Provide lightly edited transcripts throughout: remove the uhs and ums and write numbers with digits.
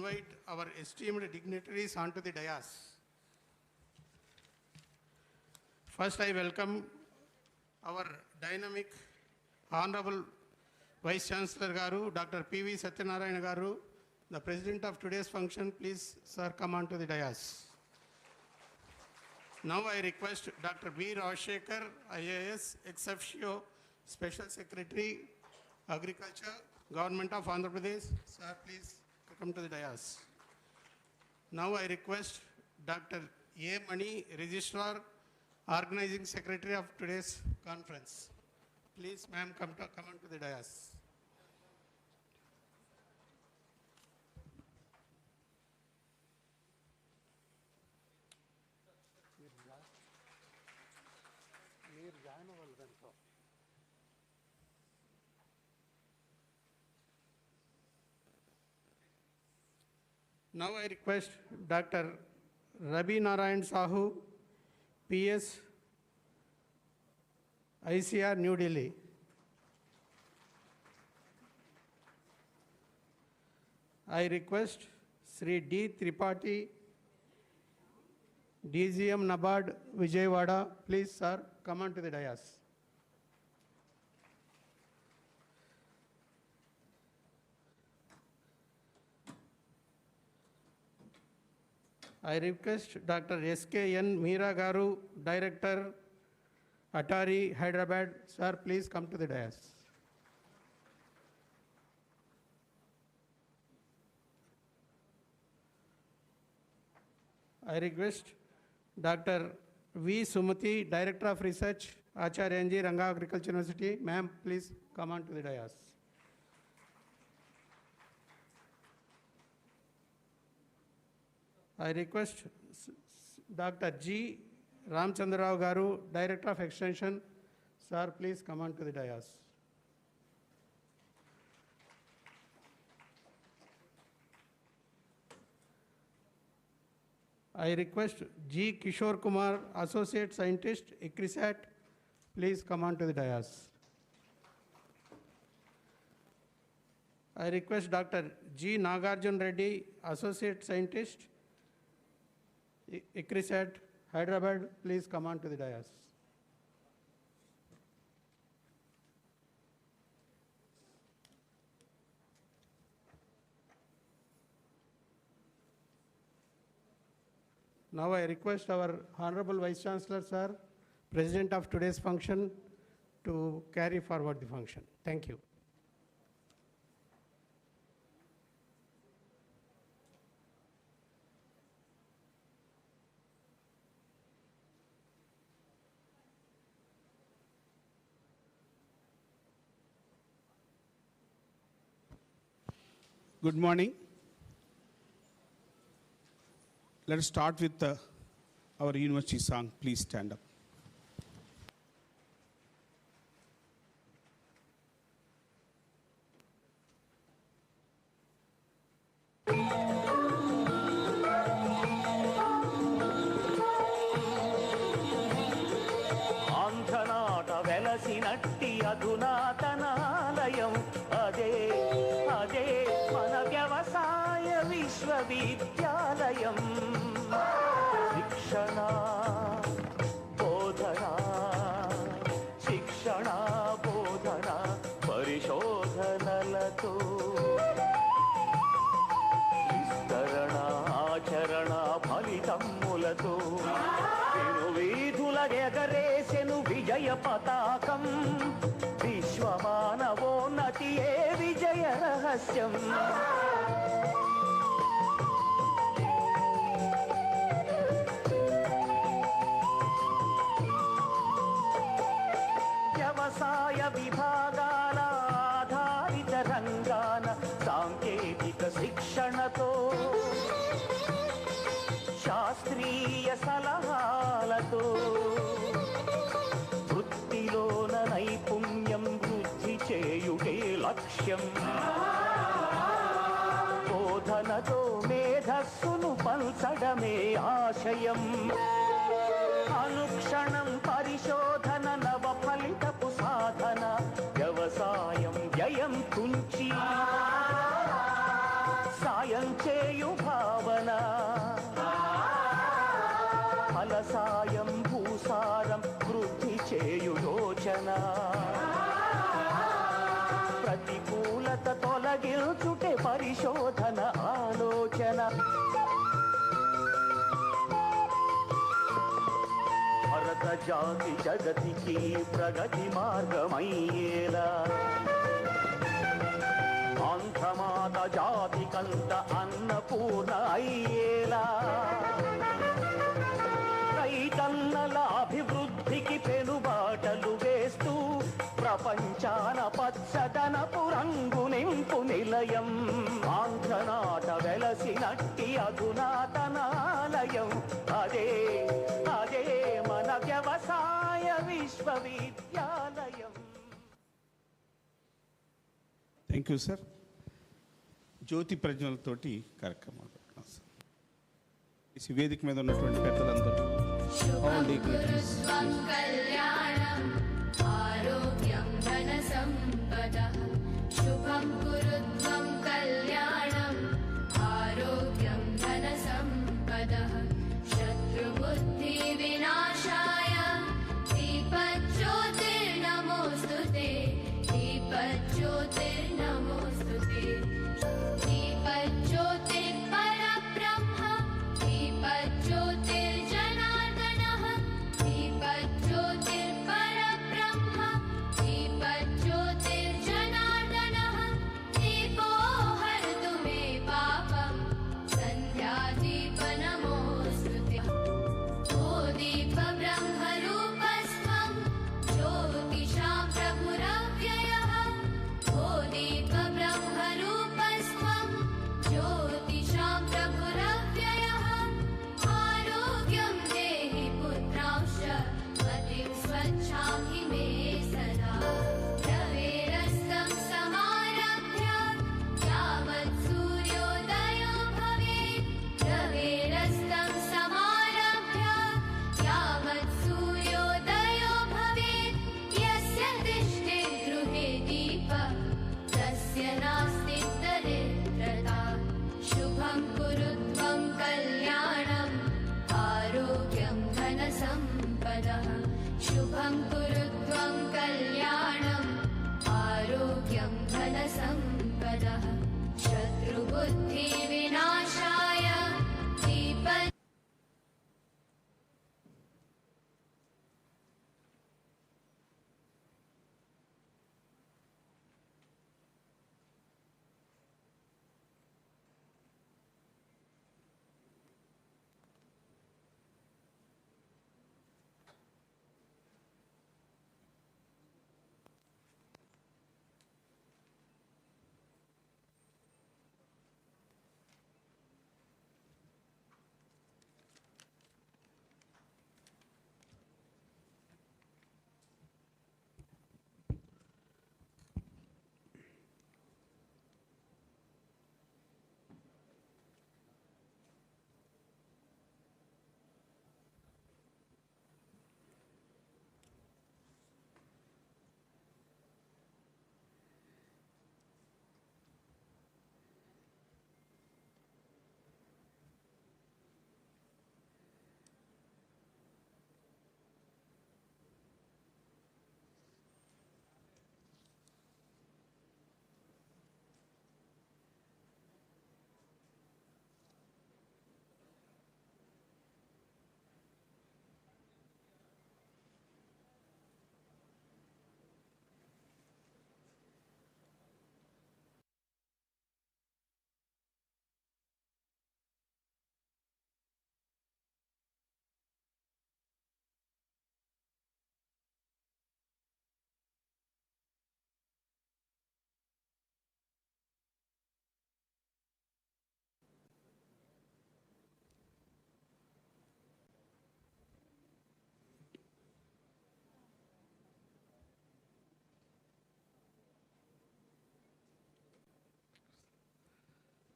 invite our esteemed dignitaries onto the dais. First, I welcome our dynamic, Honorable Vice Chancellor Garu, Dr. P.V. Satyanarayana Garu, the President of today's function. Please, sir, come onto the dais. Now I request Dr. B. Rajshekar, IAS, ex officio, Special Secretary, Agriculture, Government of Andhra Pradesh. Sir, please come to the dais. Now I request Dr. A. Mani, Registrar, Organizing Secretary of today's conference. Please, ma'am, come on to the dais. Now I request Dr. Rabi Narayan Sahu, PS, ICR, New Delhi. I request Sri D. Tripathi, DGM NABARD, Vijayawada. Please, sir, come on to the dais. I request Dr. S.K.N. Meera Garu, Director, Atari, Hyderabad. Sir, please come to the dais. I request Dr. V. Sumati, Director of Research, Acharya N.G. Ranga Agriculture University. Ma'am, please come on to the dais. I request Dr. G. Ramchandra Rao Garu, Director of Extension. Sir, please come on to the dais. I request G. Kishore Kumar, Associate Scientist, ICRISAT. Please come on to the dais. I request Dr. G. Nagarjun Reddy, Associate Scientist, ICRISAT, Hyderabad. Please come on to the dais. Now I request our Honorable Vice Chancellor, sir, President of today's function, to carry forward the function. Thank you. Good morning. Let us start with our university song. Please stand up. ఆంధ్రనాట వెలసినట్టి అధునాతనాలయం అదే అదే మన వ్యవసాయ విశ్వవిద్యాలయం. శిక్షణ బోధన శిక్షణ బోధన పరిశోధనలతో విస్తరణ ఆచరణ ఫలితములతో వీధుల ఎగరేసెను విజయ పతాకం. విశ్వమానవోన్నతియే విజయ రహస్యం. వ్యవసాయ విభాగాల ఆధారిత రంగాన సాంకేతిక శిక్షణతో శాస్త్రీయ సలహాలతో వృత్తిలోన నైపుణ్యం వృద్ధి చేయుటే లక్ష్యం. బోధనతో మేధస్సును పంచడమే ఆశయం. అనుక్షణం పరిశోధన నవ ఫలితపు సాధన. వ్యవసాయం వ్యయం తుంచి సాయ సాయం చేయు భావన ఫల సాయం భూసారం వృద్ధి చేయు యోచన ప్రతికూలత తొలగించుటే పరిశోధన ఆలోచన భరత జాతి జగతికి ప్రగతి మార్గమయ్యేలా ఆంధ్రమాత జాతికంత అన్నపూర్ణ అయ్యేలా రైతన్నల అభివృద్ధికి పెనుబాటలు వేస్తూ ప్రపంచాన పచ్చదనపు రంగు నింపు నిలయం ఆంధ్రనాట వెలసినట్టి అధునాతనాలయం అదే అదే మన వ్యవసాయ విశ్వవిద్యాలయం. Thank you sir. జ్యోతి ప్రజ్వలతోటి కార్యక్రమాలు పెట్టుకున్నాం సార్. ఈ వేదిక మీద ఉన్నటువంటి పెద్దలందరూ ఆరోగ్యం ధన సంపద శుభం కురుత్వం కళ్యాణం ఆరోగ్యం ధన సంపద శత్రుబుద్ధి వినాశాయ దీపజ్యోతిర్నమోస్తుతే దీపజ్యోతిర్నమోస్తుతే దీపజ్యోతిర్ పరబ్రహ్మ దీపజ్యోతిర్జనార్దనః దీపజ్యోతిర్ పరబ్రహ్మ దీపజ్యోతిర్జనార్దనః దీపో హరతు మే పాపం సంధ్యాదీపనమోస్తుతే ఓ దీప బ్రహ్మరూపస్త్వం జ్యోతిషాం ప్రభురవ్యయః ఓ దీప బ్రహ్మరూపస్త్వం జ్యోతిషాం ప్రభురవ్యయః ఆరోగ్యం దేహి పుత్రాంశ మతిం స్వచ్ఛాం హి మే సదా రవేరస్తం సమారభ్య యావత్ సూర్యోదయో భవేత్ రవేరస్తం సమారభ్య యావత్ సూర్యోదయో భవేత్ యస్య తిష్ఠే గృహే దీపః తస్య నాస్తి దరిద్రతా శుభం కురుత్వం కళ్యాణం ఆరోగ్యం ధన సంపదః శుభం కురుత్వం కళ్యాణం ఆరోగ్యం ధన సంపదః శత్రుబుద్ధి వినాశాయ దీప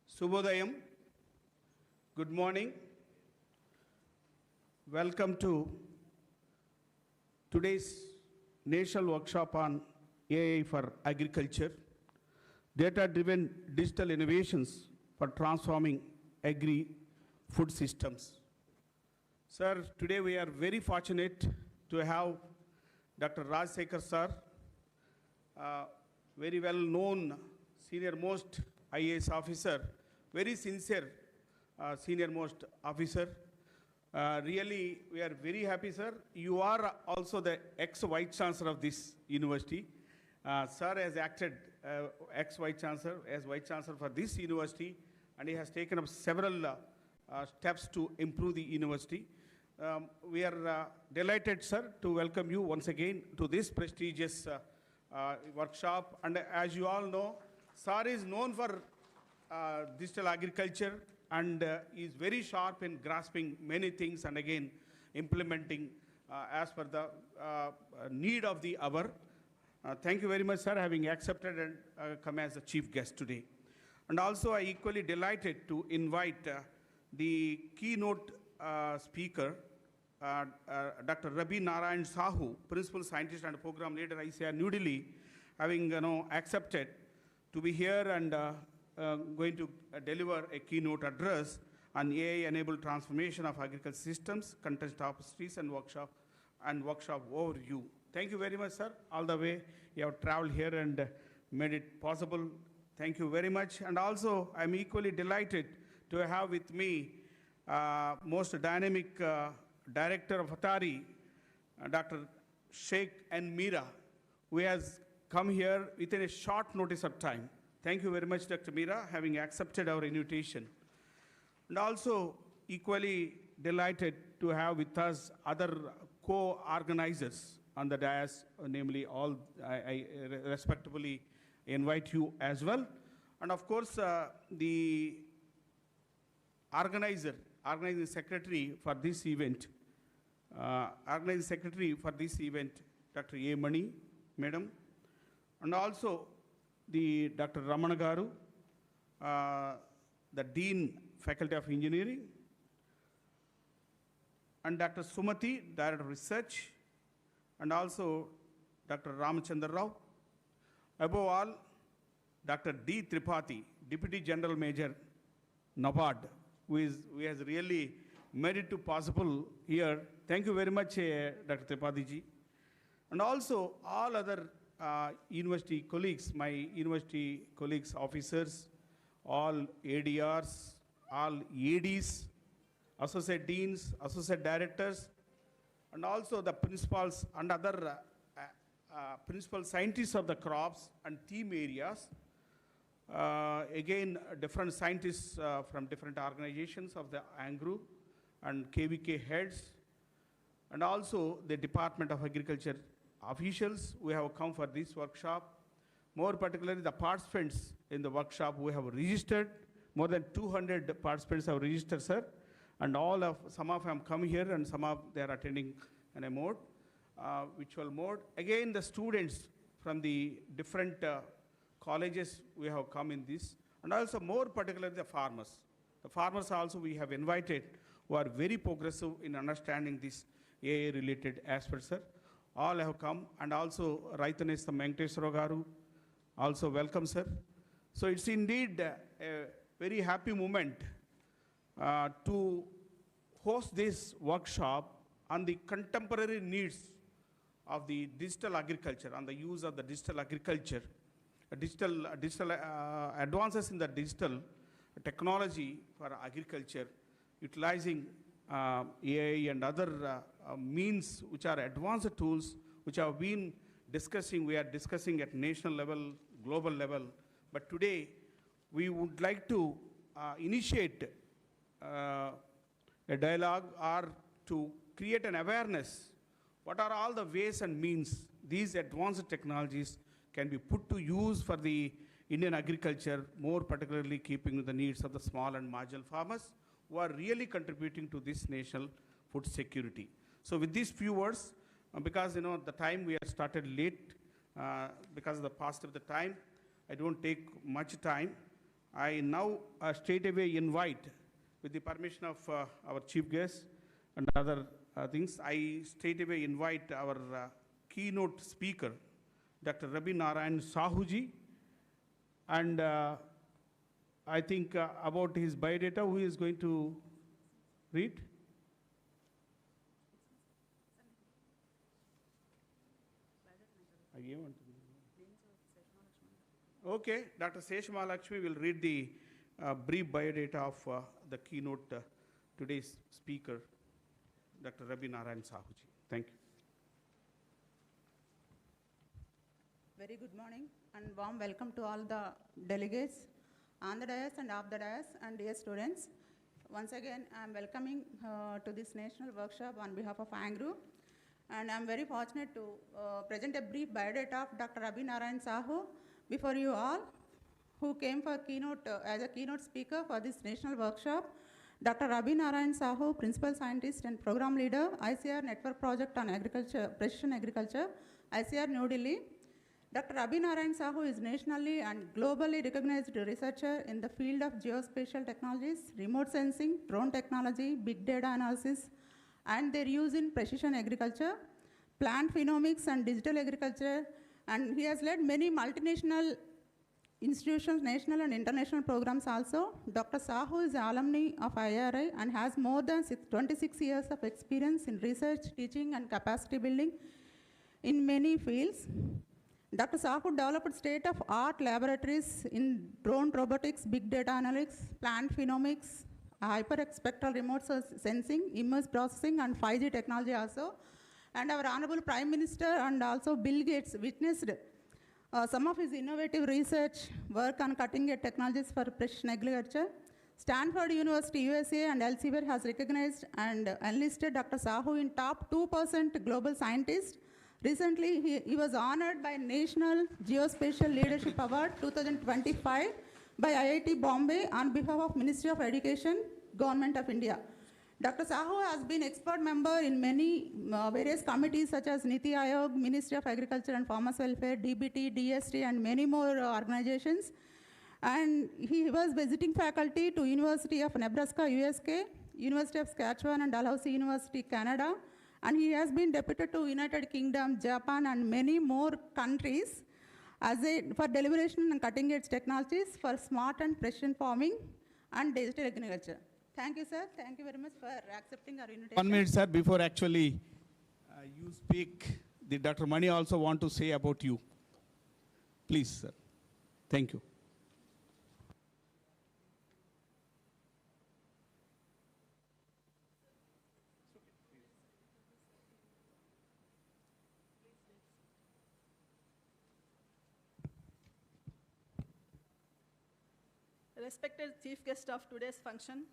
Subhodayam. Good morning. Welcome to today's National Workshop on AI for Agriculture, Data-Driven Digital Innovations for transforming agri-food systems. Sir, today we are very fortunate to have Dr. Rajsekhar sir, very well known senior most IAS officer, very sincere senior most officer. Really, we are very happy, sir. You are also the ex-Vice Chancellor of this university. Sir has acted ex-Vice Chancellor as Vice Chancellor for this university, and he has taken up several steps to improve the university. We are delighted, sir, to welcome you once again to this prestigious workshop. And as you all know, sir is known for digital agriculture and is very sharp in grasping many things and again implementing as per the need of the hour. Thank you very much, sir, having accepted and come as a chief guest today. And also, I equally delighted to invite the keynote speaker, Dr. Rabi Narayan Sahu, Principal Scientist and Program Leader, ICAR New Delhi, having accepted to be here and going to deliver a keynote address on AI-enabled transformation of agricultural systems, contest opportunities, and workshop overview. Thank you very much, sir. All the way you have traveled here and made it possible. Thank you very much. And also, I'm equally delighted to have with me most dynamic director of Atari, Dr. Sheikh N. Meera, who has come here within a short notice of time. Thank you very much, Dr. Meera, having accepted our invitation. And also, equally delighted to have with us other co-organizers on the dais, namely all, I respectfully invite you as well. And of course, the organizing secretary for this event, Dr. A. Mani, madam, and also the Dr. Ramana Garu, the Dean, Faculty of Engineering, and Dr. Sumati, Director of Research, and also Dr. Ramachandra Rao. Above all, Dr. D. Tripathi, Deputy General Major, NABARD, who has really made it possible here. Thank you very much, Dr. Tripathi ji. And also all other university colleagues, my university colleagues, officers, all ADRs, all ADs, associate deans, associate directors, and also the principals and other principal scientists of the crops and theme areas. Again, different scientists from different organizations of the ANGRAU and KVK heads, and also the Department of Agriculture officials who have come for this workshop. More particularly, the participants in the workshop who have registered. More than 200 participants have registered, sir. And some of them come here and some of they are attending in a mode, virtual mode. Again, the students from the different colleges we have come in this. And also more particularly the farmers. The farmers also we have invited who are very progressive in understanding this AI-related aspects, sir. All have come, and also Rythu Chaitanya Yatra also welcome, sir. So it's indeed a very happy moment to host this workshop on the contemporary needs of the digital agriculture, on the use of the digital agriculture, digital advances in the digital technology for agriculture, utilizing AI and other means which are advanced tools which have been discussing, we are discussing at national level, global level. But today, we would like to initiate a dialogue or to create an awareness. What are all the ways and means these advanced technologies can be put to use for the Indian agriculture, more particularly keeping with the needs of the small and marginal farmers who are really contributing to this national food security. So with these few words, because the time we have started late, because of the past of the time, I don't take much time. I now straight away invite, with the permission of our chief guest and other things, I straight away invite our keynote speaker, Dr. Rabi Narayan Sahu ji, and I think about his biodata, who is going to read? I gave one to me. Okay, Dr. Seshma Lakshmi will read the brief biodata of the keynote today's speaker, Dr. Rabi Narayan Sahuji. Thank you. Very good morning and warm welcome to all the delegates on the dais and off the dais and dear students. Once again, I am welcoming to this national workshop on behalf of ANGRAU, and I am very fortunate to present a brief biodata of Dr. Rabi Narayan Sahu before you all, who came for keynote as a keynote speaker for this national workshop. Dr. Rabi Narayan Sahu, Principal Scientist and Program Leader, ICR Network Project on Agriculture, Precision Agriculture, ICR New Delhi. Dr. Rabi Narayan Sahu is nationally and globally recognized researcher in the field of geospatial technologies, remote sensing, drone technology, big data analysis, and their use in precision agriculture, plant phenomics and digital agriculture, and he has led many multinational institutions, national and international programs also. Dr. Sahu is an alumni of IRI and has more than 26 years of experience in research, teaching, and capacity building in many fields. Dr. Sahu developed state-of-art laboratories in drone robotics, big data analytics, plant phenomics, hyperspectral remote sensing, image processing, and 5G technology also. And our Honorable Prime Minister and also Bill Gates witnessed some of his innovative research work on cutting-edge technologies for precision agriculture. Stanford University, USA, and Elsevier has recognized and enlisted Dr. Sahu in top 2% global scientists. Recently, he was honored by National Geospatial Leadership Award 2025 by IIT Bombay on behalf of Ministry of Education, Government of India. Dr. Sahu has been expert member in many various committees such as Niti Aayog, Ministry of Agriculture and Farmers Welfare, DBT, DST, and many more organizations. And he was visiting faculty to University of Nebraska, USK, University of Saskatchewan and Dalhousie University, Canada. And he has been deputed to United Kingdom, Japan, and many more countries for deliberation and cutting-edge technologies for smart and precision farming and digital agriculture. Thank you, sir. Thank you very much for accepting our invitation. 1 minute, sir, before actually you speak, the Dr. Mani also want to say about you. Please, sir. Thank you. Respected Chief Guest of today's function,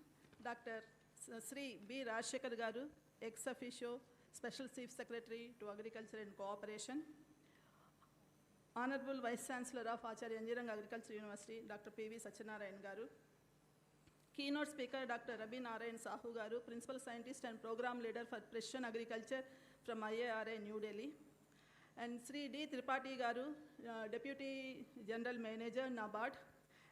Dr. Sri B. Rajshekar Garu, ex officio Special Chief Secretary to Agriculture and Cooperation, Honorable Vice Chancellor of Acharya Engineering Agriculture University, Dr. P.V. Satyanarayan Garu, Keynote Speaker, Dr. Rabi Narayan Sahu Garu, Principal Scientist and Program Leader for Precision Agriculture from IARA, New Delhi, and Sri D. Tripathi Garu, Deputy General Manager, NABARD,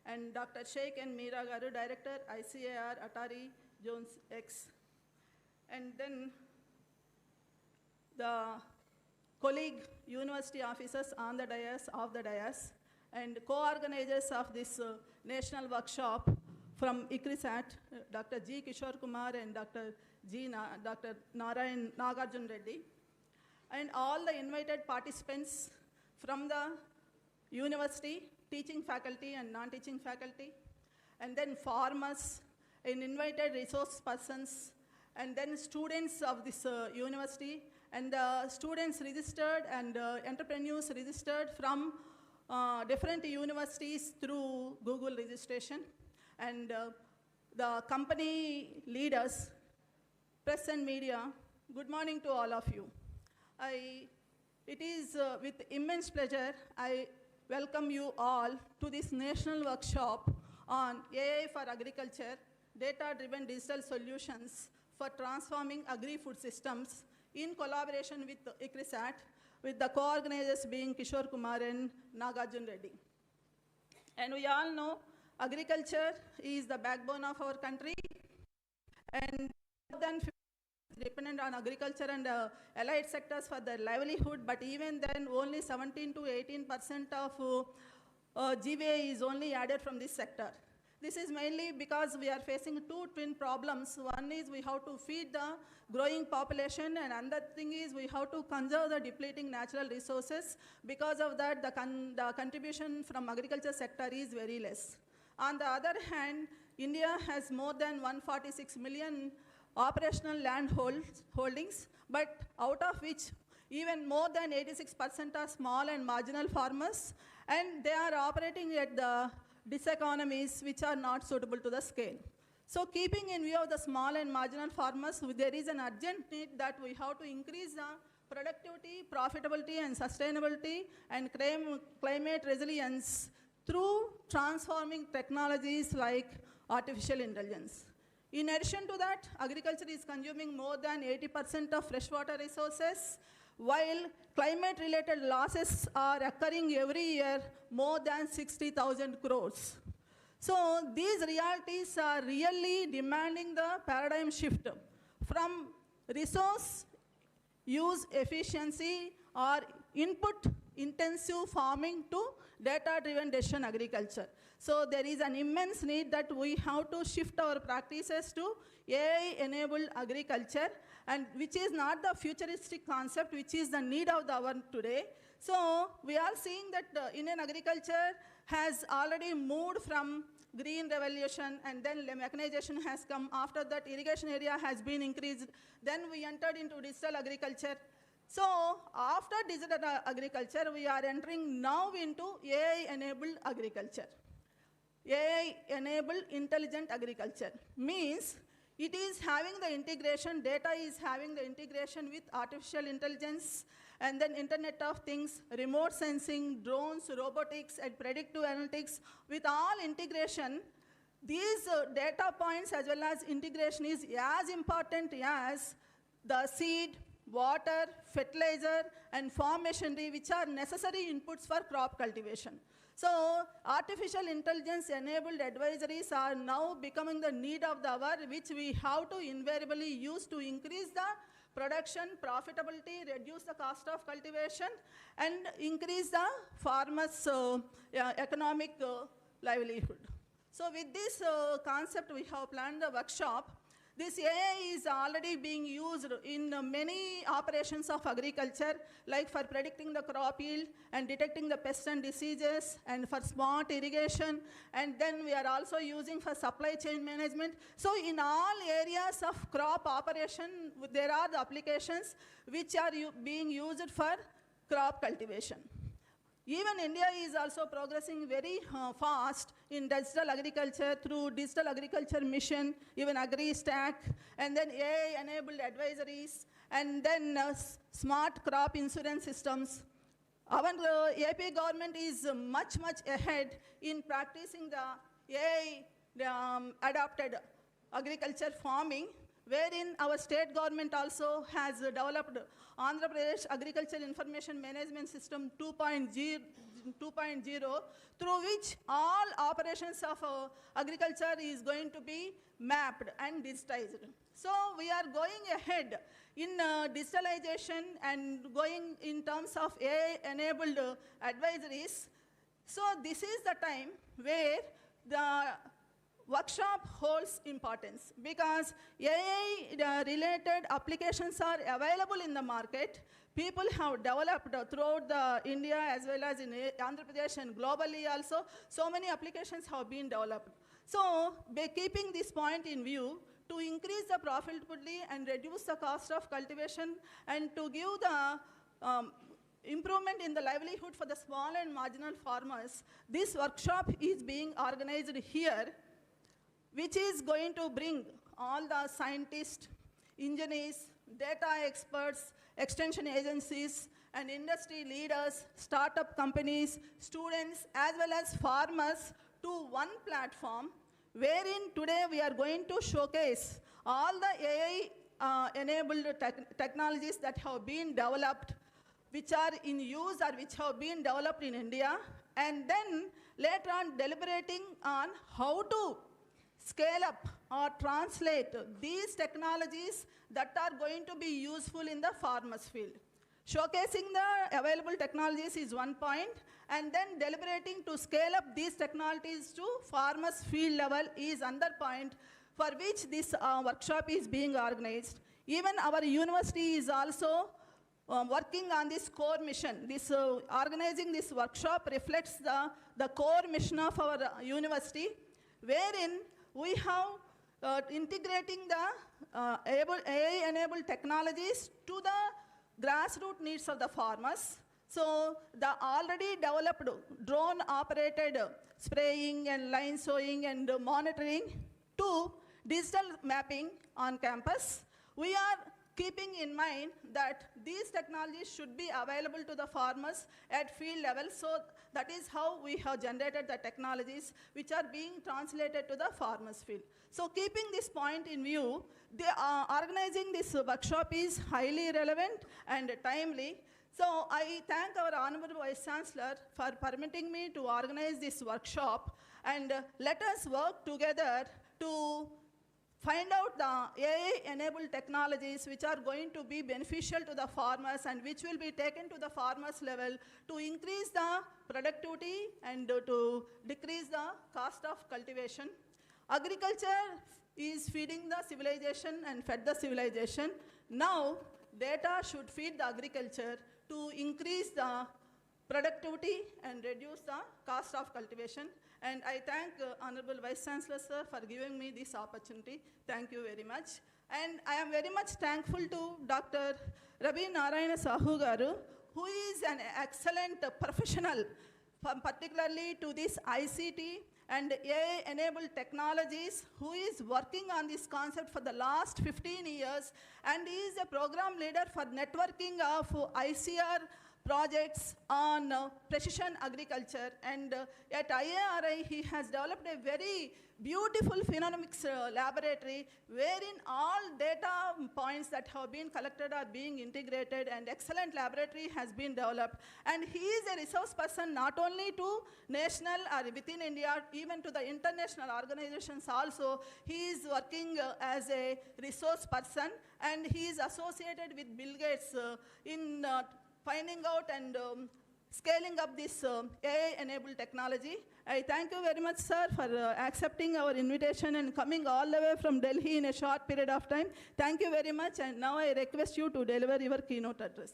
and Dr. Sheikh N. Meera Garu, Director, ICAR, Atari, Jones X. And then the colleague university officers on the dais, off the dais, and co-organizers of this national workshop from ICRISAT, Dr. G. Kishore Kumar and Dr. Nagarjun Reddy, and all the invited participants from the university, teaching faculty and non-teaching faculty, and then farmers and invited resource persons, and then students of this university, and students registered and entrepreneurs registered from different universities through Google registration, and the company leaders, press and media. Good morning to all of you. It is with immense pleasure I welcome you all to this national workshop on AI for agriculture, data-driven digital solutions for transforming agri-food systems in collaboration with ICRISAT, with the co-organizers being Kishore Kumar and Nagarjun Reddy. And we all know agriculture is the backbone of our country, and more than 50% dependent on agriculture and allied sectors for their livelihood, but even then only 17 to 18% of GVA is only added from this sector. This is mainly because we are facing two twin problems. One is we have to feed the growing population, and another thing is we have to conserve the depleting natural resources. Because of that, the contribution from agriculture sector is very less. On the other hand, India has more than 146 million operational land holdings, but out of which even more than 86% are small and marginal farmers, and they are operating at the diseconomies which are not suitable to the scale. So keeping in view of the small and marginal farmers, there is an urgent need that we have to increase the productivity, profitability, and sustainability, and climate resilience through transforming technologies like artificial intelligence. In addition to that, agriculture is consuming more than 80% of freshwater resources, while climate-related losses are occurring every year more than 60,000 crores. So these realities are really demanding the paradigm shift from resource use efficiency or input-intensive farming to data-driven decision agriculture. So there is an immense need that we have to shift our practices to AI-enabled agriculture, and which is not the futuristic concept, which is the need of the hour today. So we are seeing that Indian agriculture has already moved from green revolution, and then mechanization has come. After that, irrigation area has been increased. Then we entered into digital agriculture. So after digital agriculture, we are entering now into AI-enabled agriculture. AI-enabled intelligent agriculture means it is having the integration, data is having the integration with artificial intelligence, and then Internet of Things, remote sensing, drones, robotics, and predictive analytics. With all integration, these data points as well as integration is as important as the seed, water, fertilizer, and farm machinery, which are necessary inputs for crop cultivation. So artificial intelligence enabled advisories are now becoming the need of the hour, which we have to invariably use to increase the production, profitability, reduce the cost of cultivation, and increase the farmers' economic livelihood. So with this concept, we have planned a workshop. This AI is already being used in many operations of agriculture, like for predicting the crop yield and detecting the pests and diseases, and for smart irrigation, and then we are also using for supply chain management. So in all areas of crop operation, there are the applications which are being used for crop cultivation. Even India is also progressing very fast in digital agriculture through digital agriculture mission, even AgriStack, and then AI-enabled advisories, and then smart crop insurance systems. Our AP government is much ahead in practicing the AI-adapted agriculture farming, wherein our state government also has developed Andhra Pradesh Agriculture Information Management System 2.0, through which all operations of agriculture is going to be mapped and digitized. So we are going ahead in digitalization and going in terms of AI-enabled advisories. So this is the time where the workshop holds importance, because AI-related applications are available in the market. People have developed throughout India as well as in Andhra Pradesh and globally also. So many applications have been developed. So by keeping this point in view, to increase the profitability and reduce the cost of cultivation, and to give the improvement in the livelihood for the small and marginal farmers, this workshop is being organized here, which is going to bring all the scientists, engineers, data experts, extension agencies, and industry leaders, startup companies, students, as well as farmers to one platform, wherein today we are going to showcase all the AI-enabled technologies that have been developed, which are in use or which have been developed in India, and then later on deliberating on how to scale up or translate these technologies that are going to be useful in the farmer's field. Showcasing the available technologies is one point, and then deliberating to scale up these technologies to farmers' field level is another point, for which this workshop is being organized. Even our university is also working on this core mission. This organizing this workshop reflects the core mission of our university, wherein we have integrating the AI-enabled technologies to the grassroots needs of the farmers. So the already developed drone-operated spraying and line sowing and monitoring to digital mapping on campus, we are keeping in mind that these technologies should be available to the farmers at field level. So that is how we have generated the technologies which are being translated to the farmers' field. So keeping this point in view, organizing this workshop is highly relevant and timely. So I thank our Honorable Vice Chancellor for permitting me to organize this workshop, and let us work together to find out the AI-enabled technologies which are going to be beneficial to the farmers and which will be taken to the farmers' level to increase the productivity and to decrease the cost of cultivation. Agriculture is feeding the civilization and fed the civilization. Now, data should feed the agriculture to increase the productivity and reduce the cost of cultivation. And I thank Honorable Vice Chancellor, sir, for giving me this opportunity. Thank you very much. And I am very much thankful to Dr. Ravi Narayana Sahu Garu, who is an excellent professional, particularly to this ICT and AI-enabled technologies, who is working on this concept for the last 15 years, and he is a program leader for networking of ICR projects on precision agriculture. And at IARI, he has developed a very beautiful phenomics laboratory wherein all data points that have been collected are being integrated, and excellent laboratory has been developed. And he is a resource person not only to national or within India, even to the international organizations also. He is working as a resource person, and he is associated with Bill Gates in finding out and scaling up this AI-enabled technology. I thank you very much, sir, for accepting our invitation and coming all the way from Delhi in a short period of time. Thank you very much, and now I request you to deliver your keynote address.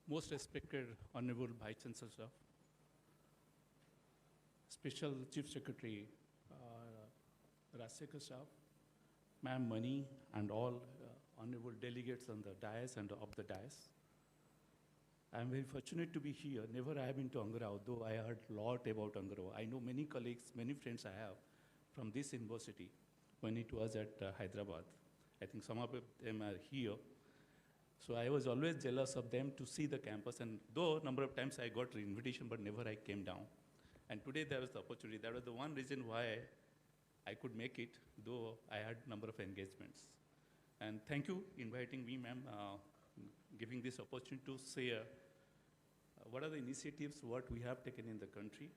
Most respected Honorable Vice Chancellor, Special Chief Secretary, Rajsekhar Saab, Ma'am Mani, and all honorable delegates on the dais and of the dais. I am very fortunate to be here. Never I have been to ANGRAU, though I heard a lot about ANGRAU. I know many colleagues, many friends I have from this university when it was at Hyderabad. I think some of them are here. So I was always jealous of them to see the campus, and though a number of times I got invitation, but never I came down. And today there was the opportunity. That was the one reason why I could make it, though I had a number of engagements. And thank you inviting me, ma'am, giving this opportunity to share what are the initiatives, what we have taken in the country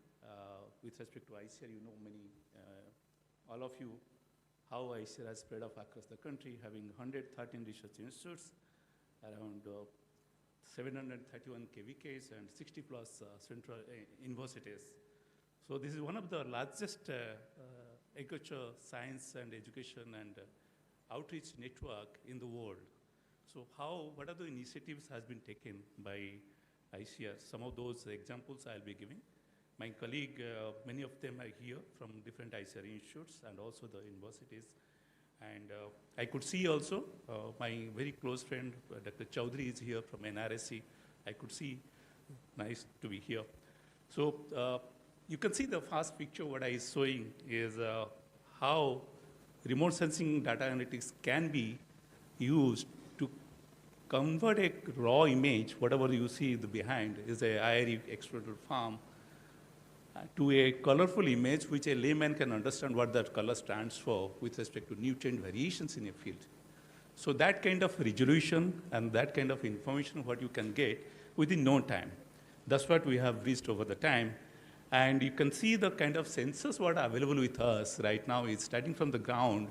with respect to ICR. You know all of you, how ICR has spread off across the country, having 113 research institutes, around 731 KVKs and 60 plus central universities. So this is one of the largest agriculture, science and education and outreach network in the world. So what are the initiatives has been taken by ICR? Some of those examples I'll be giving. My colleague, many of them are here from different ICR institutes and also the universities. And I could see also my very close friend, Dr. Chaudhary is here from NRSC. I could see, nice to be here. So you can see the first picture, what I is showing is how remote sensing data analytics can be used to convert a raw image, whatever you see behind is a IRE exploited farm, to a colorful image which a layman can understand what that color stands for with respect to nutrient variations in a field. So that kind of resolution and that kind of information what you can get within no time. That's what we have reached over the time. And you can see the kind of sensors what are available with us right now is starting from the ground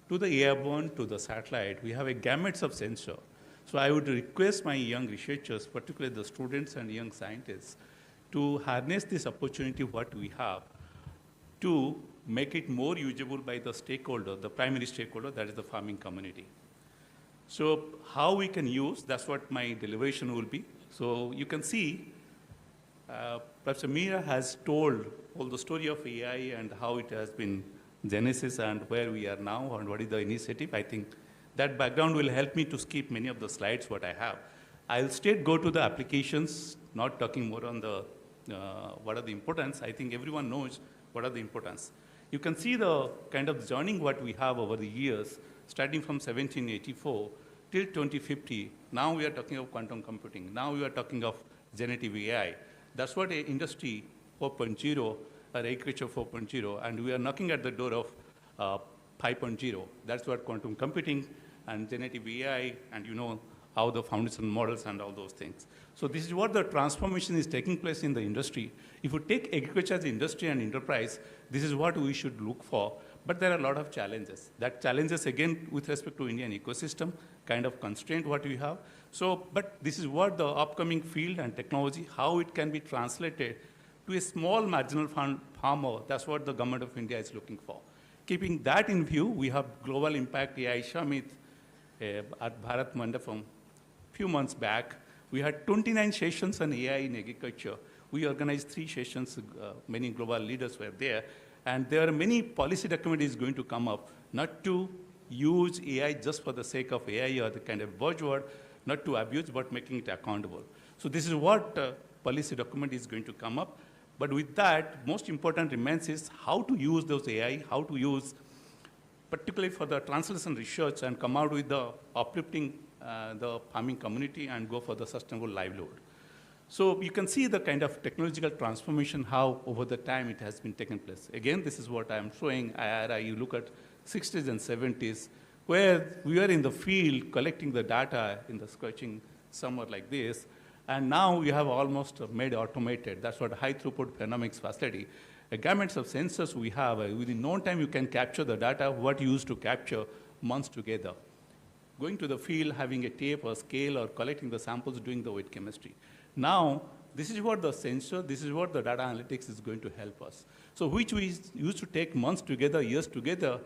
to the airborne to the satellite. We have a gamut of sensor. So I would request my young researchers, particularly the students and young scientists, to harness this opportunity what we have to make it more usable by the stakeholder, the primary stakeholder, that is the farming community. So how we can use, that's what my deliberation will be. So you can see, Professor Meera has told all the story of AI and how it has been genesis and where we are now and what is the initiative. I think that background will help me to skip many of the slides what I have. I'll straight go to the applications, not talking more on the what are the importance. I think everyone knows what are the importance. You can see the kind of journey what we have over the years, starting from 1784 till 2050. Now we are talking of quantum computing. Now we are talking of generative AI. That's what industry 4.0 or agriculture 4.0, and we are knocking at the door of 5.0. That's what quantum computing and generative AI, and you know how the foundation models and all those things. So this is what the transformation is taking place in the industry. If you take agriculture as industry and enterprise, this is what we should look for. But there are a lot of challenges. That challenges, again, with respect to Indian ecosystem, kind of constraint what we have. So, but this is what the upcoming field and technology, how it can be translated to a small marginal farmer. That's what the government of India is looking for. Keeping that in view, we have Global Impact AI Summit at Bharat Mandapam a few months back. We had 29 sessions on AI in agriculture. We organized 3 sessions, many global leaders were there. And there are many policy documents going to come up, not to use AI just for the sake of AI or the kind of buzzword, not to abuse, but making it accountable. So this is what policy document is going to come up. But with that, most important remains is how to use those AI, how to use, particularly for the translation research, and come out with the uplifting the farming community and go for the sustainable livelihood. So you can see the kind of technological transformation, how over the time it has been taken place. Again, this is what I'm showing. You look at 60s and 70s, where we are in the field collecting the data in the scorching summer like this, and now we have almost made automated. That's what high throughput genomics facility. A gamut of sensors we have, within no time you can capture the data, what you used to capture months together. Going to the field, having a tape or scale or collecting the samples, doing the weight chemistry. Now, this is what the sensor, this is what the data analytics is going to help us. So which we used to take months together, years together,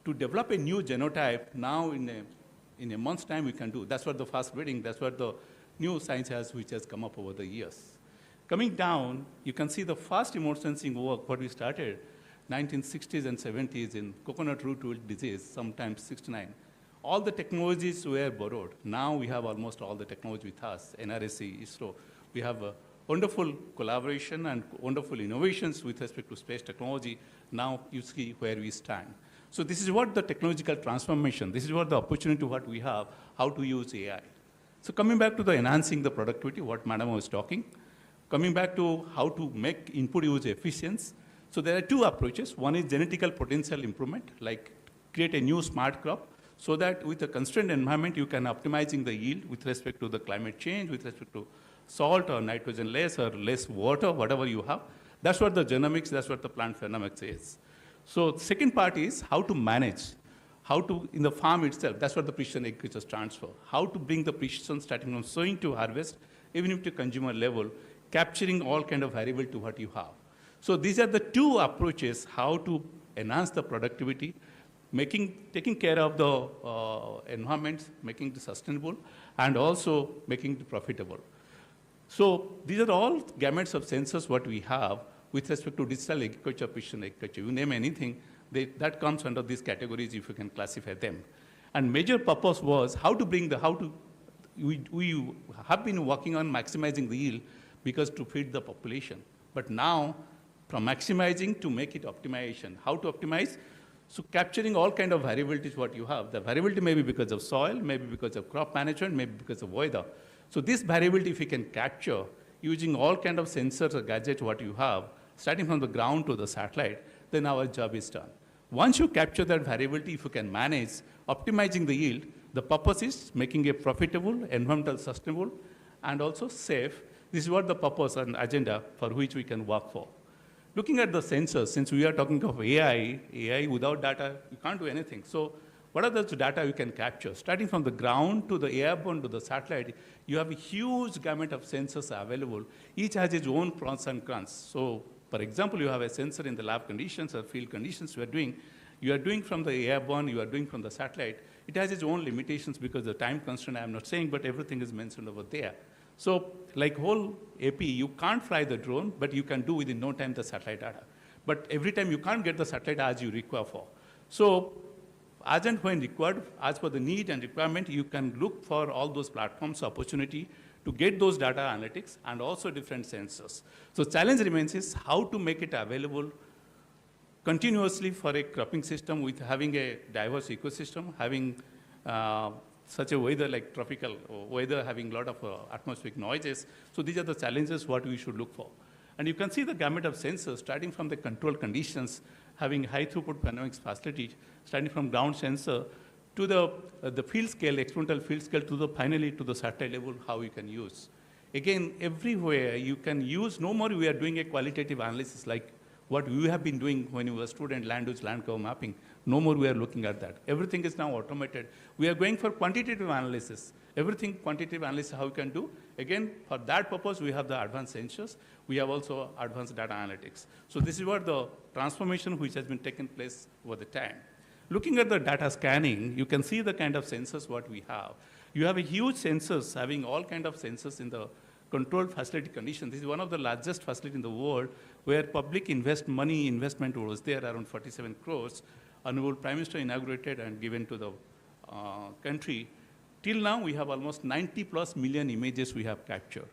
to develop a new genotype, now in a month's time we can do. That's what the fast breeding, that's what the new science has, which has come up over the years. Coming down, you can see the first remote sensing work, what we started, 1960s and 70s in coconut root wilt disease, sometimes 69. All the technologies were borrowed. Now we have almost all the technology with us, NRSC, ISRO. We have a wonderful collaboration and wonderful innovations with respect to space technology. Now you see where we stand. So this is what the technological transformation, this is what the opportunity what we have, how to use AI. So coming back to the enhancing the productivity, what Madam was talking, coming back to how to make input use efficiency. So there are 2 approaches. One is genetical potential improvement, like create a new smart crop, so that with a constrained environment, you can optimizing the yield with respect to the climate change, with respect to salt or nitrogen less or less water, whatever you have. That's what the genomics, that's what the plant phenomics is. So the second part is how to manage, how to, in the farm itself, that's what the precision agriculture stands for. How to bring the precision starting from sowing to harvest, even if to consumer level, capturing all kind of variable to what you have. So these are the 2 approaches, how to enhance the productivity, taking care of the environments, making it sustainable, and also making it profitable. So these are all gamuts of sensors what we have with respect to digital agriculture, precision agriculture. You name anything, that comes under these categories if you can classify them. And major purpose was how to bring we have been working on maximizing the yield because to feed the population. But now, from maximizing to make it optimization. How to optimize? So capturing all kind of variabilities what you have. The variability may be because of soil, maybe because of crop management, maybe because of weather. So this variability, if you can capture using all kind of sensors or gadgets what you have, starting from the ground to the satellite, then our job is done. Once you capture that variability, if you can manage optimizing the yield, The purpose is making it profitable, environmental sustainable, and also safe. This is what the purpose and agenda for which we can work for. Looking at the sensors, since we are talking of AI without data, you can't do anything. So what are the data you can capture? Starting from the ground to the airborne to the satellite, you have a huge gamut of sensors available. Each has its own pros and cons. So for example, you have a sensor in the lab conditions or field conditions you are doing from the airborne, you are doing from the satellite. It has its own limitations because the time constraint I'm not saying, but everything is mentioned over there. So like whole AP, you can't fly the drone, but you can do within no time the satellite data. But every time you can't get the satellite as you require for. So as and when required, as per the need and requirement, you can look for all those platforms opportunity to get those data analytics and also different sensors. So challenge remains is how to make it available continuously for a cropping system with having a diverse ecosystem, having such a weather like tropical weather, having a lot of atmospheric noises. So these are the challenges what we should look for. And you can see the gamut of sensors starting from the control conditions, having high throughput panoramic facility, starting from ground sensor to the field scale, experimental field scale to the finally to the satellite level, how you can use. Again, everywhere you can use, no more we are doing a qualitative analysis like what we have been doing when we were student land use, land cover mapping. No more we are looking at that. Everything is now automated. We are going for quantitative analysis. Everything quantitative analysis, how we can do. Again, for that purpose, we have the advanced sensors. We have also advanced data analytics. So this is what the transformation which has been taken place over the time. Looking at the data scanning, you can see the kind of sensors what we have. You have a huge sensors having all kind of sensors in the controlled facility condition. This is one of the largest facility in the world where public investment was there around 47 crores. Honorable Prime Minister inaugurated and given to the country. Till now, we have almost 90+ million images we have captured.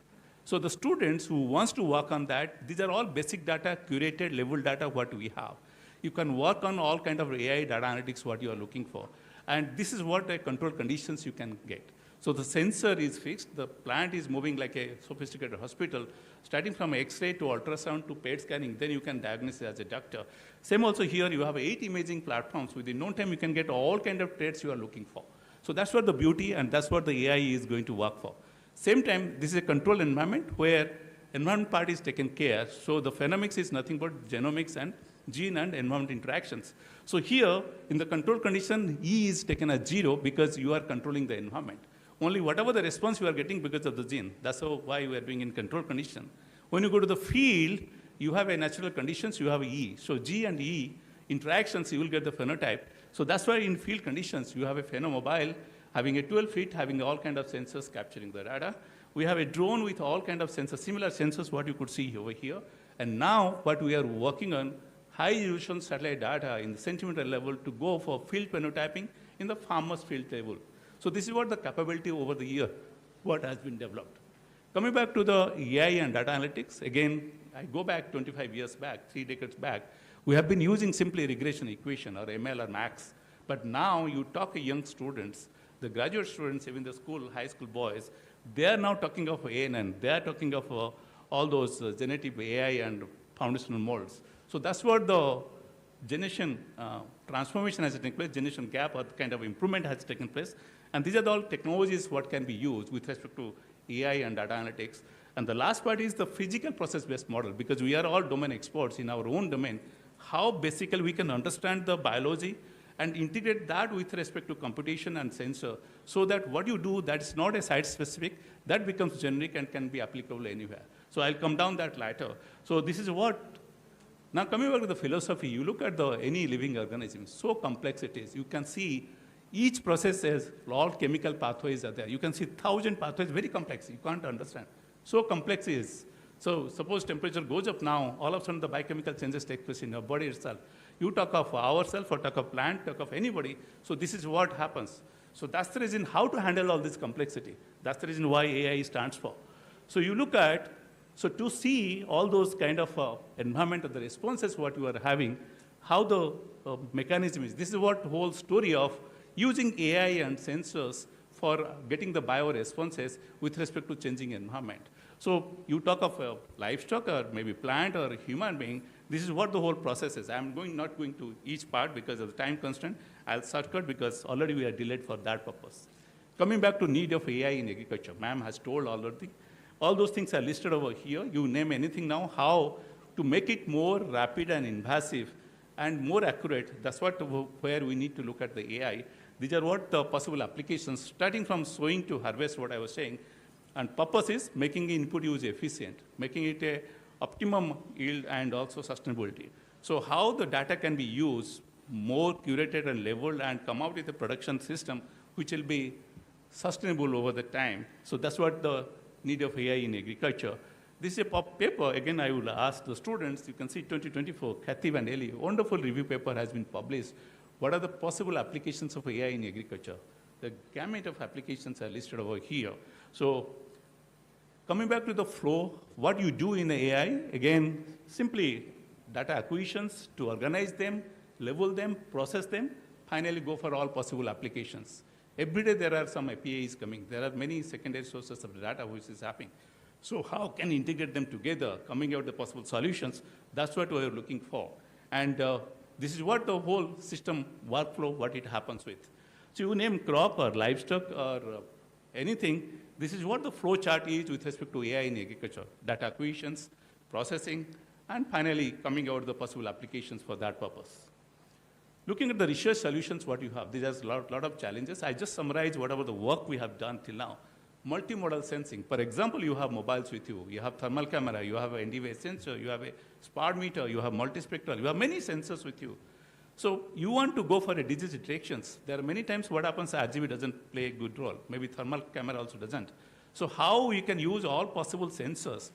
So the students who wants to work on that, these are all basic data, curated level data what we have. You can work on all kind of AI data analytics what you are looking for. And this is what control conditions you can get. So the sensor is fixed, the plant is moving like a sophisticated hospital, starting from X-ray to ultrasound to PET scanning, then you can diagnose as a doctor. Same also here, you have 8 imaging platforms. Within no time, you can get all kind of traits you are looking for. So that's what the beauty and that's what the AI is going to work for. Same time, this is a controlled environment where environment part is taken care. So the phenomics is nothing but genomics and gene and environment interactions. So here, in the control condition, E is taken as 0 because you are controlling the environment. Only whatever the response you are getting because of the gene. That's why we are doing in control condition. When you go to the field, you have a natural conditions, you have E. So G and E interactions, you will get the phenotype. So that's why in field conditions, you have a phenomobile having a 12 feet, having all kind of sensors capturing the data. We have a drone with all kind of sensors, similar sensors what you could see over here. And now what we are working on, high resolution satellite data in the centimeter level to go for field phenotyping in the farmer's field level. So this is what the capability over the year, what has been developed. Coming back to the AI and data analytics, again, I go back 25 years back, 3 decades back, we have been using simply regression equation or ML or max. But now you talk to young students, the graduate students, even the school, high school boys, they are now talking of ANN. They are talking of all those generative AI and foundational models. So that's what the generation transformation has taken place, generation gap or kind of improvement has taken place. And these are all technologies what can be used with respect to AI and data analytics. And the last part is the physical process-based model, because we are all domain experts in our own domain. How basically we can understand the biology and integrate that with respect to computation and sensor, so that what you do that is not a site-specific, that becomes generic and can be applicable anywhere. So I'll come down that later. So this is what, now coming back to the philosophy, you look at any living organism, so complex it is. You can see each process has all chemical pathways are there. You can see 1,000 pathways, very complex, you can't understand. So complex it is. So suppose temperature goes up now, all of a sudden the biochemical changes take place in your body itself. You talk of ourselves or talk of plant, talk of anybody. So this is what happens. So that's the reason how to handle all this complexity. That's the reason why AI stands for. So you look at, so to see all those kind of environment of the responses what you are having, how the mechanism is. This is what whole story of using AI and sensors for getting the bio responses with respect to changing environment. So you talk of livestock or maybe plant or human being, This is what the whole process is. I'm not going to each part because of the time constraint. I'll shortcut because already we are delayed for that purpose. Coming back to need of AI in agriculture, ma'am has told already. All those things are listed over here. You name anything now, how to make it more rapid and invasive and more accurate. That's where we need to look at the AI. These are what the possible applications, starting from sowing to harvest, what I was saying. And purpose is making input use efficient, making it a optimum yield and also sustainability. So how the data can be used more curated and leveled and come out with a production system which will be sustainable over the time. So that's what the need of AI in agriculture. This is a paper, again, I will ask the students, you can see 2024, Kathy and Eli, wonderful review paper has been published. What are the possible applications of AI in agriculture? The gamut of applications are listed over here. So coming back to the flow, what you do in the AI, again, simply data acquisitions to organize them, level them, process them, finally go for all possible applications. Every day there are some APIs coming. There are many secondary sources of data which is happening. So how can integrate them together, coming out the possible solutions? That's what we're looking for. And this is what the whole system workflow, what it happens with. So you name crop or livestock or anything, this is what the flow chart is with respect to AI in agriculture. Data acquisitions, processing, and finally coming out the possible applications for that purpose. Looking at the research solutions, what you have, there's a lot of challenges. I just summarize whatever the work we have done till now. Multimodal sensing. For example, you have mobiles with you. You have thermal camera. You have an NDVI sensor. You have a spot meter. You have multispectral. You have many sensors with you. So you want to go for a disease detections. There are many times what happens, RGB doesn't play a good role. Maybe thermal camera also doesn't. So how we can use all possible sensors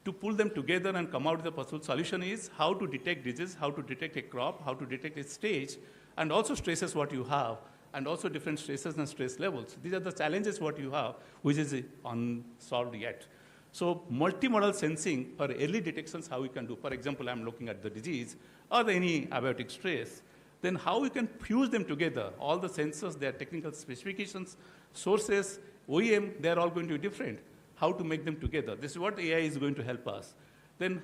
to pull them together and come out with a possible solution is how to detect disease, how to detect a crop, how to detect a stage, and also stresses what you have, and also different stresses and stress levels. These are the challenges what you have, which is unsolved yet. So multimodal sensing for early detections, how we can do. For example, I'm looking at the disease or any abiotic stress. Then how we can fuse them together. All the sensors, their technical specifications, sources, OEM, they're all going to be different. How to make them together. This is what AI is going to help us. Then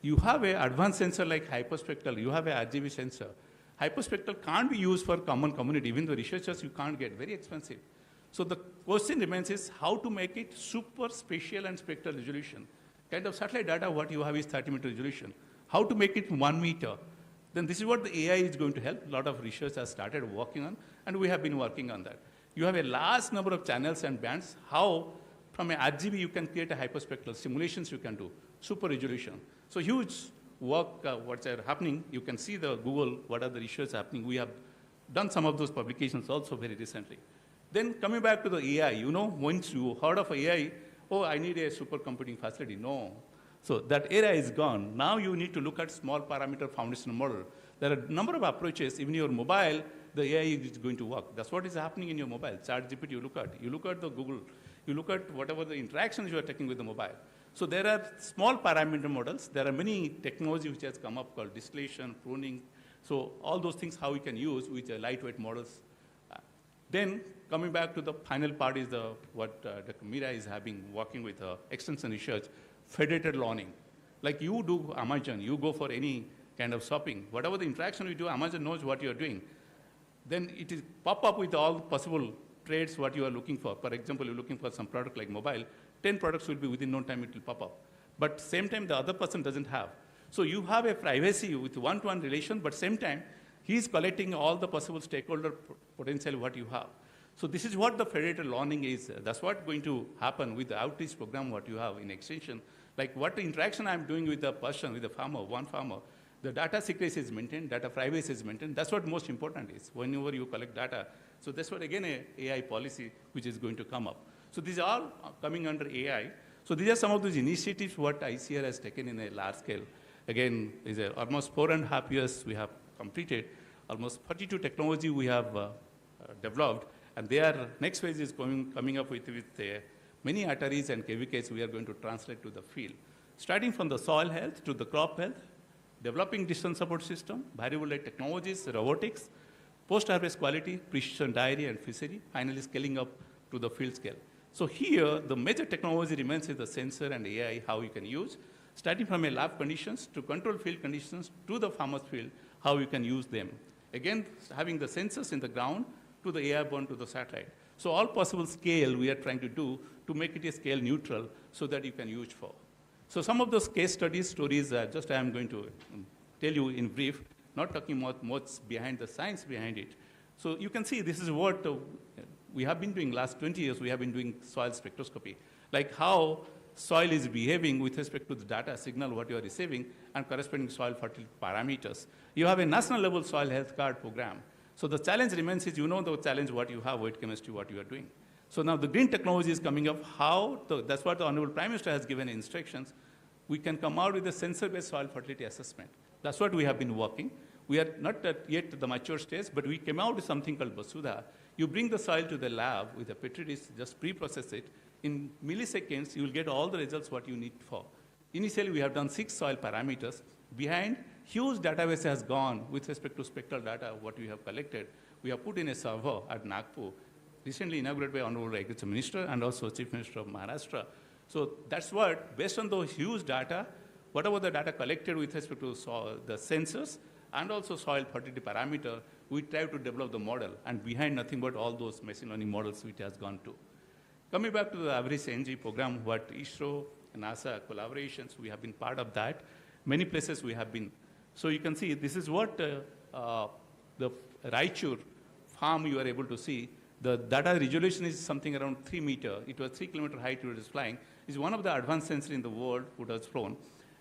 you have an advanced sensor like hyperspectral. You have an RGB sensor. Hyperspectral can't be used for common community. Even the researchers, you can't get, very expensive. So the question remains is how to make it super spatial and spectral resolution. Kind of satellite data, what you have is 30-meter resolution. How to make it 1 meter. Then this is what the AI is going to help. A lot of research has started working on, and we have been working on that. You have a large number of channels and bands. How from a RGB you can create a hyperspectral simulations you can do, super resolution. So huge work, what's happening. You can see the Google, what are the research happening. We have done some of those publications also very recently. Then coming back to the AI, you know, once you heard of AI, oh, I need a supercomputing facility. No. So that era is gone. Now you need to look at small parameter foundational model. There are a number of approaches. Even your mobile, the AI is going to work. That's what is happening in your mobile. ChatGPT you look at. You look at the Google. You look at whatever the interactions you are taking with the mobile. So there are small parameter models. There are many technology which has come up called distillation, pruning. So all those things how we can use with lightweight models. Then coming back to the final part is what Dr. Mira is working with extension research, federated learning. Like you do Amazon, you go for any kind of shopping. Whatever the interaction you do, Amazon knows what you're doing. Then it is pop up with all possible trades what you are looking for. For example, you're looking for some product like mobile, 10 products will be within no time it will pop up. But same time the other person doesn't have. So you have a privacy with one-to-one relation, but same time he's collecting all the possible stakeholder potential what you have. So this is what the federated learning is. That's what's going to happen with the outreach program what you have in extension. Like what the interaction I'm doing with the person, with the farmer, one farmer, the data secrecy is maintained, data privacy is maintained. That's what most important is whenever you collect data. So that's what, again, a AI policy which is going to come up. So these are all coming under AI. So these are some of those initiatives what ICR has taken in a large scale. Again, is almost 4.5 years we have completed. Almost 42 technology we have developed. And their next phase is coming up with many Ataris and KVKs we are going to translate to the field. Starting from the soil health to the crop health, developing distance support system, variable rate technologies, robotics, post-harvest quality, precision dairy and fishery, finally scaling up to the field scale. So here, the major technology remains is the sensor and AI, how you can use. starting from a lab conditions to control field conditions to the farmer's field, how you can use them. Again, having the sensors in the ground to the airborne to the satellite. So all possible scale we are trying to do to make it a scale neutral so that you can use for. So some of those case studies, stories, just I am going to tell you in brief, not talking about what's behind the science behind it. So you can see this is what we have been doing last 20 years. We have been doing soil spectroscopy, like how soil is behaving with respect to the data signal what you are receiving and corresponding soil fertility parameters. You have a national level soil health card program. So the challenge remains is you know the challenge what you have, weight chemistry, what you are doing. So now the green technology is coming up. That's what the Honorable Prime Minister has given instructions. We can come out with a sensor-based soil fertility assessment. That's what we have been working. We are not yet at the mature stage, but we came out with something called Basudha. You bring the soil to the lab with a petri dish, just pre-process it. In milliseconds, you will get all the results what you need for. Initially, we have done 6 soil parameters. Behind, huge database has gone with respect to spectral data, what we have collected. We have put in a server at Nagpur, recently inaugurated by Honorable Agriculture Minister and also Chief Minister of Maharashtra. So that's what, based on those huge data, whatever the data collected with respect to the sensors and also soil fertility parameter, we try to develop the model. And behind nothing but all those machine learning models which has gone to. Coming back to the average NG program, what ISRO, NASA collaborations, we have been part of that. Many places we have been. So you can see this is what the Rythu farm you are able to see. The data resolution is something around 3 meters. It was 3 kilometer height it was flying. It's one of the advanced sensors in the world which has flown.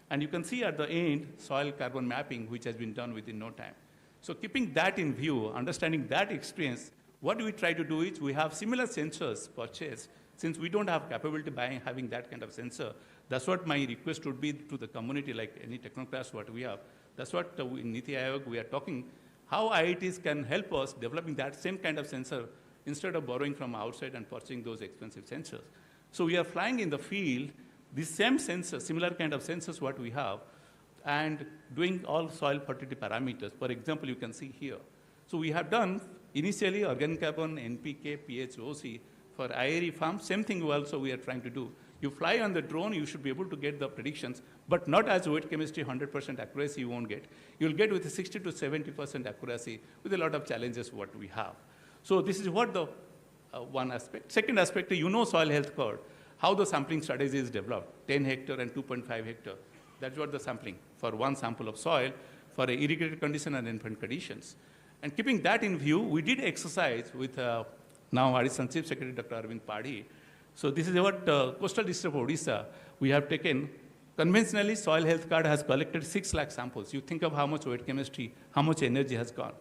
And you can see at the end, soil carbon mapping, which has been done within no time. So keeping that in view, understanding that experience, what we try to do is we have similar sensors purchased. Since we don't have capability by having that kind of sensor, that's what my request would be to the community, like any technocrats, what we have. That's what in Niti Aayog we are talking, how IITs can help us developing that same kind of sensor instead of borrowing from outside and purchasing those expensive sensors. So we are flying in the field, the same sensor, similar kind of sensors what we have, and doing all soil fertility parameters. For example, you can see here. So we have done initially organic carbon, NPK, pH, OC. For IRE farm, same thing also we are trying to do. You fly on the drone, you should be able to get the predictions, but not as weight chemistry, 100% accuracy you won't get. You'll get with 60 to 70% accuracy with a lot of challenges what we have. So this is what the one aspect. Second aspect, you know soil health card, how the sampling strategy is developed, 10 hectare and 2.5 hectare. That's what the sampling for one sample of soil for a irrigated condition and infant conditions. And keeping that in view, we did exercise with now Assistant Chief Secretary Dr. Arvind Padhi. So this is what coastal district of Odisha, we have taken. Conventionally, soil health card has collected 6 lakh samples. You think of how much weight chemistry, how much energy has gone.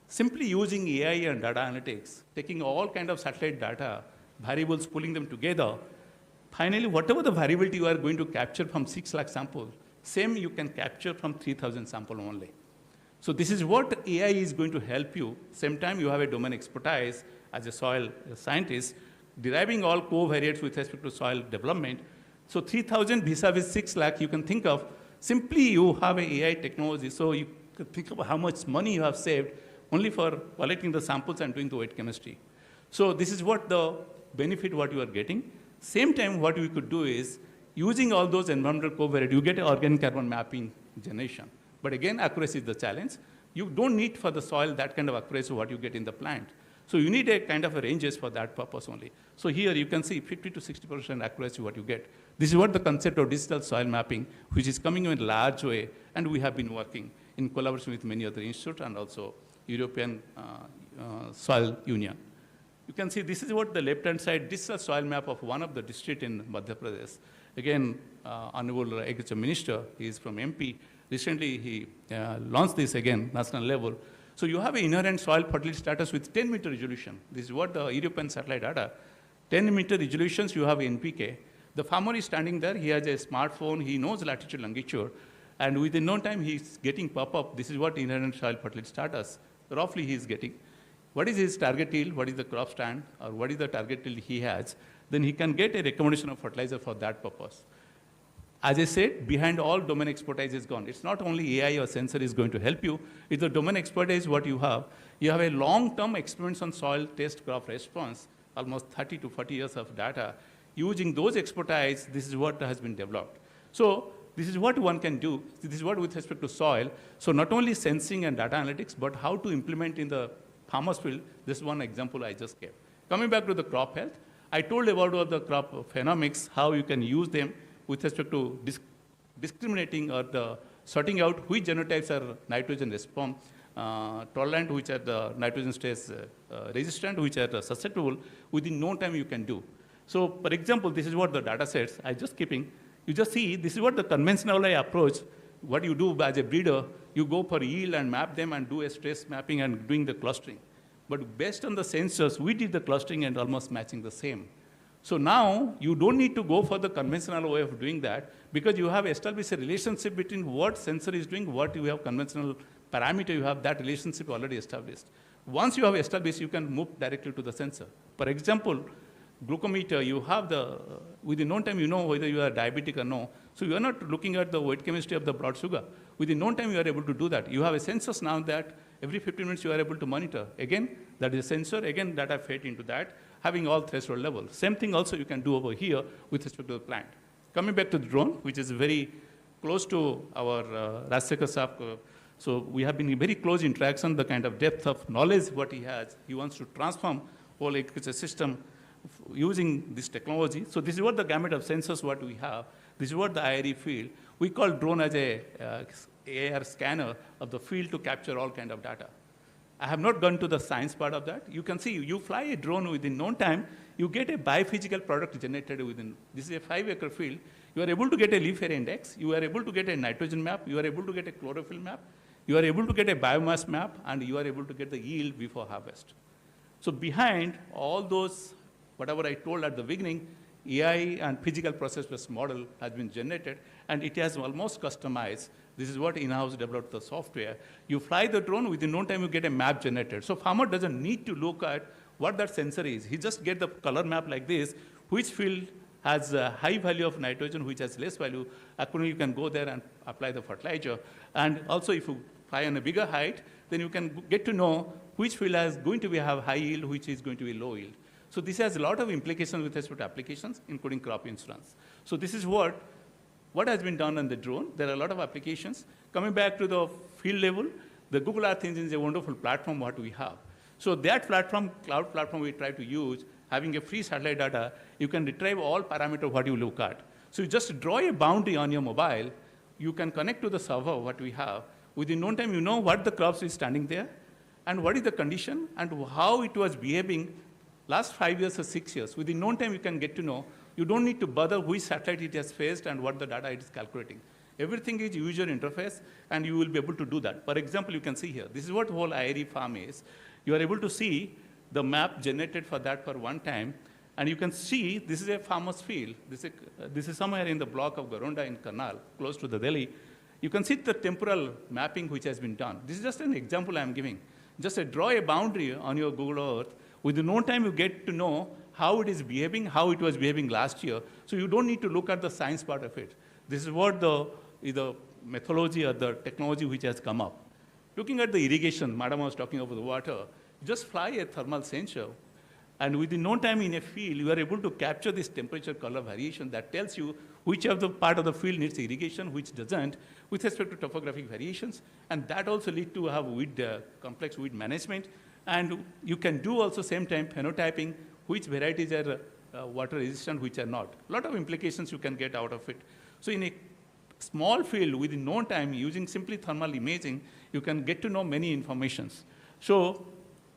Simply using AI and data analytics, taking all kind of satellite data, variables, pulling them together, finally, whatever the variability you are going to capture from 6 lakh samples, same you can capture from 3,000 sample only. So this is what AI is going to help you. Same time, you have a domain expertise as a soil scientist, deriving all covariates with respect to soil development. So 3,000 vis-a-vis 6 lakh, you can think of, simply you have an AI technology, so you can think of how much money you have saved only for collecting the samples and doing the weight chemistry. So this is what the benefit what you are getting. Same time, what we could do is, using all those environmental covariates, you get an organic carbon mapping generation. But again, accuracy is the challenge. You don't need for the soil that kind of accuracy what you get in the plant. So you need a kind of a ranges for that purpose only. So here you can see 50 to 60% accuracy what you get. This is what the concept of digital soil mapping, which is coming in a large way, and we have been working in collaboration with many other institutes and also European Soil Union. You can see this is what the left-hand side, this is a soil map of one of the district in Madhya Pradesh. Again, Honorable Agriculture Minister, he is from MP. Recently, he launched this again, national level. So you have an inherent soil fertility status with 10-meter resolution. This is what the European satellite data. 10-meter resolutions, you have NPK. The farmer is standing there, he has a smartphone, he knows latitude, longitude, and within no time he's getting pop-up. This is what inherent soil fertility status, roughly he is getting. What is his target yield, what is the crop stand, or what is the target yield he has, then he can get a recommendation of fertilizer for that purpose. As I said, behind all domain expertise is gone. It's not only AI or sensor is going to help you, it's the domain expertise what you have. You have a long-term experiments on soil test crop response, almost 30 to 40 years of data. Using those expertise, this is what has been developed. So this is what one can do. This is what with respect to soil. So not only sensing and data analytics, but how to implement in the farmer's field. This is one example I just gave. Coming back to the crop health, I told about the crop phenomics, how you can use them with respect to discriminating or the sorting out which genotypes are nitrogen tolerant, which are the nitrogen stress resistant, which are susceptible. Within no time you can do. So, for example, this is what the data sets I just keeping. You just see, this is what the conventional approach, what you do as a breeder, you go for yield and map them and do a stress mapping and doing the clustering. But based on the sensors, we did the clustering and almost matching the same. So now you don't need to go for the conventional way of doing that because you have established a relationship between what sensor is doing, what you have conventional parameter, you have that relationship already established. Once you have established, you can move directly to the sensor. For example, glucometer, you have within no time you know whether you are diabetic or no. So you are not looking at the weight chemistry of the blood sugar. Within no time you are able to do that. You have a sensors now that every 15 minutes you are able to monitor. Again, that is a sensor, again data fed into that, having all threshold levels. Same thing also you can do over here with respect to the plant. Coming back to the drone, which is very close to our Rajsekhar Saab. So we have been in very close interaction, the kind of depth of knowledge what he has. He wants to transform whole agriculture system using this technology. So this is what the gamut of sensors what we have. This is what the IRE field. We call drone as a AR scanner of the field to capture all kind of data. I have not gone to the science part of that. You can see, you fly a drone within no time, you get a biophysical product generated within, this is a 5-acre field. You are able to get a leaf area index, you are able to get a nitrogen map, you are able to get a chlorophyll map, you are able to get a biomass map, and you are able to get the yield before harvest. So behind all those, whatever I told at the beginning, AI and physical process-based model has been generated, and it has almost customized. This is what in-house developed the software. You fly the drone, within no time you get a map generated. So farmer doesn't need to look at what that sensor is. He just get the color map like this, which field has a high value of nitrogen, which has less value. Accordingly, you can go there and apply the fertilizer. And also if you fly on a bigger height, then you can get to know which field is going to have high yield, which is going to be low yield. So this has a lot of implications with respect to applications, including crop insurance. So this is what has been done on the drone. There are a lot of applications. Coming back to the field level, the Google Earth Engine is a wonderful platform what we have. So that platform, cloud platform we try to use, having a free satellite data, you can retrieve all parameters what you look at. So you just draw a boundary on your mobile, you can connect to the server what we have. Within no time you know what the crops is standing there, and what is the condition, and how it was behaving last 5 years or 6 years. Within no time you can get to know. You don't need to bother which satellite it has faced and what the data it is calculating. Everything is user interface, and you will be able to do that. For example, you can see here, this is what whole IRE farm is. You are able to see the map generated for that for one time, and you can see this is a farmer's field. This is somewhere in the block of Garonda in Karnal, close to the Delhi. You can see the temporal mapping which has been done. This is just an example I'm giving. Just draw a boundary on your Google Earth. Within no time you get to know how it is behaving, how it was behaving last year. So you don't need to look at the science part of it. This is what the methodology or the technology which has come up. Looking at the irrigation, Madam was talking about the water, just fly a thermal sensor, and within no time in a field, you are able to capture this temperature color variation that tells you which of the part of the field needs irrigation, which doesn't, with respect to topographic variations. And that also leads to have complex weed management. And you can do also same time phenotyping, which varieties are water resistant, which are not. A lot of implications you can get out of it. So in a small field, within no time, using simply thermal imaging, you can get to know many informations. So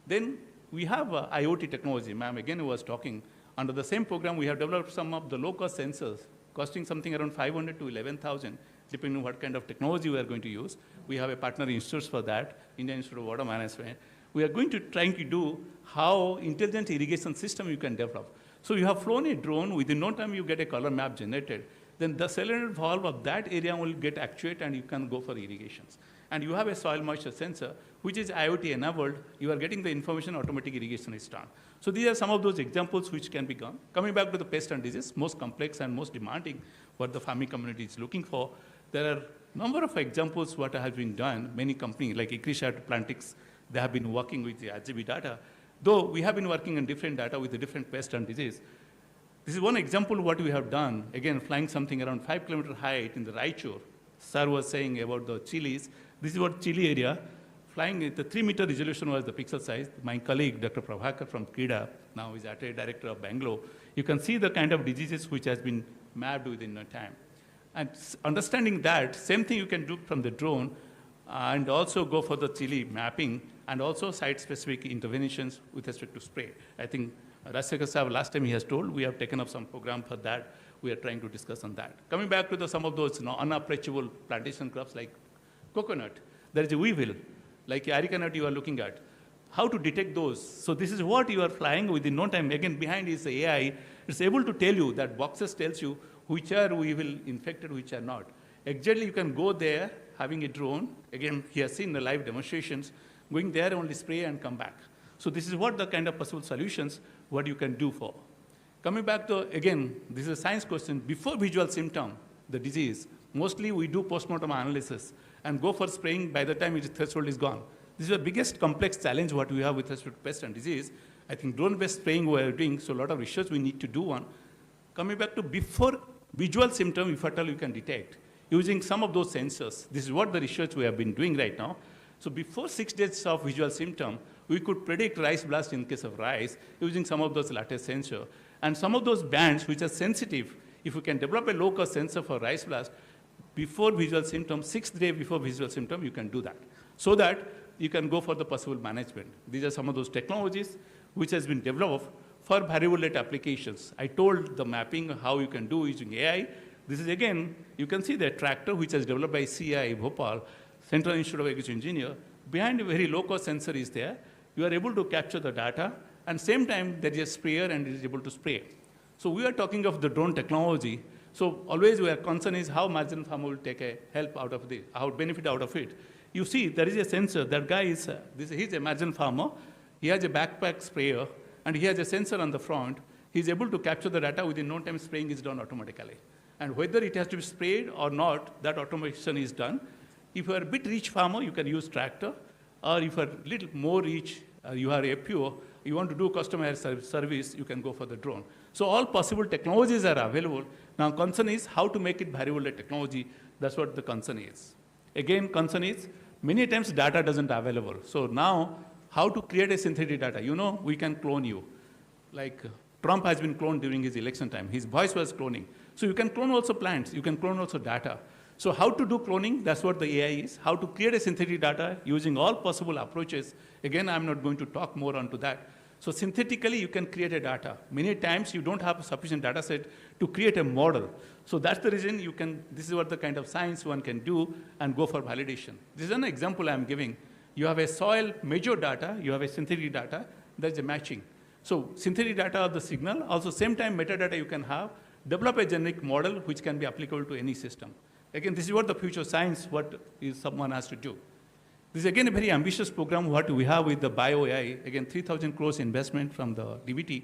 then we have IoT technology. Ma'am again was talking. Under the same program, we have developed some of the low-cost sensors, costing something around 500 to 11,000, depending on what kind of technology we are going to use. We have a partner institutes for that, Indian Institute of Water Management. We are going to trying to do how intelligent irrigation system you can develop. So you have flown a drone, within no time you get a color map generated, then the solenoid valve of that area will get actuated and you can go for irrigations. And you have a soil moisture sensor, which is IoT enabled. You are getting the information, automatic irrigation is done. So these are some of those examples which can be done. Coming back to the pest and disease, most complex and most demanding what the farming community is looking for. There are a number of examples what has been done. Many companies like Ecrishat, Plantix, they have been working with the RGB data. Though we have been working on different data with the different pest and disease. This is one example of what we have done. Again, flying something around 5-kilometer height in the Rythu. Sir was saying about the chilies. This is what chili area. Flying at the 3-meter resolution was the pixel size. My colleague, Dr. Prabhakar from KIDA, now is ATA director of Bangalore. You can see the kind of diseases which has been mapped within no time. And understanding that, same thing you can do from the drone and also go for the chili mapping and also site-specific interventions with respect to spray. I think Rasika Saab, last time he has told, we have taken up some program for that. We are trying to discuss on that. Coming back to some of those unapproachable plantation crops like coconut, there is a weevil, like areca nut you are looking at. How to detect those? So this is what you are flying within no time. Again, behind is the AI. It's able to tell you that boxes tells you which are weevil infected, which are not. Exactly, you can go there having a drone. Again, he has seen the live demonstrations. Going there, only spray and come back. So this is what the kind of possible solutions, what you can do for. Coming back to, again, this is a science question. Before visual symptom, the disease, mostly we do postmortem analysis and go for spraying by the time its threshold is gone. This is the biggest complex challenge what we have with respect to pest and disease. I think drone-based spraying we are doing, so a lot of research we need to do on. Coming back to before visual symptom, if at all you can detect, using some of those sensors. This is what the research we have been doing right now. So before 6 days of visual symptom, we could predict rice blast in case of rice using some of those latest sensor. And some of those bands which are sensitive, if we can develop a low-cost sensor for rice blast, before visual symptom, 6th day before visual symptom, you can do that. So that you can go for the possible management. These are some of those technologies which has been developed for variable rate applications. I told the mapping how you can do using AI. This is again, you can see the tractor which is developed by CI Bhopal, Central Institute of Agriculture Engineer. Behind a very low-cost sensor is there. You are able to capture the data, and same time there is a sprayer and it is able to spray. So we are talking of the drone technology. So always our concern is how marginal farmer will take a help out of this, how benefit out of it. You see, there is a sensor. That guy is, he's a marginal farmer. He has a backpack sprayer, and he has a sensor on the front. He's able to capture the data within no time. Spraying is done automatically. And whether it has to be sprayed or not, that automation is done. If you are a bit rich farmer, you can use tractor. Or if you are a little more rich, you are a FPO, you want to do customer service, you can go for the drone. So all possible technologies are available. Now concern is how to make it variable rate technology. That's what the concern is. Again, concern is many times data doesn't available. So now how to create a synthetic data? You know, we can clone you. Like Trump has been cloned during his election time. His voice was cloning. So you can clone also plants. You can clone also data. So how to do cloning? That's what the AI is. How to create a synthetic data using all possible approaches. Again, I'm not going to talk more onto that. So synthetically, you can create a data. Many times, you don't have a sufficient data set to create a model. So that's the reason you can, this is what the kind of science one can do and go for validation. This is an example I'm giving. You have a soil major data, you have a synthetic data, there's a matching. So synthetic data of the signal, also same time metadata you can have, develop a generic model which can be applicable to any system. Again, this is what the future science, what is someone has to do. This is again a very ambitious program, what we have with the BioAI. Again, 3,000 crores investment from the DBT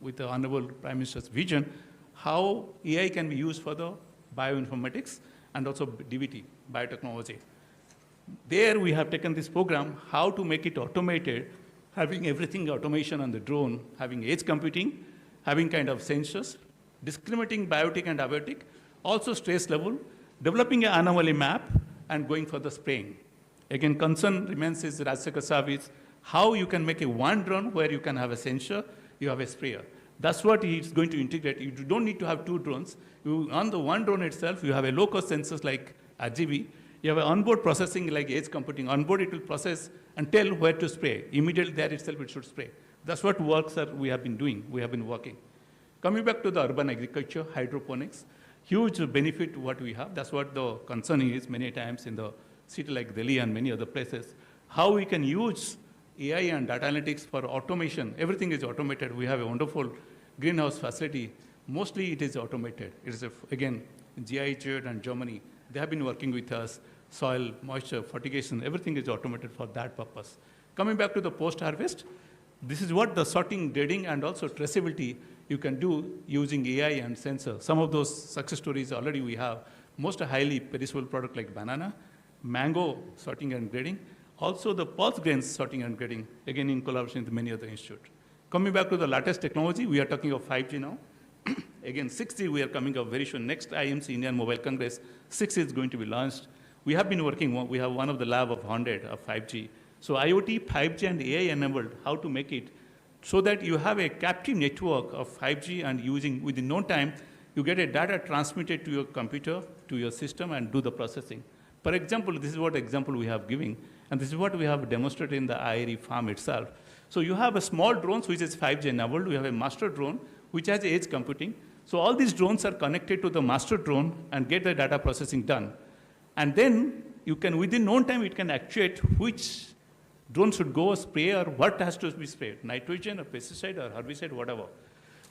with the Honorable Prime Minister's vision, how AI can be used for the bioinformatics and also DBT, biotechnology. There we have taken this program, how to make it automated, having everything automation on the drone, having edge computing, having kind of sensors, discriminating biotic and abiotic, also stress level, developing an anomaly map, and going for the spraying. Again, concern remains is Rajshekhar Saab is how you can make a one drone where you can have a sensor, you have a sprayer. That's what he's going to integrate. You don't need to have two drones. On the one drone itself, you have a low-cost sensors like RGB. You have an onboard processing like edge computing. Onboard, it will process and tell where to spray. Immediately there itself, it should spray. That's what works that we have been doing. We have been working. Coming back to the urban agriculture, hydroponics, huge benefit what we have. That's what the concern is many times in the city like Delhi and many other places. How we can use AI and data analytics for automation. Everything is automated. We have a wonderful greenhouse facility. Mostly it is automated. It is, again, GIZ and Germany. They have been working with us. Soil, moisture, fertigation, everything is automated for that purpose. Coming back to the post-harvest, this is what the sorting, grading, and also traceability you can do using AI and sensor. Some of those success stories already we have. Most highly perishable product like banana, mango sorting and grading, also the pulse grains sorting and grading, again in collaboration with many other institutes. Coming back to the latest technology, we are talking of 5G now. Again, 6G, we are coming up very soon. Next IMC, Indian Mobile Congress, 6G is going to be launched. We have been working, we have one of the lab of 100 of 5G. So IoT, 5G, and AI enabled, how to make it so that you have a captive network of 5G and using, within no time, you get a data transmitted to your computer, to your system, and do the processing. For example, this is what example we have given, and this is what we have demonstrated in the IRE farm itself. So you have a small drones, which is 5G enabled. We have a master drone, which has edge computing. So all these drones are connected to the master drone and get the data processing done. And then you can, within no time, it can actuate which drone should go spray or what has to be sprayed, nitrogen or pesticide or herbicide, whatever.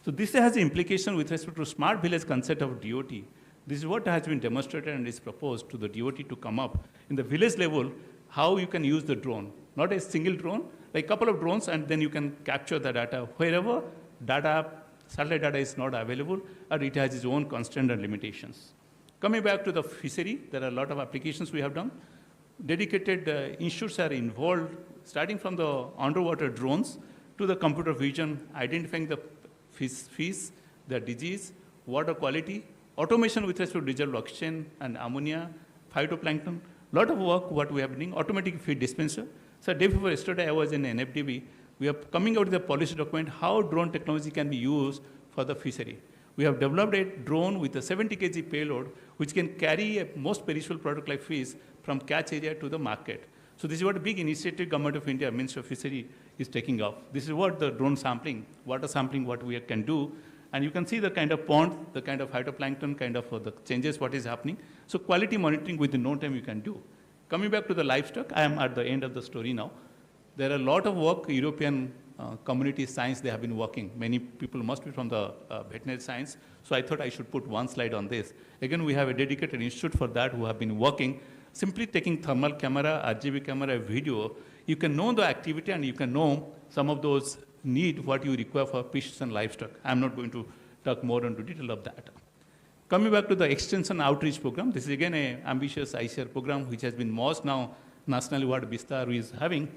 So this has implication with respect to smart village concept of DOT. This is what has been demonstrated and is proposed to the DOT to come up in the village level, how you can use the drone. Not a single drone, like a couple of drones, and then you can capture the data wherever data, satellite data is not available, or it has its own constraint and limitations. Coming back to the fishery, there are a lot of applications we have done. Dedicated institutes are involved, starting from the underwater drones to the computer vision, identifying the fish, the disease, water quality, automation with respect to digital oxygen and ammonia, phytoplankton. Lot of work what we have been doing, automatic feed dispenser. So day before yesterday, I was in NFDB. We are coming out with a policy document, how drone technology can be used for the fishery. We have developed a drone with a 70 kg payload, which can carry a most perishable product like fish from catch area to the market. So this is what a big initiative Government of India, Ministry of Fishery, is taking off. This is what the drone sampling, water sampling, what we can do. And you can see the kind of pond, the kind of phytoplankton, kind of the changes, what is happening. So quality monitoring within no time you can do. Coming back to the livestock, I am at the end of the story now. There are a lot of work, European community science, they have been working. Many people must be from the veterinary science. So I thought I should put one slide on this. Again, we have a dedicated institute for that who have been working. Simply taking thermal camera, RGB camera, video, you can know the activity and you can know some of those need what you require for fish and livestock. I'm not going to talk more into detail of that. Coming back to the extension outreach program, this is again an ambitious ICR program which has been most now nationally what Bistar is having.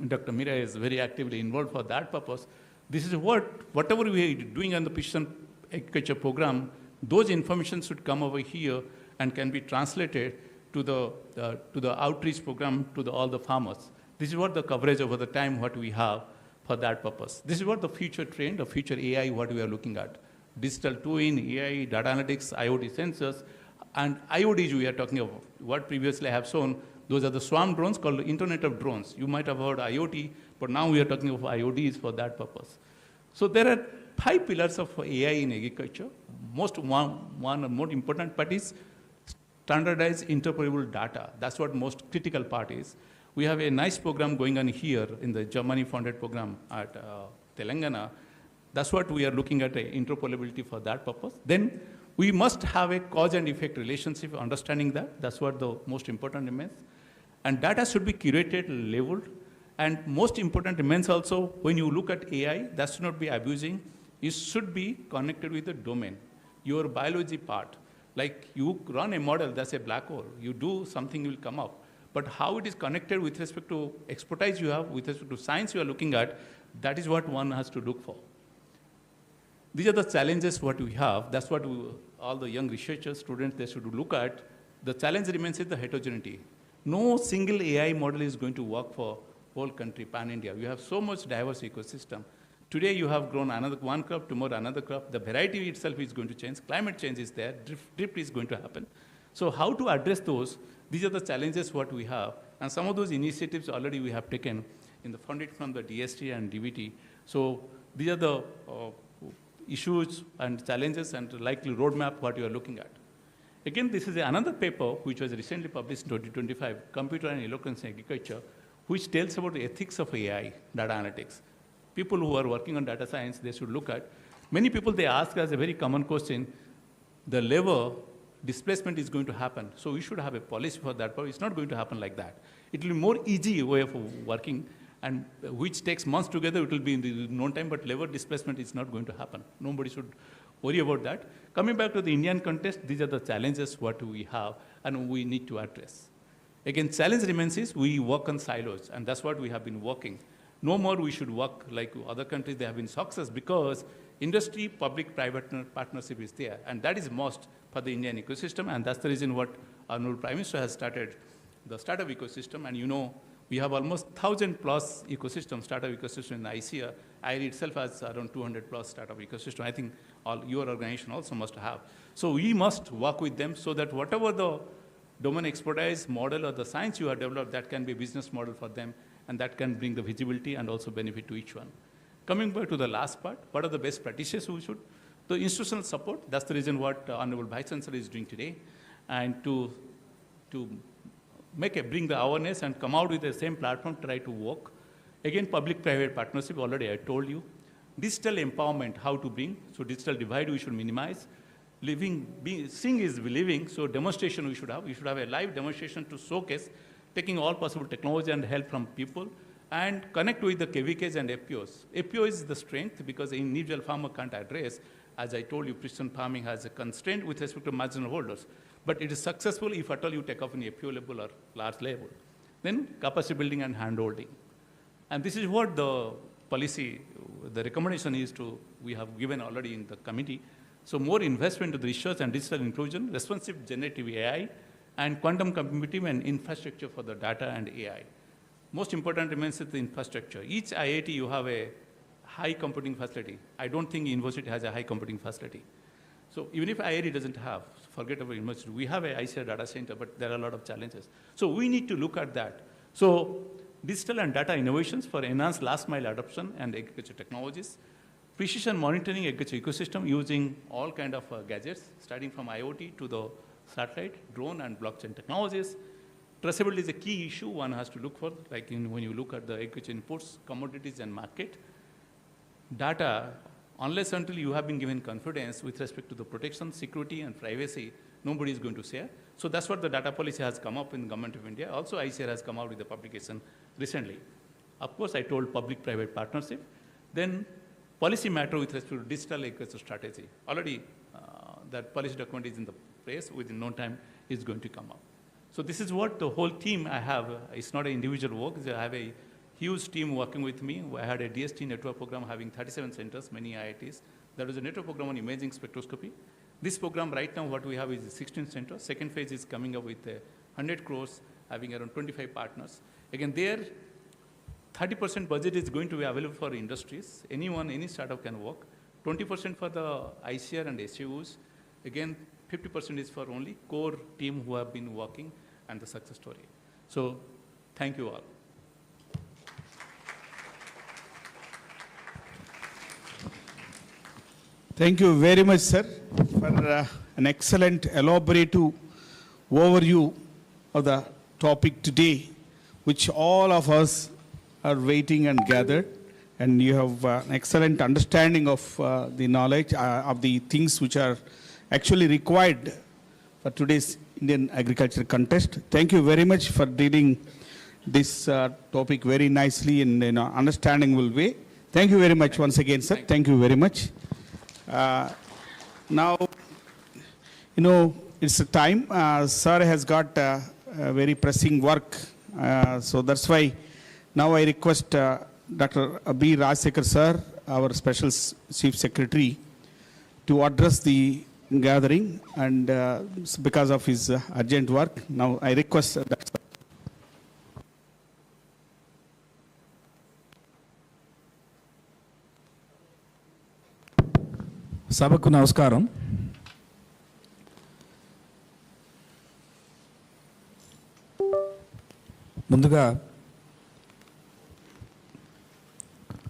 Dr. Mira is very actively involved for that purpose. This is whatever we are doing on the fish and agriculture program, those information should come over here and can be translated to the outreach program to all the farmers. This is what the coverage over the time what we have for that purpose. This is what the future trend, the future AI, what we are looking at. Digital twin, AI, data analytics, IoT sensors, and IoTs we are talking about. What previously I have shown, those are the swarm drones called the Internet of Drones. You might have heard IoT, but now we are talking of IoTs for that purpose. So there are 5 pillars of AI in agriculture. One more important part is standardized interoperable data. That's what most critical part is. We have a nice program going on here in the Germany-funded program at Telangana. That's what we are looking at, interoperability for that purpose. Then we must have a cause and effect relationship, understanding that. That's what the most important remains. And data should be curated, labeled. And most important remains also, when you look at AI, that should not be abusing. It should be connected with the domain, your biology part. Like you run a model, that's a black hole. You do something will come up. But how it is connected with respect to expertise you have, with respect to science you are looking at, that is what one has to look for. These are the challenges what we have. That's what all the young researchers, students, they should look at. The challenge remains is the heterogeneity. No single AI model is going to work for whole country, pan-India. You have so much diverse ecosystem. Today you have grown one crop, tomorrow another crop. The variety itself is going to change. Climate change is there. Drift is going to happen. So how to address those? These are the challenges what we have. And some of those initiatives already we have taken in the funded from the DST and DBT. So these are the issues and challenges and likely roadmap what you are looking at. Again, this is another paper which was recently published in 2025, Computer and Eloquence in Agriculture, which tells about the ethics of AI, data analytics. People who are working on data science, they should look at. Many people, they ask us a very common question, the labor displacement is going to happen. So we should have a policy for that, but it's not going to happen like that. It will be more easy way of working, and which takes months together, it will be in the no time, but labor displacement is not going to happen. Nobody should worry about that. Coming back to the Indian context, these are the challenges what we have and we need to address. Again, challenge remains is we work on silos, and that's what we have been working. No more we should work like other countries, they have been success because industry, public-private partnership is there, and that is must for the Indian ecosystem, and that's the reason what our new Prime Minister has started the startup ecosystem, and you know, we have almost 1,000 plus ecosystem, startup ecosystem in ICA. IRI itself has around 200 plus startup ecosystem. I think all your organization also must have. So we must work with them so that whatever the domain expertise model or the science you have developed, that can be a business model for them, and that can bring the visibility and also benefit to each one. Coming back to the last part, what are the best practices we should? The institutional support, that's the reason what Honorable Vice Chancellor is doing today, and to bring the awareness and come out with the same platform, try to work. Again, public-private partnership, already I told you. Digital empowerment, how to bring, so digital divide we should minimize. Seeing is believing, so demonstration we should have. We should have a live demonstration to showcase, taking all possible technology and help from people, and connect with the KVKs and FPOs. FPO is the strength because individual farmer can't address. As I told you, precision farming has a constraint with respect to marginal holders. But it is successful if at all you take off in FPO level or large level. Then capacity building and hand-holding. And this is what the policy, the recommendation is to, we have given already in the committee. So more investment to the research and digital inclusion, responsive generative AI, and quantum computing and infrastructure for the data and AI. Most important remains the infrastructure. Each IIT you have a high computing facility. I don't think university has a high computing facility. So even if IIT doesn't have, forget about university, we have a ICR data center, but there are a lot of challenges. So we need to look at that. So digital and data innovations for enhanced last mile adoption and agriculture technologies, precision monitoring agriculture ecosystem using all kind of gadgets, starting from IoT to the satellite, drone and blockchain technologies. Traceability is a key issue one has to look for, like when you look at the agriculture inputs, commodities and market. Data, unless until you have been given confidence with respect to the protection, security and privacy, nobody is going to share. So that's what the data policy has come up in the Government of India. Also ICR has come out with a publication recently. Of course, I told public-private partnership. Then policy matter with respect to digital agriculture strategy. Already that policy document is in the place, within no time is going to come up. So this is what the whole team I have, it's not an individual work, I have a huge team working with me. I had a DST network program having 37 centers, many IITs. There was a network program on imaging spectroscopy. This program right now what we have is 16 centers. Second phase is coming up with 100 crores, having around 25 partners. Again, there 30% budget is going to be available for industries. Anyone, any startup can work. 20% for the ICR and SUs. Again, 50% is for only core team who have been working and the success story. So, thank you all. Thank you very much, sir, for an excellent elaborative overview of the topic today, which all of us are waiting and gathered. And you have an excellent understanding of the knowledge of the things which are actually required for today's Indian agriculture contest. Thank you very much for dealing this topic very nicely in an understandable way. Thank you very much once again, sir. Thank you very much. Now, you know, it's a time. Sir has got very pressing work. So that's why now I request Dr. B. Rajsekhar sir, our Special Chief Secretary, to address the gathering, and because of his urgent work. Now I request that. సభకు నమస్కారం. ముందుగా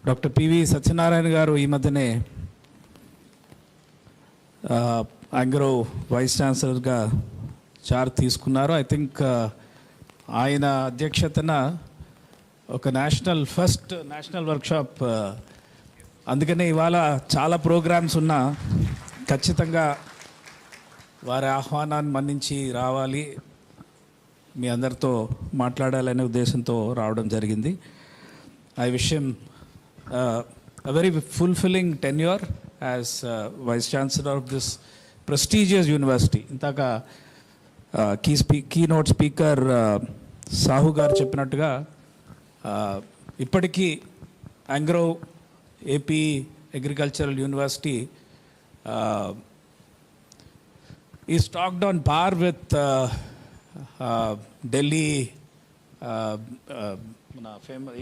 doctor PV Satyanarayana గారు ఈ మధ్యనే ANGRAU vice ఛాన్సలర్గా charge తీసుకున్నారు. I think ఆయన అధ్యక్షతన ఒక ఫస్ట్ నేషనల్ వర్క్షాప్, అందుకనే ఇవాళ చాలా ప్రోగ్రామ్స్ ఉన్నా ఖచ్చితంగా వారి ఆహ్వానాన్ని మన్నించి రావాలి, మీ అందరితో మాట్లాడాలనే ఉద్దేశంతో రావడం జరిగింది. I wish him a very fulfilling tenure as Vice Chancellor of this prestigious university. ఇంతాక keynote speaker Sahu గారు చెప్పినట్టుగా ఇప్పటికీ ANGRAU AP Agricultural University is stocked on par with Delhi, famous,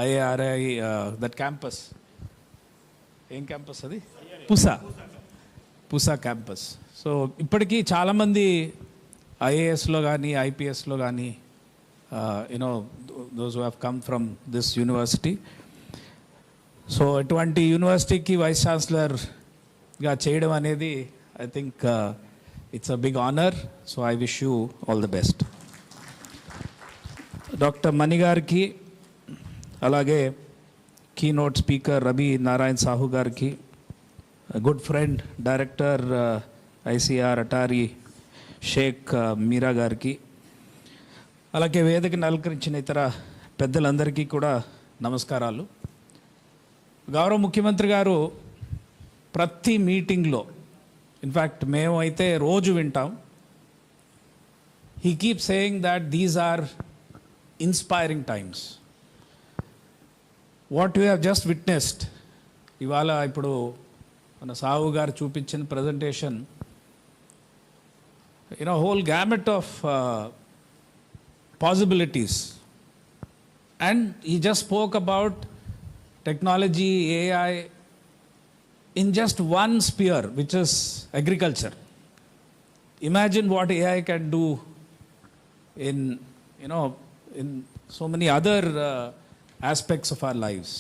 IRI, that campus. ఏం క్యాంపస్ అది? పుసా campus. So ఇప్పటికీ చాలామంది ఐఏఎస్లో కానీ ఐపీఎస్లో కానీ those who have come from this university. So ఇటువంటి యూనివర్సిటీకి వైస్ ఛాన్సలర్గా చేయడం అనేది I think it's a big honour. So I wish you all the best. Doctor Mani గారికి, అలాగే కీనోట్ స్పీకర్ రవి నారాయణ్ సాహు గారికి, good friend director ICR ATARI Sheikh Meera గారికి, అలాగే వేదికను అలంకరించిన ఇతర పెద్దలందరికీ కూడా నమస్కారాలు. గౌరవ ముఖ్యమంత్రి గారు ప్రతి మీటింగ్లో, ఇన్ఫ్యాక్ట్ మేము అయితే రోజు వింటాం, he keep saying that these are inspiring times. What you have just witnessed, ఇవాళ ఇప్పుడు మన సాహు గారు చూపించిన presentation, whole gamut of possibilities. And he just spoke about technology, AI, in just one sphere, which is agriculture. Imagine what AI can do in, in so many other aspects of our lives.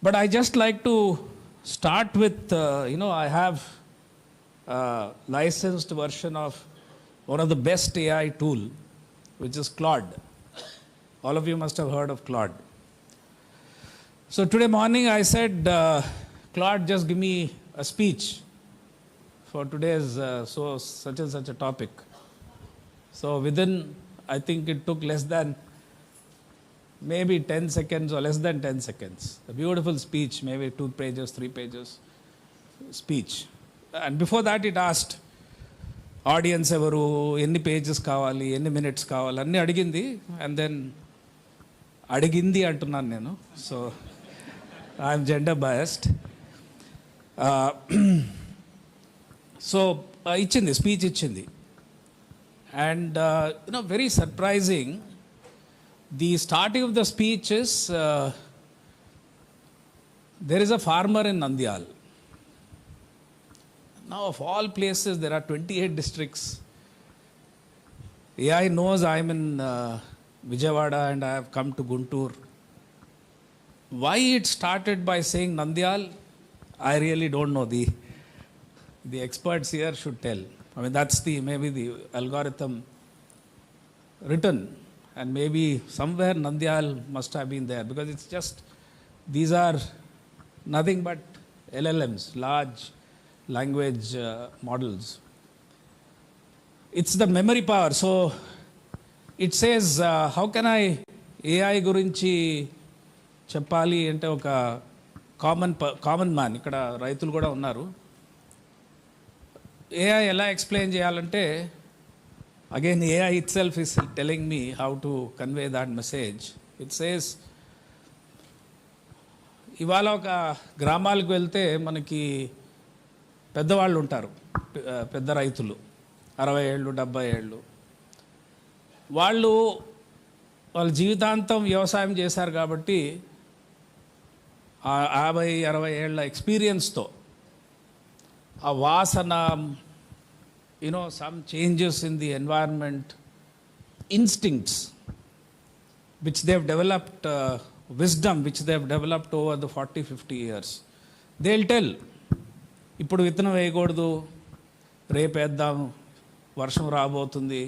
But I just like to start with, I have licensed version of one of the best AI tool, which is Claude. All of you must have heard of Claude. So today morning I said, Claude, just give me a speech for today's such and such a topic. So within, I think it took less than maybe 10 seconds or less than 10 seconds. A beautiful speech, maybe 2 pages, 3 pages speech. And before that it asked audience evaru, enni pages kavali, enni minutes kavali, anni adigindi, and then adigindi antunnanu nenu. So I am gender biased. So ichindi, speech ichindi. And very surprising, the starting of the speech is, there is a farmer in Nandyal. Now, of all places, there are 28 districts. AI knows I am in Vijayawada and I have come to Guntur. Why it started by saying Nandyal, I really don't know. The experts here should tell. I mean, that's maybe the algorithm written, and maybe somewhere Nandyal must have been there, because it's just, these are nothing but LLMs, large language models. It's the memory power. So it says, how can I AI gurinchi చెప్పాలి అంటే ఒక common man, ఇక్కడ రైతులు కూడా ఉన్నారు, AI ఎలా explain చేయాలంటే, again AI itself is telling me how to convey that message. It says, ఇవాళ ఒక గ్రామాలకు వెళ్తే మనకి పెద్దవాళ్ళు ఉంటారు, పెద్ద రైతులు, 60 ఏళ్ళు 70 ఏళ్ళు. వాళ్ళ జీవితాంతం వ్యవసాయం చేశారు కాబట్టి ఆ 50-60 ఏళ్ళ ఎక్స్పీరియన్స్తో ఆ వాసన, some changes in the environment, instincts which they have developed, wisdom which they have developed over the 40-50 years. They'll tell, ఇప్పుడు విత్తనం వేయకూడదు, రేపు వేద్దాం, వర్షం రాబోతుంది.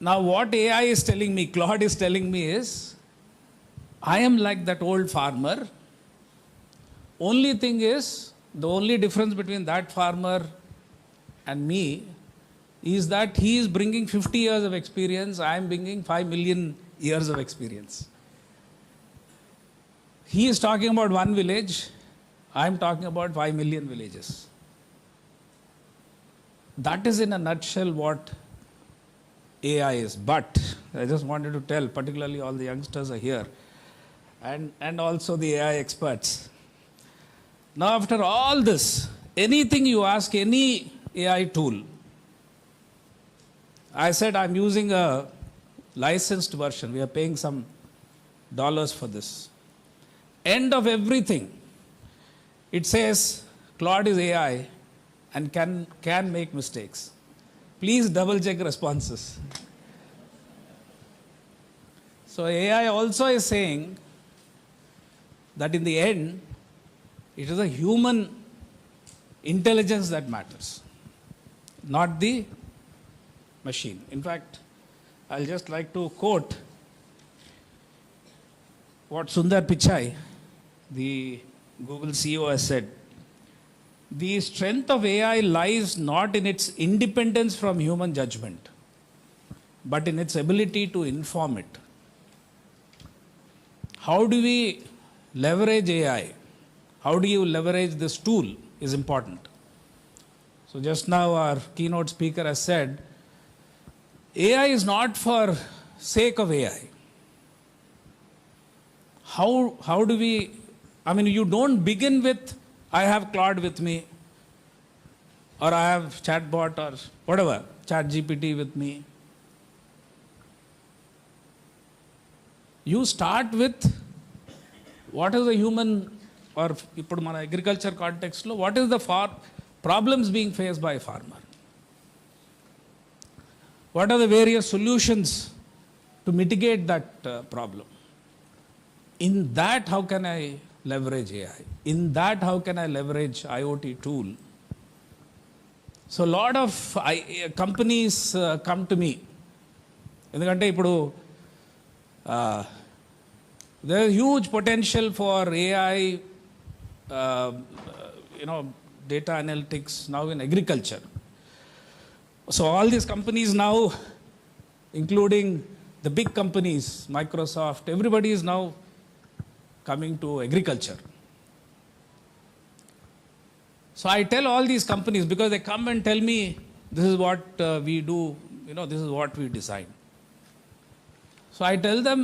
Now what AI is telling me, Claude is telling me is, I am like that old farmer. Only thing is, the only difference between that farmer and me is that he is bringing 50 years of experience, I am bringing 5 million years of experience. He is talking about one village, I am talking about 5 million villages. That is in a nutshell what AI is. But I just wanted to tell, particularly all the youngsters are here, and also the AI experts. Now, after all this, anything you ask any AI tool, I said I'm using a licensed version. We are paying some dollars for this. End of everything, it says Claude is AI and can make mistakes. Please double check responses. So AI also is saying that in the end, it is a human intelligence that matters, not the machine. In fact, I'll just like to quote what Sundar Pichai, the Google CEO, has said. The strength of AI lies not in its independence from human judgment, but in its ability to inform it. How do we leverage AI? How do you leverage this tool is important. So just now our keynote speaker has said, AI is not for sake of AI. How do we, I mean, you don't begin with, I have Claude with me, or I have chatbot or whatever, ChatGPT with me. You start with what is the human, or ఇప్పుడు మన agriculture context lo, what is the problems being faced by a farmer? What are the various solutions to mitigate that problem? In that, how can I leverage AI? In that, how can I leverage IoT tool? So a lot of companies come to me. ఎందుకంటే ఇప్పుడు there is huge potential for AI, data analytics now in agriculture. So all these companies now, including the big companies, Microsoft, everybody is now coming to agriculture. So I tell all these companies, because they come and tell me, this is what we do, this is what we design. So I tell them,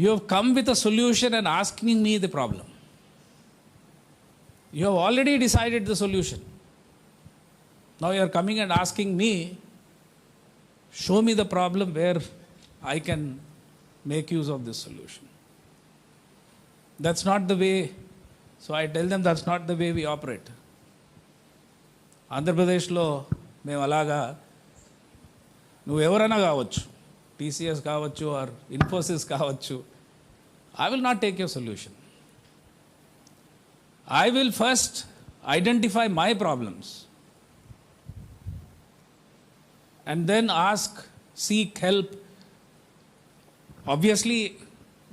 you have come with a solution and asking me the problem. You have already decided the solution. Now you are coming and asking me, show me the problem where I can make use of this solution. That's not the way. So I tell them that's not the way we operate. Andhra Pradeshlo మేము అలాగా నువ్వు ఎవరైనా కావచ్చు, TCS కావచ్చు or Infosys కావచ్చు, I will not take your solution. I will first identify my problems and then seek help. Obviously,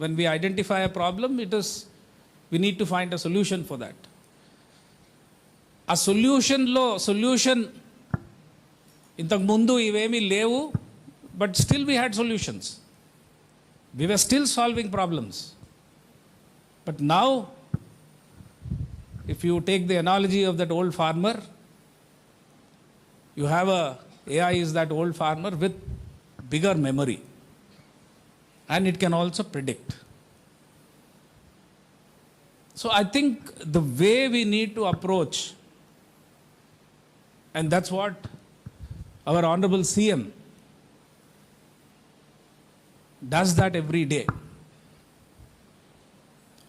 when we identify a problem, we need to find a solution for that. A solution ఇంతకు ముందు ఇవేమీ లేవు, but still we had solutions. We were still solving problems. But now, if you take the analogy of that old farmer, you have AI is that old farmer with bigger memory, and it can also predict. So I think the way we need to approach, and that's what our Honorable CM does that every day.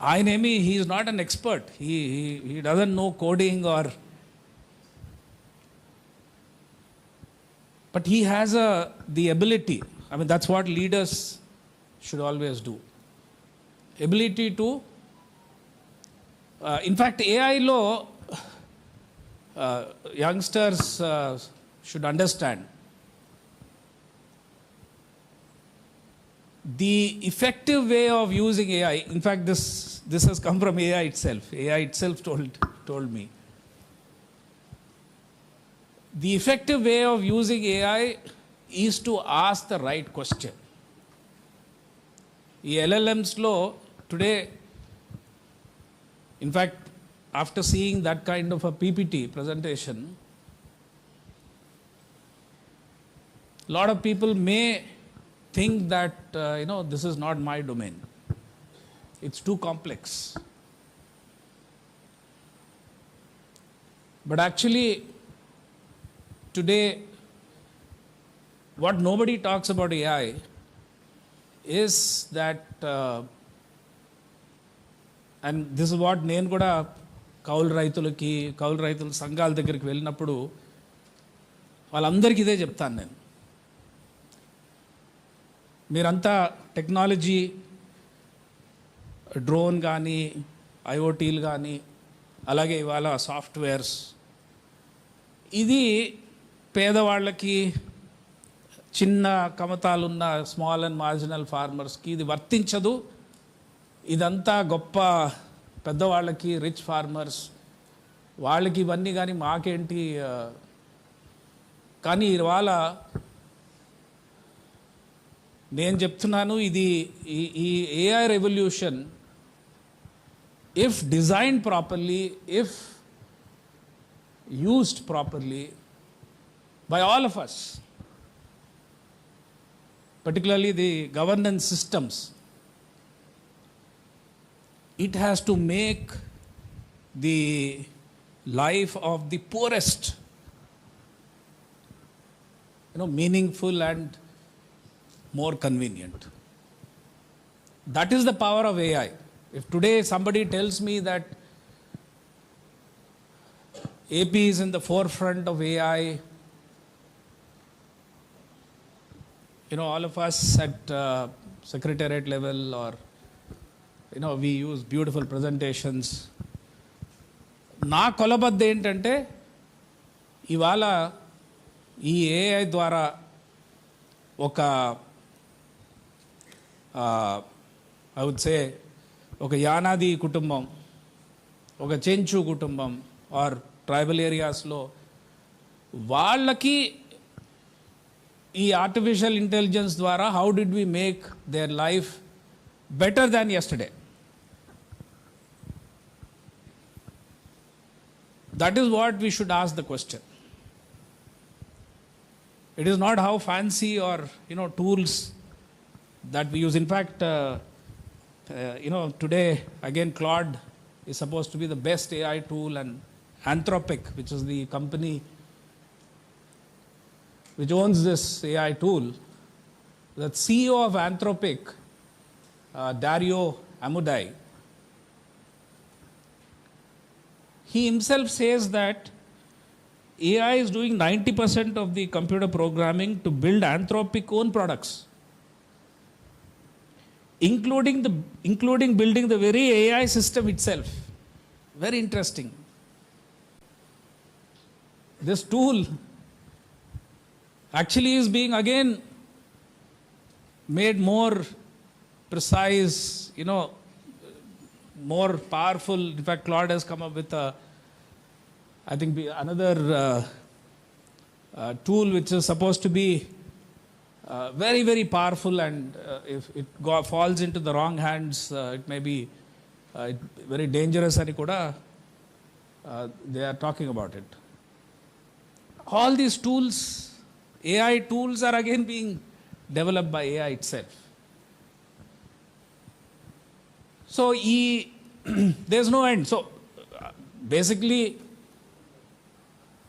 He is not an expert. He doesn't know coding but he has the ability. I mean, that's what leaders should always do. Ability to, in fact, AI law, youngsters should understand. The effective way of using AI, in fact, this has come from AI itself. AI itself told me. The effective way of using AI is to ask the right question. The LLMs law today, in fact, after seeing that kind of a PPT presentation, a lot of people may think that, this is not my domain. It's too complex. But actually, today, what nobody talks about AI is that, and this is what నేను కూడా కౌలు రైతుల సంఘాల దగ్గరికి వెళ్ళినప్పుడు వాళ్ళందరికీ ఇదే చెప్తాను నేను. మీరంతా టెక్నాలజీ, డ్రోన్ కానీ, ఐఓటీలు కానీ, అలాగే ఇవాళ సాఫ్ట్వేర్స్, ఇది పేదవాళ్ళకి, చిన్న కమతాలున్న స్మాల్ అండ్ మార్జినల్ ఫార్మర్స్కి ఇది వర్తించదు. ఇదంతా గొప్ప పెద్దవాళ్ళకి, రిచ్ ఫార్మర్స్, వాళ్ళకి ఇవన్నీ కానీ మాకేంటి. కానీ ఇవాళ నేను చెప్తున్నాను, ఇది ఈ AI revolution, if designed properly, if used properly by all of us, particularly the governance systems, it has to make the life of the poorest, meaningful and more convenient. That is the power of AI. If today somebody tells me that AP is in the forefront of AI, all of us at secretariat level, or we use beautiful presentations. నా కొలబద్ద ఏంటంటే ఇవాళ ఈ AI ద్వారా ఒక I would say ఒక యానాది కుటుంబం, ఒక చెంచు కుటుంబం ఆర్ ట్రైబల్ ఏరియాస్లో వాళ్ళకి ఈ ఆర్టిఫిషియల్ ఇంటెలిజెన్స్ ద్వారా how did we make their life better than yesterday. That is what we should ask the question. It is not how fancy or tools that we use. In fact, today again Claude is supposed to be the best AI tool, and Anthropic, which is the company which owns this AI tool, the CEO of Anthropic, Dario Amodei, he himself says that AI is doing 90% of the computer programming to build Anthropic own products, including building the very AI system itself. Very interesting. This tool actually is being again made more precise, more powerful. In fact, Claude has come up with I think another tool which is supposed to be very, very powerful, and if it falls into the wrong hands, it may be very dangerous. And they are talking about it. All these tools, AI tools, are again being developed by AI itself. So there's no end. So basically,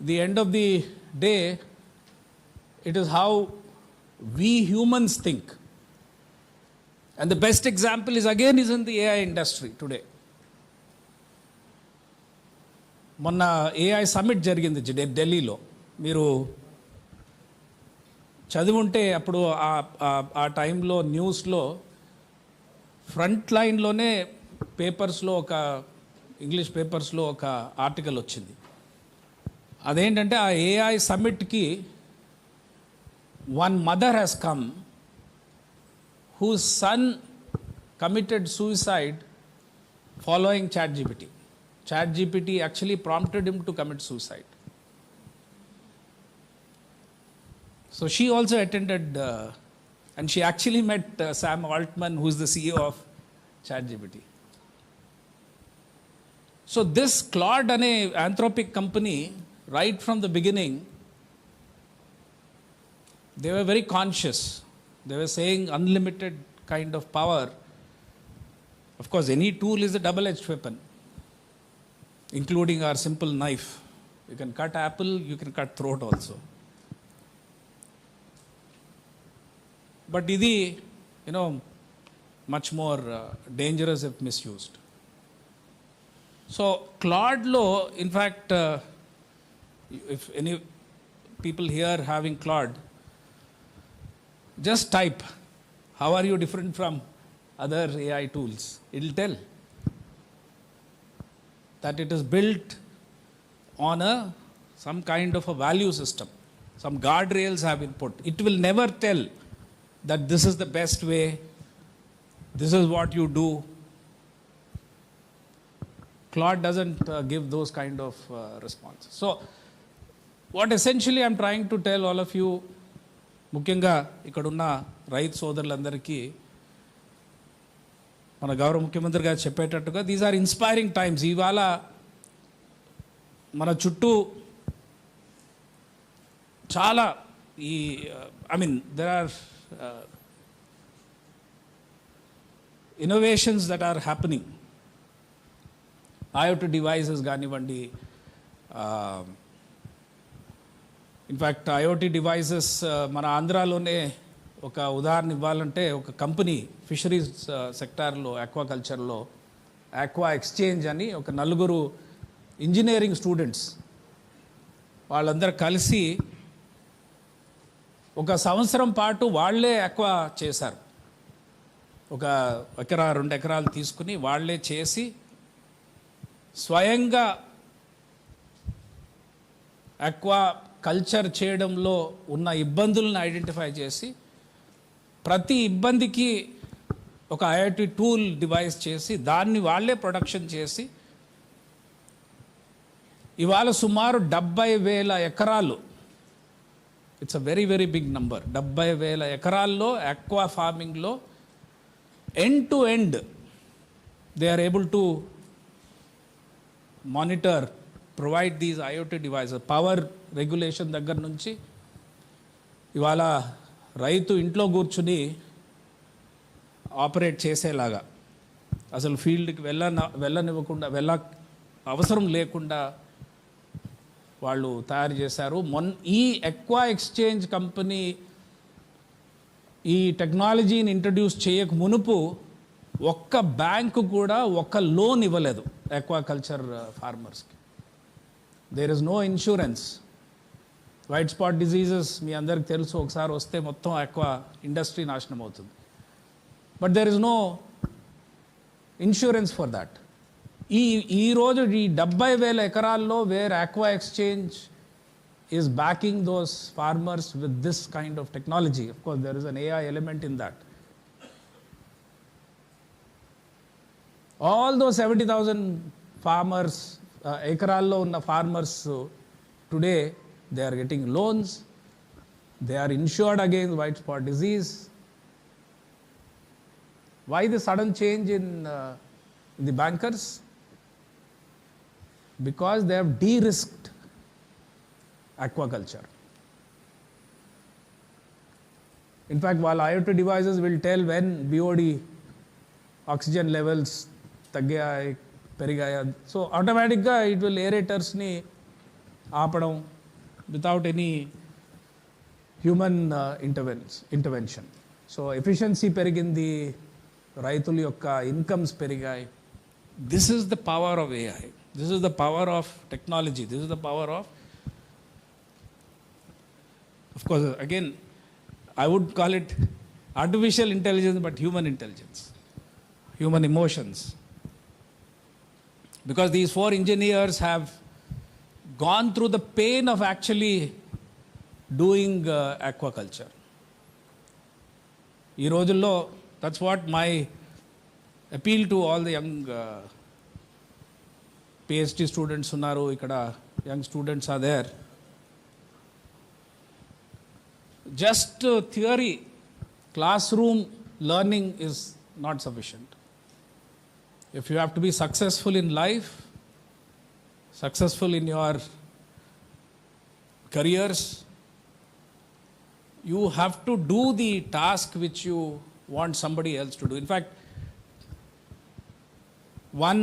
the end of the day, it is how we humans think. And the best example is in the AI industry today. మొన్న AI summit జరిగింది ఢిల్లీలో. మీరు చదివుంటే అప్పుడు ఆ టైంలో న్యూస్లో front లైన్లోనే పేపర్స్లో ఇంగ్లీష్ పేపర్స్లో ఒక ఆర్టికల్ వచ్చింది. అదేంటంటే ఆ AI సమ్మిట్కి one mother has come whose son committed suicide following ChatGPT. ChatGPT actually prompted him to commit suicide. So she also attended, and she actually met Sam Altman, who is the CEO of ChatGPT. So this Claude ane Anthropic company, right from the beginning, they were very conscious. They were saying unlimited kind of power. Of course, any tool is a double-edged weapon, including our simple knife. You can cut apple, you can cut throat also. But idi, much more dangerous if misused. So Claude Law, in fact, if any people here having Claude, just type, how are you different from other AI tools? It will tell that it is built on some kind of a value system. Some guardrails have been put. It will never tell that this is the best way, this is what you do. Claude doesn't give those kind of responses. So, what essentially I'm trying to tell all of you, ముఖ్యంగా ఇక్కడున్న రైతు సోదరులందరికీ మన గౌరవ ముఖ్యమంత్రి గారు చెప్పేటట్టుగా these are inspiring times. ఇవాళ మన చుట్టూ చాలా there are innovations that are happening. IoT devices కానివ్వండి, ఇన్ఫ్యాక్ట్ IoT devices మన ఆంధ్రాలోనే ఒక ఉదాహరణ ఇవ్వాలంటే ఒక కంపెనీ ఫిషరీస్ సెక్టార్లో ఆక్వాకల్చర్లో ఆక్వా ఎక్స్చేంజ్ అని ఒక 4 ఇంజనీరింగ్ స్టూడెంట్స్ వాళ్ళందరూ కలిసి ఒక సంవత్సరం పాటు వాళ్ళే ఆక్వా చేశారు. ఒక 1 ఎకరా 2 ఎకరాలు తీసుకుని వాళ్ళే చేసి స్వయంగా ఆక్వా కల్చర్ చేయడంలో ఉన్న ఇబ్బందులను ఐడెంటిఫై చేసి ప్రతి ఇబ్బందికి ఒక IoT టూల్ డివైస్ చేసి దాన్ని వాళ్ళే ప్రొడక్షన్ చేసి ఇవాళ సుమారు 70,000 ఎకరాలు, it's a very very big number, 70,000 ఎకరాల్లో ఆక్వా ఫార్మింగ్లో end to end they are able to monitor, provide these IoT devices. Power regulation దగ్గర నుంచి ఇవాళ రైతు ఇంట్లో కూర్చుని ఆపరేట్ చేసేలాగా, అసలు ఫీల్డ్కి వెళ్ళనివ్వకుండా అవసరం లేకుండా వాళ్ళు తయారు చేశారు. ఈ ఆక్వా ఎక్స్చేంజ్ కంపెనీ ఈ టెక్నాలజీని ఇంట్రడ్యూస్ చేయక మునుపు ఒక్క బ్యాంకు కూడా ఒక్క లోన్ ఇవ్వలేదు ఆక్వాకల్చర్ ఫార్మర్స్కి. There is no insurance. White spot diseases మీ అందరికి తెలుసు, ఒకసారి వస్తే మొత్తం ఆక్వా ఇండస్ట్రీ నాశనం అవుతుంది. But there is no insurance for that. ఈరోజు ఈ 70,000 ఎకరాల్లో where aqua exchange is backing those farmers with this kind of technology. Of course there is an AI element in that. Although 70,000 farmers, ఎకరాల్లో ఉన్న farmers today they are getting loans, they are insured against white spot disease. Why the sudden change in the bankers? Because they have de-risked aquaculture. In fact, while IoT devices will tell when BOD oxygen levels తగ్గాయి పెరిగాయి, so automatically it will aerators ni ఆపడం without any human intervention. So efficiency perigindi, రైతుల యొక్క incomes పెరిగాయి. This is the power of AI. This is the power of technology. This is the power of course, again, I would call it artificial intelligence, but human intelligence, human emotions. Because these 4 engineers have gone through the pain of actually doing aquaculture. ఈ రోజుల్లో that's what my appeal to all the young PhD students ఉన్నారు ఇక్కడ, young students are there. Just theory, classroom learning is not sufficient. If you have to be successful in life, successful in your careers, you have to do the task which you want somebody else to do. In fact, one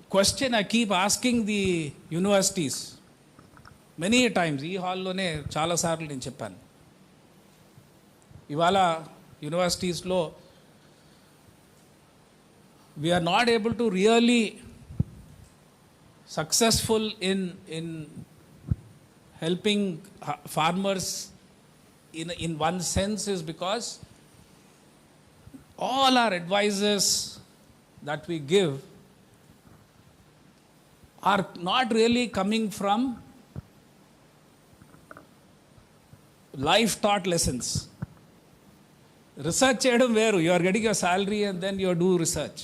question I keep asking the universities, many a times, ఈ హాల్లోనే చాలాసార్లు నేను చెప్పాను, ఇవాళ యూనివర్సిటీస్లో we are not able to really successful in helping farmers in one sense is because all our advices that we give are not really coming from life taught lessons. Research చేయడం వేరు, you are getting your salary and then you do research.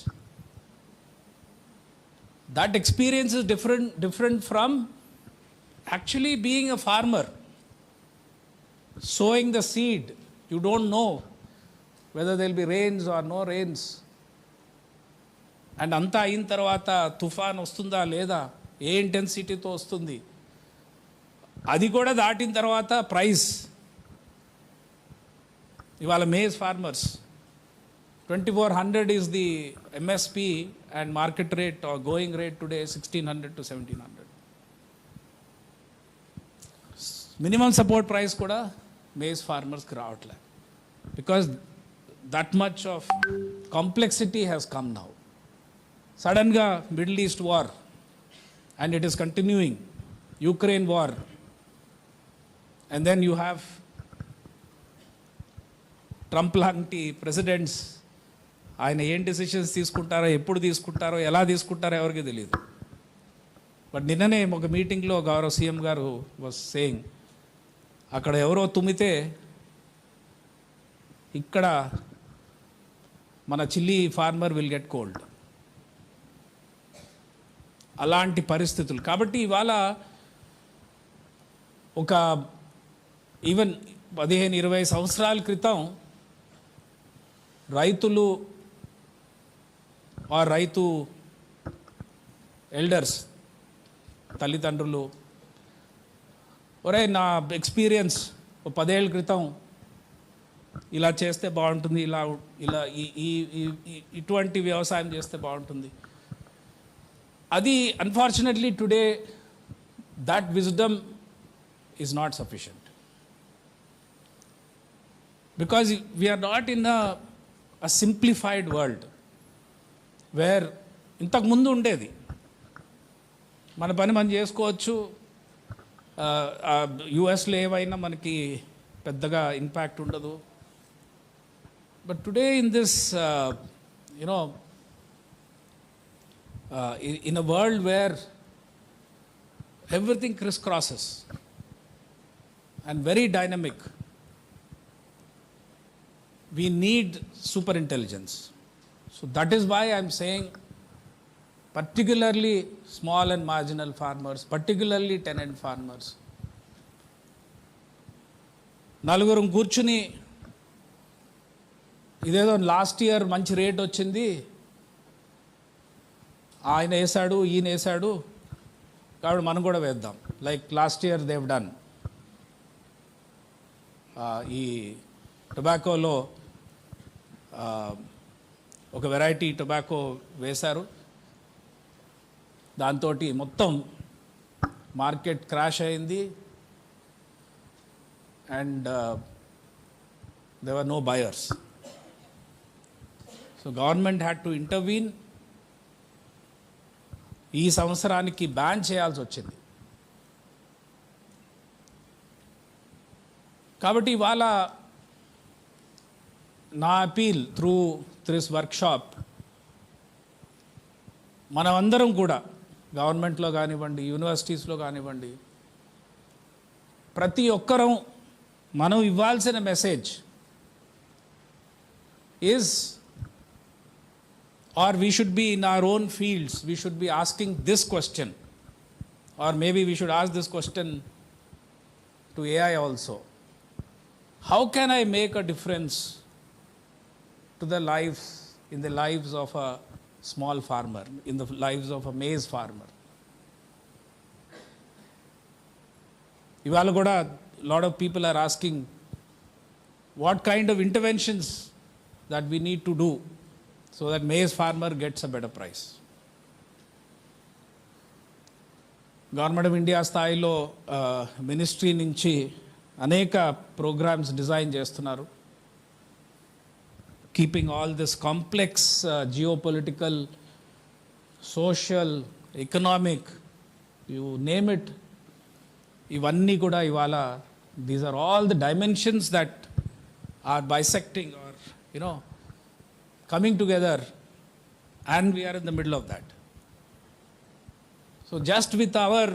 That experience is different from actually being a farmer, sowing the seed. You don't know whether there will be rains or no rains. And అంతా అయిన తర్వాత తుఫాన్ వస్తుందా లేదా, ఏ ఇంటెన్సిటీతో వస్తుంది, అది కూడా దాటిన తర్వాత ప్రైస్. ఇవాళ maze farmers 2400 is the MSP and market rate or going rate today 1600 to 1700. Minimum support price kuda maize farmers ki ravatla, because that much of complexity has come now. Sudden ga Middle East war, and it is continuing, Ukraine war, and then you have Trump లాంటి presidents. ఆయన ఏం decisions తీసుకుంటారో, ఎప్పుడు తీసుకుంటారో, ఎలా తీసుకుంటారో ఎవరికి తెలియదు. బట్ నిన్ననే ఒక మీటింగ్లో గౌరవ సీఎం గారు వాజ్ సేయింగ్, అక్కడ ఎవరో తుమ్మితే ఇక్కడ మన chilli farmer will get cold. అలాంటి పరిస్థితులు. కాబట్టి ఇవాళ ఒక ఈవెన్ 15-20 సంవత్సరాల క్రితం రైతులు ఆ రైతు ఎల్డర్స్, తల్లిదండ్రులు, ఒరే నా ఎక్స్పీరియన్స్ 10 ఏళ్ళ క్రితం ఇలా చేస్తే బాగుంటుంది, ఇలా ఇలా ఇటువంటి వ్యవసాయం చేస్తే బాగుంటుంది. అది unfortunately today that wisdom is not sufficient, because we are not in a simplified world where ఇంతకుముందు ఉండేది, మన పని మనం చేసుకోవచ్చు, యుఎస్లో ఏవైనా మనకి పెద్దగా ఇంపాక్ట్ ఉండదు. But today in this you know in a world where everything crisscrosses and very dynamic, we need super intelligence. So that is why I am saying particularly small and marginal farmers, particularly tenant farmers, నలుగురం కూర్చుని ఇదేదో last year మంచి rate వచ్చింది, ఆయన వేసాడు ఈయన వేసాడు కాబట్టి మనం కూడా వేద్దాం, like last year Dev done. ఈ టొబాకోలో ఒక వెరైటీ టొబాకో వేశారు, దాంతో మొత్తం మార్కెట్ క్రాష్ అయింది and there were no buyers. So government had to intervene. ఈ సంవత్సరానికి బ్యాన్ చేయాల్సి వచ్చింది. కాబట్టి ఇవాళ నా అపీల్ త్రూ దిస్ వర్క్షాప్, మనమందరం కూడా గవర్నమెంట్లో కానివ్వండి, యూనివర్సిటీస్లో కానివ్వండి, ప్రతి ఒక్కరం మనం ఇవ్వాల్సిన message is, or we should be in our own fields, we should be asking this question, or maybe we should ask this question to AI also. How can I make a difference to the lives, in the lives of a small farmer, in the lives of a maize farmer? ఇవాళ కూడా lot of people are asking what kind of interventions that we need to do so that maize farmer gets a better price. Government of India స్థాయిలో ministry నుంచి అనేక programmes design చేస్తున్నారు. Keeping all this complex geopolitical, social, economic, you name it, ఇవన్నీ కూడా ఇవాళ these are all the dimensions that are bisecting are coming together, and we are in the middle of that. So just with our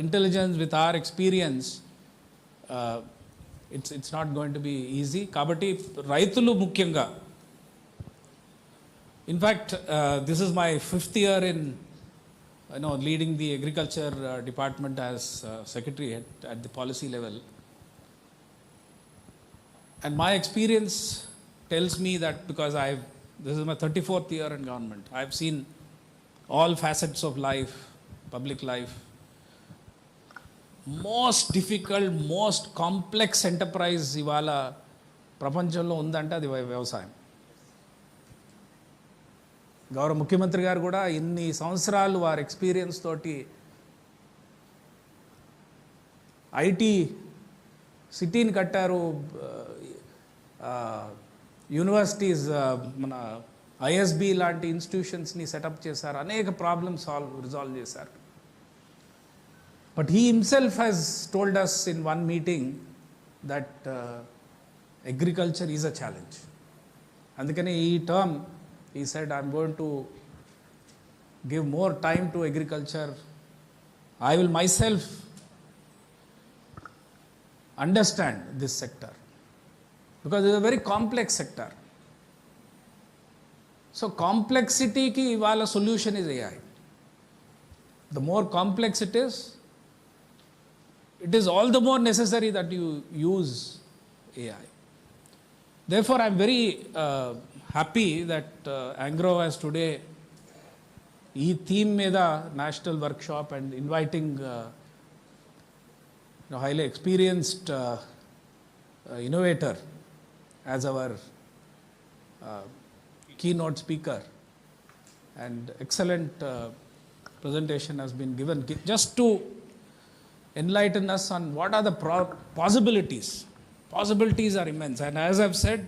intelligence, with our experience, it's not going to be easy. Kabatti raithulu mukyanga. In fact, this is my 5th year in leading the agriculture department as secretary at the policy level. And my experience tells me that, because this is my 34th year in government, I've seen all facets of life, public life. Most difficult, most complex enterprise ivala prapanchamlo undante adi vyavasayam. గౌరవ ముఖ్యమంత్రి గారు కూడా ఇన్ని సంవత్సరాలు వారి experience తోటి IT సిటీని కట్టారు, యూనివర్సిటీస్, మన ఐఎస్బి లాంటి ఇన్స్టిట్యూషన్స్ని సెటప్ చేశారు, అనేక ప్రాబ్లమ్స్ రిజాల్వ్ చేశారు. But he himself has told us in one meeting that agriculture is a challenge. అందుకని ఈ term he said, I'm going to give more time to agriculture. I will myself understand this sector, because it's a very complex sector. So complexity ki ivala solution is AI. The more complex it is all the more necessary that you use AI. Therefore, I'm very happy that ANGRAU has today ఈ theme మీద national workshop and inviting highly experienced innovator as our keynote speaker, and excellent presentation has been given just to enlighten us on what are the possibilities. Possibilities are immense, and as I've said,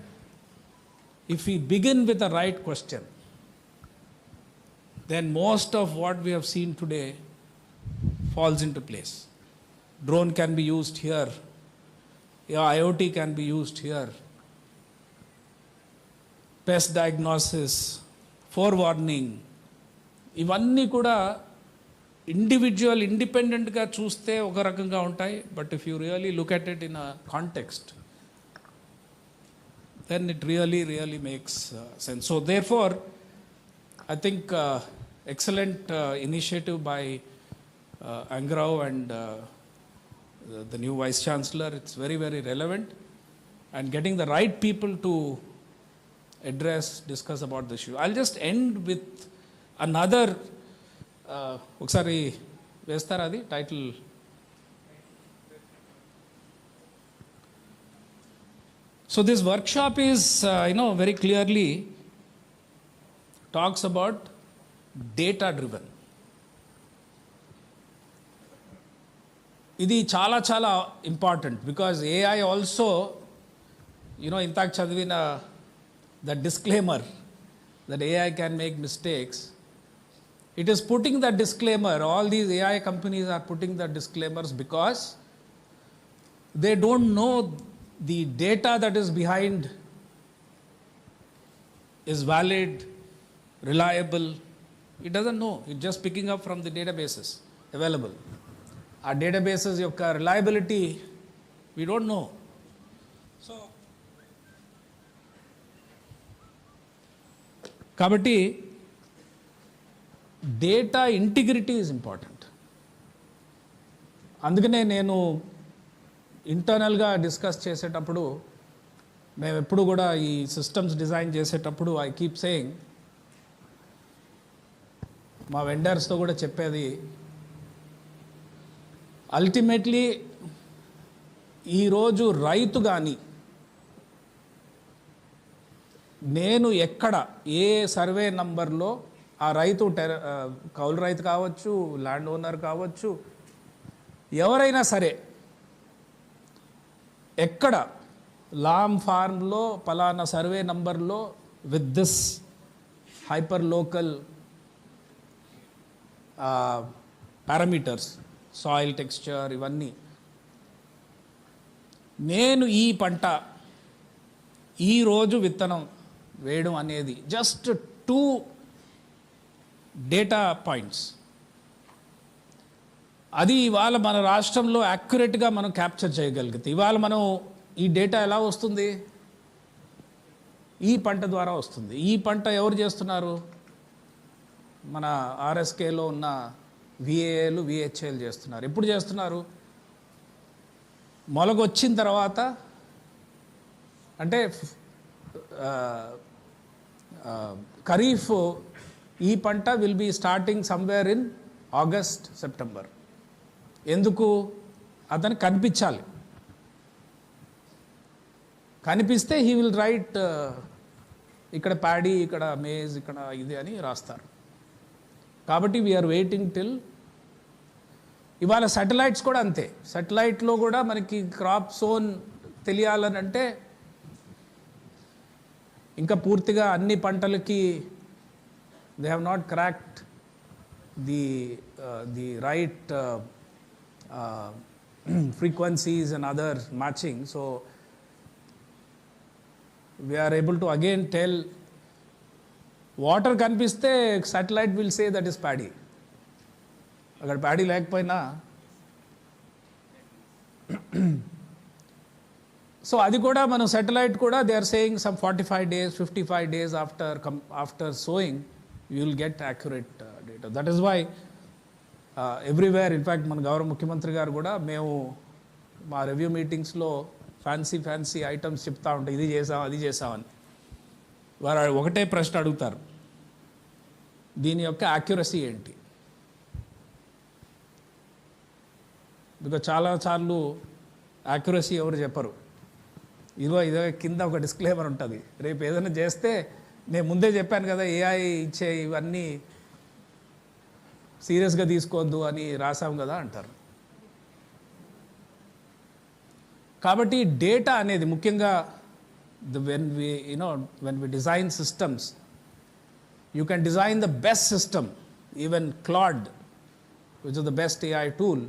if we begin with the right question, then most of what we have seen today falls into place. Drone can be used here, IoT can be used here, pest diagnosis, forewarning, ఇవన్నీ కూడా individual ఇండిపెండెంట్గా చూస్తే ఒక రకంగా ఉంటాయి, but if you really look at it in a context, then it really makes sense. So therefore, I think excellent initiative by ANGRAU and the new Vice Chancellor. It's very relevant, and getting the right people to discuss about the issue. I'll just end with another, ఒకసారి వేస్తారా అది title? So this workshop is, very clearly talks about data driven. ఇది చాలా important, because AI also, ఇంతాక చదివిన the disclaimer that AI can make mistakes. It is putting that disclaimer, all these AI companies are putting the disclaimers because they don't know the data that is behind is valid, reliable. It doesn't know. It's just picking up from the databases available. Our databases యొక్క reliability, we don't know. So, కాబట్టి data integrity is important. అందుకనే నేను ఇంటర్నల్గా discuss చేసేటప్పుడు, మేము ఎప్పుడు కూడా ఈ సిస్టమ్స్ డిజైన్ చేసేటప్పుడు ఐ కీప్ సేయింగ్, మా వెండర్స్తో కూడా చెప్పేది, అల్టిమేట్లీ ఈరోజు రైతు కానీ నేను ఎక్కడ ఏ సర్వే నంబర్లో ఆ రైతు కౌలు రైతు కావచ్చు, ల్యాండ్ ఓనర్ కావచ్చు, ఎవరైనా సరే ఎక్కడ లామ్ ఫార్మ్లో పలానా సర్వే నంబర్లో with this hyper local parameters, soil texture, ఇవన్నీ, నేను ఈ పంట ఈరోజు విత్తనం వేయడం అనేది జస్ట్ 2 డేటా పాయింట్స్. అది ఇవాళ మన రాష్ట్రంలో యాక్యురేట్గా మనం క్యాప్చర్ చేయగలిగితే, ఇవాళ మనం ఈ డేటా ఎలా వస్తుంది? ఈ పంట ద్వారా వస్తుంది. ఈ పంట ఎవరు చేస్తున్నారు? మన ఆర్ఎస్కేలో ఉన్న విఏఏలు, విహెచ్ఏలు చేస్తున్నారు. ఎప్పుడు చేస్తున్నారు? మొలకొచ్చిన తర్వాత, అంటే ఖరీఫ్ ఈ పంట will be starting somewhere in August, September. ఎందుకు? అతను కనిపించాలి. కనిపిస్తే హీ విల్ రైట్ ఇక్కడ ప్యాడీ, ఇక్కడ మేజ్, ఇక్కడ ఇది అని రాస్తారు. కాబట్టి వీఆర్ వెయిటింగ్ టిల్. ఇవాళ శాటిలైట్స్ కూడా అంతే. శాటిలైట్లో కూడా మనకి క్రాప్ జోన్ తెలియాలని అంటే ఇంకా పూర్తిగా అన్ని పంటలకి they have not cracked the right frequencies and other matching. So we are able to again tell, water kanpiste satellite will say that is paddy. Agar paddy lekapayina, so adi kuda manu satellite kuda they are saying some 45 days, 55 days after sowing you will get accurate data. That is why everywhere, in fact మన గౌరవ ముఖ్యమంత్రి గారు కూడా, మేము మా review మీటింగ్స్లో fancy items చెప్తా ఉంటాం, ఇది చేసాం అది చేసామని. వారు ఒకటే ప్రశ్న అడుగుతారు, దీని యొక్క యాక్యురసీ ఏంటి? బికాజ్ చాలాసార్లు యాక్యురసీ ఎవరు చెప్పరు. ఇదో కింద ఒక డిస్క్లైమర్ ఉంటుంది, రేపు ఏదైనా చేస్తే నేను ముందే చెప్పాను కదా, ఏఐ ఇచ్చే ఇవన్నీ సీరియస్గా తీసుకోవద్దు అని రాసాం కదా అంటారు. కాబట్టి డేటా అనేది ముఖ్యంగా when we design systems, you can design the best system, even Claude, which is the best AI tool,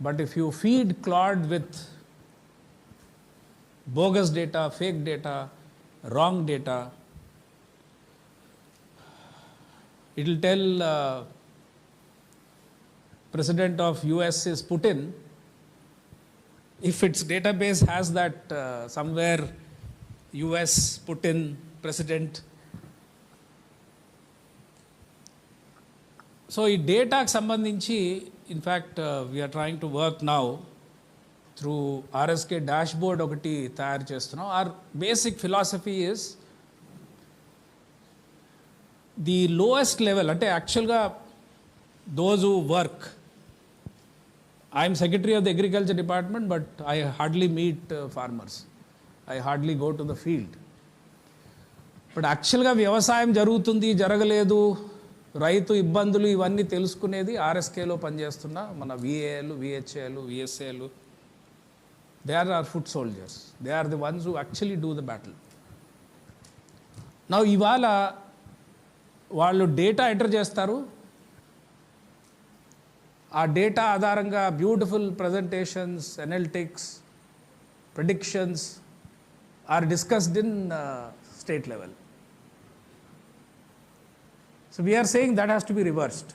but if you feed Claude with bogus data, fake data, wrong data, it will tell President of US is Putin. If its database has that somewhere US Putin president. So ఈ డేటాకి సంబంధించి in fact we are trying to work now through RSK dashboard ఒకటి తయారు చేస్తున్నాం. Our basic philosophy is the lowest level, అంటే యాక్చువల్గా those who work, I am secretary of the agriculture department, but I hardly meet farmers. I hardly go to the field. But యాక్చువల్గా వ్యవసాయం జరుగుతుంది, జరగలేదు, రైతు ఇబ్బందులు ఇవన్నీ తెలుసుకునేది ఆర్ఎస్కేలో పనిచేస్తున్న మన విఏఏలు, విహెచ్ఏలు, విఎస్ఏలు. They are our foot soldiers. They are the ones who actually do the battle. నా ఇవాళ వాళ్ళు డేటా ఎంటర్ చేస్తారు, ఆ డేటా ఆధారంగా beautiful presentations, analytics, predictions are discussed in state level. So we're saying that has to be reversed.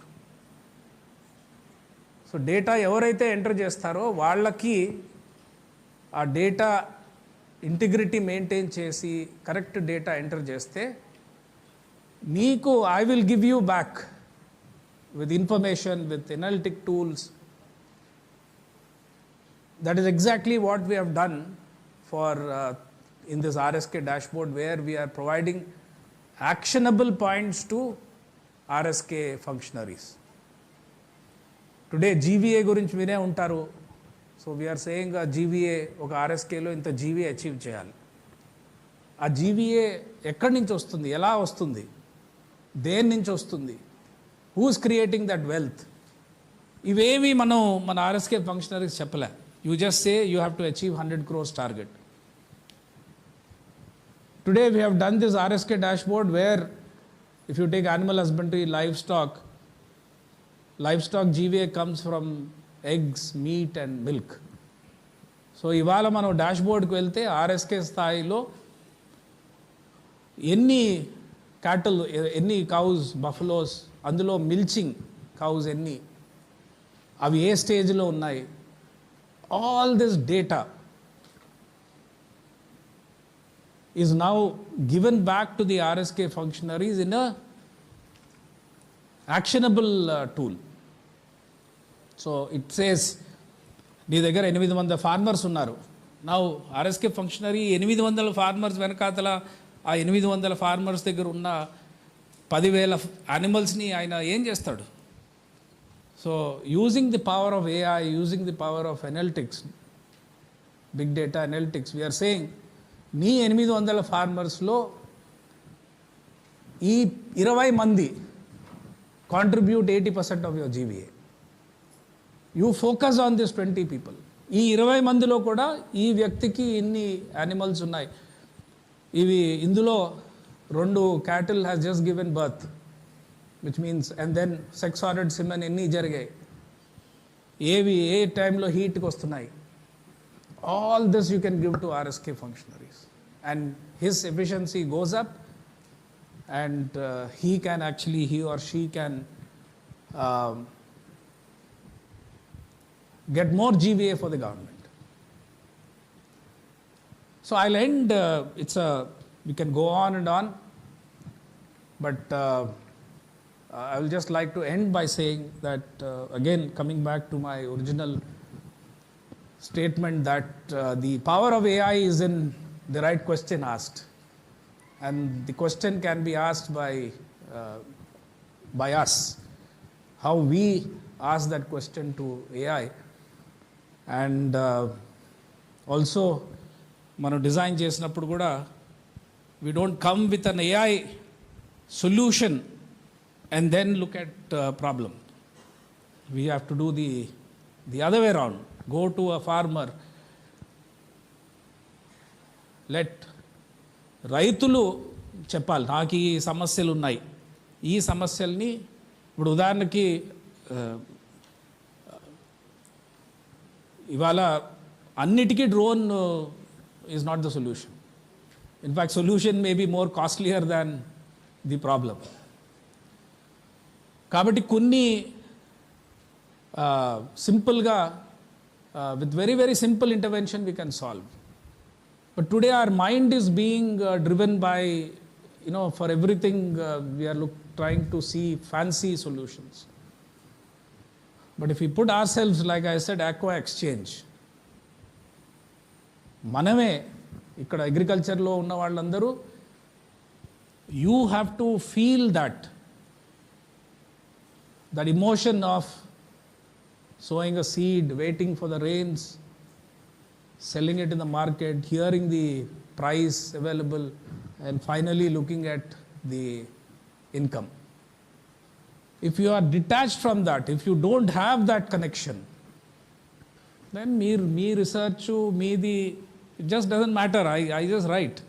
So data ఎవరైతే enter చేస్తారో వాళ్ళకి ఆ డేటా ఇంటిగ్రిటీ మెయింటైన్ చేసి కరెక్ట్ డేటా ఎంటర్ చేస్తే మీకు I will give you back with information, with analytic tools. That is exactly what we have done for in this RSK dashboard, where we are providing actionable points to RSK functionaries. Today GVA gurinchi vine untaru. So we are saying a GVA oka RSK lo inta GVA achieve cheyali. ఆ GVA ఎక్కడి నుంచి వస్తుంది, ఎలా వస్తుంది, దేని నుంచి వస్తుంది, who is creating that wealth? ఇవేమి మనం మన ఆర్ఎస్కే ఫంక్షనరీస్ చెప్పలే. You just say you have to achieve 100 crores target. Today we have done this RSK dashboard where if you take animal husbandry, livestock GVA comes from eggs, meat and milk. So ఇవాళ మనం డాష్బోర్డ్కి వెళ్తే RSK స్థాయిలో ఎన్ని క్యాటల్, ఎన్ని cows, buffaloes, అందులో మిల్చింగ్ cows ఎన్ని, అవి ఏ స్టేజ్లో ఉన్నాయి, all this data is now given back to the RSK functionaries in a actionable tool. So it says, నీ దగ్గర 800 farmers ఉన్నారు. Now RSK functionary 800 farmers వెనకాతల ఆ 800 farmers దగ్గర ఉన్న 10,000 animalsని ఆయన ఏం చేస్తాడు? So using the power of AI, using the power of analytics, big data analytics, we are saying నీ 800 ఫార్మర్స్లో ఈ 20 మంది contribute 80% of your GVA. You focus on this 20 people. ఈ 20 మందిలో కూడా ఈ వ్యక్తికి ఇన్ని యానిమల్స్ ఉన్నాయి, ఇవి ఇందులో 2 cattle has just given birth, which means and then sex ordered semen ఎన్ని జరిగాయి, ఏవి ఏ టైంలో హీట్కి వస్తున్నాయి. All this you can give to RSK functionaries and his efficiency goes up, and he or she can get more GVA for the government. So I'll end, we can go on and on, but I will just like to end by saying that again, coming back to my original statement that the power of AI is in the right question asked, and the question can be asked by us, how we ask that question to AI, and also మనం design చేసినప్పుడు కూడా we don't come with an AI solution and then look at problem. We have to do the other way around. Go to a farmer, let రైతులు చెప్పాలి, నాకు ఈ సమస్యలు ఉన్నాయి, ఈ సమస్యల్ని ఇప్పుడు ఉదాహరణకి ఇవాళ అన్నిటికీ drone is not the solution. In fact solution may be more costlier than the problem. కాబట్టి కొన్ని సింపుల్గా with very simple intervention we can solve. But today our mind is being driven by, for everything we are trying to see fancy solutions. But if we put ourselves, like I said, aqua exchange, మనమే ఇక్కడ అగ్రికల్చర్లో ఉన్న వాళ్ళందరూ, you have to feel that emotion of sowing a seed, waiting for the rains, selling it in the market, hearing the price available, and finally looking at the income. If you are detached from that, if you don't have that connection, then me research, it just doesn't matter. I just write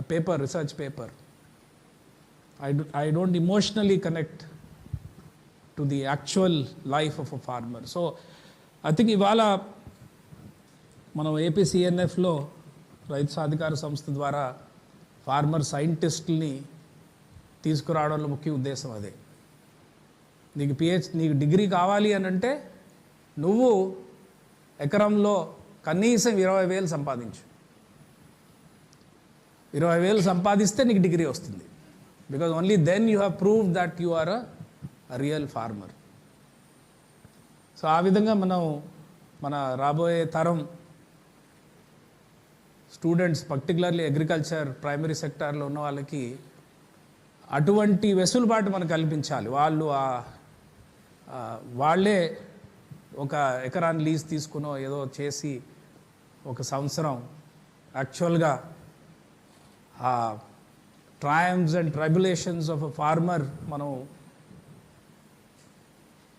a paper, research paper. I don't emotionally connect to the actual life of a farmer. So I think ఇవాళ మనం ఏపీసీఎన్ఎఫ్లో రైతు సాధికార సంస్థ ద్వారా farmer సైంటిస్టుల్ని తీసుకురావడంలో ముఖ్య ఉద్దేశం అదే. నీకు డిగ్రీ కావాలి అని అంటే నువ్వు ఎకరంలో కనీసం 20,000 సంపాదించు. 20,000 సంపాదిస్తే నీకు డిగ్రీ వస్తుంది. Because only then you have proved that you are a real farmer. So ఆ విధంగా మనం మన రాబోయే తరం స్టూడెంట్స్, పర్టికులర్లీ అగ్రికల్చర్ ప్రైమరీ సెక్టార్లో ఉన్న వాళ్ళకి అటువంటి వెసులుబాటు మనం కల్పించాలి. వాళ్ళే ఒక ఎకరాన్ని లీజ్ తీసుకునో ఏదో చేసి ఒక సంవత్సరం యాక్చువల్గా ఆ ట్రయంఫ్స్ అండ్ ట్రైబులేషన్స్ ఆఫ్ అ ఫార్మర్ మనం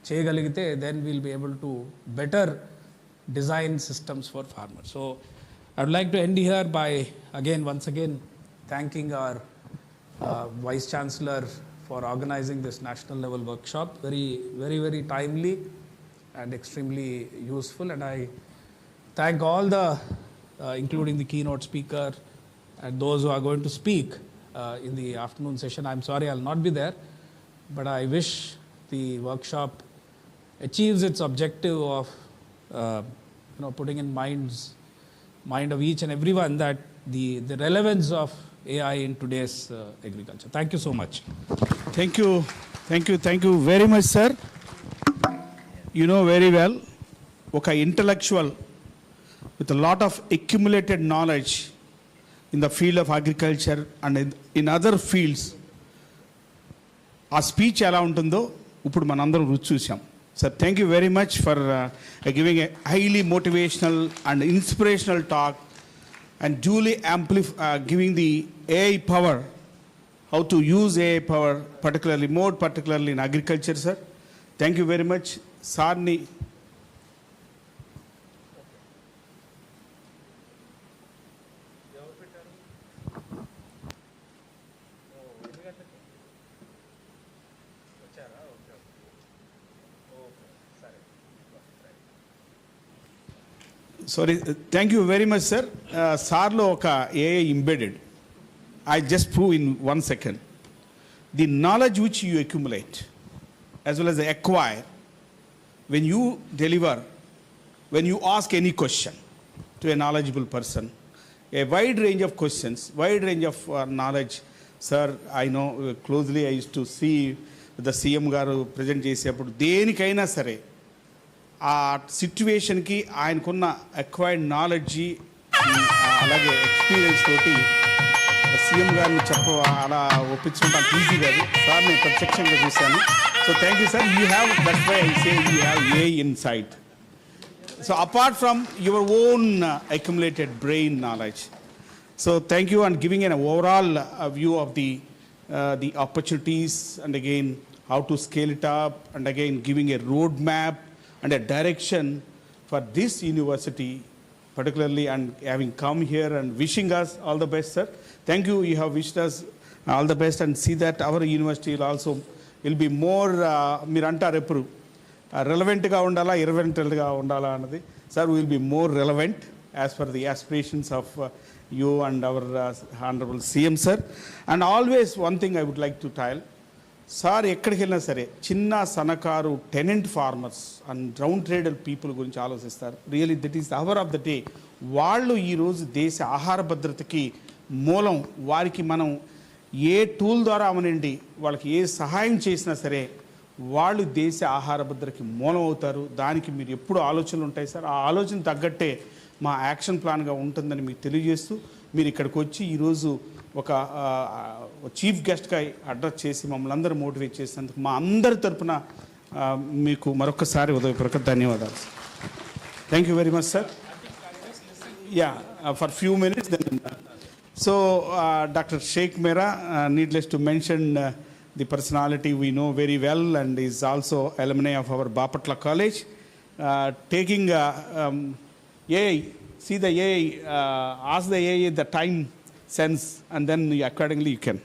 చేయగలిగితే then we'll be able to better design systems for farmers. So I would like to end here by once again thanking our Vice Chancellor for organizing this national level workshop. Very timely and extremely useful, and I thank all the including the keynote speaker and those who are going to speak in the afternoon session. I'm sorry I'll not be there, but I wish the workshop achieves its objective of putting in mind of each and everyone that the relevance of AI in today's agriculture. Thank you so much. Thank you very much, sir. You know very well, oka intellectual with a lot of accumulated knowledge in the field of agriculture and in other fields. ఆ speech ఎలా ఉంటుందో ఇప్పుడు మనందరం రుచి చూసాం. Sir, thank you very much for giving a highly motivational and inspirational talk and duly giving the AI power, how to use AI power, more particularly in agriculture, sir. Thank you very much. Sarni. Sorry, thank you very much, sir. Sarlo oka AI embedded. I just prove in 1 second. The knowledge which you accumulate, as well as acquire, when you deliver, when you ask any question to a knowledgeable person, a wide range of questions, wide range of knowledge. Sir, I know closely, I used to see the CM garu present చేసేప్పుడు దేనికైనా సరే ఆ సిచ్యువేషన్కి ఆయనకున్న acquired knowledge అలాగే experience తోటి CM గారిని అలా ఒప్పించుకుంటే అంత ఈజీ కాదు సార్, నేను ప్రత్యక్షంగా చూశాను. So thank you sir. You have that's why I say you have a insight. So apart from your own accumulated brain knowledge. So thank you, and giving an overall view of the opportunities, and again how to scale it up, and again giving a roadmap and a direction for this university particularly, and having come here and wishing us all the best, sir. Thank you. You have wished us all the best, and see that our university will be more mirantaru eppudu relevant ga undala, irrelevant ga undala anadi. Sir, we will be more relevant as per the aspirations of you and our honorable CM, sir. And always one thing I would like to tell, sir, ekkadiki velina sare chinna sanakaru tenant farmers and round traded people gurinchi aalosistar. Really, that is the hour of the day. వాళ్ళు ఈరోజు దేశ ఆహార భద్రతకి మూలం. వారికి మనం ఏ tool ద్వారా అవనండి వాళ్ళకి ఏ సహాయం చేసినా సరే వాళ్ళు దేశ ఆహార భద్రతకి మూలం అవుతారు. దానికి మీరు ఎప్పుడు ఆలోచనలు ఉంటాయి సార్. ఆ ఆలోచన తగ్గట్టే మా యాక్షన్ ప్లాన్గా ఉంటుందని మీకు తెలియజేస్తూ, మీరు ఇక్కడికి వచ్చి ఈరోజు ఒక చీఫ్ గెస్ట్గా అడ్రస్ చేసి మమ్మల్ని అందరూ మోటివేట్ చేసినందుకు మా అందరి తరపున మీకు మరొకసారి ఉదయపూర్వక ధన్యవాదాలు. Thank you very much sir. Yeah, for few minutes then. So Dr. Sheikh Mera, needless to mention, the personality we know very well, and is also alumni of our Bapatla College, taking AI, see the AI, ask the AI the time sense, and then accordingly you can.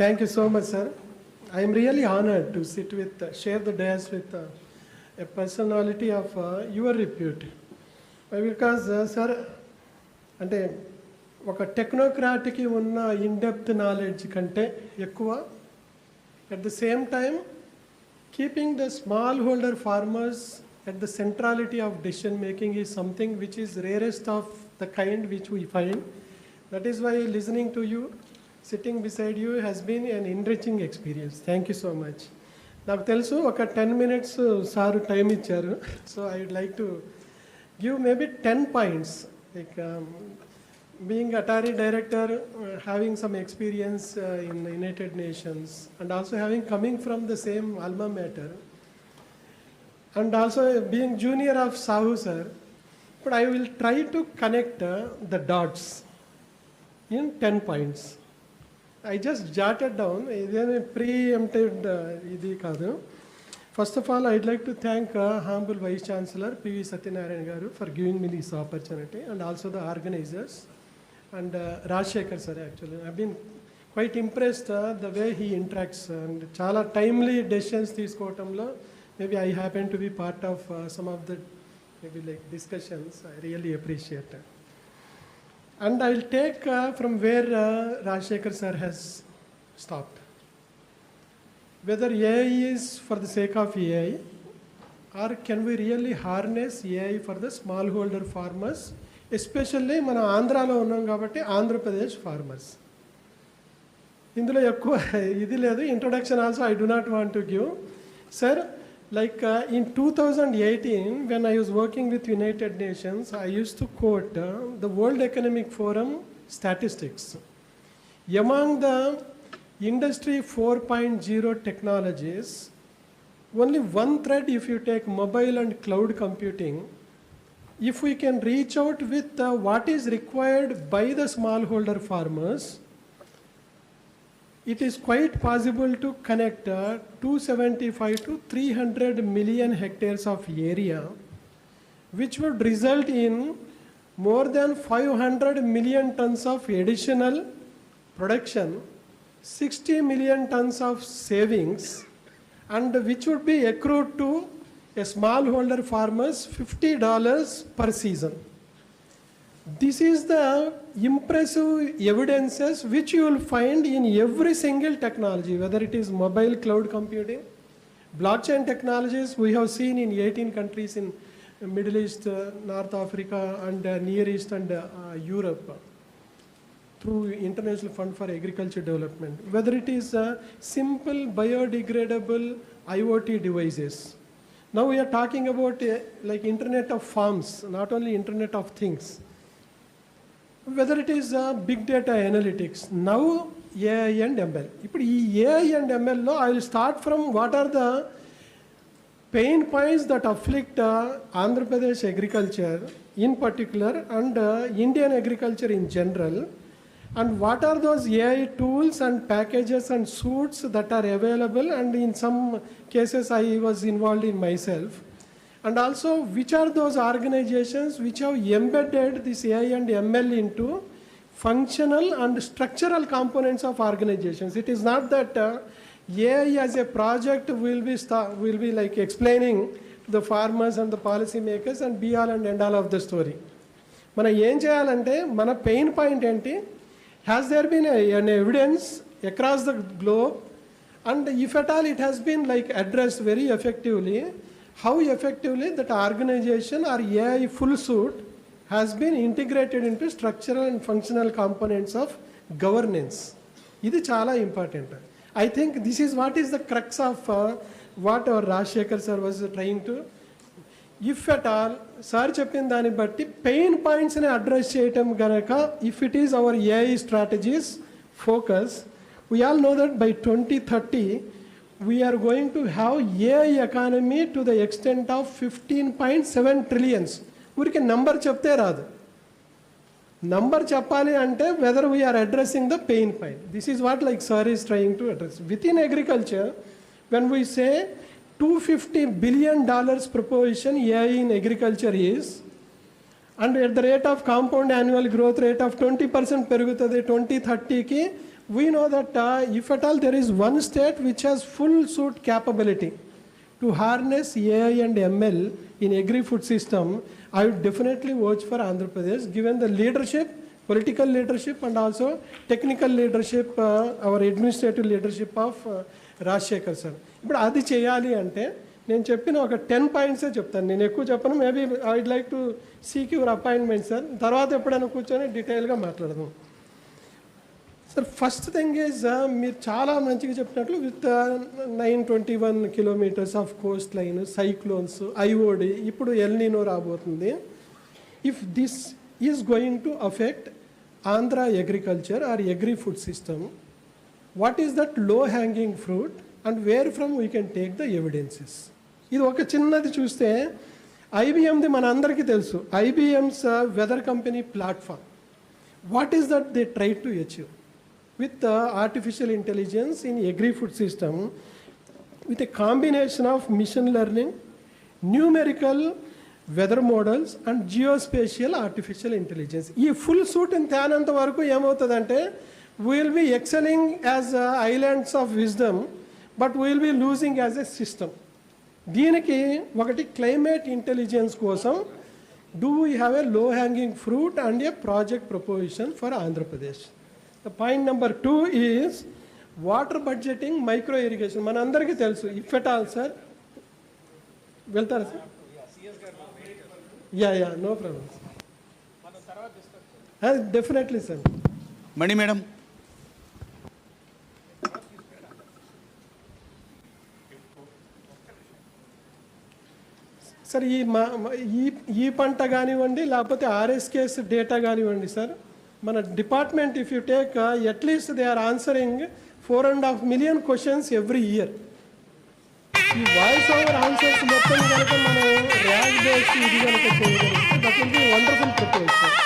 Thank you so much, sir. I am really honored to sit with, share the dais with a personality of your repute. Because, sir, అంటే ఒక టెక్నోక్రాట్కి ఉన్న in depth knowledge కంటే ఎక్కువ, at the same time keeping the small holder farmers at the centrality of decision making is something which is rarest of the kind which we find. That is why listening to you, sitting beside you has been an enriching experience. Thank you so much. నాకు తెలుసు ఒక 10 minutes sir time ఇచ్చారు. So I would like to give maybe 10 points, like being Atari director, having some experience in the United Nations, and also coming from the same alma mater, and also being junior of Sahu sir. But I will try to connect the dots in 10 points. I just jotted down, preempted idi kaadu. First of all, I'd like to thank Humble Vice Chancellor P.V. Satyanarayan Garu for giving me this opportunity, and also the organizers, and Rajshekhar sir actually. I've been quite impressed the way he interacts, and chala timely decisions తీసుకోవటంలో maybe I happen to be part of some of the maybe like discussions. I really appreciate it. And I'll take from where Rajshekhar sir has stopped. Whether AI is for the sake of AI, or can we really harness AI for the smallholder farmers, especially మన ఆంధ్రాలో ఉన్నాం కాబట్టి Andhra Pradesh farmers. ఇందులో ఎక్కువ ఇది లేదు, introduction also I do not want to give. Sir, like in 2018, when I was working with United Nations, I used to quote the World Economic Forum statistics. Among the Industry 4.0 technologies, only one thread, if you take mobile and cloud computing, if we can reach out with what is required by the smallholder farmers, it is quite possible to connect 275 to 300 million hectares of area, which would result in more than 500 million tons of additional production, 60 million tons of savings, and which would be accrued to a smallholder farmers $50 per season. This is the impressive evidences which you will find in every single technology, whether it is mobile cloud computing, blockchain technologies we have seen in 18 countries in Middle East, North Africa, and Near East and Europe, through International Fund for Agriculture Development, whether it is simple biodegradable IoT devices. Now we are talking about like Internet of Farms, not only Internet of Things. Whether it is big data analytics, now AI and ML. ఇప్పుడు ఈ AI and ML లో I will start from what are the pain points that afflict Andhra Pradesh agriculture in particular, and Indian agriculture in general. And what are those AI tools and packages and suites that are available, and in some cases I was involved in myself. And also, which are those organizations which have embedded this AI and ML into functional and structural components of organizations. It is not that AI as a project will be like explaining to the farmers and the policy makers and be all and end all of the story. మనం ఏం చేయాలంటే మన pain point ఏంటి? Has there been an evidence across the globe, and if at all it has been like addressed very effectively, how effectively that organization or AI full suite has been integrated into structural and functional components of governance. This is చాలా important. I think this is what is the crux of what our Rajshekhar sir was trying to, if at all, sir చెప్పిన దాన్ని బట్టి pain పాయింట్స్ని address చేయటం గనక, if it is our AI strategies focus, we all know that by 2030 we are going to have AI economy to the extent of 15.7 trillions. ఊరికి number చెప్తే రాదు. Number చెప్పాలి అంటే whether we are addressing the pain point. This is what like sir is trying to address. Within agriculture, when we say $250 billion proposition AI in agriculture is, and at the rate of compound annual growth rate of 20% పెరుగుతుంది 2030కి, we know that if at all there is one state which has full suite capability to harness AI and ML in agri-food system, I would definitely watch for Andhra Pradesh, given the leadership, political leadership, and also technical leadership, our administrative leadership of Rajshekhar sir. ఇప్పుడు అది చేయాలి అంటే నేను చెప్పిన ఒక 10 పాయింట్సే చెప్తాను, నేను ఎక్కువ చెప్పను. Maybe I would like to seek your appointment sir, తర్వాత ఎప్పుడైనా కూర్చొని డీటెయిల్గా మాట్లాడదాం. సార్ ఫస్ట్ థింగ్ ఈజ్, మీరు చాలా మంచిగా చెప్పినట్లు with 921 kilometers of coastline, cyclones, IOD, ఇప్పుడు ఎల్నినో రాబోతుంది. If this is going to affect Andhra agriculture or agri food system, what is that low hanging fruit and where from we can take the evidences? ఇది ఒక చిన్నది చూస్తే ఐబిఎంది మన అందరికీ తెలుసు. IBM's weather company platform, what is that they try to achieve with artificial intelligence in agri-food system? with a combination of machine learning, numerical weather models and geospatial artificial intelligence. ఈ full suit తేనంత వరకు ఏమవుతుందంటే we will be excelling as islands of wisdom, but we will be losing as a system. దీనికి ఒకటి climate intelligence కోసం do we have a low hanging fruit and a project proposition for Andhra Pradesh. The point number 2 is water budgeting, micro irrigation. మనందరికీ తెలుసు, if at all sir వెళ్తారా sir? Yeah no problem, definitely sir. Mani madam. Sir ఈ పంట కానివ్వండి లేకపోతే RSKs data కానివ్వండి sir, మన department if you take at least they are answering 4.5 million questions every year. ఈ వాయిస్ ఓవర్ ఆన్సర్స్ మొత్తం కనుక మనం ర్యాగ్ బేస్ ఇది కనుక చేయగలిగితే that will be wonderful preparation.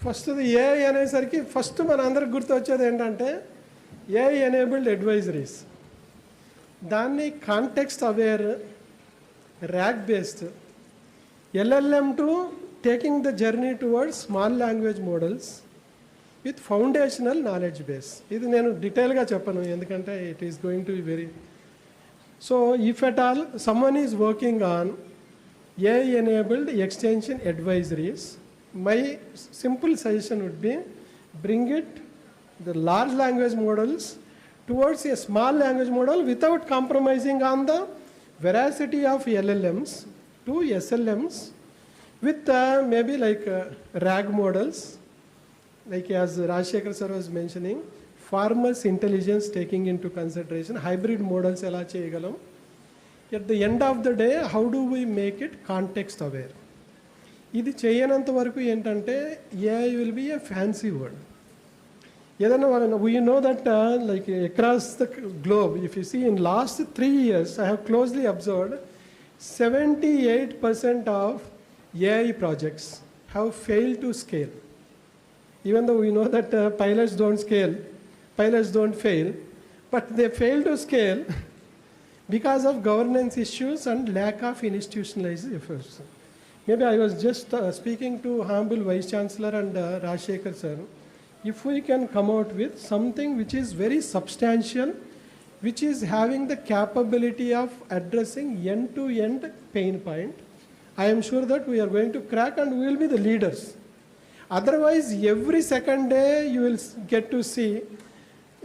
First AI అనేసరికి ఫస్ట్ మన అందరికి గుర్తొచ్చేది ఏంటంటే ఏఐ ఎనేబుల్డ్ అడ్వైజరీస్. దాన్ని context aware, rack based, LLM to taking the journey towards small language models with foundational knowledge base. ఇది నేను డీటెయిల్గా చెప్పను ఎందుకంటే it is going to be very. So if at all someone is working on AI enabled extension advisories, my simple suggestion would be bring it, the large language models, towards a small language model without compromising on the veracity of LLMs to SLMs with maybe like RAG models, like as Rajshekhar sir was mentioning, farmers' intelligence taking into consideration, hybrid models ela cheyaгаలం. At the end of the day, how do we make it context aware? ఇది చేయనంత వరకు ఏంటంటే AI will be a fancy word. ఏదైనా we know that like across the globe if you see in last 3 years I have closely observed 78% of AI projects have failed to scale. Even though we know that pilots don't fail, but they fail to scale because of governance issues and lack of institutionalized efforts. Maybe I was just speaking to Humble Vice Chancellor and Rajshekhar sir. If we can come out with something which is very substantial, which is having the capability of addressing end-to-end pain point, I am sure that we are going to crack and we will be the leaders. Otherwise, every second day you will get to see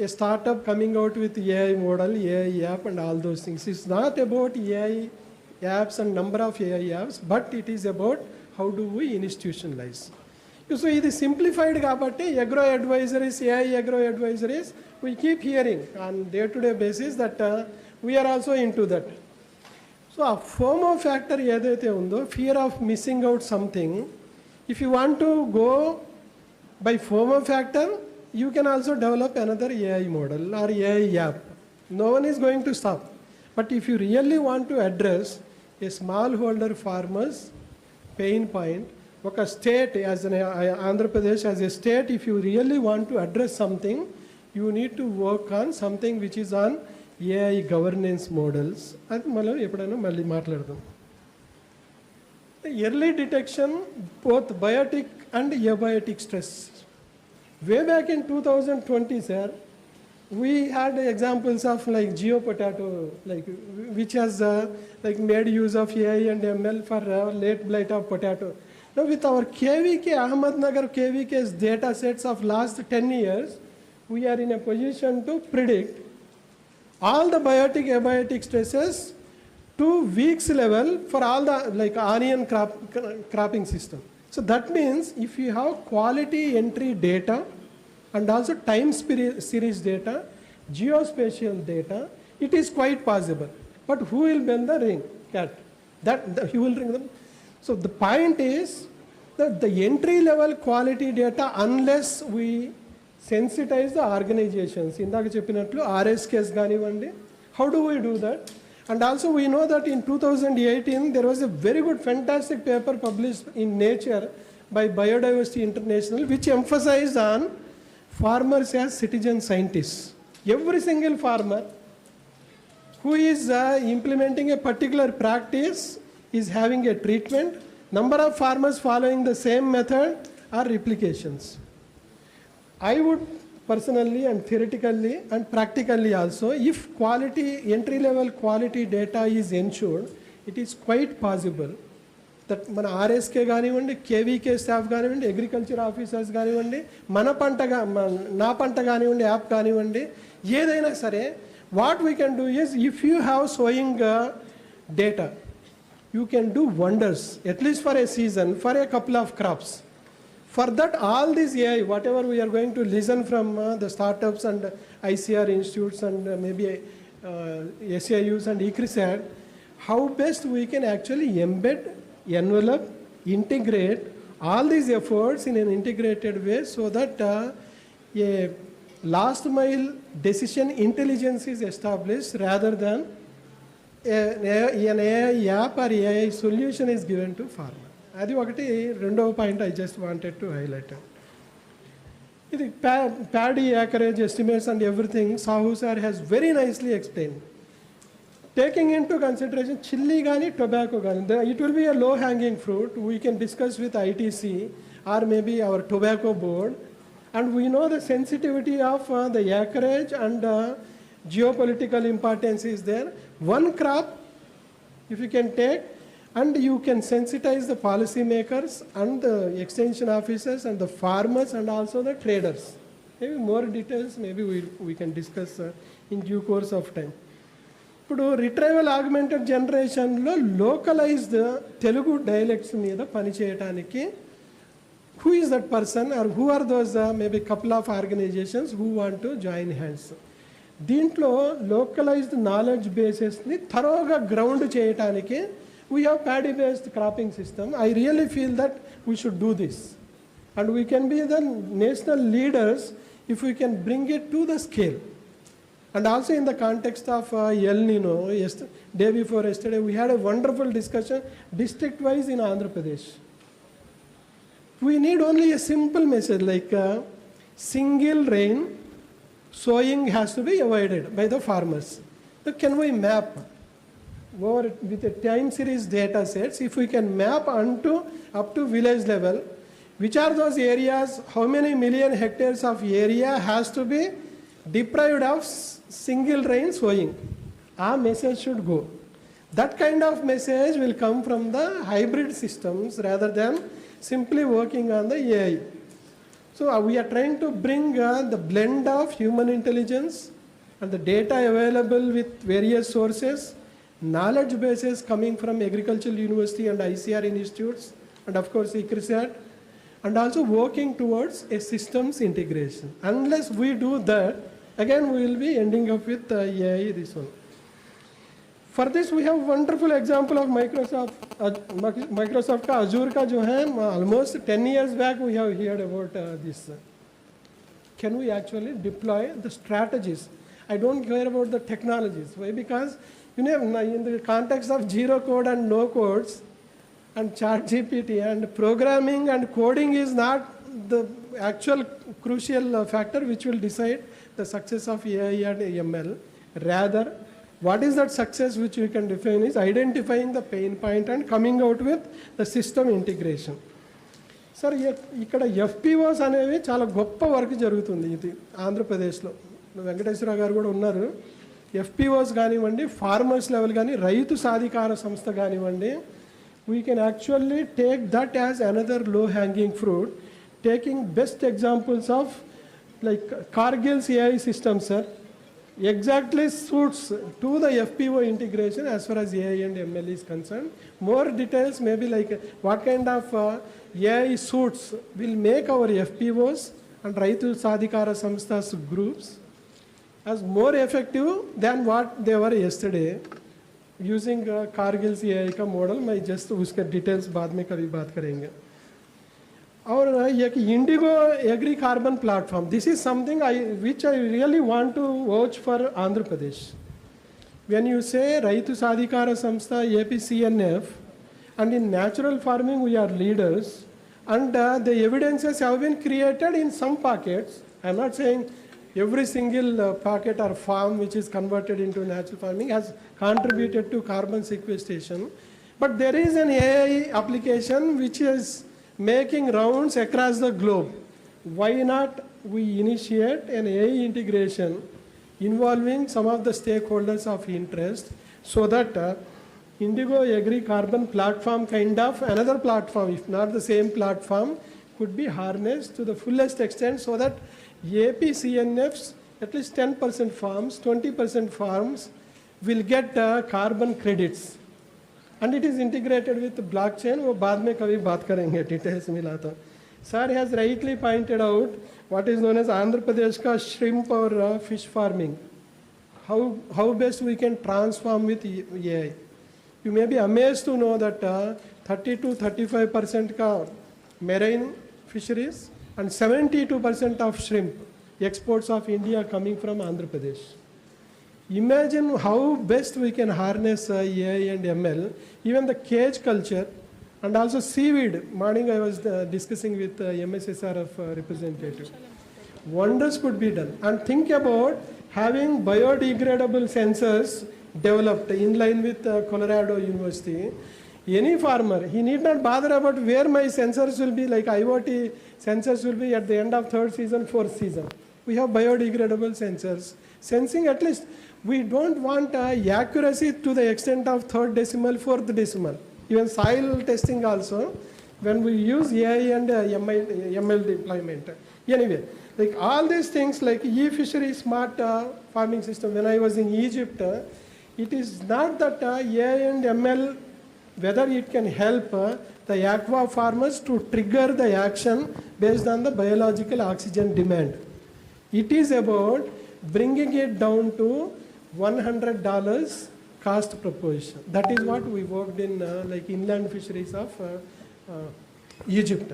a startup coming out with AI model, AI app and all those things. It's not about AI apps and number of AI apps, but it is about how do we institutionalize. So ఇది simplified కాబట్టి agro advisories, AI agro advisories, we keep hearing on day-to-day basis that we are also into that. So a FOMO factor ఏదైతే ఉందో, fear of missing out something, if you want to go by FOMO factor, you can also develop another AI model or AI app. No one is going to stop. But if you really want to address a smallholder farmer's pain point, oka state as an Andhra Pradesh as a state, if you really want to address something, you need to work on something which is on AI governance models. Adi మనం ఎప్పుడైనా మళ్ళీ మాట్లాడదాం. Early detection, both biotic and abiotic stress. Way back in 2020, sir, we had examples of like GeoPotato, like which has like made use of AI and ML for late blight of potato. Now with our KVK, Ahmednagar KVK's data sets of last 10 years, we are in a position to predict all the biotic, abiotic stresses to weeks level for all the like onion cropping system. So that means if you have quality entry data and also time series data, geospatial data, it is quite possible. But who will bend the ring? Cat. He will ring them. So the point is that the entry level quality data, unless we sensitize the organizations, ఇందాక చెప్పినట్లు RSKs కానివ్వండి, how do we do that? And also we know that in 2018 there was a very good fantastic paper published in Nature by Biodiversity International which emphasized on farmers as citizen scientists. Every single farmer who is implementing a particular practice is having a treatment. Number of farmers following the same method are replications. I would personally and theoretically and practically also, if quality, entry-level quality data is ensured, it is quite possible that మన RSK కానివ్వండి, KVK staff కానివ్వండి, agriculture officers కానివ్వండి, నా పంట కానివ్వండి, app కానివ్వండి, ఏదైనా సరే, what we can do is, if you have sowing data, you can do wonders, at least for a season, for a couple of crops. For that, all this AI, whatever we are going to listen from the startups and ICR institutes and maybe SAUs and ECRISAT, how best we can actually embed, envelope, integrate all these efforts in an integrated way so that a last mile decision intelligence is established rather than an AI app or AI solution is given to farmer. అది ఒకటి రెండవ point I just wanted to highlight. ఇది paddy acreage estimates and everything, Sahu sir has very nicely explained. Taking into consideration chili gani, tobacco gani, it will be a low hanging fruit. We can discuss with ITC or maybe our tobacco board, and we know the sensitivity of the acreage and geopolitical importance is there. One crop, if you can take, and you can sensitize the policymakers and the extension officers and the farmers and also the traders. Maybe more details, maybe we can discuss in due course of time. ఇప్పుడు retrieval augmented జనరేషన్లో localised Telugu dialects మీద పనిచేయడానికి who is that person or who are those maybe couple of organizations who want to join hands. దీంట్లో localised knowledge బేసెస్ని థరోగా ground చేయడానికి we have paddy based cropping system. I really feel that we should do this, and we can be the national leaders if we can bring it to the scale. And also in the context of El Nino, day before yesterday we had a wonderful discussion district wise in Andhra Pradesh. We need only a simple message like single rain sowing has to be avoided by the farmers. So can we map over with a time series data sets, if we can map up to village level, which are those areas, how many million hectares of area has to be deprived of single rain sowing. Our message should go. That kind of message will come from the hybrid systems rather than simply working on the AI. So we are trying to bring the blend of human intelligence and the data available with various sources, knowledge bases coming from agricultural university and ICR institutes, and of course ECRISAT, and also working towards a systems integration. Unless we do that, again we will be ending up with AI this one. For this we have wonderful example of Microsoft का Azure का जो है almost 10 years back we have heard about this. Can we actually deploy the strategies? I don't care about the technologies. Why? Because you know, in the context of zero code and no codes and ChatGPT and programming and coding is not the actual crucial factor which will decide the success of AI and ML. Rather, what is that success which we can define is identifying the pain point and coming out with the system integration. Sir ఇక్కడ FPOs అనేవి చాలా గొప్ప work జరుగుతుంది ఇది ఆంధ్రప్రదేశ్లో. వెంకటేశ్వర గారు కూడా ఉన్నారు. ఎఫ్పిఓస్ కానివ్వండి, ఫార్మర్స్ లెవెల్ కానీ, రైతు సాధికార సంస్థ కానివ్వండి, we can actually take that as another low hanging fruit, taking best examples of like Cargill's AI system, sir, exactly suits to the FPO integration as far as AI and ML is concerned. More details maybe like what kind of AI suits will make our FPOs and Rythu Sadhikara Samsthas groups as more effective than what they were yesterday using Cargill's AI का model. मैं just उसके details बाद में कभी बात करेंगे. और एक Indigo agri carbon platform, this is something which I really want to watch for Andhra Pradesh. When you say Rythu Sadhikara Samstha, APCNF, and in natural farming we are leaders, and the evidences have been created in some pockets. I am not saying every single pocket or farm which is converted into natural farming has contributed to carbon sequestration, but there is an AI application which is making rounds across the globe. Why not we initiate an AI integration involving some of the stakeholders of interest so that Indigo Agri Carbon platform kind of another platform, if not the same platform, could be harnessed to the fullest extent so that APCNFs, at least 10% farms, 20% farms will get carbon credits. And it is integrated with blockchain. वो बाद में कभी बात करेंगे, details मिला तो. Sir has rightly pointed out what is known as Andhra Pradesh का shrimp or fish farming. How best we can transform with AI. You may be amazed to know that 30 to 35% का marine fisheries and 72% of shrimp exports of India coming from Andhra Pradesh. Imagine how best we can harness AI and ML, even the cage culture and also seaweed. Morning I was discussing with MSSRF representative. Wonders could be done. And think about having biodegradable sensors developed in line with Colorado University. Any farmer, he need not bother about where my sensors will be, like IoT sensors will be at the end of 3rd season, 4th season. We have biodegradable sensors. Sensing at least, we don't want accuracy to the extent of 3rd decimal, 4th decimal. Even soil testing also, when we use AI and ML deployment. Anyway, like all these things like e-fishery smart farming system, when I was in Egypt, it is not that AI and ML, whether it can help the aqua farmers to trigger the action based on the biological oxygen demand. It is about bringing it down to $100 cost proposition. That is what we worked in like inland fisheries of Egypt.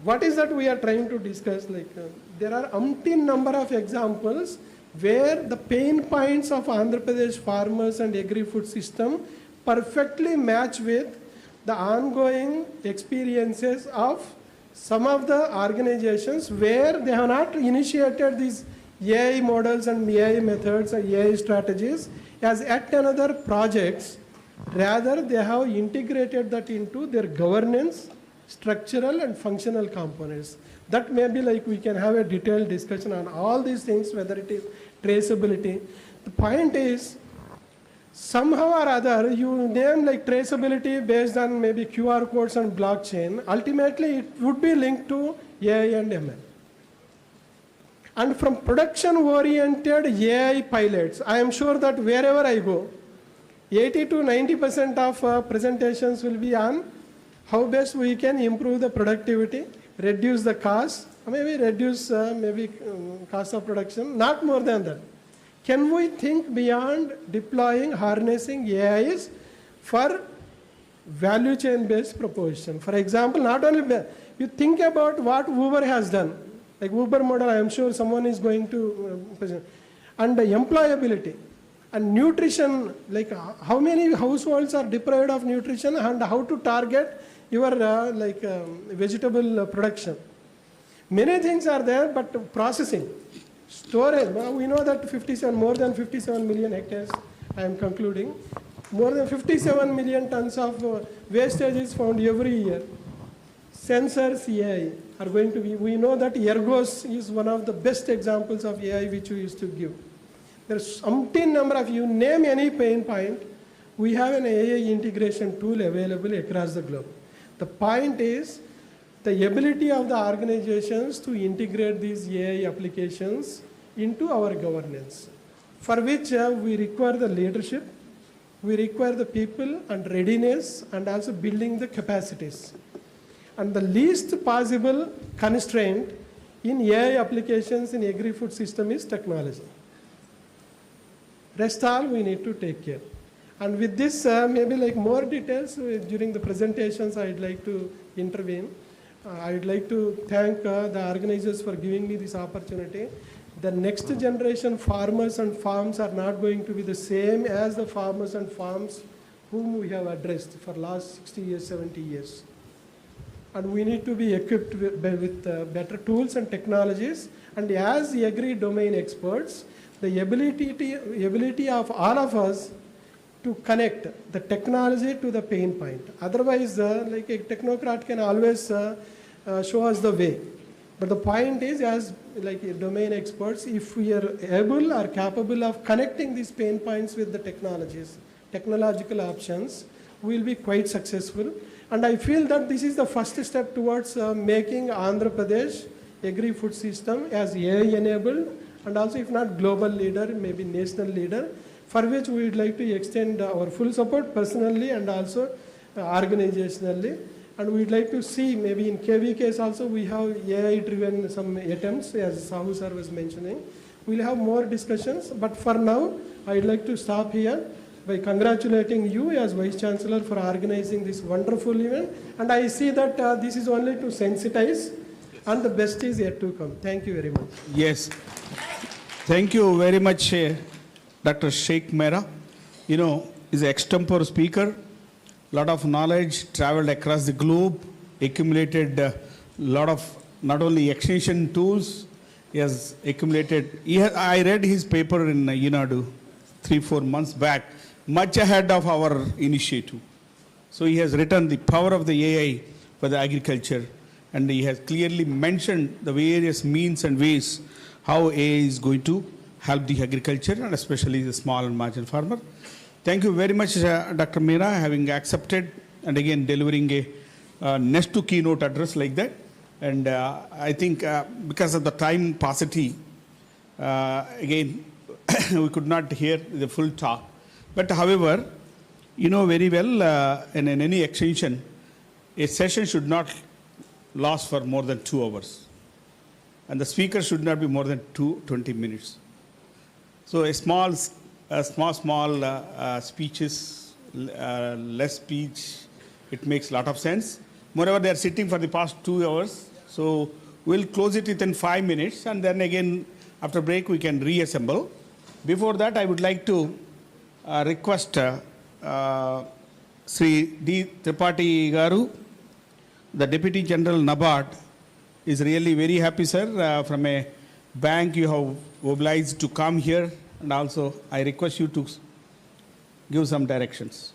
What is that we are trying to discuss? Like there are umpteen number of examples where the pain points of Andhra Pradesh farmers and agri-food system perfectly match with the ongoing experiences of some of the organizations where they have not initiated these AI models and AI methods and AI strategies as yet another projects. Rather, they have integrated that into their governance, structural and functional components. That may be like we can have a detailed discussion on all these things, whether it is traceability. The point is, somehow or other, you name like traceability based on maybe QR codes and blockchain. Ultimately, it would be linked to AI and ML. And from production-oriented AI pilots, I am sure that wherever I go, 80 to 90% of presentations will be on how best we can improve the productivity, reduce the cost, maybe reduce cost of production, not more than that. Can we think beyond deploying, harnessing AIs for value chain-based proposition? For example, not only, you think about what Uber has done. Like Uber model, I am sure someone is going to present. And the employability and nutrition, like how many households are deprived of nutrition and how to target your vegetable production. Many things are there, but processing, storage, we know that more than 57 million hectares, I am concluding, more than 57 million tons of wastage is found every year. sensors AI are going to be, we know that Ergos is one of the best examples of AI which we used to give. There's umpteen number of, you name any pain point, we have an AI integration tool available across the globe. The point is the ability of the organizations to integrate these AI applications into our governance, for which we require the leadership, we require the people and readiness, and also building the capacities. And the least possible constraint in AI applications in agri-food system is technology. Rest all we need to take care. And with this, maybe like more details during the presentations, I'd like to intervene. I'd like to thank the organizers for giving me this opportunity. The next generation farmers and farms are not going to be the same as the farmers and farms whom we have addressed for last 60 years, 70 years. And we need to be equipped with better tools and technologies. And as the agri-domain experts, the ability of all of us to connect the technology to the pain point. Otherwise, like a technocrat can always show us the way. But the point is, as like domain experts, if we are able or capable of connecting these pain points with the technologies, technological options, we will be quite successful. And I feel that this is the first step towards making Andhra Pradesh agri-food system as AI-enabled, and also if not global leader, maybe national leader, for which we would like to extend our full support personally and also organizationally. And we would like to see, maybe in KV case also, we have AI-driven some attempts, as Sahu sir was mentioning. We'll have more discussions, but for now, I'd like to stop here by congratulating you as Vice Chancellor for organizing this wonderful event. And I see that this is only to sensitize, and the best is yet to come. Thank you very much. Yes. Thank you very much, Dr. Sheikh Mehra. You know, is an extempore speaker. Lot of knowledge, traveled across the globe, accumulated a lot of not only extension tools, he has accumulated. I read his paper in Inaugural 3-4 months back, much ahead of our initiative. So he has written the power of the AI for the agriculture, and he has clearly mentioned the various means and ways how AI is going to help the agriculture and especially the small and marginal farmer. Thank you very much, Dr. Mehra, having accepted and again delivering a next to keynote address like that. And I think because of the time paucity, again, we could not hear the full talk. But however, you know very well, in any extension, a session should not last for more than 2 hours. And the speaker should not be more than 20 minutes. So a small speeches, less speech, it makes a lot of sense. Moreover, they are sitting for the past 2 hours. So we'll close it within 5 minutes, and then again, after break, we can reassemble. Before that, I would like to request Sri D. Tripathi Garu, the Deputy General NABARD, is really very happy, sir. From a bank, you have obliged to come here, and also I request you to give some directions.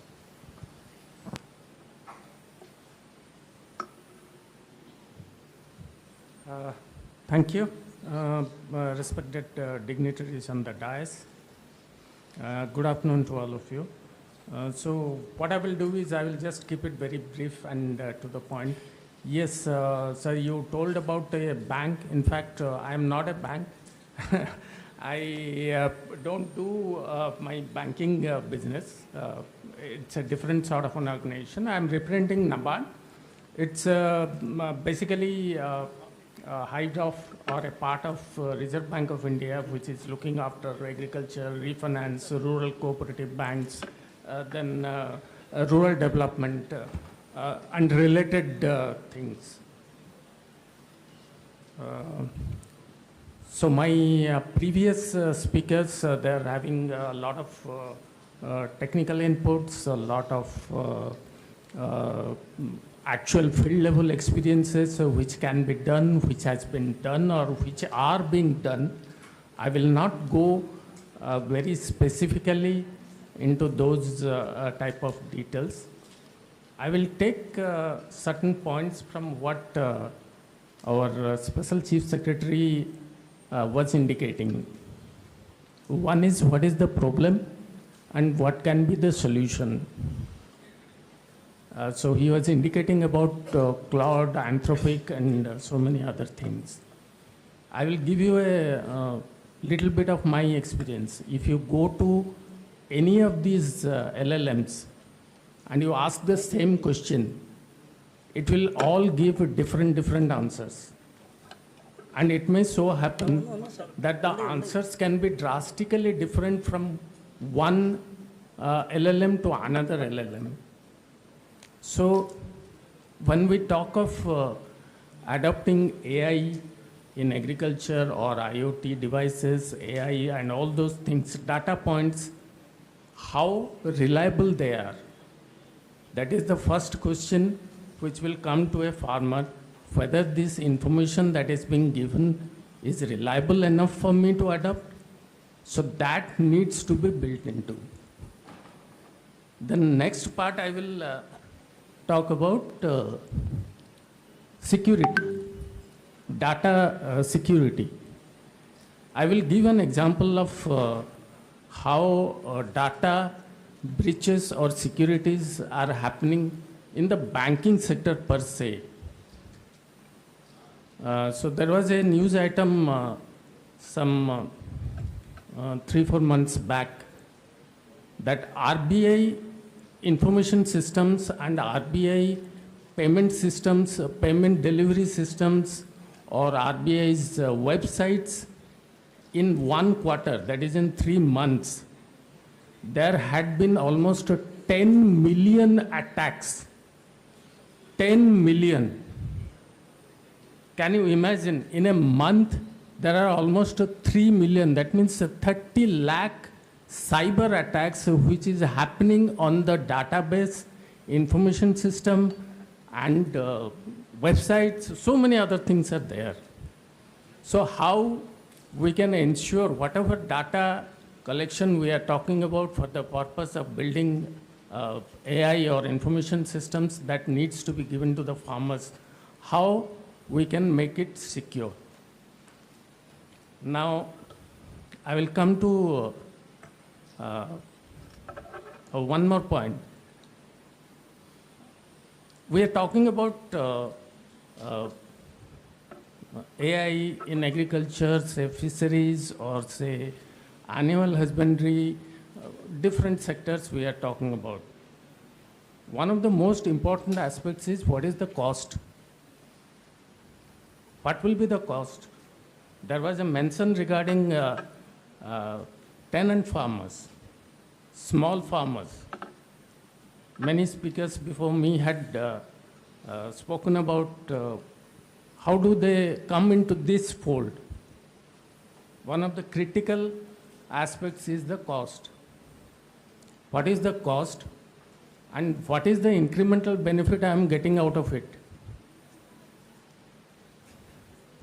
Thank you. Respected dignitaries on the dais. Good afternoon to all of you. So what I will do is I will just keep it very brief and to the point. Yes, sir, you told about a bank. In fact, I am not a bank. I don't do my banking business. It's a different sort of an organization. I'm representing NABARD. It's basically hived off or a part of Reserve Bank of India, which is looking after agriculture, refinance, rural cooperative banks, then rural development, and related things. So my previous speakers, they're having a lot of technical inputs, a lot of actual field level experiences which can be done, which has been done, or which are being done. I will not go very specifically into those type of details. I will take certain points from what our Special Chief Secretary was indicating. One is what is the problem and what can be the solution. So he was indicating about cloud, Anthropic, and so many other things. I will give you a little bit of my experience. If you go to any of these LLMs and you ask the same question, it will all give different answers. And it may so happen that the answers can be drastically different from one LLM to another LLM. So when we talk of adopting AI in agriculture or IoT devices, AI and all those things, data points, how reliable they are. That is the first question which will come to a farmer, whether this information that is being given is reliable enough for me to adopt. So that needs to be built into. The next part I will talk about security, data security. I will give an example of how data breaches or securities are happening in the banking sector per se. So there was a news item some 3-4 months back that RBI information systems and RBI payment systems, payment delivery systems, or RBI's websites in 1 quarter, that is in 3 months, there had been almost 10 million attacks. 10 million. Can you imagine? In a month, there are almost 3 million. That means 30 lakh cyber attacks which is happening on the database, information system, and websites. So many other things are there. So how we can ensure whatever data collection we are talking about for the purpose of building AI or information systems that needs to be given to the farmers, how we can make it secure. Now, I will come to one more point. We are talking about AI in agriculture, say fisheries, or say animal husbandry, different sectors we are talking about. One of the most important aspects is what is the cost? What will be the cost? There was a mention regarding tenant farmers, small farmers. Many speakers before me had spoken about how do they come into this fold. One of the critical aspects is the cost. What is the cost and what is the incremental benefit I am getting out of it?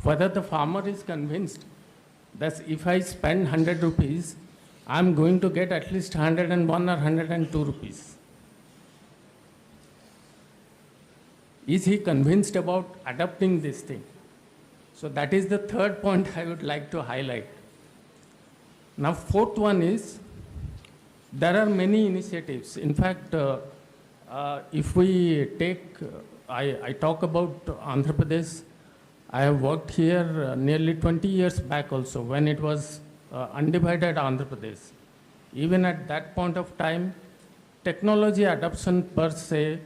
Whether the farmer is convinced that if I spend 100 rupees, I am going to get at least 101 or 102 rupees. Is he convinced about adopting this thing? So that is the third point I would like to highlight. Now, fourth one is, there are many initiatives. In fact, if we take, I talk about Andhra Pradesh. I have worked here nearly 20 years back also, when it was undivided Andhra Pradesh. Even at that point of time, technology adoption per se,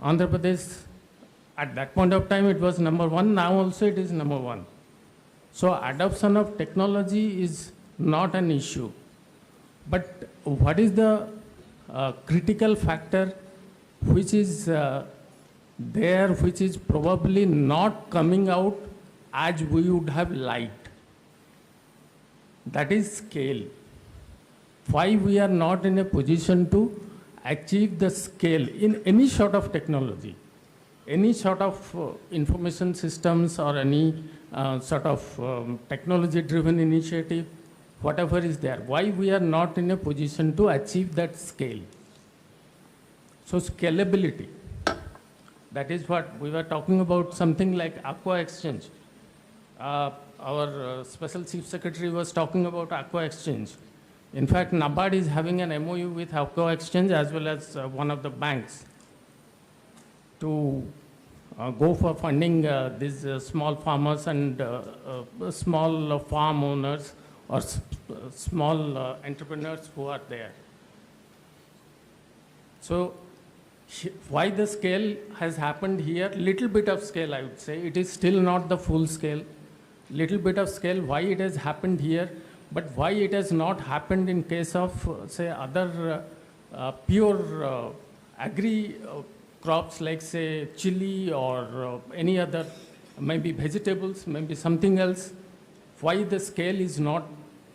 Andhra Pradesh, at that point of time it was #1, now also it is #1. So adoption of technology is not an issue. But what is the critical factor which is there, which is probably not coming out as we would have liked? That is scale. Why we are not in a position to achieve the scale in any sort of technology, any sort of information systems or any sort of technology-driven initiative, whatever is there, why we are not in a position to achieve that scale? So scalability. That is what we were talking about, something like Aqua Exchange. Our Special Chief Secretary was talking about Aqua Exchange. In fact, NABARD is having an MOU with Aqua Exchange as well as one of the banks to go for funding these small farmers and small farm owners or small entrepreneurs who are there. So why the scale has happened here, little bit of scale I would say, it is still not the full scale, little bit of scale, why it has happened here, but why it has not happened in case of say other pure agri crops like say chili or any other, maybe vegetables, maybe something else, why the scale is not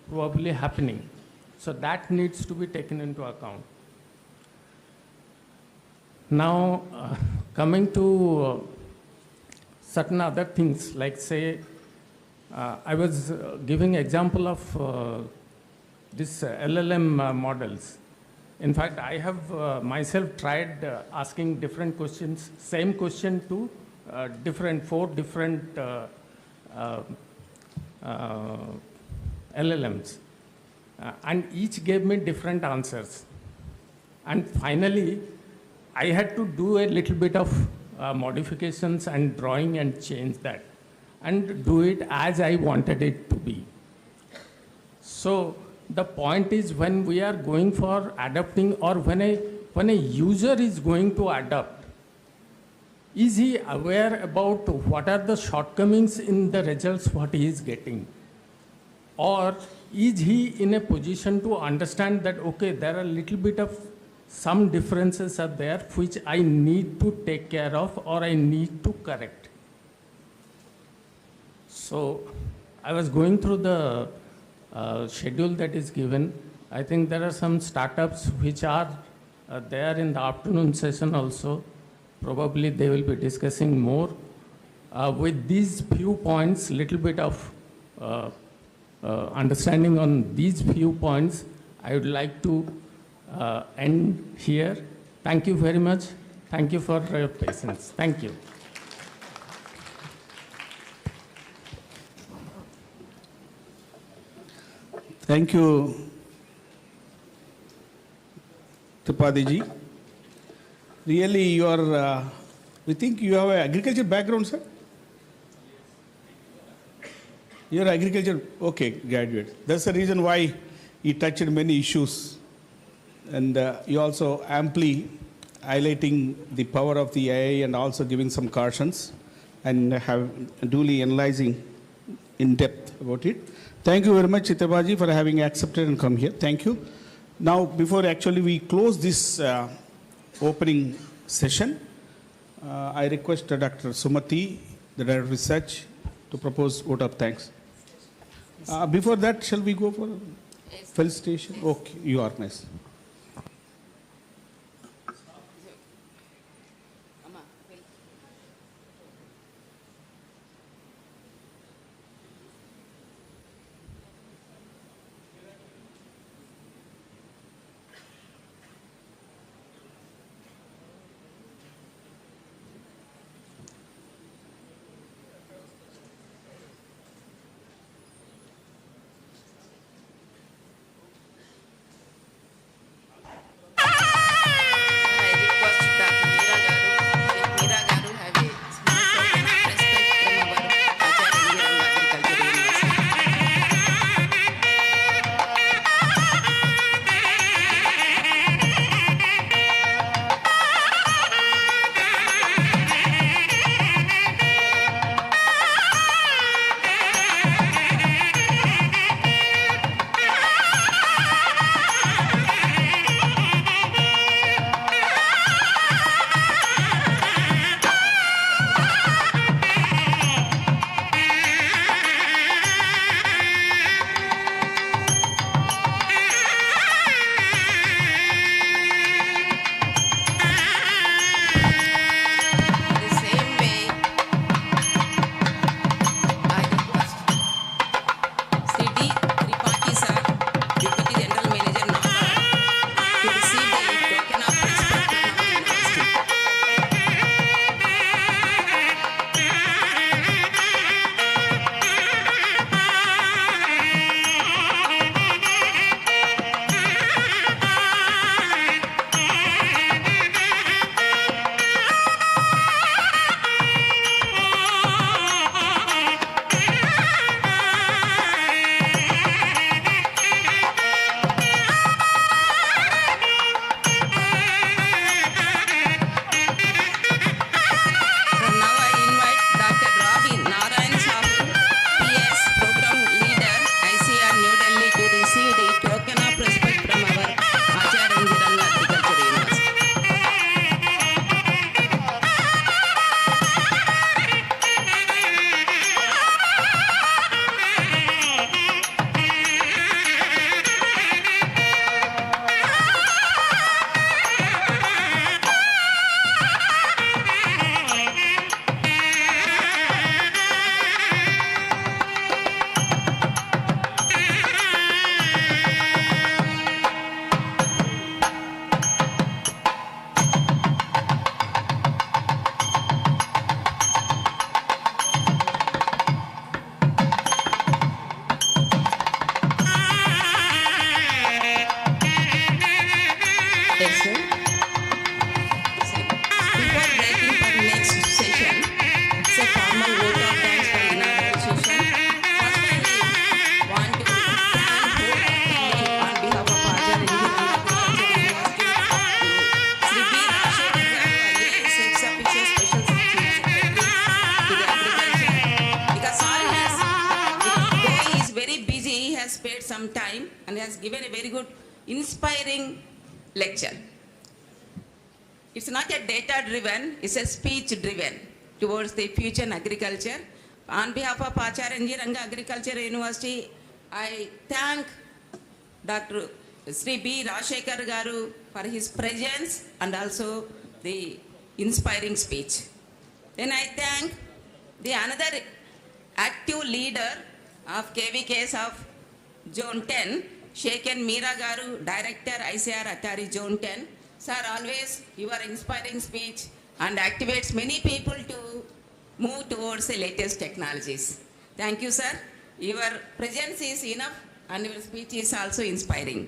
probably happening. So that needs to be taken into account. Now, coming to certain other things, like say, I was giving example of this LLM models. In fact, I have myself tried asking different questions, same question to four different LLMs. And each gave me different answers. And finally, I had to do a little bit of modifications and drawing and change that and do it as I wanted it to be. So the point is when we are going for adapting or when a user is going to adapt, is he aware about what are the shortcomings in the results what he is getting? Or is he in a position to understand that, okay, there are a little bit of some differences are there which I need to take care of or I need to correct. So I was going through the schedule that is given. I think there are some startups which are there in the afternoon session also. Probably they will be discussing more. With these few points, little bit of understanding on these few points, I would like to end here. Thank you very much. Thank you for your patience. Thank you. Thank you, Tripathi ji. Really, you are, we think you have an agriculture background, sir? You are agriculture, okay, graduate. That's the reason why you touched many issues. And you also amply highlighting the power of the AI and also giving some cautions and have duly analyzing in depth about it. Thank you very much, Chitrabaji, for having accepted and come here. Thank you. Now, before actually we close this opening session, I request Dr. Sumati, the Director of Research, to propose vote of thanks. Before that, shall we go for felicitation? Okay, you are nice. has given a very good, inspiring lecture. It's not a data-driven, it's a speech-driven towards the future in agriculture. On behalf of Acharya N.G. Ranga Agriculture University, I thank Dr. Sri B. Rashekar Garu for his presence and also the inspiring speech. Then I thank the another active leader of KVKs of Zone 10, Shaken Meera Garu, Director ICR Atari Zone 10. Sir, always your inspiring speech and activates many people to move towards the latest technologies. Thank you, sir. Your presence is enough and your speech is also inspiring.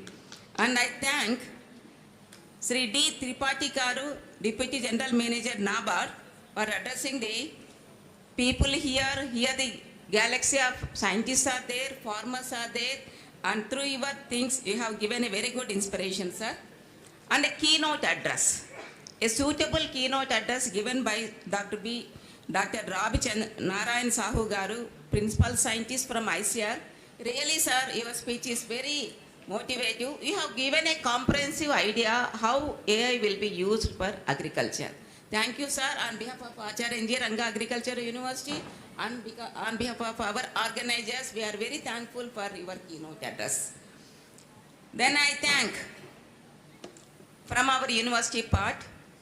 And I thank Sri D. Tripathi Garu, Deputy General Manager NABARD, for addressing the people here. Here the galaxy of scientists are there, farmers are there, and through your things you have given a very good inspiration, sir. And a keynote address, a suitable keynote address given by Dr. Rabi Narayan Sahu Garu, Principal Scientist from ICR. Really, sir, your speech is very motivative. You have given a comprehensive idea how AI will be used for agriculture. Thank you, sir, on behalf of Acharya N.G. Ranga Agriculture University, on behalf of our organizers, we are very thankful for your keynote address. Then I thank, from our university part,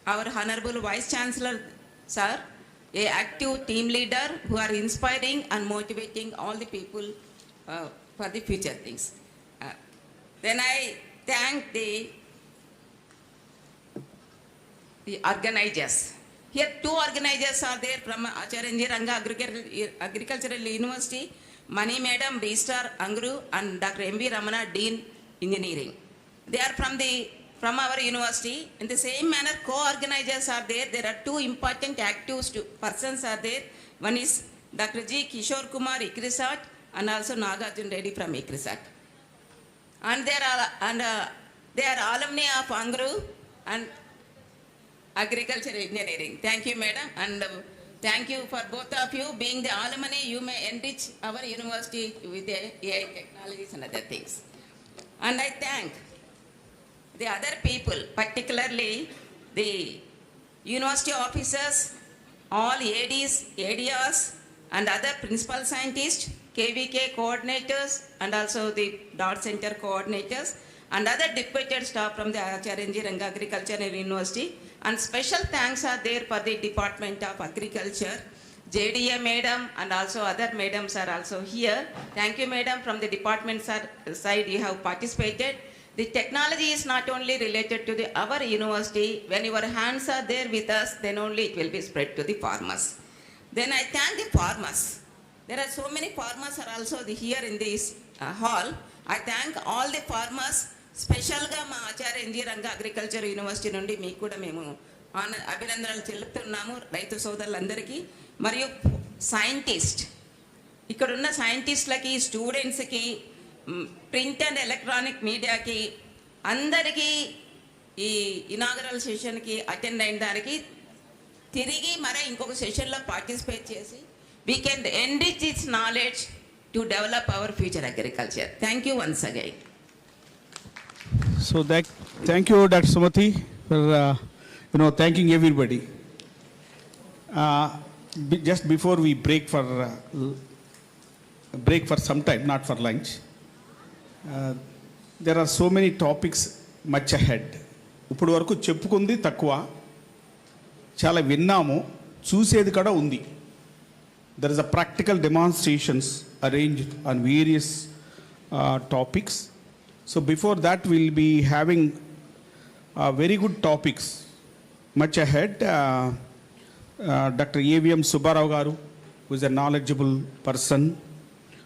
our Honorable Vice Chancellor, sir, a active team leader who are inspiring and motivating all the people for the future things. Then I thank the organizers. Here 2 organizers are there from Acharya N.G. Ranga Agricultural University, Mani Madam, B-Star, ANGRAU, and Dr. M.V. Ramana, Dean, Engineering. They are from our university. In the same manner, co-organizers are there. There are 2 important active persons are there. One is Dr. G. Kishore Kumar, ICRISAT, and also Nagarjun Reddy from ICRISAT. And they are alumni of ANGRAU and Agriculture Engineering. Thank you, madam, and thank you for both of you being the alumni. You may enrich our university with the AI technologies and other things. And I thank the other people, particularly the university officers, all ADs, ADRs, and other principal scientists, KVK coordinators, and also the dot center coordinators, and other deputed staff from the Acharya N.G. Ranga Agriculture University. And special thanks are there for the Department of Agriculture, JDA madam, and also other madams are also here. Thank you, madam. From the department side, you have participated. The technology is not only related to our university. When your hands are there with us, then only it will be spread to the farmers. Then I thank the farmers. There are so many farmers are also here in this hall. I thank all the farmers. స్పెషల్గా మా ఆచార్య NG Ranga agriculture university నుండి మీకు కూడా మేము అభినందనలు తెలుపుతున్నాము, రైతు సోదరులందరికీ. మరియు సైంటిస్ట్, ఇక్కడున్న సైంటిస్టులకి, స్టూడెంట్స్కి, ప్రింట్ అండ్ ఎలక్ట్రానిక్ మీడియాకి అందరికీ ఈ ఇనాగరల్ సెషన్కి అటెండ్ అయిన దానికి తిరిగి మరీ ఇంకొక సెషన్లో పార్టిసిపేట్ చేసి we can enrich this knowledge to develop our future agriculture. Thank you once again. So thank you, Dr. Sumati, for thanking everybody. Just before we break for some time, not for lunch, there are so many topics much ahead. ఇప్పుడు వరకు చెప్పుకుంది తక్కువ, చాలా విన్నాము, చూసేది కూడా ఉంది. There is a practical demonstrations arranged on various topics. So before that, we'll be having very good topics much ahead. Dr. A.V.M. Subbarao Garu, who is a knowledgeable person,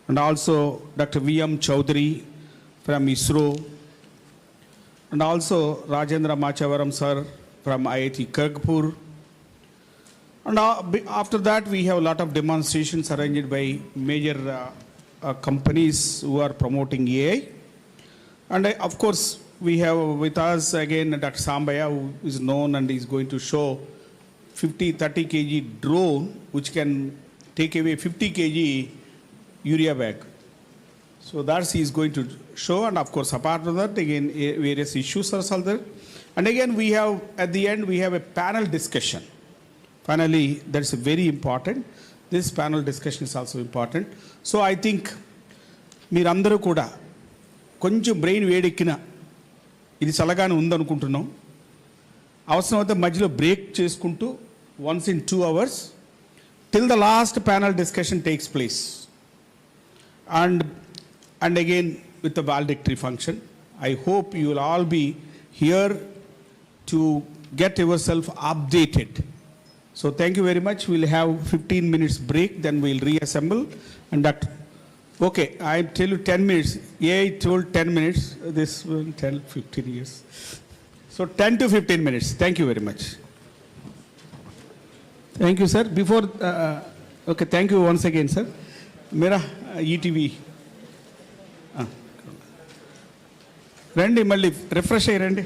and also Dr. V.M. Chaudhary from ISRO, and also Rajendra Machavaram sir from IIT Kharagpur. And after that, we have a lot of demonstrations arranged by major companies who are promoting AI. And of course, we have with us again Dr. Sambaya, who is known and is going to show 30 kg drone, which can take away 50 kg urea bag. So that's he is going to show, and of course, apart from that, again, various issues are also there. And again, we have, at the end, we have a panel discussion. Finally, that's very important. This panel discussion is also important. So I think, మీరందరూ కూడా కొంచెం brain వేడెక్కిన ఇది చల్లగానే ఉందనుకుంటున్నాం. అవసరమైతే మధ్యలో break చేసుకుంటూ once in 2 hours till the last panel discussion takes place. And again with the valedictory function. I hope you will all be here to get yourself updated. So thank you very much. We'll have 15 minutes break, then we'll reassemble. And that, okay, I tell you 10 minutes. Yeah, I told 10 minutes. This will tell 15 years. So 10 to 15 minutes. Thank you very much. Thank you, sir. Before, okay, thank you once again, sir. Mera ETV. రండి మళ్ళీ refresh అయ్యి రండి.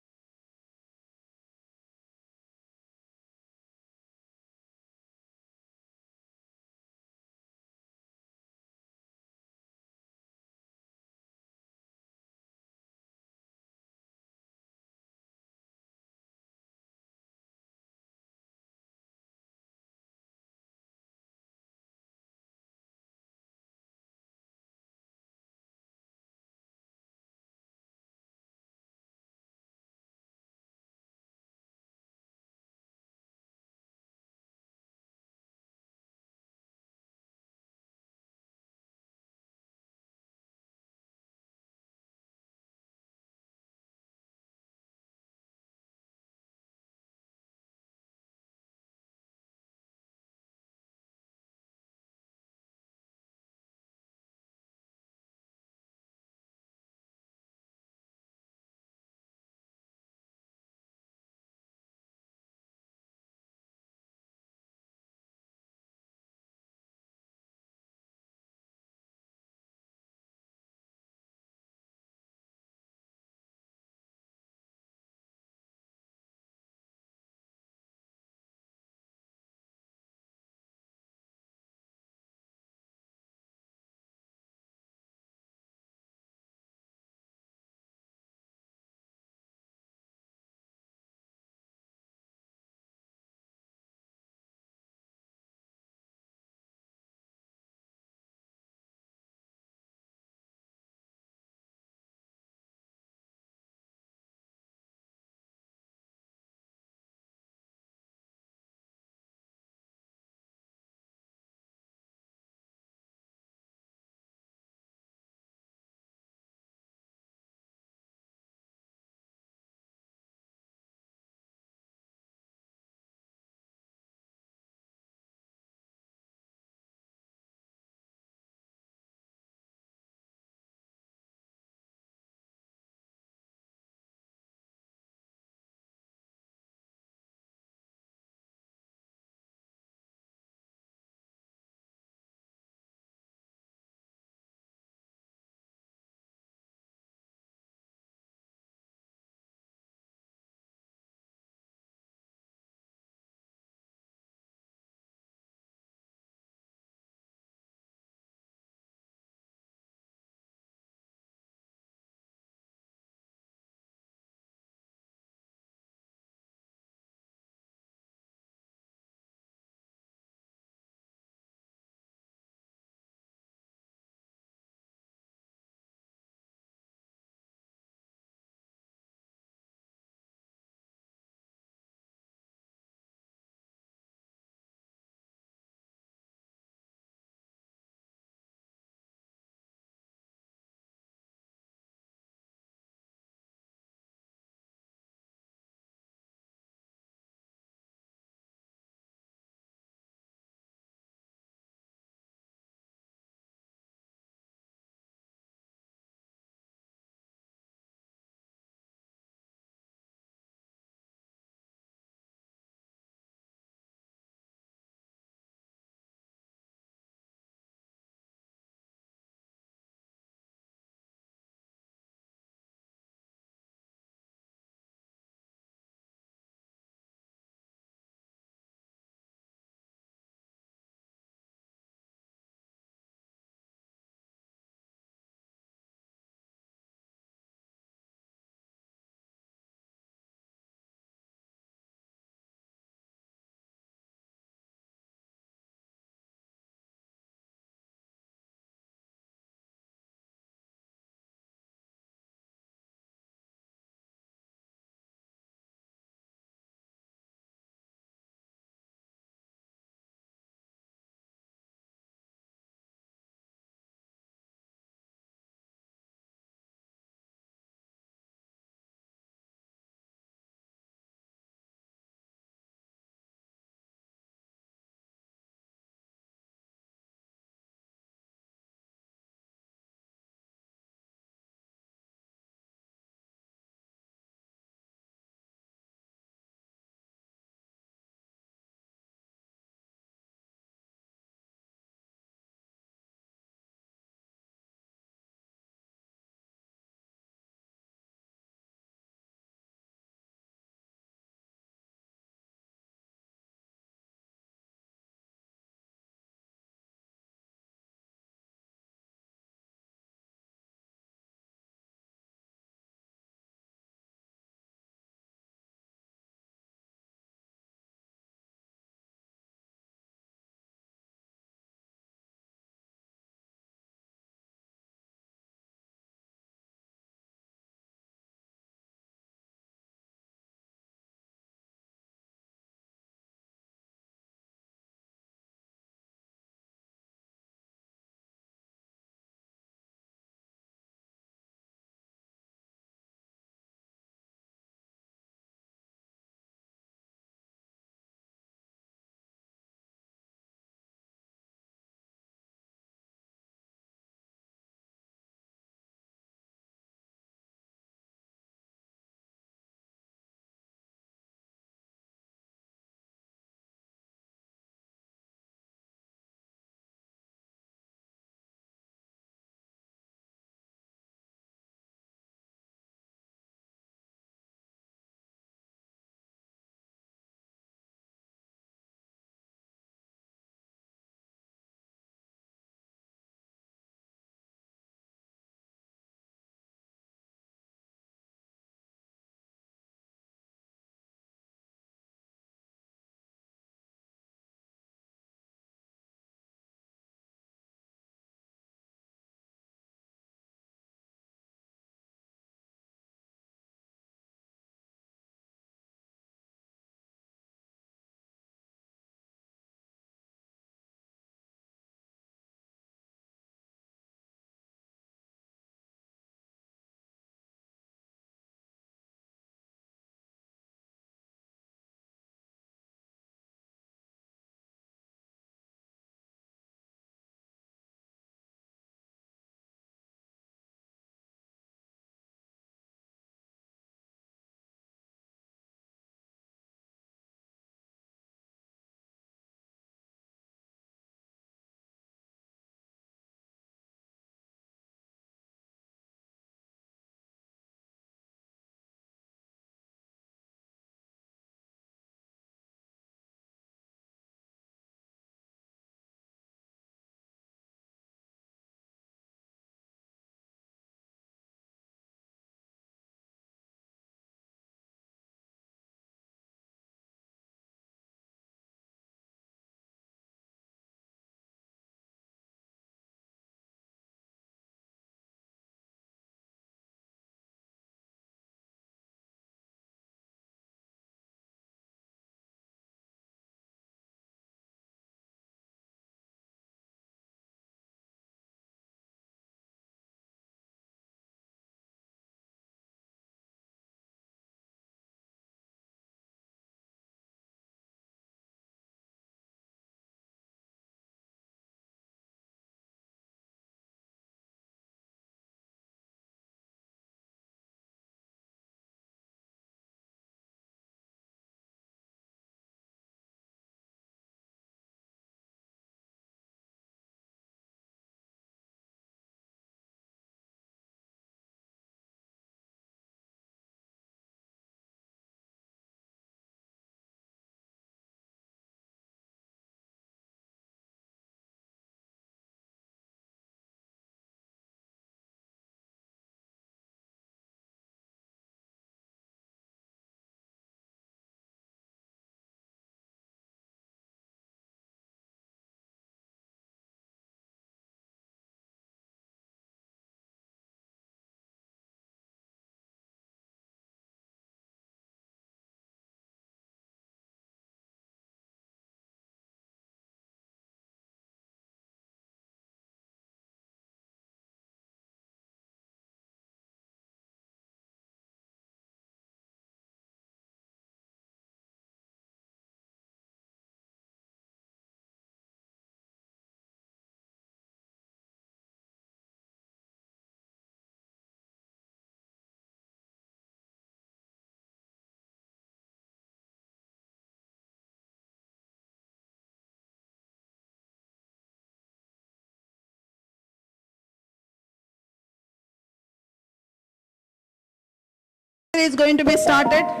is going to be started.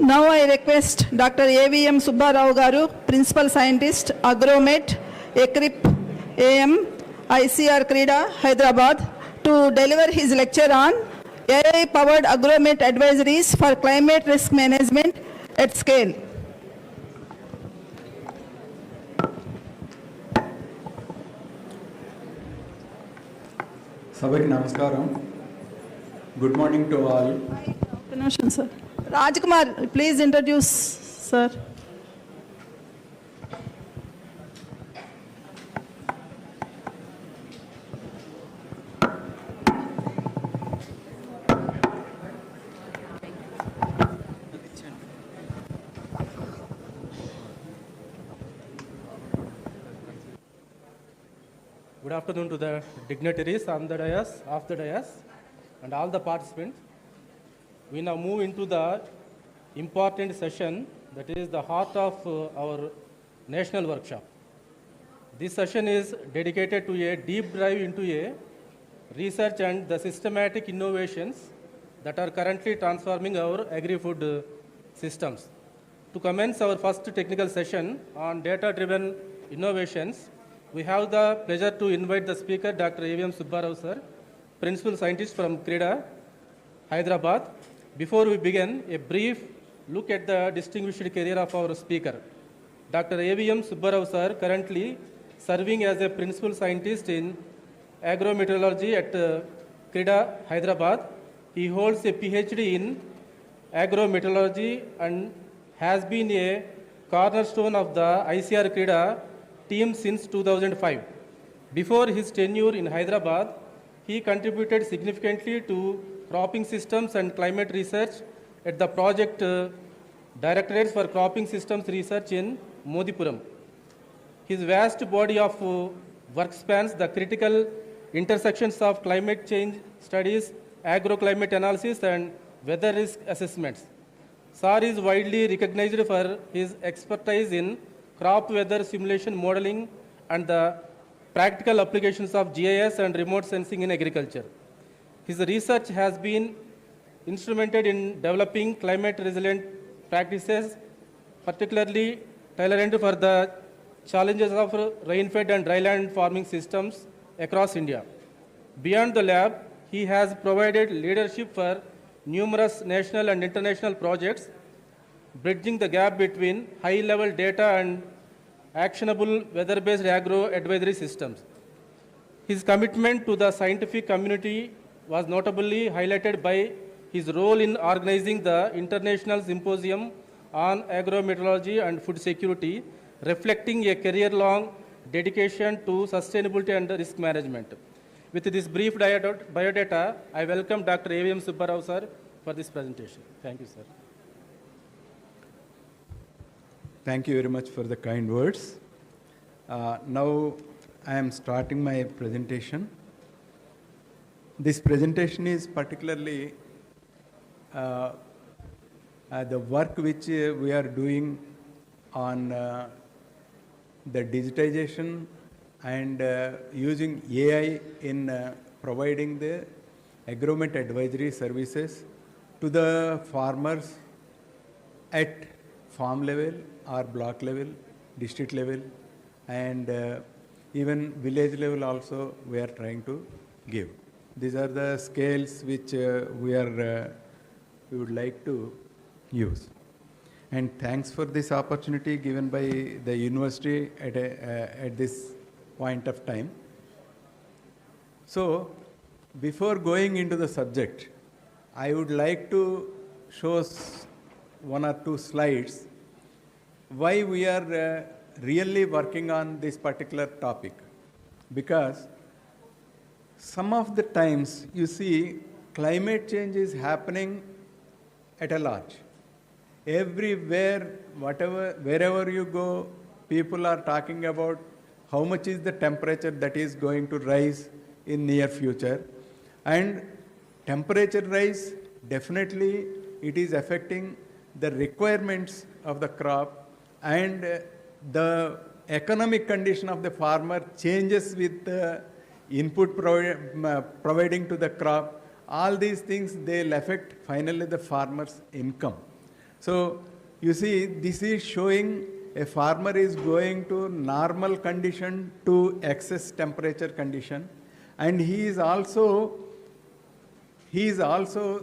Now I request Dr. AVM Subbarao Garu, Principal Scientist, Agromet, ECRIP, AM, ICR Krida, Hyderabad, to deliver his lecture on AI-powered agromet advisories for climate risk management at scale. Sabaki namaskaram. Good morning to all. Good afternoon, sir. Rajkumar, please introduce, sir. Good afternoon to the dignitaries on the dais, off the dais, and all the participants. We now move into the important session that is the heart of our national workshop. This session is dedicated to a deep dive into a research and the systematic innovations that are currently transforming our agri-food systems. To commence our first technical session on data-driven innovations, we have the pleasure to invite the speaker, Dr. AVM Subbarao sir, Principal Scientist from CRIDA, Hyderabad. Before we begin, a brief look at the distinguished career of our speaker. Dr. AVM Subbarao sir, currently serving as a Principal Scientist in agrometeorology at CRIDA, Hyderabad. He holds a PhD in agrometeorology and has been a cornerstone of the ICR CRIDA team since 2005. Before his tenure in Hyderabad, he contributed significantly to cropping systems and climate research at the project Directorates for Cropping Systems Research in Modipuram. His vast body of work spans the critical intersections of climate change studies, agroclimate analysis, and weather risk assessments. SAR is widely recognized for his expertise in crop weather simulation modeling and the practical applications of GIS and remote sensing in agriculture. His research has been instrumented in developing climate resilient practices, particularly tailored for the challenges of rain-fed and dryland farming systems across India. Beyond the lab, he has provided leadership for numerous national and international projects, bridging the gap between high-level data and actionable weather-based agro-advisory systems. His commitment to the scientific community was notably highlighted by his role in organizing the International Symposium on Agrometeorology and Food Security, reflecting a career-long dedication to sustainability and risk management. With this brief biodata, I welcome Dr. AVM Subbarao sir for this presentation. Thank you, sir. Thank you very much for the kind words. Now I am starting my presentation. This presentation is particularly the work which we are doing on the digitization and using AI in providing the agromet advisory services to the farmers at farm level or block level, district level, and even village level also we are trying to give. These are the scales which we would like to use. And thanks for this opportunity given by the university at this point of time. So, before going into the subject, I would like to show one or two slides why we are really working on this particular topic. Because some of the times you see climate change is happening at a large. Everywhere, wherever you go, people are talking about how much is the temperature that is going to rise in near future. And temperature rise, definitely it is affecting the requirements of the crop, and the economic condition of the farmer changes with the input providing to the crop. All these things, they'll affect finally the farmer's income. So you see, this is showing a farmer is going to normal condition to excess temperature condition, and he is also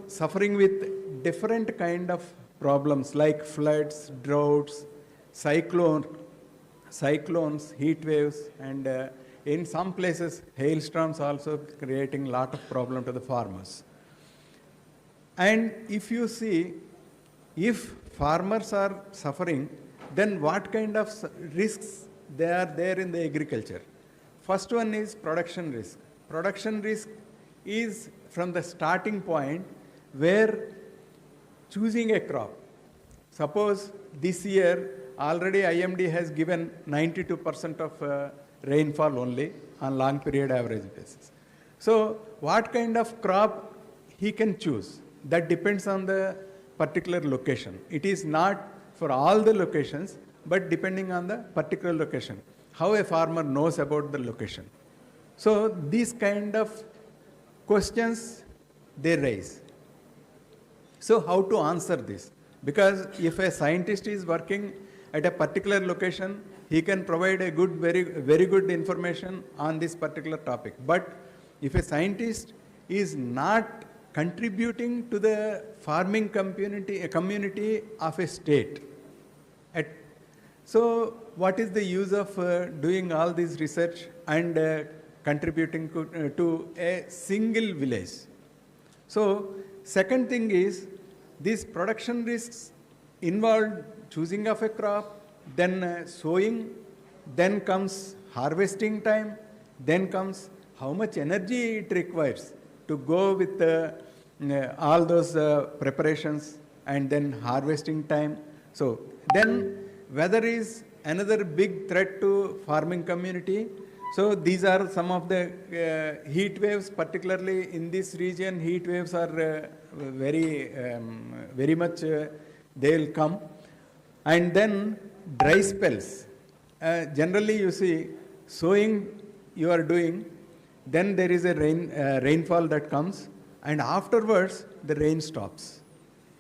suffering with different kind of problems like floods, droughts, cyclones, heat waves, and in some places hailstorms also creating a lot of problem to the farmers. And if you see, if farmers are suffering, then what kind of risks they are there in the agriculture? First one is production risk. Production risk is from the starting point where choosing a crop. Suppose this year already IMD has given 92% of rainfall only on long period average basis. So what kind of crop he can choose? That depends on the particular location. It is not for all the locations, but depending on the particular location. how a farmer knows about the location. So these kind of questions they raise. So how to answer this? Because if a scientist is working at a particular location, he can provide a good, very good information on this particular topic. But if a scientist is not contributing to the farming community, a community of a state, so what is the use of doing all this research and contributing to a single village? So second thing is, these production risks involve choosing of a crop, then sowing, then comes harvesting time, then comes how much energy it requires to go with all those preparations, and then harvesting time. So then weather is another big threat to farming community. So these are some of the heat waves, particularly in this region. Heat waves are very much they'll come. And then dry spells. Generally you see, sowing you are doing, then there is a rainfall that comes, and afterwards the rain stops.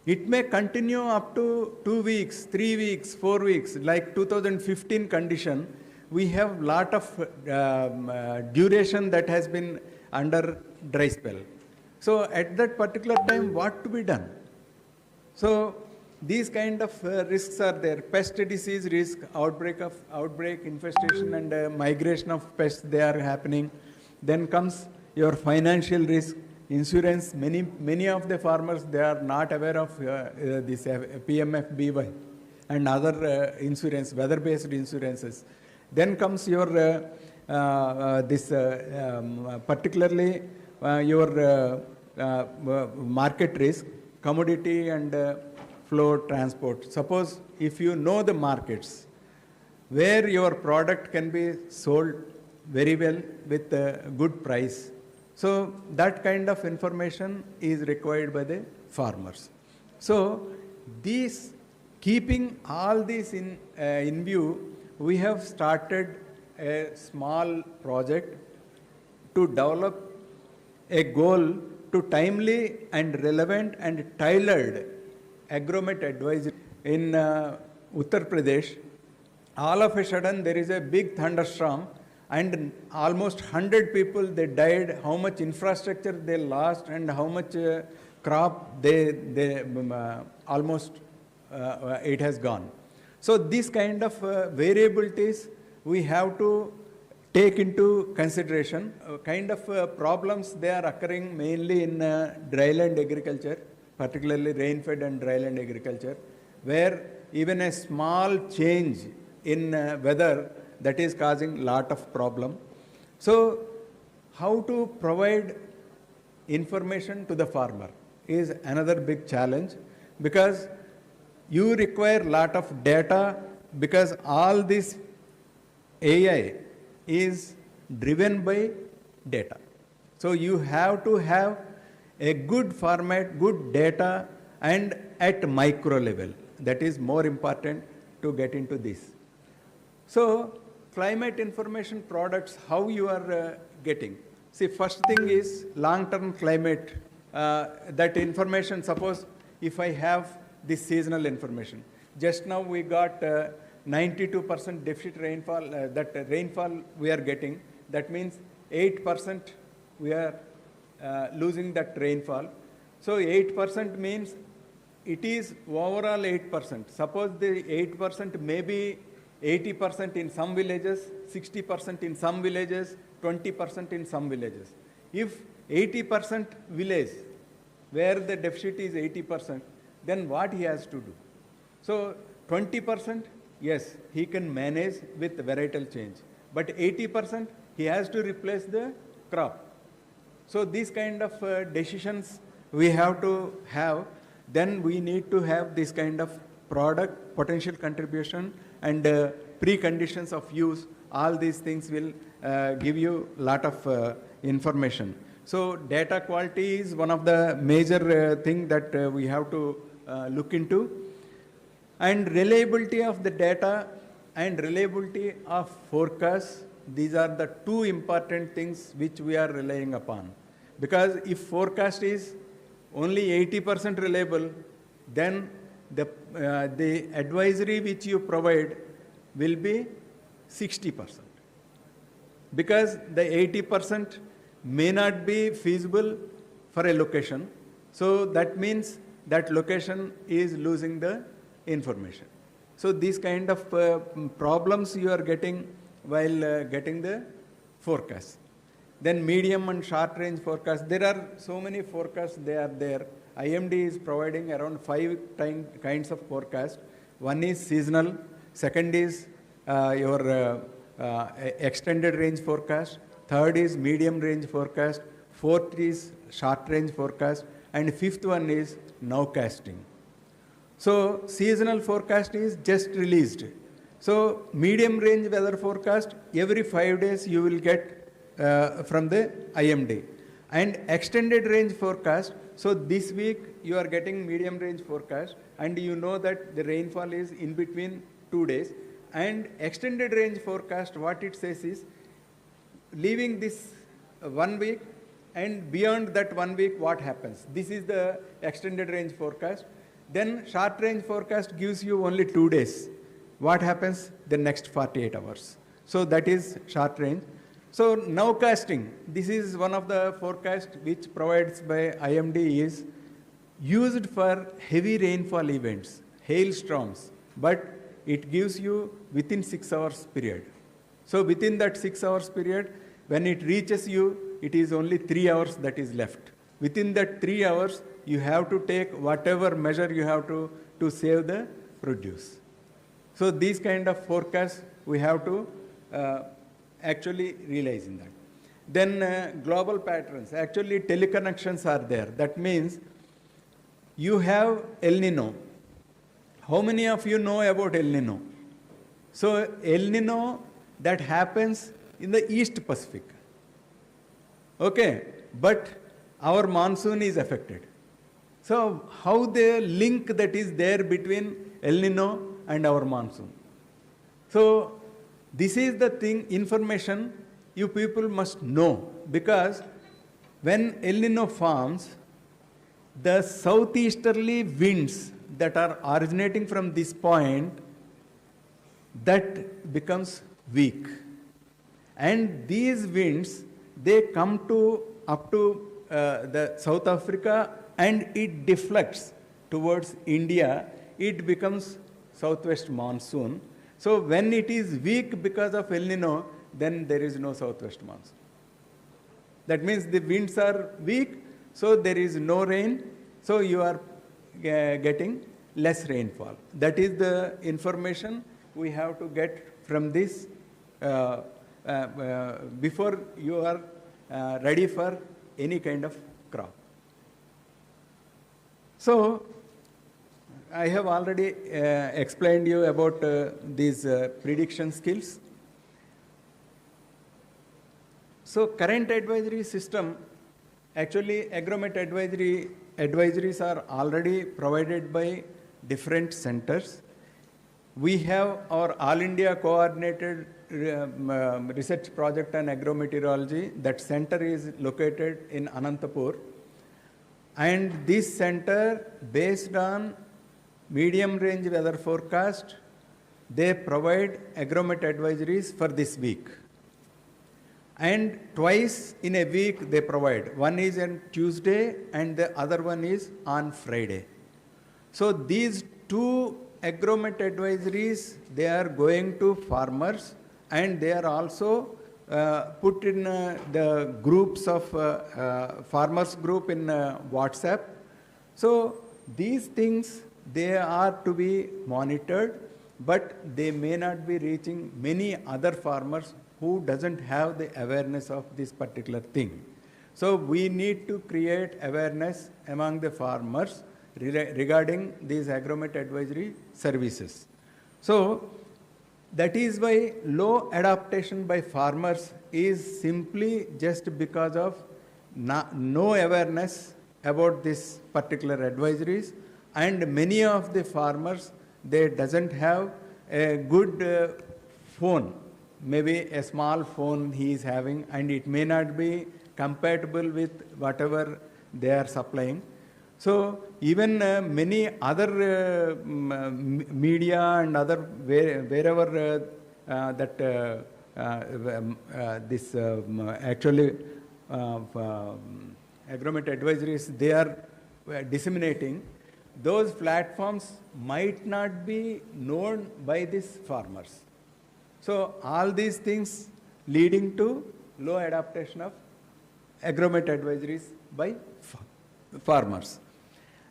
It may continue up to 2 weeks, 3 weeks, 4 weeks. Like 2015 condition, we have lot of duration that has been under dry spell. So at that particular time, what to be done? So these kind of risks are there. Pest disease risk, outbreak, infestation, and migration of pests, they are happening. Then comes your financial risk, insurance. Many of the farmers, they are not aware of this PMFBY and other insurance, weather-based insurances. Then comes your particularly your market risk, commodity and flow transport. Suppose if you know the markets where your product can be sold very well with a good price, so that kind of information is required by the farmers. So these, keeping all this in view, we have started a small project to develop a goal to timely and relevant and tailored agromet advisory in Uttar Pradesh. All of a sudden there is a big thunderstorm and almost 100 people, they died, how much infrastructure they lost and how much crop they almost it has gone. So these kind of variabilities we have to take into consideration. Kind of problems they are occurring mainly in dryland agriculture, particularly rain-fed and dryland agriculture, where even a small change in weather, that is causing lot of problem. So how to provide information to the farmer is another big challenge, because you require lot of data, because all this AI is driven by data. So you have to have a good format, good data, and at micro level. That is more important to get into this. So climate information products, how you are getting. See, first thing is long-term climate. That information, suppose if I have this seasonal information. Just now we got 92% deficit rainfall, that rainfall we are getting. That means 8% we are losing that rainfall. So 8% means it is overall 8%. Suppose the 8% may be 80% in some villages, 60% in some villages, 20% in some villages. If 80% village where the deficit is 80%, then what he has to do? So 20%, yes, he can manage with varietal change. But 80%, he has to replace the crop. So these kind of decisions we have to have. Then we need to have this kind of product potential contribution and preconditions of use. All these things will give you a lot of information. So data quality is one of the major thing that we have to look into. And reliability of the data and reliability of forecast, these are the two important things which we are relying upon. Because if forecast is only 80% reliable, then the advisory which you provide will be 60%. Because the 80% may not be feasible for a location. So that means that location is losing the information. So these kind of problems you are getting while getting the forecast. Then medium and short range forecast. There are so many forecasts they are there. IMD is providing around 5 kinds of forecast. One is seasonal. Second is your extended range forecast. Third is medium range forecast. Fourth is short range forecast. And fifth one is nowcasting. So seasonal forecast is just released. So medium range weather forecast, every 5 days you will get from the IMD. And extended range forecast, so this week you are getting medium range forecast and you know that the rainfall is in between 2 days. And extended range forecast, what it says is, leaving this 1 week and beyond that 1 week, what happens? This is the extended range forecast. Then short range forecast gives you only 2 days. What happens the next 48 hours? So that is short range. So nowcasting, this is one of the forecasts which provides by IMD is used for heavy rainfall events, hailstorms, but it gives you within 6 hours period. So within that 6 hours period, when it reaches you, it is only 3 hours that is left. Within that 3 hours, you have to take whatever measure you have to save the produce. So these kind of forecasts we have to actually realize in that. Then global patterns. Actually, teleconnections are there. That means you have El Nino. How many of you know about El Nino? So El Nino, that happens in the East Pacific. Okay, but our monsoon is affected. So how the link that is there between El Nino and our monsoon? So this is the thing, information you people must know, because when El Nino forms, the southeasterly winds that are originating from this point, that becomes weak. And these winds, they come to up to the South Africa and it deflects towards India. It becomes southwest monsoon. So when it is weak because of El Nino, then there is no southwest monsoon. That means the winds are weak, so there is no rain, so you are getting less rainfall. That is the information we have to get from this before you are ready for any kind of crop. So I have already explained you about these prediction skills. So current advisory system, actually agromet advisories are already provided by different centers. We have our All India Coordinated Research Project on Agrometeorology. That center is located in Anantapur. And this center, based on medium range weather forecast, they provide agromet advisories for this week. And twice in a week they provide. One is on Tuesday and the other one is on Friday. So these two agromet advisories, they are going to farmers and they are also put in the groups of farmers group in WhatsApp. So these things, they are to be monitored, but they may not be reaching many other farmers who doesn't have the awareness of this particular thing. So we need to create awareness among the farmers regarding these agromet advisory services. So that is why low adaptation by farmers is simply just because of no awareness about this particular advisories, and many of the farmers, they doesn't have a good phone, maybe a small phone he is having, and it may not be compatible with whatever they are supplying. So even many other media and other wherever this actually agromet advisories they are disseminating, those platforms might not be known by these farmers. So all these things leading to low adaptation of agromet advisories by farmers.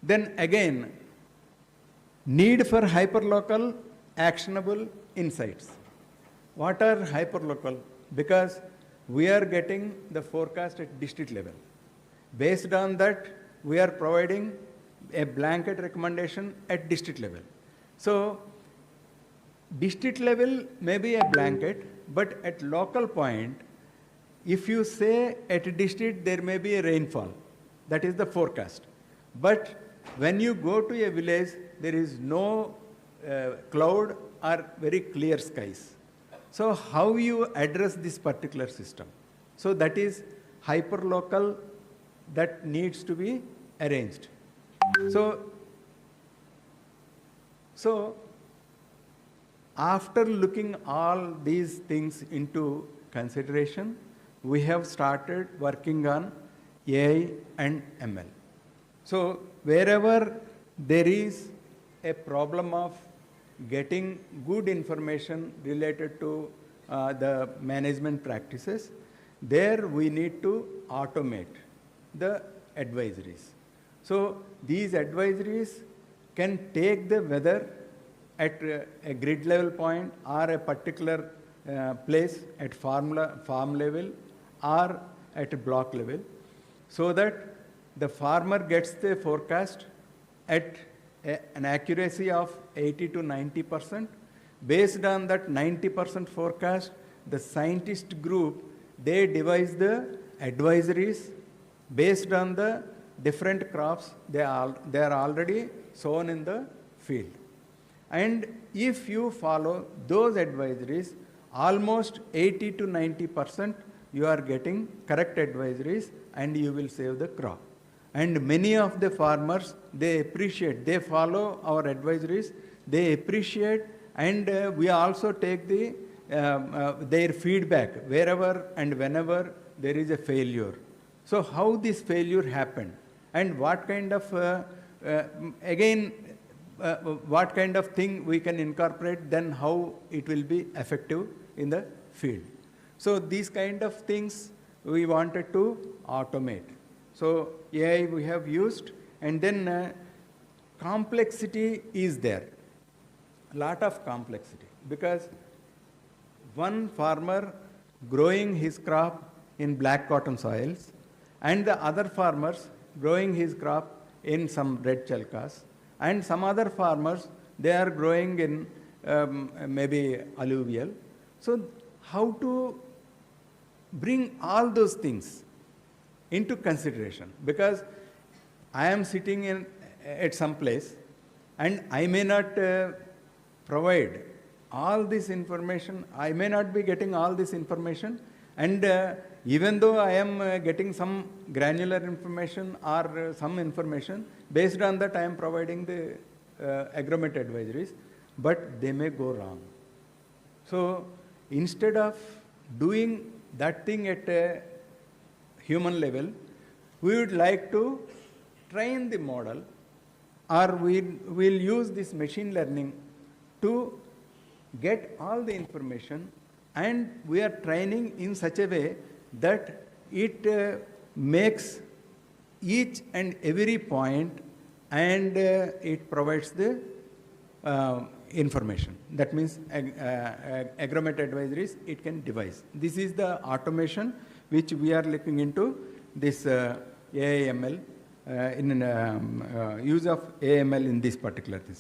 Then again, need for hyperlocal actionable insights. What are hyperlocal? Because we are getting the forecast at district level. Based on that, we are providing a blanket recommendation at district level. So district level may be a blanket, but at local point, if you say at a district there may be a rainfall, that is the forecast. But when you go to a village, there is no cloud or very clear skies. So how you address this particular system? So that is hyperlocal that needs to be arranged. So after looking all these things into consideration, we have started working on AI and ML. So wherever there is a problem of getting good information related to the management practices, there we need to automate the advisories. So these advisories can take the weather at a grid level point or a particular place at farm level or at a block level, so that the farmer gets the forecast at an accuracy of 80 to 90%. Based on that 90% forecast, the scientist group, they devise the advisories based on the different crops they are already sown in the field. And if you follow those advisories, almost 80 to 90% you are getting correct advisories and you will save the crop. And many of the farmers, they appreciate, they follow our advisories, they appreciate, and we also take the, their feedback wherever and whenever there is a failure. So how this failure happened and what kind of, what kind of thing we can incorporate, then how it will be effective in the field. So these kind of things we wanted to automate. So AI we have used, and then complexity is there, a lot of complexity, because one farmer growing his crop in black cotton soils and the other farmers growing his crop in some red chalkas, and some other farmers, they are growing in maybe alluvial. So how to bring all those things into consideration? Because I am sitting at some place and I may not provide all this information, I may not be getting all this information, and even though I am getting some granular information or some information, based on that I am providing the agromet advisories, but they may go wrong. So instead of doing that thing at a human level, we would like to train the model, or we'll use this machine learning to get all the information, and we are training in such a way that it makes each and every point, and it provides the information. That means agromet advisories it can devise. This is the automation which we are looking into, this AIML, in use of AML in this particular thing.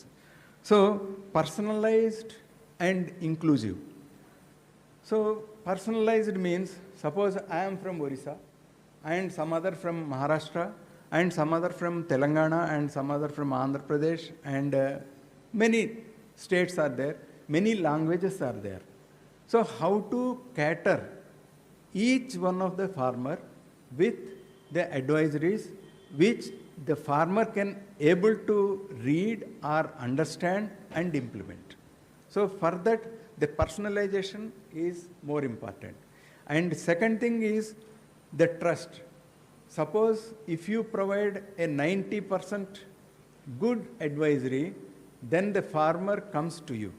So personalized and inclusive. So personalized means, suppose I am from Orissa, and some other from Maharashtra, and some other from Telangana, and some other from Andhra Pradesh, and many states are there. many languages are there. So how to cater each one of the farmer with the advisories which the farmer can able to read or understand and implement. So for that, the personalization is more important. And second thing is the trust. Suppose if you provide a 90% good advisory, then the farmer comes to you.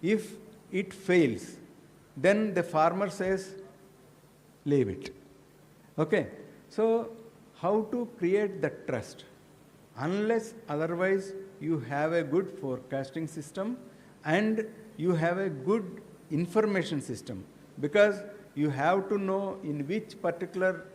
If it fails, then the farmer says, leave it. Okay? So how to create the trust? Unless otherwise you have a good forecasting system and you have a good information system, because you have to know in which particular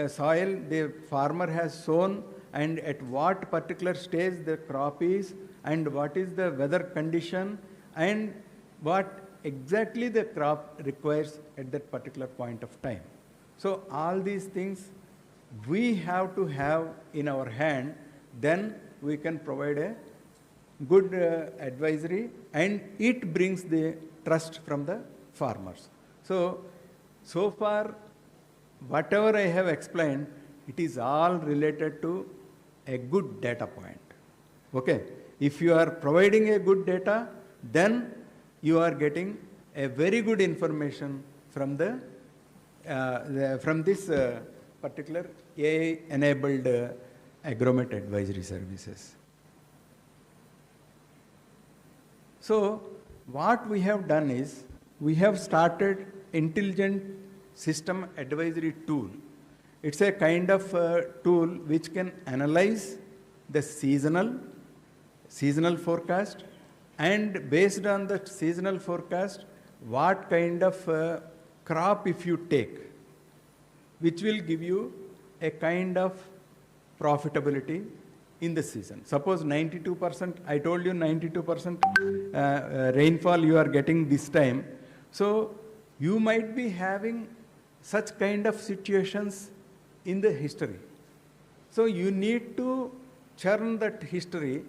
soil the farmer has sown and at what particular stage the crop is and what is the weather condition and what exactly the crop requires at that particular point of time. So all these things we have to have in our hand, then we can provide a good advisory and it brings the trust from the farmers. So far, whatever I have explained, it is all related to a good data point. Okay? If you are providing a good data, then you are getting a very good information from from this particular AI-enabled agromet advisory services. So what we have done is, we have started intelligent system advisory tool. It's a kind of tool which can analyze the seasonal forecast, and based on the seasonal forecast, what kind of crop if you take, which will give you a kind of profitability in the season. Suppose 92%, I told you 92% rainfall you are getting this time. So you might be having such kind of situations in the history. So you need to churn that history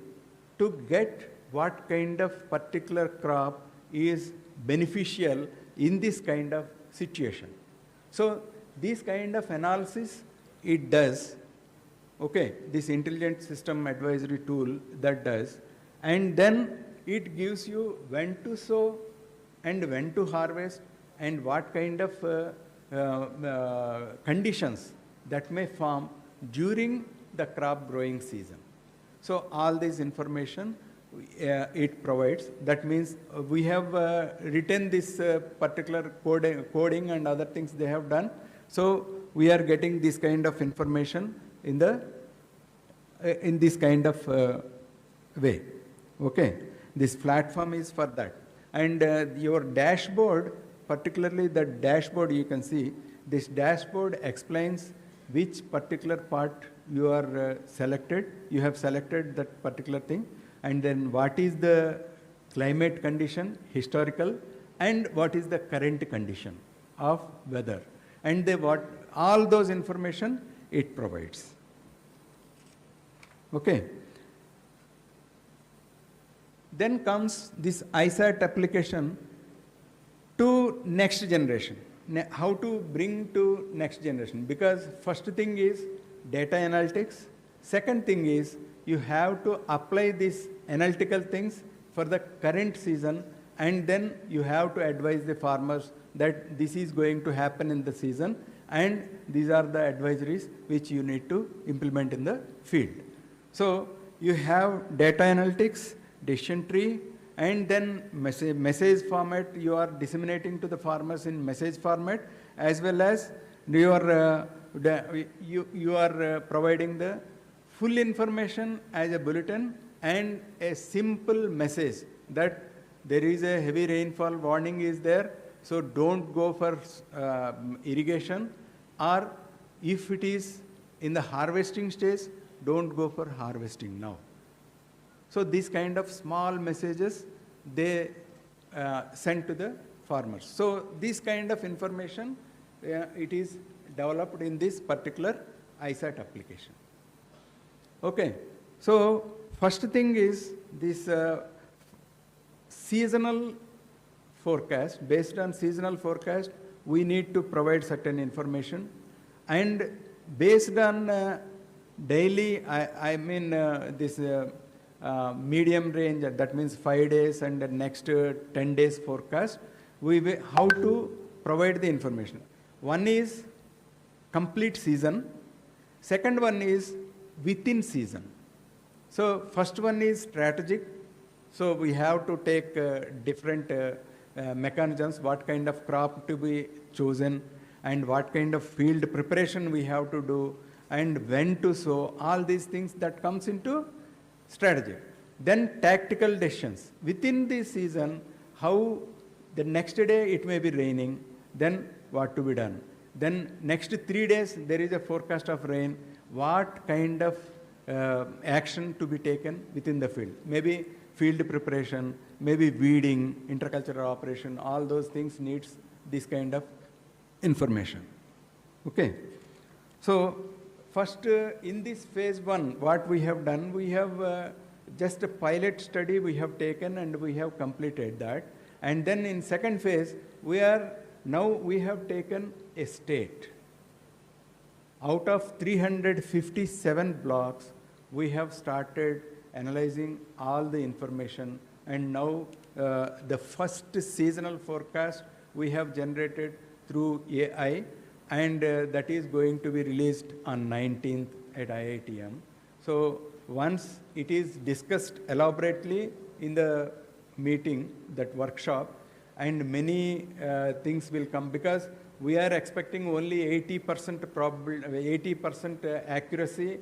to get what kind of particular crop is beneficial in this kind of situation. So this kind of analysis it does, okay, this intelligent system advisory tool that does, and then it gives you when to sow and when to harvest and what kind of conditions that may form during the crop growing season. So all this information it provides. That means we have written this particular coding and other things they have done. So we are getting this kind of information in this kind of way. Okay, this platform is for that. And your dashboard, particularly the dashboard you can see, this dashboard explains which particular part you are selected. You have selected that particular thing. And then what is the climate condition, historical, and what is the current condition of weather. And all those information it provides. Okay. Then comes this ISAT application to next generation. How to bring to next generation? Because first thing is data analytics. Second thing is you have to apply these analytical things for the current season, and then you have to advise the farmers that this is going to happen in the season, and these are the advisories which you need to implement in the field. So you have data analytics, decision tree, and then message format you are disseminating to the farmers in message format, as well as you are providing the full information as a bulletin and a simple message that there is a heavy rainfall warning is there, so don't go for irrigation, or if it is in the harvesting stage, don't go for harvesting now. So these kind of small messages they send to the farmers. So this kind of information it is developed in this particular ISAT application. Okay, so first thing is this seasonal forecast. Based on seasonal forecast, we need to provide certain information. And based on daily, I mean this medium range, that means 5 days and the next 10 days forecast, how to provide the information. One is complete season. Second one is within season. So first one is strategic. So we have to take different mechanisms, what kind of crop to be chosen and what kind of field preparation we have to do and when to sow, all these things that comes into strategy. Then tactical decisions. Within the season, how the next day it may be raining, then what to be done. Then next 3 days there is a forecast of rain, what kind of action to be taken within the field. Maybe field preparation, maybe weeding, intercultural operation, all those things needs this kind of information. Okay. So first in this phase 1, what we have done, we have just a pilot study we have taken and we have completed that. And then in second phase, we have taken a state. Out of 357 blocks, we have started analyzing all the information, and now the first seasonal forecast we have generated through AI, and that is going to be released on 19th at IITM. So once it is discussed elaborately in the meeting, that workshop, and many things will come, because we are expecting only 80% probable, 80% accuracy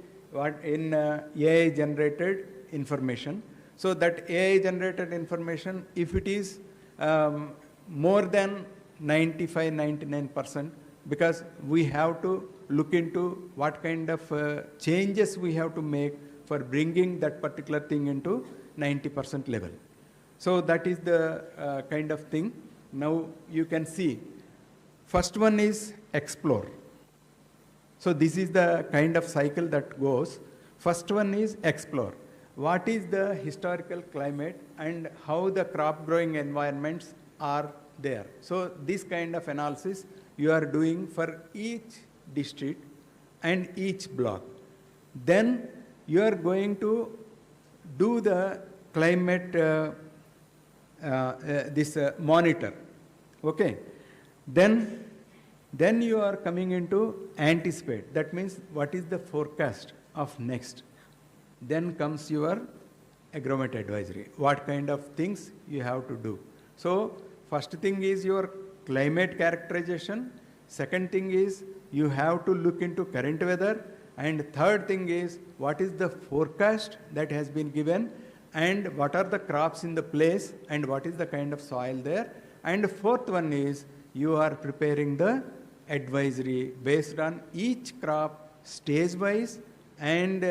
in AI generated information. So that AI generated information, if it is more than 95, 99%, because we have to look into what kind of changes we have to make for bringing that particular thing into 90% level. So that is the kind of thing. Now you can see, first one is explore. So this is the kind of cycle that goes. First one is explore. What is the historical climate and how the crop growing environments are there. So this kind of analysis you are doing for each district and each block. Then you are going to do the climate monitor. Okay. Then you are coming into anticipate. That means what is the forecast of next. Then comes your agromet advisory. What kind of things you have to do. So first thing is your climate characterization. Second thing is you have to look into current weather. And third thing is what is the forecast that has been given and what are the crops in the place and what is the kind of soil there. And fourth one is you are preparing the advisory based on each crop stage wise and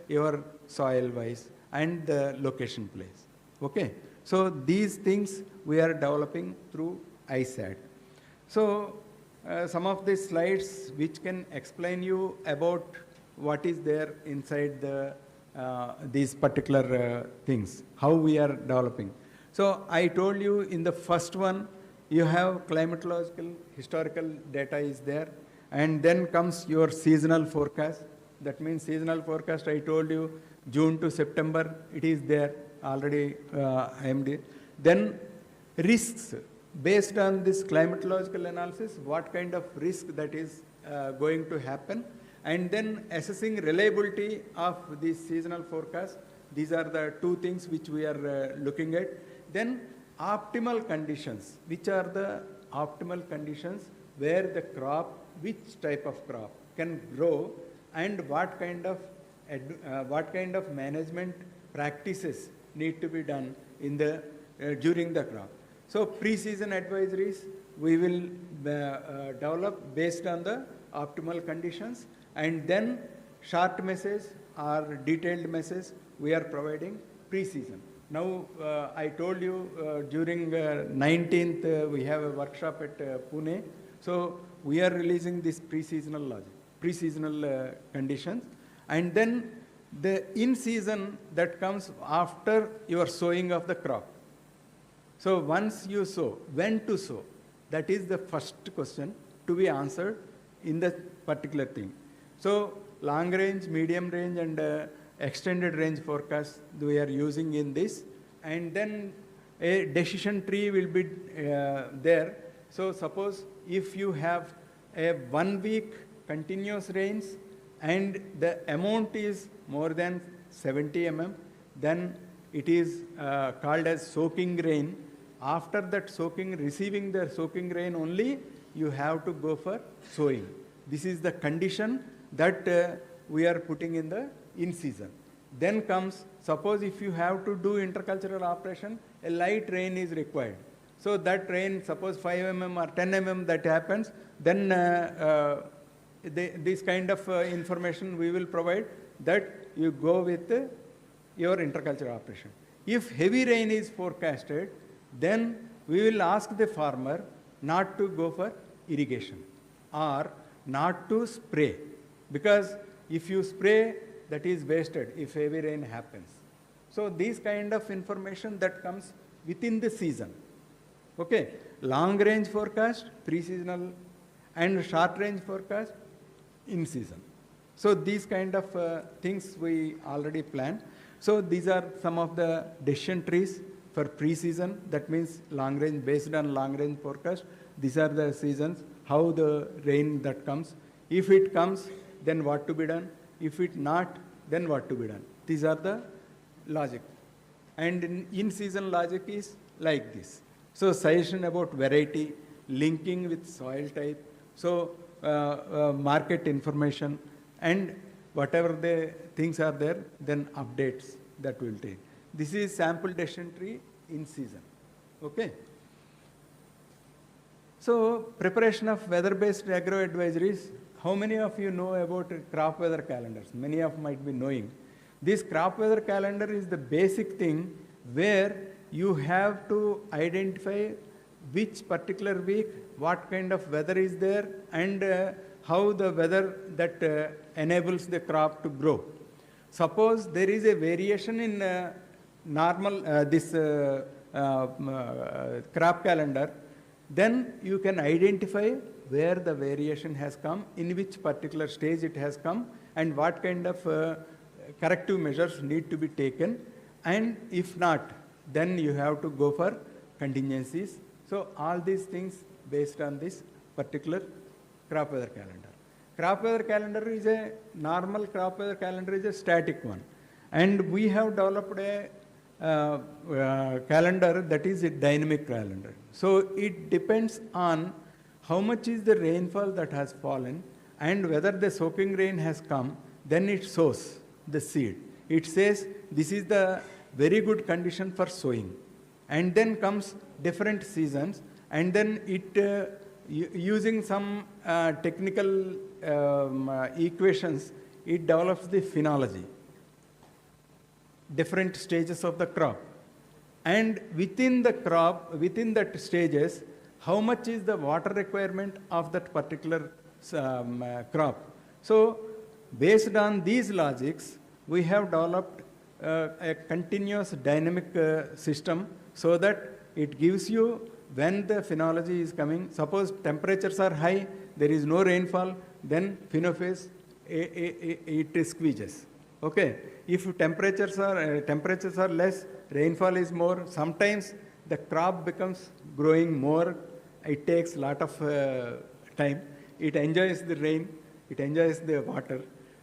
your soil wise and the location place. Okay. So these things we are developing through ISAT. So some of the slides which can explain you about what is there inside the these particular things, how we are developing. So I told you in the first one, you have climatological, historical data is there, and then comes your seasonal forecast. That means seasonal forecast, I told you, June to September, it is there already, IMD. Then risks, based on this climatological analysis, what kind of risk that is going to happen, and then assessing reliability of this seasonal forecast. These are the two things which we are looking at. Then optimal conditions, which are the optimal conditions where the crop, which type of crop can grow, and what kind of management practices need to be done in the during the crop. So pre-season advisories we will develop based on the optimal conditions, and then short message or detailed message we are providing pre-season. Now I told you during 19th we have a workshop at Pune. So we are releasing this pre-seasonal logic, pre-seasonal conditions, and then the in-season that comes after your sowing of the crop. So once you sow, when to sow? That is the first question to be answered in the particular thing. So long range, medium range, and extended range forecast we are using in this, and then a decision tree will be there. So suppose if you have a 1 week continuous rains and the amount is more than 70 mm, then it is called as soaking rain. After that soaking, receiving the soaking rain only, you have to go for sowing. This is the condition that we are putting in the in-season. Then comes, suppose if you have to do intercultural operation, a light rain is required. So that rain, suppose 5 mm or 10 mm that happens, then this kind of information we will provide that you go with your intercultural operation. If heavy rain is forecasted, then we will ask the farmer not to go for irrigation or not to spray, because if you spray, that is wasted if heavy rain happens. So these kind of information that comes within the season. Okay, long range forecast, pre-seasonal, and short range forecast, in season. So these kind of things we already planned. So these are some of the decision trees for pre-season. That means long range, based on long range forecast. These are the seasons, how the rain that comes. If it comes, then what to be done. If it not, then what to be done. These are the logic. And in-season logic is like this. So suggestion about variety, linking with soil type, so market information, and whatever the things are there, then updates that will take. This is sample decision tree in season. Okay. So preparation of weather-based agro advisories. How many of you know about crop weather calendars? Many of you might be knowing. This crop weather calendar is the basic thing where you have to identify which particular week, what kind of weather is there, and how the weather that enables the crop to grow. Suppose there is a variation in normal crop calendar, then you can identify where the variation has come, in which particular stage it has come, and what kind of corrective measures need to be taken. And if not, then you have to go for contingencies. So all these things based on this particular crop weather calendar. Crop weather calendar is a normal crop weather calendar is a static one. And we have developed a calendar that is a dynamic calendar. So it depends on how much is the rainfall that has fallen and whether the soaking rain has come, then it sows the seed. It says this is the very good condition for sowing. And then comes different seasons, and then it using some technical equations, it develops the phenology, different stages of the crop. And within the crop, within that stages, how much is the water requirement of that particular crop. So based on these logics, we have developed a continuous dynamic system so that it gives you when the phenology is coming. Suppose temperatures are high, there is no rainfall, then phenophase, it squeezes. Okay. If temperatures are less, rainfall is more. Sometimes the crop becomes growing more. It takes a lot of time. It enjoys the rain. It enjoys the water.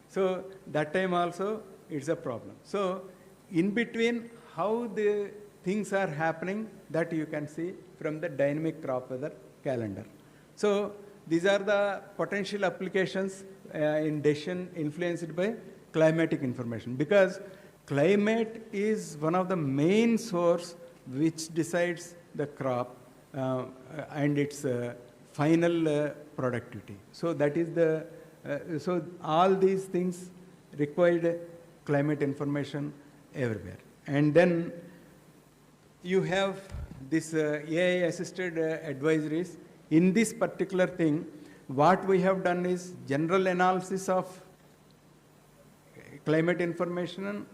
So that time also it's a problem. So in between, how the things are happening, that you can see from the dynamic crop weather calendar. So these are the potential applications in decision influenced by climatic information, because climate is one of the main source which decides the crop and its final productivity. So that is the, so all these things required climate information everywhere. And then you have this AI assisted advisories. In this particular thing, what we have done is general analysis of climate information,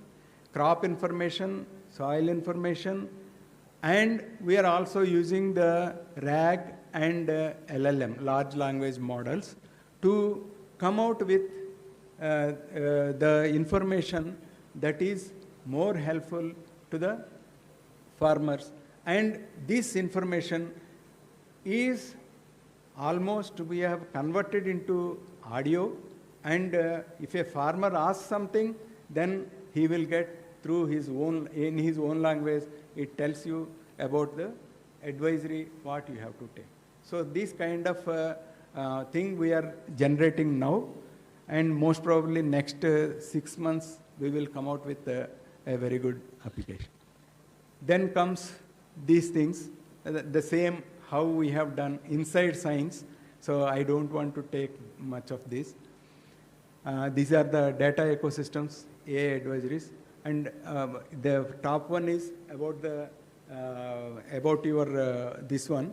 crop information, soil information, And we are also using the RAG and LLM, large language models, to come out with the information that is more helpful to the farmers. And this information is almost, we have converted into audio, and if a farmer asks something, then he will get through his own, in his own language, it tells you about the advisory, what you have to take. So this kind of thing we are generating now, and most probably next 6 months, we will come out with a very good application. Then comes these things, the same how we have done inside science. So I don't want to take much of this. These are the data ecosystems, AI advisories. And the top one is about the about your this one,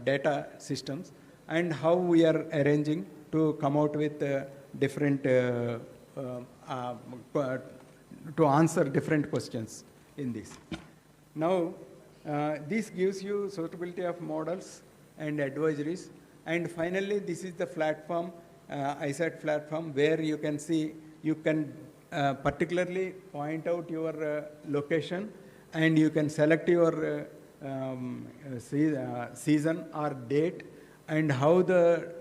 data systems, and how we are arranging to come out with different to answer different questions in this. Now, this gives you suitability of models and advisories. And finally, this is the platform, ISAT platform, where you can see, you can particularly point out your location, and you can select your season or date, and how the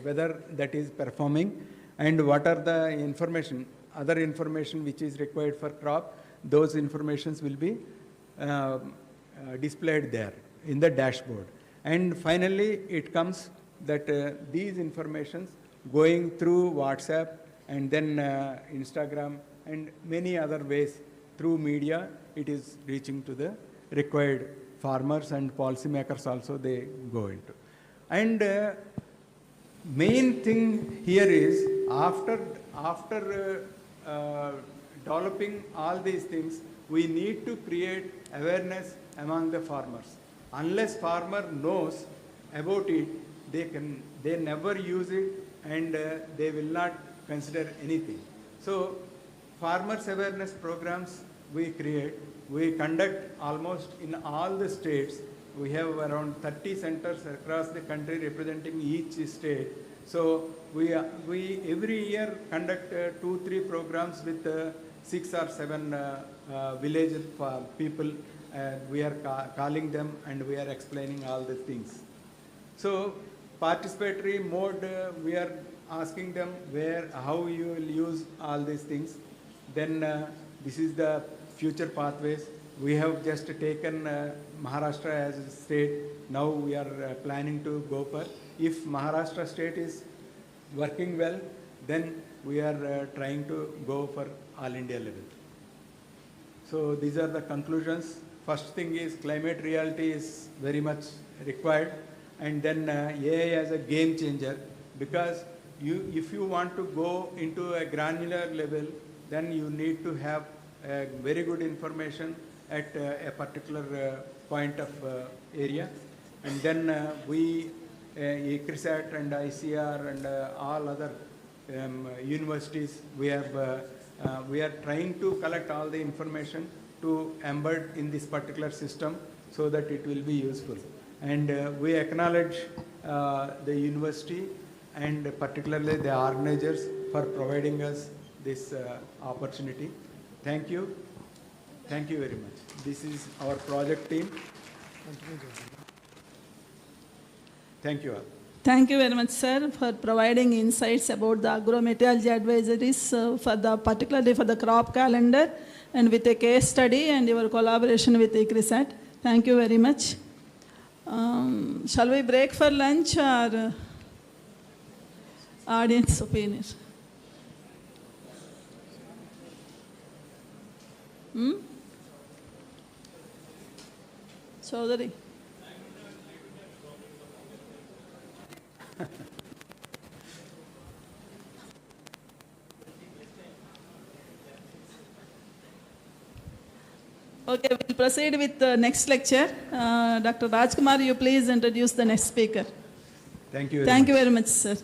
weather that is performing, and what are the information, other information which is required for crop. Those informations will be displayed there in the dashboard. And finally, it comes that these informations going through WhatsApp and then Instagram and many other ways through media, it is reaching to the required farmers and policymakers also they go into. And main thing here is after developing all these things, we need to create awareness among the farmers. Unless farmer knows about it, they never use it, and they will not consider anything. So farmers awareness programs we create, we conduct almost in all the states. We have around 30 centers across the country representing each state. So we every year conduct 2-3 programs with 6 or 7 village people. We are calling them and we are explaining all the things. So participatory mode, we are asking them how you will use all these things. Then this is the future pathways. We have just taken Maharashtra as a state. Now we are planning to go for, if Maharashtra state is working well, then we are trying to go for all India level. So these are the conclusions. First thing is climate reality is very much required, and then AI as a game changer, because if you want to go into a granular level, then you need to have very good information at a particular point of area. And then we, ICRISAT and ICR and all other universities, we are trying to collect all the information to embed in this particular system so that it will be useful. And we acknowledge the university and particularly the organizers for providing us this opportunity. Thank you. Thank you very much. This is our project team. Thank you all. Thank you very much, sir, for providing insights about the agrometeorology advisories particularly for the crop calendar, and with a case study and your collaboration with ICRISAT. Thank you very much. Shall we break for lunch or audience opinion? Chaudhary. Okay, we'll proceed with the next lecture. Dr. Rajkumar, you please introduce the next speaker. Thank you. Thank you very much, sir.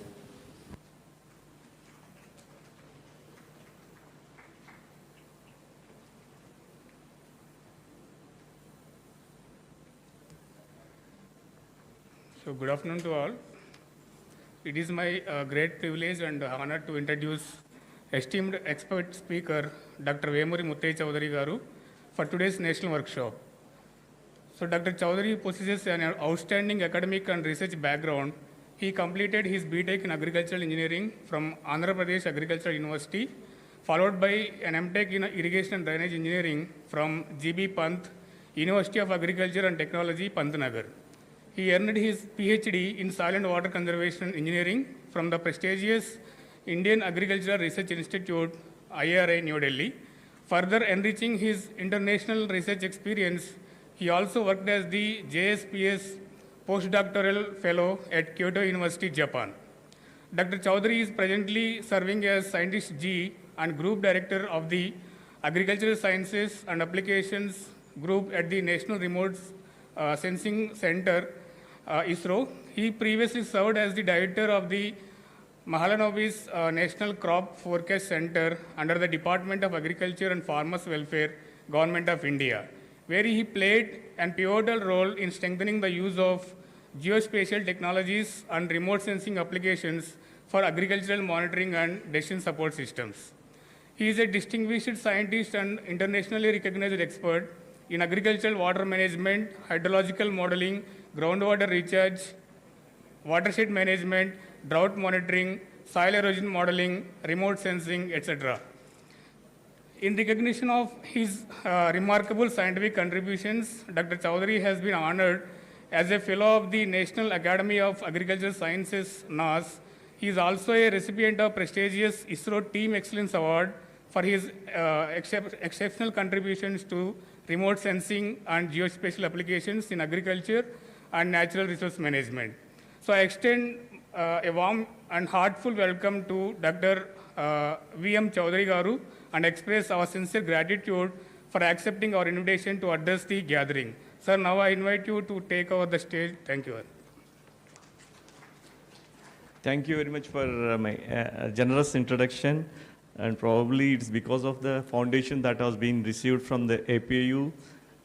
So good afternoon to all. It is my great privilege and honor to introduce esteemed expert speaker Dr. Vemuri Muttaya Chaudhary Garu for today's national workshop. So Dr. Chaudhary possesses an outstanding academic and research background. He completed his B.Tech in Agricultural Engineering from Andhra Pradesh Agricultural University, followed by an M.Tech in Irrigation and Drainage Engineering from G.B. Pant, University of Agriculture and Technology, Pantnagar. He earned his PhD in Soil and Water Conservation Engineering from the prestigious Indian Agricultural Research Institute, IRI, New Delhi. Further enriching his international research experience, he also worked as the JSPS postdoctoral fellow at Kyoto University, Japan. Dr. Chaudhary is presently serving as Scientist G and Group Director of the Agricultural Sciences and Applications Group at the National Remote Sensing Center, ISRO. He previously served as the Director of the Mahalanobis National Crop Forecast Center under the Department of Agriculture and Farmers Welfare, Government of India, where he played a pivotal role in strengthening the use of geospatial technologies and remote sensing applications for agricultural monitoring and decision support systems. He is a distinguished scientist and internationally recognized expert in agricultural water management, hydrological modeling, groundwater recharge, watershed management, drought monitoring, soil erosion modeling, remote sensing, etc. In recognition of his remarkable scientific contributions, Dr. Chaudhary has been honored as a Fellow of the National Academy of Agricultural Sciences, NAS. He is also a recipient of prestigious ISRO Team Excellence Award for his exceptional contributions to remote sensing and geospatial applications in agriculture and natural resource management. So I extend a warm and heartful welcome to Dr. V.M. Chaudhary Garu and express our sincere gratitude for accepting our invitation to address the gathering. Sir, now I invite you to take over the stage. Thank you. Thank you very much for my generous introduction. And probably it's because of the foundation that has been received from the APAU.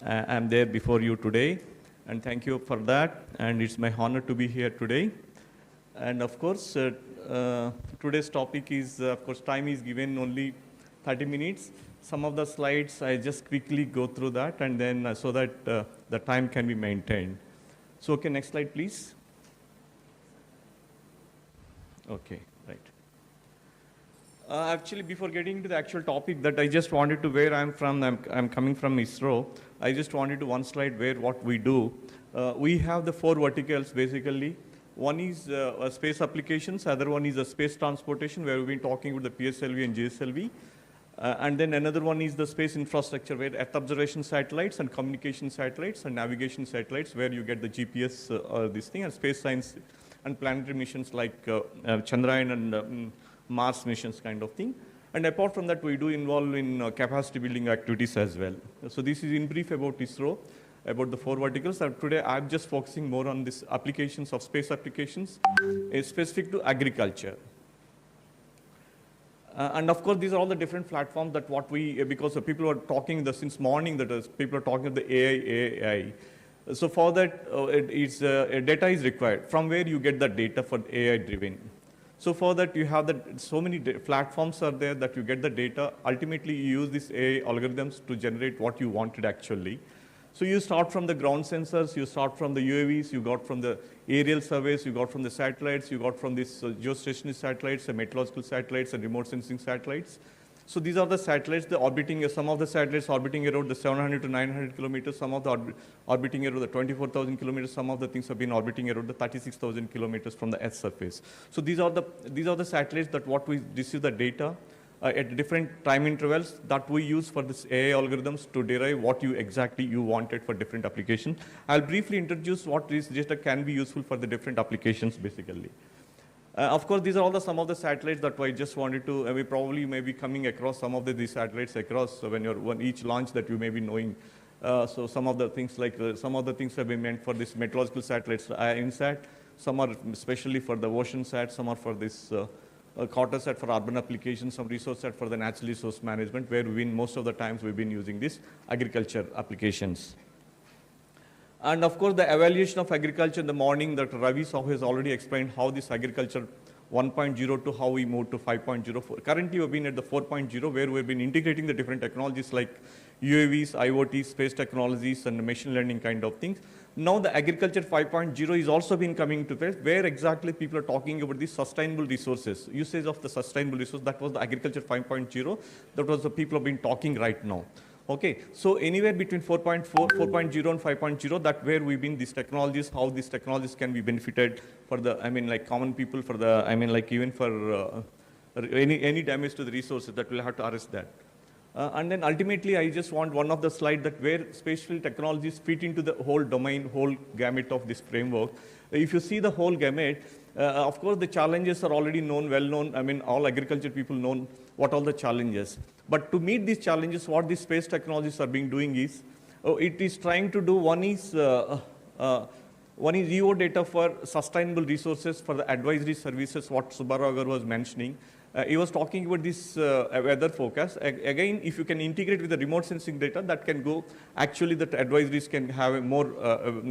I'm there before you today. And thank you for that. And it's my honor to be here today. And of course, today's topic is, of course, time is given only 30 minutes. Some of the slides, I just quickly go through that, and then so that the time can be maintained. So, okay, next slide, please. Okay, right. Actually, before getting to the actual topic that I just wanted to where I'm from, I'm coming from ISRO. I just wanted to one slide where what we do. We have the 4 verticals, basically. One is space applications, other one is space transportation, where we've been talking with the PSLV and GSLV. And then another one is the space infrastructure, where Earth observation satellites and communication satellites and navigation satellites, where you get the GPS, this thing, and space science and planetary missions like Chandrayaan and Mars missions kind of thing. And apart from that, we do involve in capacity building activities as well. So this is in brief about ISRO, about the 4 verticals. And today, I'm just focusing more on this applications of space applications specific to agriculture. And of course, these are all the different platforms that what we, because people are talking since morning, that is, people are talking about the AI. So for that, data is required. From where you get the data for AI driven. So for that, you have so many platforms are there that you get the data. Ultimately, you use these AI algorithms to generate what you wanted actually. So you start from the ground sensors, you start from the UAVs, you got from the aerial surveys, you got from the satellites, you got from these geostationary satellites, the meteorological satellites, and remote sensing satellites. So these are the satellites, some of the satellites orbiting around the 700 to 900 kilometers, some of the orbiting around the 24,000 kilometers, some of the things have been orbiting around the 36,000 kilometers from the Earth's surface. So these are the satellites that what we receive the data at different time intervals that we use for this AI algorithms to derive what exactly you wanted for different applications. I'll briefly introduce what this data can be useful for the different applications basically. Of course, these are all some of the satellites that I just wanted to, we probably may be coming across some of these satellites across when each launch that you may be knowing. So some of the things some of the things have been meant for this meteorological satellites, INSAT, some are especially for the ocean sat, some are for this QuarterSat for urban applications, some ResourceSat for the natural resource management, where most of the times we've been using these agriculture applications. And of course, the evaluation of agriculture in the morning that Ravi Sahu has already explained how this agriculture 1.0 to how we moved to 5.0. Currently, we've been at the 4.0 where we've been integrating the different technologies like UAVs, IoT, space technologies, and machine learning kind of things. Now the agriculture 5.0 is also been coming to place where exactly people are talking about the sustainable resources, usage of the sustainable resource. That was the agriculture 5.0. That was the people have been talking right now. Okay, so anywhere between 4.4, 4.0 and 5.0, that where we've been these technologies, how these technologies can be benefited for the, I mean, like common people, for the, I mean, like even for any damage to the resources, that we'll have to arrest that. And then ultimately, I just want one of the slides that where spatial technologies fit into the whole domain, whole gamut of this framework. If you see the whole gamut, of course, the challenges are already known, well known. I mean, all agriculture people know what all the challenges. But to meet these challenges, what these space technologies are being doing is, it is trying to do, one is EO data for sustainable resources for the advisory services, what Subbarao was mentioning. He was talking about this weather forecast. Again, if you can integrate with the remote sensing data, that can go, actually that advisories can have a more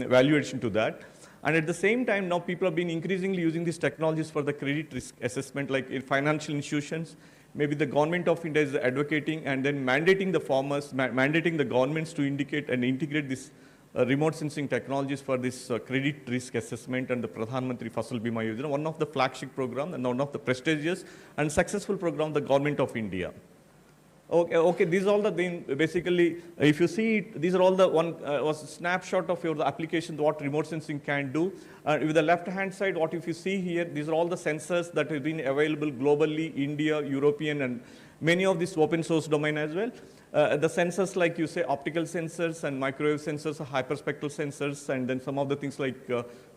value addition to that. And at the same time, now people have been increasingly using these technologies for the credit risk assessment, like in financial institutions. Maybe the government of India is advocating and then mandating the farmers, mandating the governments to indicate and integrate this remote sensing technologies for this credit risk assessment and the Pradhan Mantri Fasal Bima Yojana, one of the flagship program and one of the prestigious and successful program, the government of India. Okay, these are all the things, basically, if you see it, these are all the was a snapshot of your application, what remote sensing can do. With the left-hand side, what if you see here, these are all the sensors that have been available globally, India, European, and many of this open source domain as well. The sensors, like you say, optical sensors and microwave sensors, hyperspectral sensors, and then some of the things like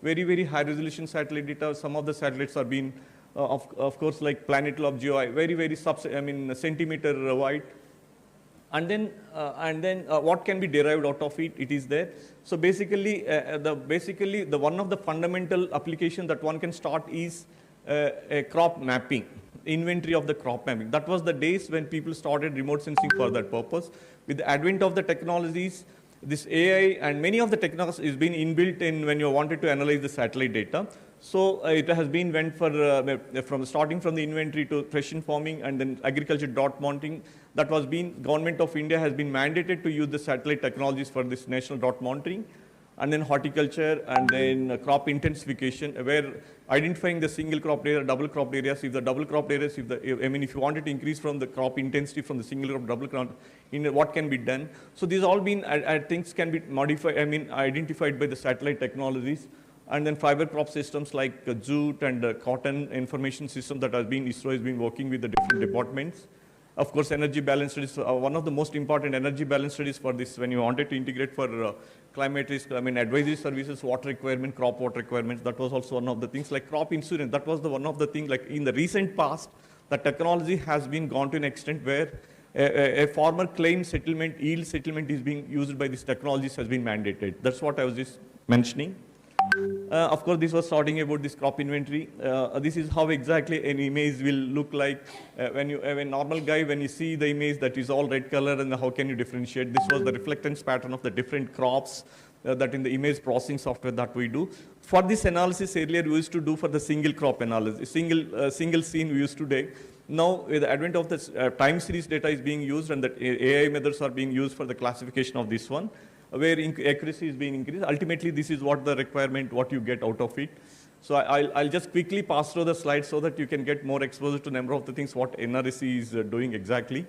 very, very high resolution satellite data. Some of the satellites are being of course, like Planet Lab GeoEye, very, very centimeter wide. And then what can be derived out of it? It is there. So basically, the one of the fundamental application that one can start is a crop mapping, inventory of the crop mapping. That was the days when people started remote sensing for that purpose. With the advent of the technologies, this AI and many of the technologies is being inbuilt in when you wanted to analyze the satellite data. So it has been went for from starting from the inventory to precision farming and then agriculture dot mounting. That was being, government of India has been mandated to use the satellite technologies for this national dot monitoring, and then horticulture and then crop intensification, where identifying the single crop area, double crop areas. If the double crop areas, if you wanted to increase from the crop intensity from the single crop, double crop, what can be done? So these all been things can be modified. Identified by the satellite technologies. And then fiber crop systems like jute and cotton information system that has been, ISRO has been working with the different departments. Of course, energy balance studies, one of the most important energy balance studies for this, when you wanted to integrate for climate risk, advisory services, water requirement, crop water requirements, that was also one of the things. Like crop insurance, that was the one of the things, like in the recent past, the technology has been gone to an extent where a farmer claim settlement, yield settlement is being used by these technologies has been mandated. That's what I was just mentioning. Of course, this was starting about this crop inventory. This is how exactly an image will look like. When you have a normal guy, when you see the image that is all red color, and how can you differentiate? This was the reflectance pattern of the different crops that in the image processing software that we do. For this analysis earlier, we used to do for the single crop analysis, single scene we used to take. Now, with the advent of this time series data is being used, and that AI methods are being used for the classification of this one, where accuracy is being increased. Ultimately, this is what the requirement, what you get out of it. So I'll just quickly pass through the slides so that you can get more exposure to a number of the things what NRSC is doing exactly.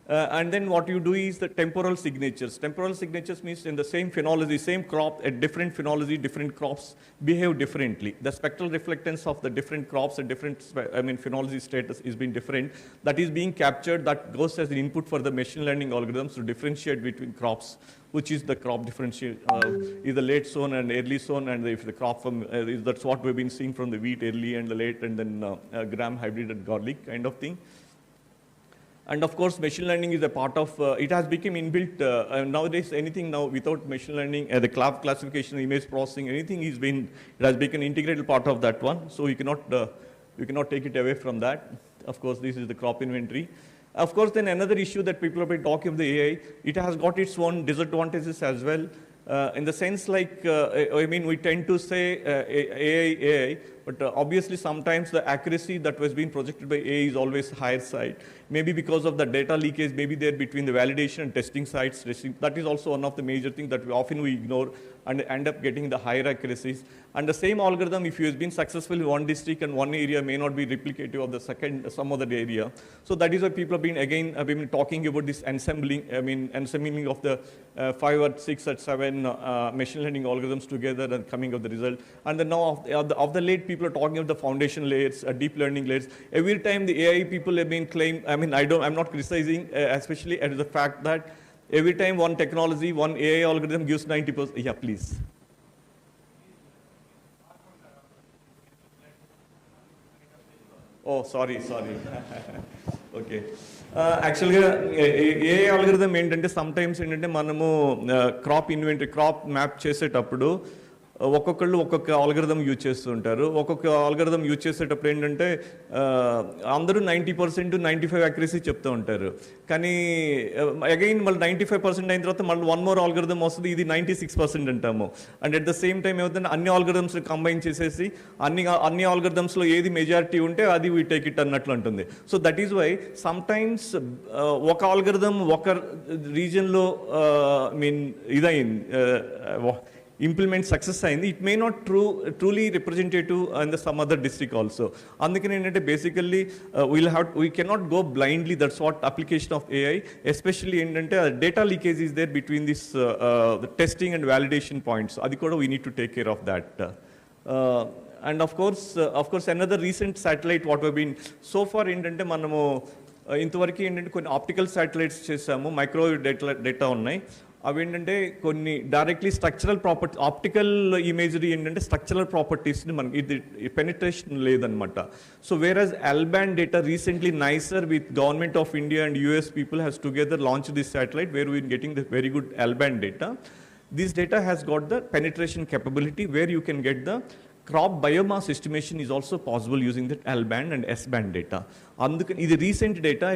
And then what you do is the temporal signatures. Temporal signatures means in the same phenology, same crop, at different phenology, different crops behave differently. The spectral reflectance of the different crops and different phenology status is being different. That is being captured, that goes as an input for the machine learning algorithms to differentiate between crops, which is the crop differentiate, is the late sown and early sown, and if the crop from, that's what we've been seeing from the wheat early and the late, and then gram hybrid and garlic kind of thing. And of course, machine learning is a part of, it has become inbuilt, nowadays anything now without machine learning, the classification, image processing, anything is been, it has become an integrated part of that one. So you cannot take it away from that. Of course, this is the crop inventory. Of course, then another issue that people have been talking of the AI, it has got its own disadvantages as well. in the sense like, I mean, we tend to say AI, but obviously sometimes the accuracy that was being projected by AI is always higher side. Maybe because of the data leakage, maybe there between the validation and testing sites. That is also one of the major things that often we ignore and end up getting the higher accuracies. And the same algorithm, if you have been successful in one district and one area, may not be replicative of the some other area. So that is why people have been talking about this ensembling of the 5 or 6 or 7 machine learning algorithms together and coming of the result. And then now of the late, people are talking about the foundation layers, deep learning layers. Every time the AI people have been claimed, I'm not criticizing, especially at the fact that every time one technology, one AI algorithm gives 90%. Yeah, please. Oh, sorry. Okay. Actually, AI algorithm ఏంటంటే sometimes ఏంటంటే మనము crop map చేసేటప్పుడు ఒక్కొక్కళ్ళు ఒక్కొక్క algorithm use చేస్తుంటారు. ఒక్కొక్క algorithm use చేసేటప్పుడు ఏంటంటే అందరూ 90% 95 అక్యురసీ చెప్తూ ఉంటారు. కానీ అగైన్ మళ్ళీ 95% అయిన తర్వాత మళ్ళీ 1 more ఆల్గరిథం వస్తుంది, ఇది 96% అంటాము. And at the same time ఏమవుతుందంటే అన్ని ఆల్గరిథమ్స్ కంబైన్ చేసేసి అన్ని ఆల్గరిథమ్స్లో ఏది మెజారిటీ ఉంటే అది వీ టేక్ ఇట్ అన్నట్లు ఉంటుంది. So that is why sometimes ఒక ఆల్గరిథం ఒక రీజన్లో implement success అయింది, it may not truly representative in the some other district also. అందుకని ఏంటంటే basically we cannot go blindly. That's what application of AI, especially ఏంటంటే data leakage is there between this the testing and validation points. అది కూడా we need to take care of that. And of course another recent satellite what we've been so far ఏంటంటే మనము ఇంతవరకు ఏంటంటే కొన్ని optical satellites చేసాము, microwave data ఉన్నాయి. అవి ఏంటంటే కొన్ని directly structural property, optical imagery ఏంటంటే స్ట్రక్చరల్ ప్రాపర్టీస్ని మనకి ఇది పెనిట్రేషన్ లేదనమాట. So various L-band data recently NICER with Government of India and US people has together launched this satellite where we're getting the very good L-band data. This data has got the penetration capability where you can get the crop biomass estimation is also possible using the L-band and S-band data. Andukani the recent data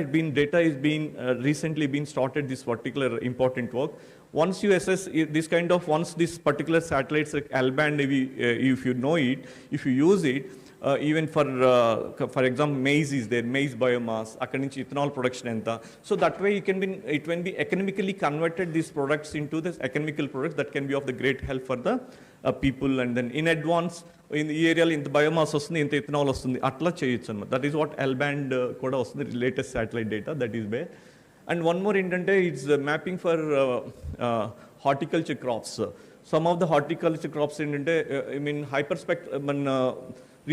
is being recently been started this particular important work. Once you assess once this particular satellites like L-band, if you know it, if you use it, even for example maize is there, maize biomass, akkadi nunchi ethanol production enta. So that way it can be economically converted these products into this economical products that can be of the great help for the people. And then in advance in the area in the biomass vastundi, inta ethanol vastundi, atla cheyochu anamata. That is what L-band kuda vastundi, latest satellite data that is there. And one more intente is mapping for horticulture crops. Some of the horticulture crops intente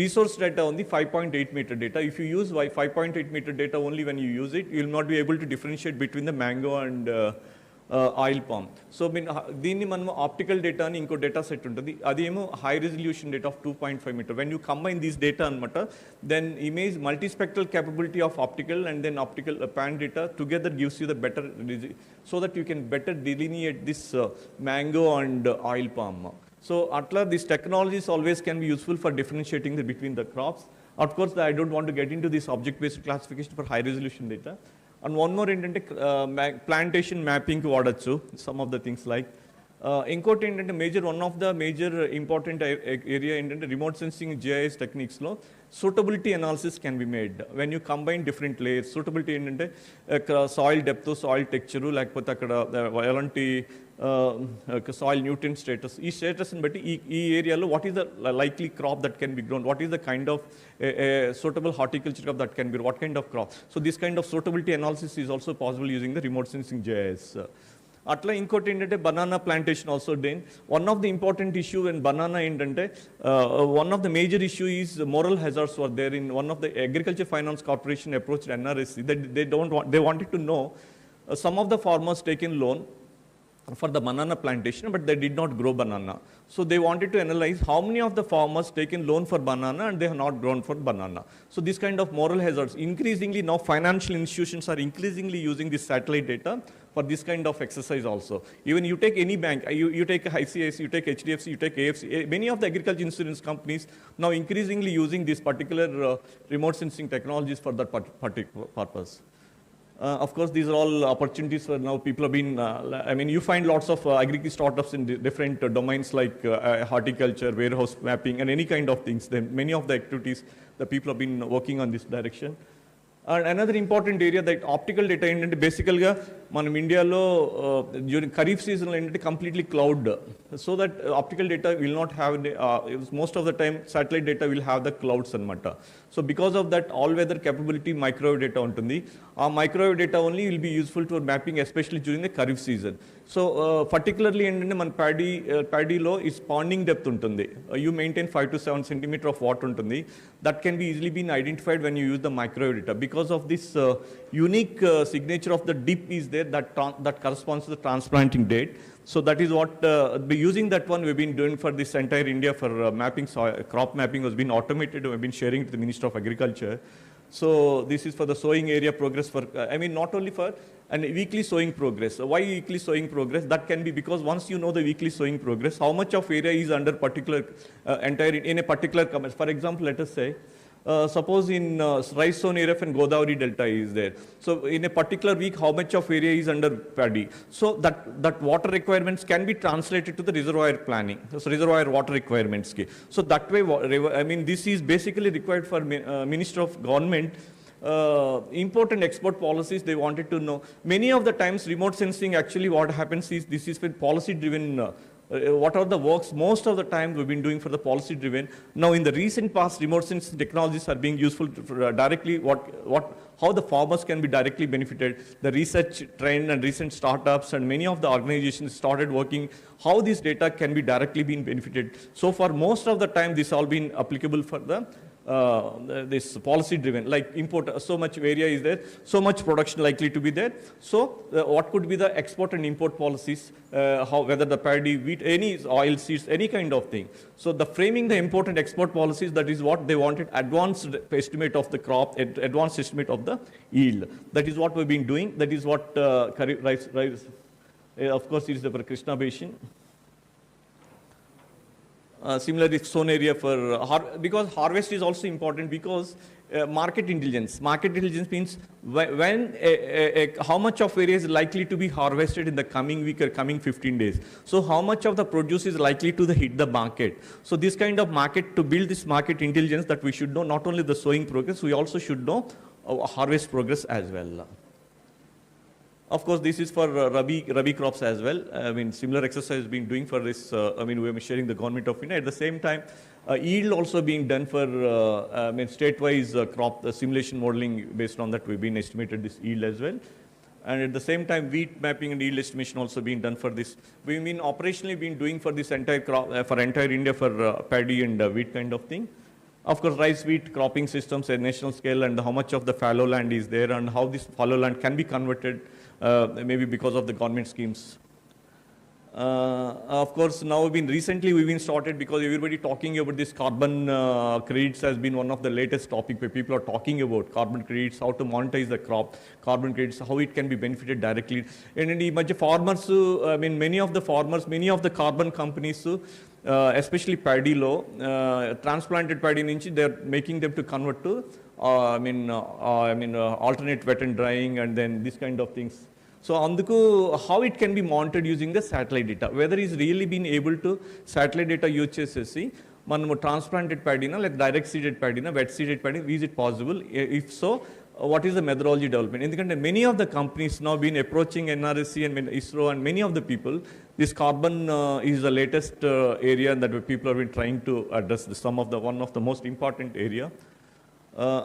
resource data on the 5.8 meter data. If you use 5.8 meter data only when you use it, you will not be able to differentiate between the mango and oil palm. So దీన్ని మనం optical data అని ఇంకో data set ఉంటుంది, అదేమో high resolution data of 2.5 metre. When you combine these data అనమాట, then image multispectral capability of optical and then optical pan data together gives you the better, so that you can better delineate this mango and oil palm. So atla these technologies always can be useful for differentiating between the crops. Of course, I don't want to get into this object-based classification for high resolution data. And one more ఏంటంటే plantation mapping వాడచ్చు, some of the things like. ఇంకోటి ఏంటంటే one of the major important area ఏంటంటే remote sensing GIS techniques లో suitability analysis can be made. When you combine different layers, suitability ఏంటంటే soil depth, soil texture, లేకపోతే అక్కడ ఎలాంటి soil nutrient status, ఈ స్టేటస్ని బట్టి ఈ ఏరియాలో what is the likely crop that can be grown, what is the kind of suitable horticulture crop that can be, what kind of crop. So this kind of suitability analysis is also possible using the remote sensing GIS. అట్లా ఇంకోటి ఏంటంటే banana plantation also then. One of the important issue in banana ఏంటంటే one of the major issue is moral hazards were there. In one of the agriculture finance corporation approached NRSC that they wanted to know some of the farmers taken loan for the banana plantation, but they did not grow banana. So they wanted to analyze how many of the farmers taken loan for banana and they have not grown for banana. So this kind of moral hazards, increasingly now financial institutions are increasingly using this satellite data for this kind of exercise also. Even you take any bank, you take ICICI, you take HDFC, you take AFC, many of the agriculture insurance companies now increasingly using this particular remote sensing technologies for that particular purpose. Of course, these are all opportunities for now. People have been, I mean, you find lots of agri startups in different domains like horticulture, warehouse mapping, and any kind of things. Then many of the activities that people have been working on this direction. And another important area that optical data ఏంటంటే బేసికల్గా మనం ఇండియాలో during kharif సీజన్లో ఏంటంటే completely cloud so that optical data will not have most of the time satellite data will have the clouds అనమాట so because of that all weather capability microwave data ఉంటుంది ఆ microwave data only will be useful for mapping especially during the kharif season so particularly ఏంటంటే మన ప్యాడీలో ఈ ponding depth ఉంటుంది you maintain 5 to 7 centimeters of water ఉంటుంది that can be easily been identified when you use the microwave data because of this unique signature of the dip is there that corresponds to the transplanting date. So that is what, using that one we've been doing for this entire India for mapping, crop mapping has been automated. We've been sharing to the Minister of Agriculture. So this is for the sowing area progress for, I mean not only for and weekly sowing progress. Why weekly sowing progress? That can be because once you know the weekly sowing progress, how much of area is under particular, in a particular, for example, let us say, suppose in rice sown area and Godavari Delta is there. So in a particular week, how much of area is under paddy? So that water requirements can be translated to the reservoir planning. So reservoir water requirements. So that way, I mean, this is basically required for Minister of Government. Import and export policies, they wanted to know. Many of the times, remote sensing, actually what happens is, this is with policy-driven what are the works most of the time we've been doing for the policy driven. Now in the recent past, remote sensing technologies are being useful for directly how the farmers can be directly benefited. The research trend and recent startups and many of the organizations started working how this data can be directly being benefited. So far most of the time this all been applicable for the this policy driven, like import, so much area is there, so much production likely to be there. So what could be the export and import policies, how whether the paddy, wheat, any oil seeds, any kind of thing. So the framing the import and export policies, that is what they wanted, advanced estimate of the crop, advanced estimate of the yield. That is what we've been doing. That is what rice, of course it is the Krishna Basin. Similarly, sown area for, because harvest is also important because market intelligence. Market intelligence means when, how much of area is likely to be harvested in the coming week or coming 15 days. So how much of the produce is likely to hit the market. So this kind of market, to build this market intelligence, that we should know not only the sowing progress, we also should know harvest progress as well. Of course, this is for Rabi crops as well. I mean, similar exercise is being doing for this. I mean, we are sharing the government of India. At the same time, yield also being done for, I mean, state-wise crop simulation modeling. Based on that, we've been estimated this yield as well. And at the same time, wheat mapping and yield estimation also being done for this. We've been operationally been doing for this entire crop, for entire India for paddy and wheat kind of thing. Of course, rice wheat cropping systems at national scale and how much of the fallow land is there and how this fallow land can be converted. Maybe because of the government schemes. Of course, now recently we've been started because everybody talking about this carbon credits has been one of the latest topic where people are talking about carbon credits, how to monetize the crop, carbon credits, how it can be benefited directly. And in the farmers, I mean, many of the farmers, many of the carbon companies, especially paddy low, transplanted paddy ninchi, they're making them to convert to, alternate wet and drying and then this kind of things. So how it can be monitored using the satellite data, whether it's really been able to satellite data use chesi manamu transplanted paddy na like direct seeded paddy na wet seeded paddy, is it possible? If so, what is the methodology development? ఎందుకంటే many of the companies now been approaching NRSC and ISRO and many of the people, this carbon is the latest area that people have been trying to address. One of the most important area.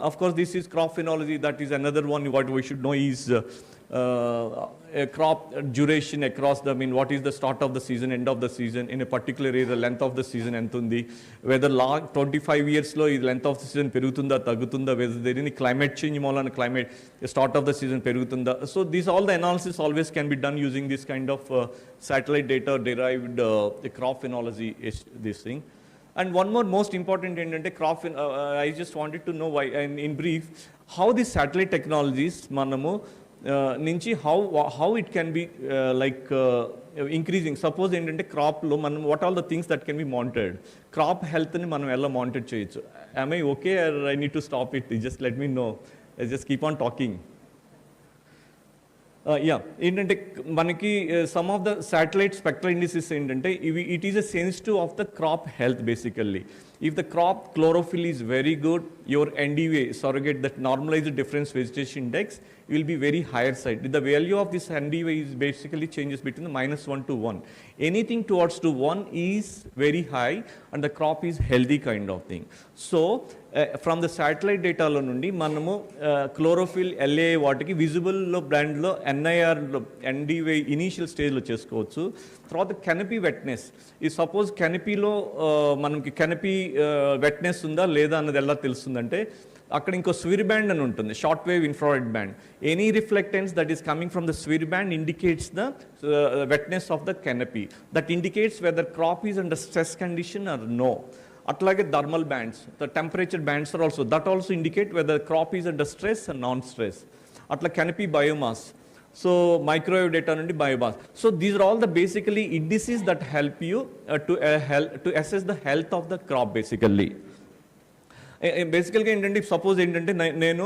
Of course, this is crop phenology. That is another one. What we should know is a crop duration across the, I mean, what is the start of the season, end of the season, in a particular area, the length of the season, entundi, whether 25 years lo, is length of the season perugutunda, tagutunda, whether there is any climate change, molana climate, start of the season perugutunda. So these, all the analysis always can be done using this kind of satellite data derived crop phenology, this thing. And one more most important crop, I just wanted to know why, and in brief, how these satellite technologies, manamu, ninchi, how it can be increasing. Suppose crop lo, what are the things that can be monitored? Crop health ni manam ella monitor cheyochu. Am I okay or I need to stop it? Just let me know. I just keep on talking. Yeah, ఏంటంటే మనకి some of the satellite spectral indices ఏంటంటే it is a sensitive of the crop health basically. If the crop chlorophyll is very good, your NDVI surrogate, that normalized difference vegetation index, will be very higher side. The value of this NDVI is basically changes between the -1 to 1. Anything towards to 1 is very high and the crop is healthy kind of thing. So from the satellite data lo nundi manamu chlorophyll LA వాటికి visible లో brand లో NIR లో NDVI initial stage లో చేసుకోవచ్చు. తర్వాత canopy wetness, ఈ suppose canopyలో మనకి canopy wetness ఉందా లేదా అన్నది ఎలా తెలుస్తుందంటే అక్కడ ఇంకో స్విర్ బ్యాండ్ అని ఉంటుంది, short wave infrared band. Any reflectance that is coming from the SWIR band indicates the wetness of the canopy, that indicates whether crop is under stress condition or no. అట్లాగే thermal bands, the temperature bands are also, that also indicate whether crop is under stress and non stress. అట్లా canopy biomass, so microwave data నుండి biomass. So these are all the basically indices that help you to assess the health of the crop basically. బేసికల్గా ఏంటంటే suppose ఏంటంటే నేను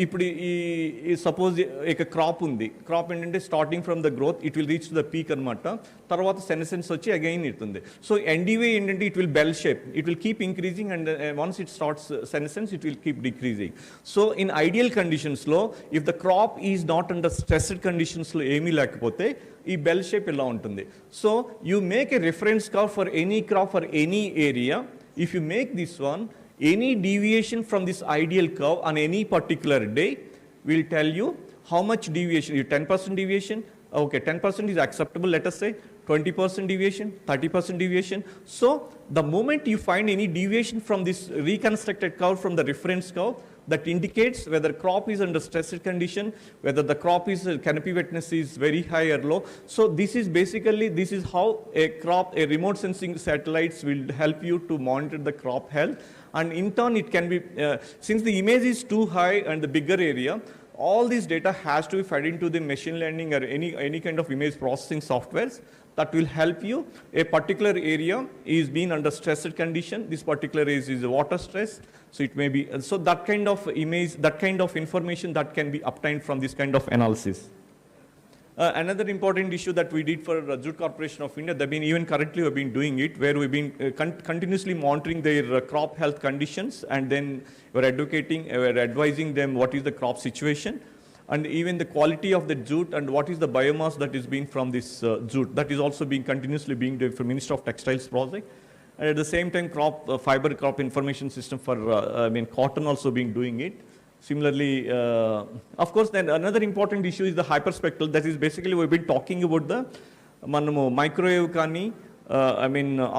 ఇప్పుడు ఈ suppose ఇక crop ఉంది, క్రాప్ ఏంటంటే starting from the growth it will reach the peak అనమాట, తర్వాత సెనసెన్స్ వచ్చి అగైన్ ఇస్తుంది. సో ఎన్డీవే ఏంటంటే it will bell shape, it will keep increasing and once it starts senescence it will keep decreasing. So in ideal కండిషన్స్లో if the crop is not under stressed కండిషన్స్లో ఏమీ లేకపోతే ఈ bell shape ఇలా ఉంటుంది. So you make a reference curve for any crop for any area. If you make this one, any deviation from this ideal curve on any particular day will tell you how much deviation. 10% deviation, okay, 10% is acceptable, let us say 20% deviation, 30% deviation. So the moment you find any deviation from this reconstructed curve from the reference curve, that indicates whether crop is under stressed condition, whether the crop is canopy wetness is very high or low. So this is basically, this is how a crop, a remote sensing satellites will help you to monitor the crop health. And in turn it can be, since the image is too high and the bigger area, all this data has to be fed into the machine learning or any kind of image processing softwares that will help you. A particular area is being under stressed condition, this particular area is water stress, so it may be, so that kind of image, that kind of information that can be obtained from this kind of analysis. Another important issue that we did for Jute Corporation of India, they've been even currently we've been doing it, where we've been continuously monitoring their crop health conditions, and then we're educating, we're advising them what is the crop situation, and even the quality of the jute and what is the biomass that is being from this jute. That is also being continuously being done for Ministry of Textiles project. And at the same time, fiber crop information system for cotton also being doing it. Similarly, of course, then another important issue is the hyperspectral. That is basically we've been talking about the microwave kani,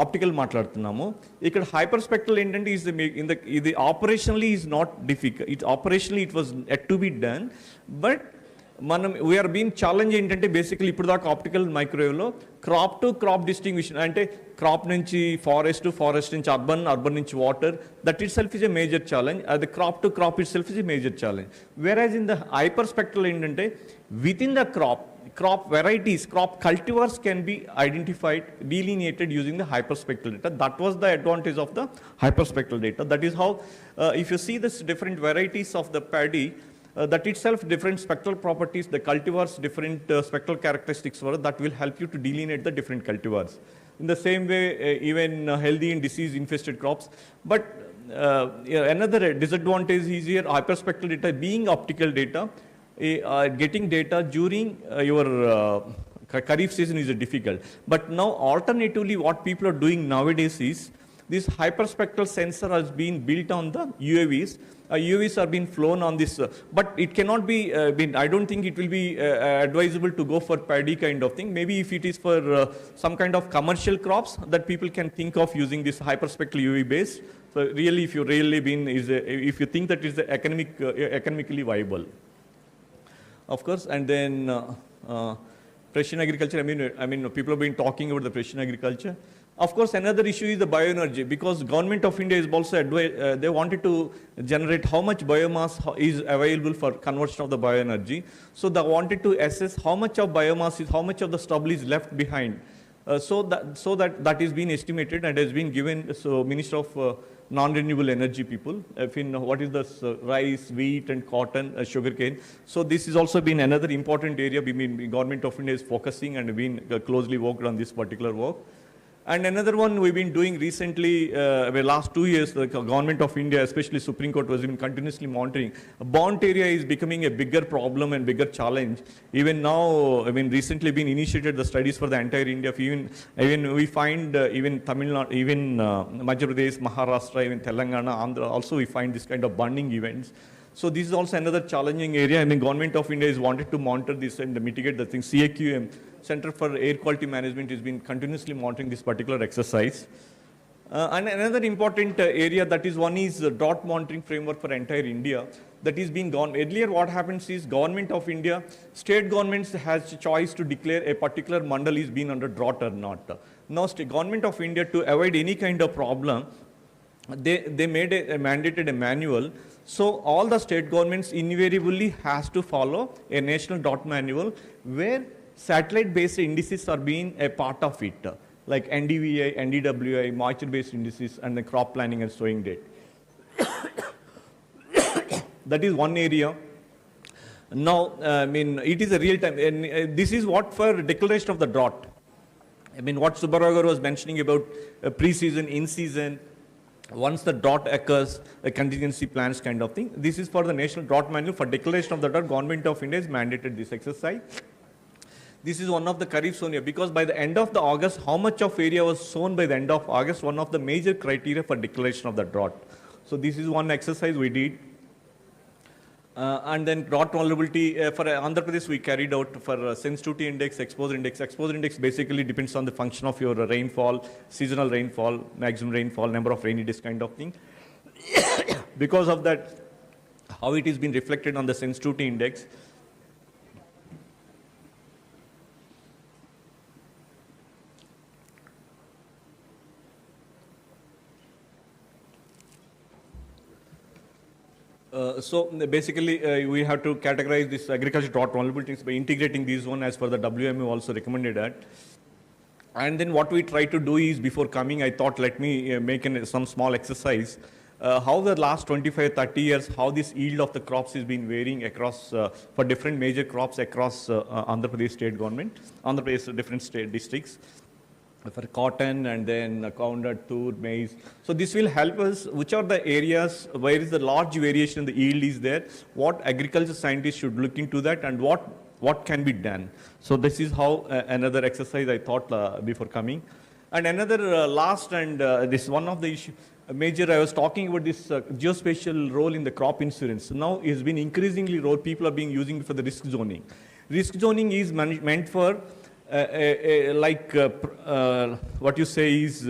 optical మాట్లాడుతున్నాము. ఇక్కడ hyperspectral ఏంటంటే ఇది operationally is not difficult. Operationally it was yet to be done, but we are being challenge ఏంటంటే basically ఇప్పుడు దాకా optical మైక్రోవేవ్లో crop to crop distinction, అంటే crop నుంచి ఫారెస్ట్, ఫారెస్ట్ నుంచి అర్బన్, అర్బన్ నుంచి water, that itself is a major challenge. అది crop to crop itself is a major challenge. Whereas in the hyperspectral ఏంటంటే within the crop varieties, crop cultivars can be identified, delineated using the hyperspectral data. That was the advantage of the hyperspectral data. That is how, if you see this different varieties of the paddy, that itself different spectral properties, the cultivars, different spectral characteristics were, that will help you to delineate the different cultivars. In the same way, even healthy and disease infested crops. But another disadvantage is here, hyperspectral data being optical data, getting data during your Kharif season is difficult. But now alternatively what people are doing nowadays is, this hyperspectral sensor has been built on the UAVs. UAVs are being flown on this, but it cannot be, I don't think it will be advisable to go for paddy kind of thing. Maybe if it is for some kind of commercial crops that people can think of using this hyperspectral UAV based. So really, if you really if you think that is economically viable. Of course, and then precision agriculture, I mean people have been talking about the precision agriculture. Of course, another issue is the bioenergy, because government of India is also they wanted to generate how much biomass is available for conversion of the bioenergy. So they wanted to assess how much of biomass is, how much of the stubble is left behind. So that is being estimated and has been given. So Minister of non-renewable energy people, what is the rice, wheat and cotton, sugarcane. So this has also been another important area Government of India is focusing and been closely worked on this particular work. And another one we've been doing recently, the last 2 years, the Government of India, especially Supreme Court, was been continuously monitoring. Burnt area is becoming a bigger problem and bigger challenge. Even now, recently been initiated the studies for the entire India. Even we find even Tamil Nadu, even Madhya Pradesh, Maharashtra, even Telangana, Andhra, also we find this kind of burning events. So this is also another challenging area. Government of India has wanted to monitor this and mitigate the things. CAQM, Center for Air Quality Management, has been continuously monitoring this particular exercise. And another important area, that is one is drought monitoring framework for entire India. That is being gone. Earlier what happens is Government of India, state governments has choice to declare a particular mandal is being under drought or not. Now Government of India, to avoid any kind of problem, they made mandated a manual. So all the state governments invariably has to follow a national drought manual where satellite-based indices are being a part of it, like NDVI, NDWI, moisture-based indices, and the crop planning and sowing date. That is one area. Now, it is a real time, and this is what for declaration of the drought. What Subbarao was mentioning about pre-season, in-season, once the drought occurs, a contingency plans kind of thing. This is for the National Drought Manual. For declaration of the drought, Government of India has mandated this exercise. This is one of the Kharif sown area, because by the end of the August, how much of area was sown by the end of August, one of the major criteria for declaration of the drought. So this is one exercise we did. And then drought vulnerability, for Andhra Pradesh we carried out for sensitivity index, exposure index. Exposure index basically depends on the function of your rainfall, seasonal rainfall, maximum rainfall, number of rainy days kind of thing. Because of that, how it is been reflected on the sensitivity index. So basically, we have to categorize this agriculture drought vulnerabilities by integrating these one as per the WMO also recommended that. And then what we try to do is, before coming, I thought let me make some small exercise. How the last 25, 30 years, how this yield of the crops has been varying across, for different major crops across Andhra Pradesh state government, Andhra Pradesh different state districts. For cotton and then groundnut, tur, maize. So this will help us, which are the areas where is the large variation in the yield is there, what agriculture scientists should look into that, and what can be done. So this is how another exercise I thought before coming. And another last, and this one of the issue, major, I was talking about this geospatial role in the crop insurance. Now it has been increasingly role people are being using for the risk zoning. Risk zoning is meant for what you say is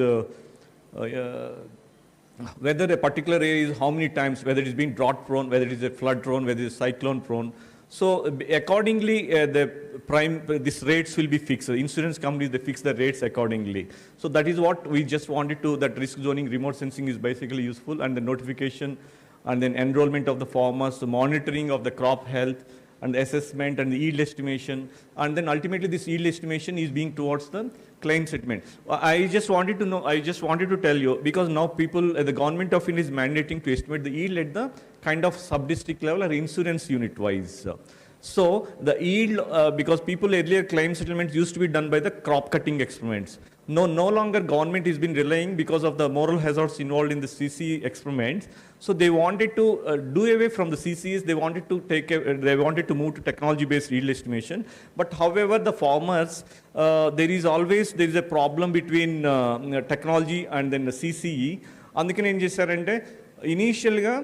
whether a particular area is how many times, whether it is being drought prone, whether it is a flood prone, whether it is cyclone prone. So accordingly, these rates will be fixed. Insurance companies, they fix the rates accordingly. So that is what we just wanted to, that risk zoning, remote sensing is basically useful, and the notification and then enrollment of the farmers, the monitoring of the crop health, and the assessment and the yield estimation, and then ultimately this yield estimation is being towards the claim settlement. I just wanted to tell you, because now people, the Government of India is mandating to estimate the yield at the kind of sub-district level or insurance unit wise. So the yield, because people earlier claim settlements used to be done by the crop cutting experiments. No longer government has been relying because of the moral hazards involved in the CCE experiments. So they wanted to do away from the CCEs. They wanted to move to technology-based yield estimation. But however, the farmers, there is a problem between technology and then the CCE. అందుకని ఏం చేశారంటే ఇనీషియల్గా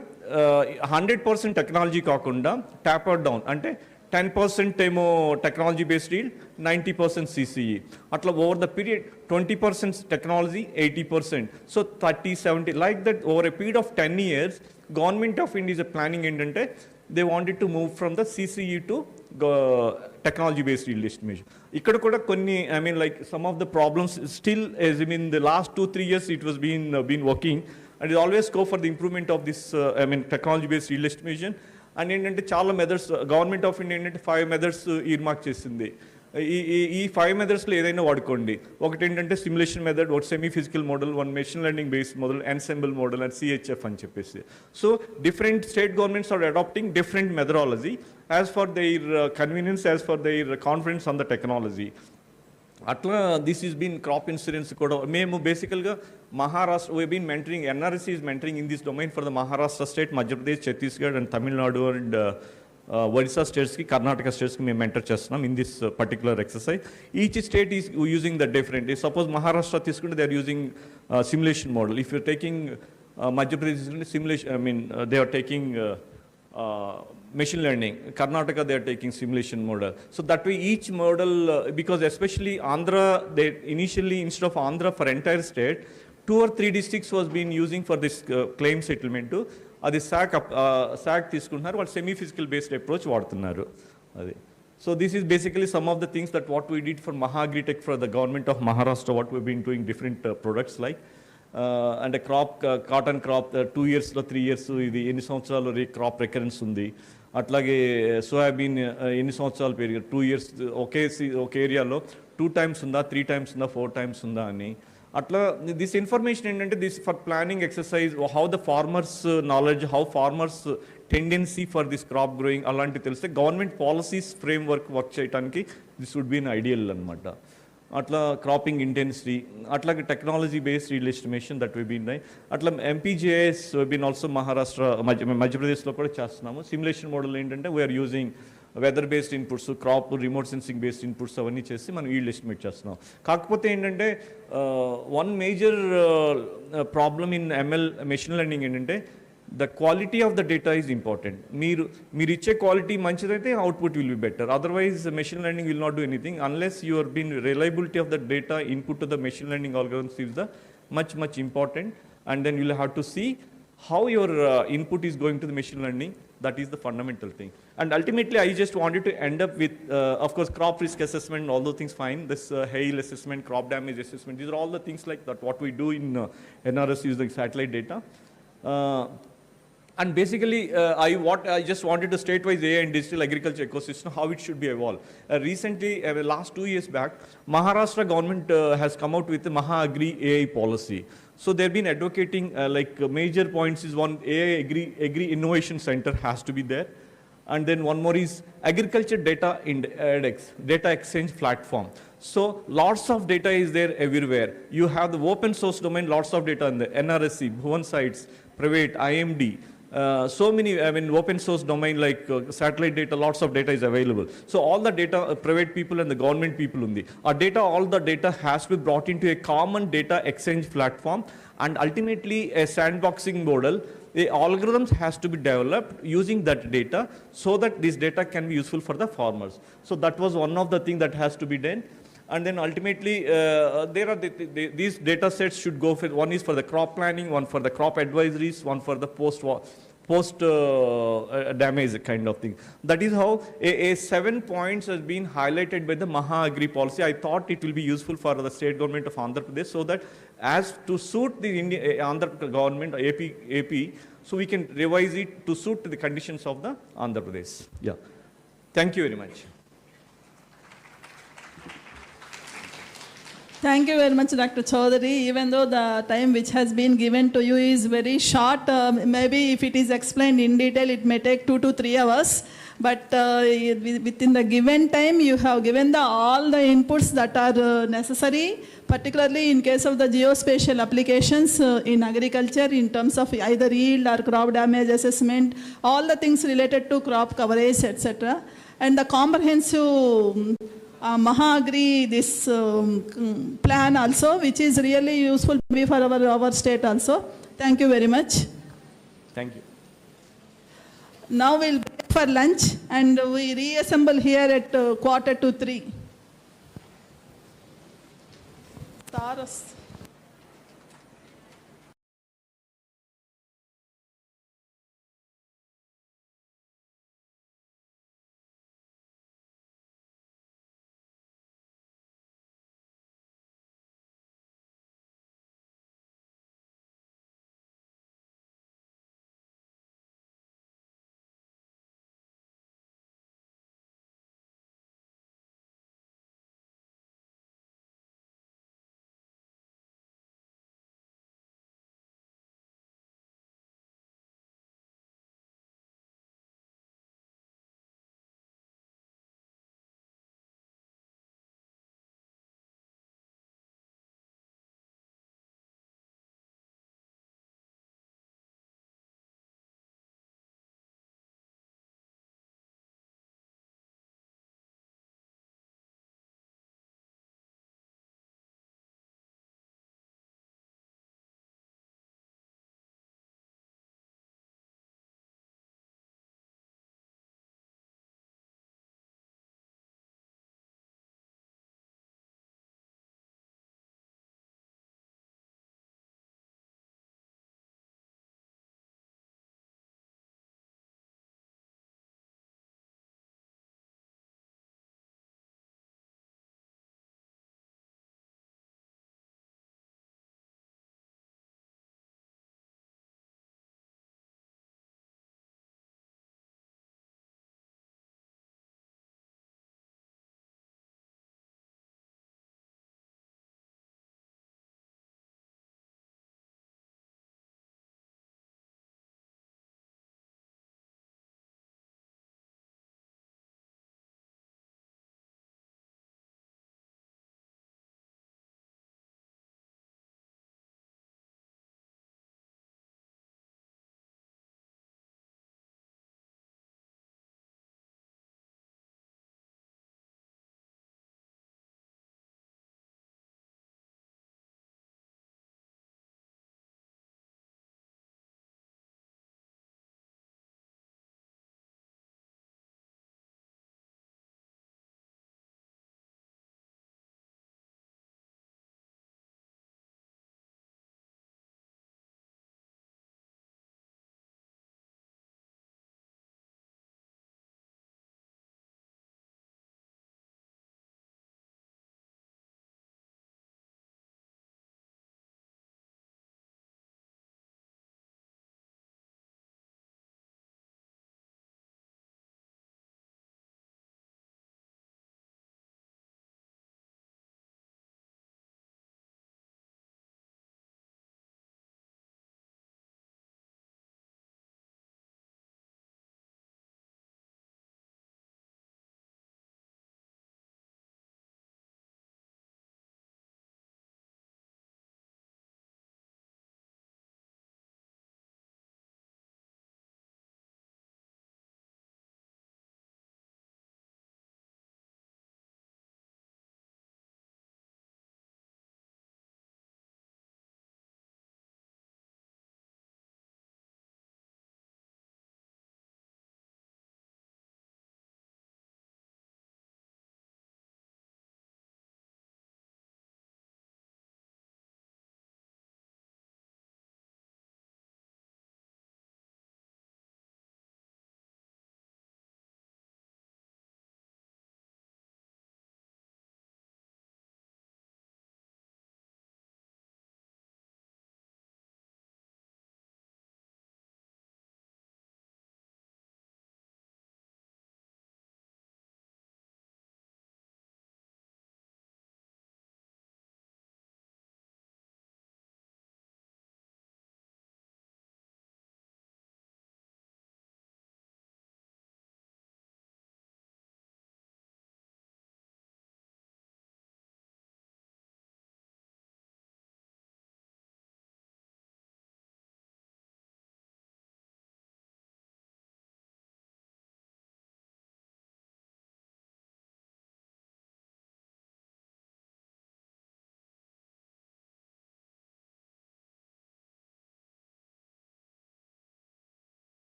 100% technology కాకుండా taper down అంటే 10% ఏమో technology based yield, 90% CCE. అట్లా over the period 20% technology, 80%. So 30-70 like that over a period of 10 years, government of India planning ఏంటంటే they wanted to move from the CCE to technology based yield estimation. ఇక్కడ కూడా కొన్ని like some of the problems still, as the last 2-3 years it was been working, and it always go for the improvement of this technology based yield estimation. And ఏంటంటే చాలా methods government of India ఏంటంటే 5 methods ఈర్మార్క్ చేసింది. ఈ 5 మెథడ్స్లో ఏదైనా వాడుకోండి. ఒకటి ఏంటంటే simulation method, ఒకటి semi physical model, one machine learning based model, ensemble model and CHF అని చెప్పేసి. So different state governments are adapting different methodology as per their convenience, as per their confidence on the technology. అట్లా this is been crop insurance కూడా మేము బేసికల్గా Maharashtra we been mentoring, NRSC is mentoring in this domain for the Maharashtra state, Madhya Pradesh, Chhattisgarh and Tamil Nadu and Odisha స్టేట్స్కి, కర్ణాటక స్టేట్స్కి మేము mentor చేస్తున్నాం in this particular exercise. Each state is using the different. Suppose Maharashtra తీసుకుంటే they are using simulation model. If you're taking Madhya Pradesh simulation, I mean, they are taking machine learning. Karnataka, they are taking simulation model. So that way each model, because especially Andhra, they initially, instead of Andhra for entire state, 2 or 3 districts was being using for this claim settlement to, అది SAC తీసుకుంటున్నారు, వాళ్ళు semi physical based approach వాడుతున్నారు. అది. So this is basically some of the things that what we did for Maha-Agritech for the government of Maharashtra, what we've been doing different products like. And a crop, cotton crop, 2 years, 3 years, ఇది ఎన్ని సంవత్సరాలు crop recurrence ఉంది. అట్లాగే soybean ఎన్ని సంవత్సరాల period, 2 years ఒకే ఏరియాలో 2 times ఉందా, 3 times ఉందా, 4 times ఉందా అని. అట్లా దిస్ ఇన్ఫర్మేషన్ ఏంటంటే this for planning exercise, how the farmers knowledge, how farmers tendency for this crop growing అలాంటివి తెలిస్తే గవర్నమెంట్ పాలసీస్ ఫ్రేమ్వర్క్ వర్క్ చేయడానికి this would be an ideal అనమాట. అట్లా క్రాపింగ్ ఇంటెన్సిటీ, అట్లాగే technology based real estimation that we been అట్లా MPJS been also Maharashtra, మధ్యప్రదేశ్లో కూడా చేస్తున్నాము. సిమ్యులేషన్ మోడల్ ఏంటంటే we are using weather based inputs, crop remote sensing based inputs అవన్నీ చేసి మనం ఈల్డ్ ఎస్టిమేట్ చేస్తున్నాం. కాకపోతే ఏంటంటే one major problem in ML machine learning ఏంటంటే the quality of the data is important. మీరు ఇచ్చే క్వాలిటీ మంచిదైతే output will be better. Otherwise machine learning will not do anything unless you are been reliability of the data input to the machine learning algorithms is the much important, and then you will have to see how your input is going to the machine learning. That is the fundamental thing. And ultimately I just wanted to end up with of course crop risk assessment, all those things fine, this hail assessment, crop damage assessment, these are all the things like that what we do in NRS using satellite data. And basically, I just wanted to state-wise AI and digital agriculture ecosystem, how it should be evolved. Recently, last 2 years back, Maharashtra government has come out with the Maha-Agri AI policy. So they've been advocating like major points is one, AI Agri Innovation Center has to be there. And then one more is agriculture data index, data exchange platform. So lots of data is there everywhere. You have the open source domain, lots of data in the NRSC, Bhuvan sites, private, IMD. So many, I mean, open source domain like satellite data, lots of data is available. So all the data, private people and the government people undi. Our data, all the data has to be brought into a common data exchange platform, and ultimately a sandboxing model, the algorithms has to be developed using that data so that this data can be useful for the farmers. So that was one of the things that has to be done. And then ultimately, there are these data sets should go for, one is for the crop planning, one for the crop advisories, one for the post damage kind of thing. That is how a 7 points has been highlighted by the Maha-Agri policy. I thought it will be useful for the state government of Andhra Pradesh so that as to suit the Andhra government, AP, so we can revise it to suit the conditions of the Andhra Pradesh. Yeah. Thank you very much. Thank you very much, Dr. Chaudhary. Even though the time which has been given to you is very short, maybe if it is explained in detail, it may take 2 to 3 hours. But within the given time, you have given all the inputs that are necessary, particularly in case of the geospatial applications in agriculture in terms of either yield or crop damage assessment, all the things related to crop coverage, etc. And the comprehensive Maha-Agri, this plan also, which is really useful for our state also. Thank you very much. Thank you. Now we'll break for lunch and we reassemble here at 2:45. Taras.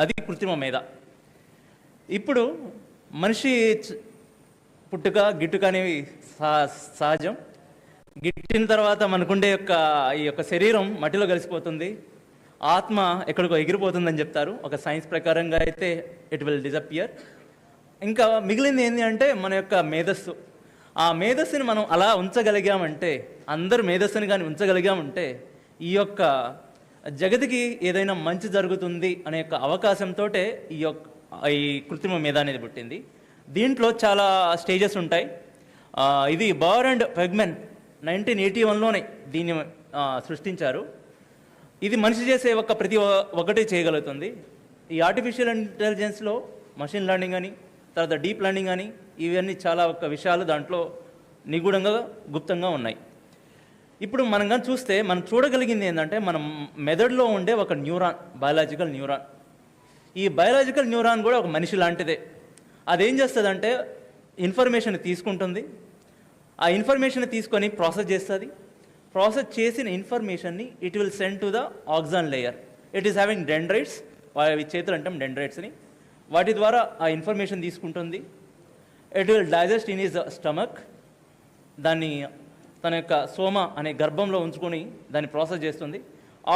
అది కృత్రిమ మేధ. ఇప్పుడు మనిషి పుట్టుక గిట్టుక అనేవి సహజం. గిట్టిన తర్వాత మనకుండే ఈ యొక్క శరీరం మట్టిలో కలిసిపోతుంది, ఆత్మ ఎక్కడికో ఎగిరిపోతుందని చెప్తారు. ఒక సైన్స్ ప్రకారంగా అయితే ఇట్ విల్ డిజపియర్. ఇంకా మిగిలింది ఏంటి అంటే మన యొక్క మేధస్సు. ఆ మేధస్సుని మనం అలా ఉంచగలిగామంటే, అందరు మేధస్సుని కానీ ఉంచగలిగామంటే ఈ యొక్క జగతికి ఏదైనా మంచి జరుగుతుంది అనే యొక్క అవకాశంతో ఈ కృత్రిమ మేధ అనేది పుట్టింది. దీంట్లో చాలా స్టేజెస్ ఉంటాయి. ఇది బార్ అండ్ పెగ్మెన్ 1981లోనే దీన్ని సృష్టించారు. ఇది మనిషి చేసే ప్రతి ఒక్కటి చేయగలుగుతుంది. ఈ ఆర్టిఫిషియల్ ఇంటెలిజెన్స్లో మషిన్ లెర్నింగ్ అని, తర్వాత డీప్ లెర్నింగ్ అని, ఇవన్నీ చాలా విషయాలు దాంట్లో నిగూఢంగా గుప్తంగా ఉన్నాయి. ఇప్పుడు మనం కానీ చూస్తే మనం చూడగలిగింది ఏంటంటే మన మెదడులో ఉండే ఒక న్యూరాన్, బయాలజికల్ న్యూరాన్. ఈ బయాలజికల్ న్యూరాన్ కూడా ఒక మనిషి లాంటిదే. అదేం చేస్తుందంటే ఇన్ఫర్మేషన్ తీసుకుంటుంది, ఆ ఇన్ఫర్మేషన్ తీసుకొని ప్రాసెస్ చేస్తుంది. ప్రాసెస్ చేసిన ఇన్ఫర్మేషన్ని it will send to the axon layer. It is having dendrites, అవి చేతులు అంటాం డెండ్రైట్స్ని. వాటి ద్వారా ఆ ఇన్ఫర్మేషన్ తీసుకుంటుంది. It will digest in its stomach. దాన్ని తన యొక్క సోమ అనే గర్భంలో ఉంచుకొని దాన్ని ప్రాసెస్ చేస్తుంది.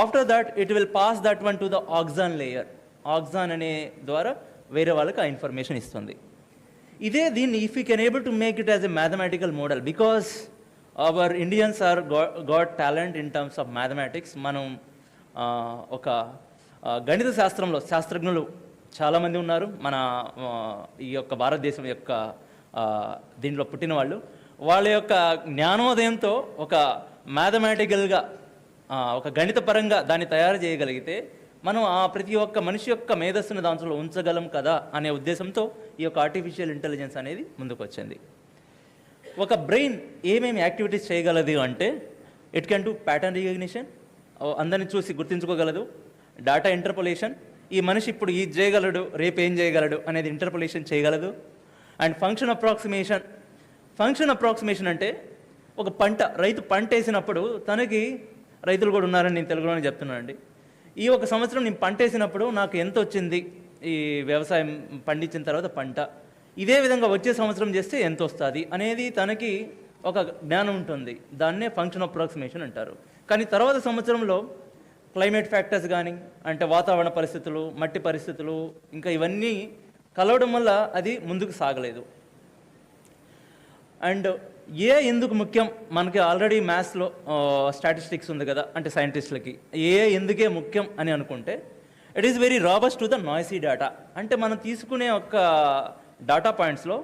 After that it will pass that one to the axon layer. Axon అనే ద్వారా వేరే వాళ్ళకి ఆ ఇన్ఫర్మేషన్ ఇస్తుంది. ఇదే దీన్ని if you can able to make it as a mathematical model, because our Indians are got talent in terms of mathematics. మనం ఒక గణిత శాస్త్రంలో శాస్త్రజ్ఞులు చాలామంది ఉన్నారు మన ఈ యొక్క భారతదేశం యొక్క దీంట్లో పుట్టిన వాళ్ళు. వాళ్ళ యొక్క జ్ఞానోదయంతో ఒక మ్యాథమెటికల్గా ఒక గణితపరంగా దాన్ని తయారు చేయగలిగితే మనం ఆ ప్రతి ఒక్క మనిషి యొక్క మేధస్సును దాంట్లో ఉంచగలం కదా అనే ఉద్దేశంతో ఈ యొక్క ఆర్టిఫిషియల్ ఇంటెలిజెన్స్ అనేది ముందుకు వచ్చింది. ఒక బ్రెయిన్ ఏమేమి యాక్టివిటీస్ చేయగలదు అంటే it can do pattern recognition, అందరిని చూసి గుర్తించుకోగలదు. డేటా ఇంటర్పోలేషన్, ఈ మనిషి ఇప్పుడు ఇది చేయగలడు రేపు ఏం చేయగలడు అనేది ఇంటర్పోలేషన్ చేయగలదు. And function approximation. Function approximation అంటే ఒక రైతు పంట వేసినప్పుడు తనకి, రైతులు కూడా ఉన్నారని నేను తెలుగులోనే చెప్తున్నానండి, ఈ ఒక సంవత్సరం నేను పంట వేసినప్పుడు నాకు ఎంత వచ్చింది ఈ వ్యవసాయం పండించిన తర్వాత పంట, ఇదే విధంగా వచ్చే సంవత్సరం చేస్తే ఎంత వస్తుంది అనేది తనకి ఒక జ్ఞానం ఉంటుంది. దాన్నే ఫంక్షన్ అప్రాక్సిమేషన్ అంటారు. కానీ తర్వాత సంవత్సరంలో క్లైమేట్ ఫ్యాక్టర్స్ కానీ, అంటే వాతావరణ పరిస్థితులు, మట్టి పరిస్థితులు, ఇంకా ఇవన్నీ కలవడం వల్ల అది ముందుకు సాగలేదు. అండ్ ఎందుకు ముఖ్యం, మనకి ఆల్రెడీ మ్యాథ్స్లో స్టాటిస్టిక్స్ ఉంది కదా, అంటే సైంటిస్టులకి ఎందుకే ముఖ్యం అని అనుకుంటే it is very robust to the noisy data. అంటే మనం తీసుకునే ఒక డేటా పాయింట్స్లో,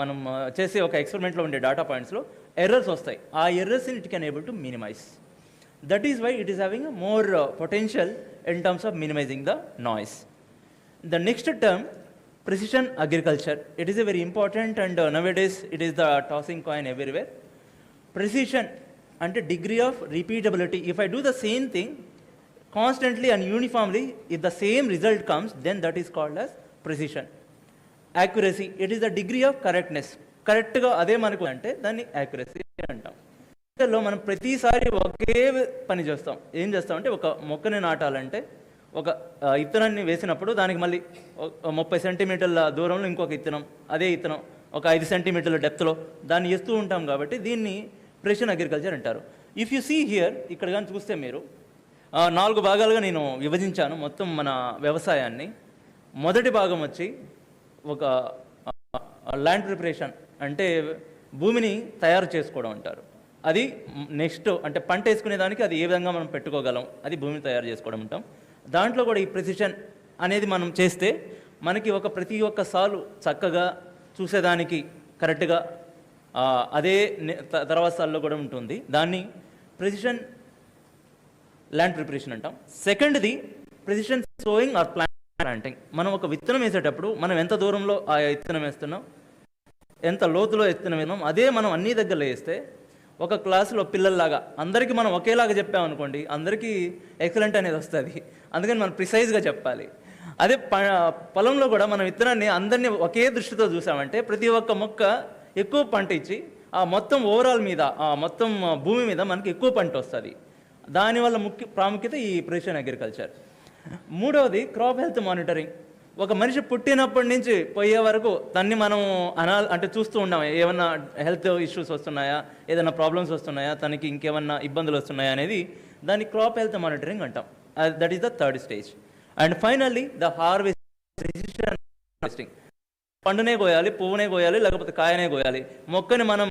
మనం చేసే ఒక ఎక్స్పెరిమెంట్లో ఉండే డేటా పాయింట్స్లో ఎర్రర్స్ వస్తాయి. ఆ ఎర్రర్స్ని it can able to minimize. That is why it is having a more potential in terms of minimizing the noise. The next term, precision agriculture. It is a very important, and nowadays it is the tossing coin everywhere. Precision and a degree of repeatability. If I do the same thing constantly and uniformly, if the same result comes, then that is called as precision. Accuracy. It is the degree of correctness. Correct ga ade manaku ante danni accuracy antam. లో మనం ప్రతిసారి ఒకే పని చేస్తాం. ఏం చేస్తామంటే ఒక మొక్కని నాటాలంటే ఒక ఇత్తనాన్ని వేసినప్పుడు దానికి మళ్ళీ 30 సెంటీమీటర్ల దూరంలో ఇంకొక ఇత్తనం, అదే ఇత్తనం ఒక 5 సెంటీమీటర్ల డెప్త్లో దాన్ని వేస్తూ ఉంటాం. కాబట్టి దీన్ని ప్రెసిషన్ అగ్రికల్చర్ అంటారు. ఇఫ్ యు సీ హియర్, ఇక్కడ కానీ చూస్తే మీరు 4 భాగాలుగా నేను విభజించాను మొత్తం మన వ్యవసాయాన్ని. మొదటి భాగం వచ్చి ఒక ల్యాండ్ ప్రిపరేషన్, అంటే భూమిని తయారు చేసుకోవడం అంటారు. అది నెక్స్ట్ అంటే పంట వేసుకునేదానికి అది ఏ విధంగా మనం పెట్టుకోగలం, అది భూమిని తయారు చేసుకోవడం ఉంటాం. దాంట్లో కూడా ఈ ప్రెసిషన్ అనేది మనం చేస్తే మనకి ప్రతి ఒక్క సాలు చక్కగా చూసేదానికి కరెక్ట్గా అదే తర్వాత సాల్లో కూడా ఉంటుంది. దాన్ని ప్రెసిషన్ ల్యాండ్ ప్రిపరేషన్ అంటాం. సెకండ్ది ప్రెసిషన్ సోయింగ్ ఆర్ ప్లాంటింగ్. మనం ఒక విత్తనం వేసేటప్పుడు మనం ఎంత దూరంలో ఆ విత్తనం వేస్తున్నాం, ఎంత లోతులో విత్తనం వేస్తున్నాం, అదే మనం అన్ని దగ్గరలో వేస్తే ఒక క్లాసులో పిల్లల్లాగా అందరికీ మనం ఒకేలాగా చెప్పామనుకోండి, అందరికీ ఎక్సలెంట్ అనేది వస్తుంది. అందుకని మనం ప్రిసైజ్గా చెప్పాలి. అదే పొలంలో కూడా మనం విత్తనాన్ని అందరినీ ఒకే దృష్టితో చూసామంటే ప్రతి ఒక్క మొక్క ఎక్కువ పంట ఇచ్చి ఆ మొత్తం ఓవరాల్ మీద, ఆ మొత్తం భూమి మీద మనకి ఎక్కువ పంట వస్తుంది. దానివల్ల ప్రాముఖ్యత ఈ ప్రెసిషన్ అగ్రికల్చర్. మూడవది క్రాప్ హెల్త్ మానిటరింగ్. ఒక మనిషి పుట్టినప్పటి నుంచి పోయే వరకు తన్ని మనం అంటే చూస్తూ ఉన్నాం, ఏమన్నా హెల్త్ ఇష్యూస్ వస్తున్నాయా, ఏదైనా ప్రాబ్లమ్స్ వస్తున్నాయా, తనకి ఇంకేమన్నా ఇబ్బందులు వస్తున్నాయా అనేది దాన్ని క్రాప్ హెల్త్ మానిటరింగ్ అంటాం. That is the third stage. And finally the harvesting. పండునే కోయాలి, పువ్వునే కోయాలి, లేకపోతే కాయనే కోయాలి, మొక్కని మనం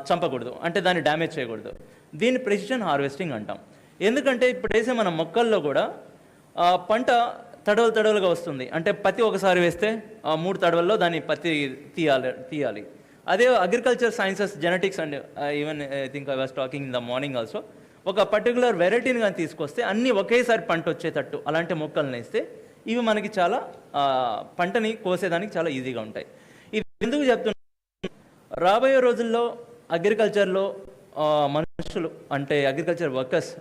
చంపకూడదు, అంటే దాన్ని డ్యామేజ్ చేయకూడదు. దీన్ని ప్రెసిషన్ హార్వెస్టింగ్ అంటాం. ఎందుకంటే ఇప్పుడు వేసే మన మొక్కల్లో కూడా పంట తడవలుగా వస్తుంది. అంటే పత్తి ఒకసారి వేస్తే 3 తడవల్లో దాన్ని పత్తి తీయాలి. అదే agriculture sciences, genetics and even I think I was talking in the morning also, ఒక పర్టికులర్ వెరైటీని కానీ తీసుకొస్తే అన్నీ ఒకేసారి పంట వచ్చేటట్టు అలాంటి మొక్కలను వేస్తే ఇవి మనకి చాలా పంటని కోసేదానికి చాలా ఈజీగా ఉంటాయి. ఇది ఎందుకు చెప్తున్నా, రాబోయే రోజుల్లో అగ్రికల్చర్లో మనుషులు అంటే అగ్రికల్చర్ వర్కర్స్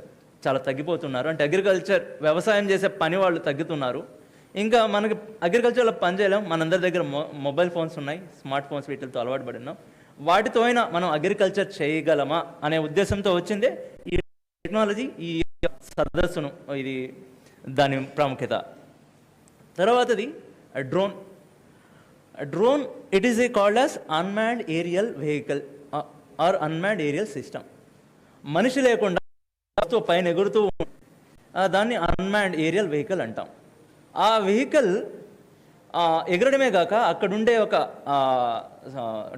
చాలా తగ్గిపోతున్నారు. అంటే అగ్రికల్చర్ వ్యవసాయం చేసే పని వాళ్ళు తగ్గుతున్నారు. ఇంకా మనకి అగ్రికల్చర్లో పని చేయలేం. మనందరి దగ్గర మొబైల్ ఫోన్స్ ఉన్నాయి, స్మార్ట్ ఫోన్స్, వీటితో అలవాటు పడి ఉన్నాం. వాటితో అయినా మనం అగ్రికల్చర్ చేయగలమా అనే ఉద్దేశంతో వచ్చిందే ఈ టెక్నాలజీ, ఈ సదస్సును, ఇది దాని ప్రాముఖ్యత. తర్వాతది drone. Drone it is called as unmanned aerial vehicle or unmanned aerial system. మనిషి లేకుండా పైన ఎగురుతూ దాన్ని అన్మాన్డ్ ఏరియల్ వెహికల్ అంటాం. ఆ వెహికల్ ఎగరడమే కాక అక్కడుండే ఒక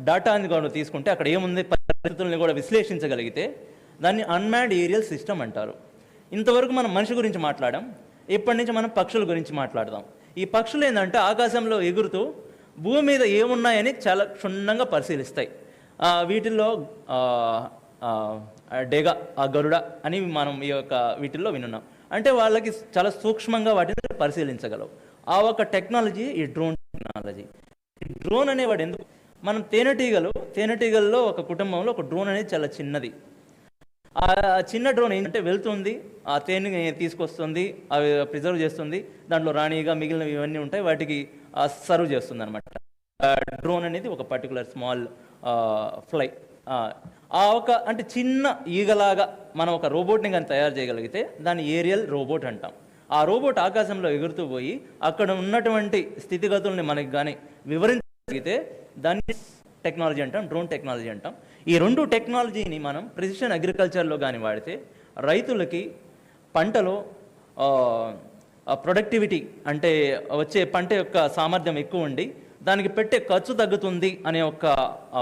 డాటాని కూడా తీసుకుంటే అక్కడ ఏముంది పరిస్థితుల్ని కూడా విశ్లేషించగలిగితే దాన్ని అన్మాన్డ్ ఏరియల్ సిస్టమ్ అంటారు. ఇంతవరకు మనం మనిషి గురించి మాట్లాడాం, ఇప్పటి నుంచి మనం పక్షుల గురించి మాట్లాడదాం. ఈ పక్షులు ఏంటంటే ఆకాశంలో ఎగురుతూ భూమి మీద ఏమున్నాయని చాలా క్షుణ్ణంగా పరిశీలిస్తాయి. వీటిల్లో డేగ, గరుడ అని మనం ఈ యొక్క వీటిల్లో వినున్నాం. అంటే వాళ్ళకి చాలా సూక్ష్మంగా వాటిని పరిశీలించగలవు. ఆ ఒక టెక్నాలజీ ఈ డ్రోన్ టెక్నాలజీ. ఈ డ్రోన్ అనేవాడు ఎందుకు, మనం తేనెటీగల్లో ఒక కుటుంబంలో ఒక డ్రోన్ అనేది చాలా చిన్నది. ఆ చిన్న డ్రోన్ ఏంటంటే వెళ్తుంది, ఆ తేనెని తీసుకొస్తుంది, అవి ప్రిజర్వ్ చేస్తుంది, దాంట్లో రాణిగా మిగిలినవి ఇవన్నీ ఉంటాయి, వాటికి సర్వ్ చేస్తుంది అనమాట. డ్రోన్ అనేది ఒక పర్టికులర్ స్మాల్ ఫ్లై. అంటే చిన్న ఈగలాగా మనం ఒక రోబోట్ని కానీ తయారు చేయగలిగితే దాన్ని ఏరియల్ రోబోట్ అంటాం. ఆ రోబోట్ ఆకాశంలో ఎగురుతూ పోయి అక్కడ ఉన్నటువంటి స్థితిగతుల్ని మనకి కానీ వివరించగలిగితే దాన్ని టెక్నాలజీ అంటాం, డ్రోన్ టెక్నాలజీ అంటాం. ఈ 2 టెక్నాలజీని మనం ప్రెసిషన్ అగ్రికల్చర్లో కానీ వాడితే రైతులకి పంటలో ప్రొడక్టివిటీ అంటే వచ్చే పంట యొక్క సామర్థ్యం ఎక్కువ ఉండి దానికి పెట్టే ఖర్చు తగ్గుతుంది అనే ఒక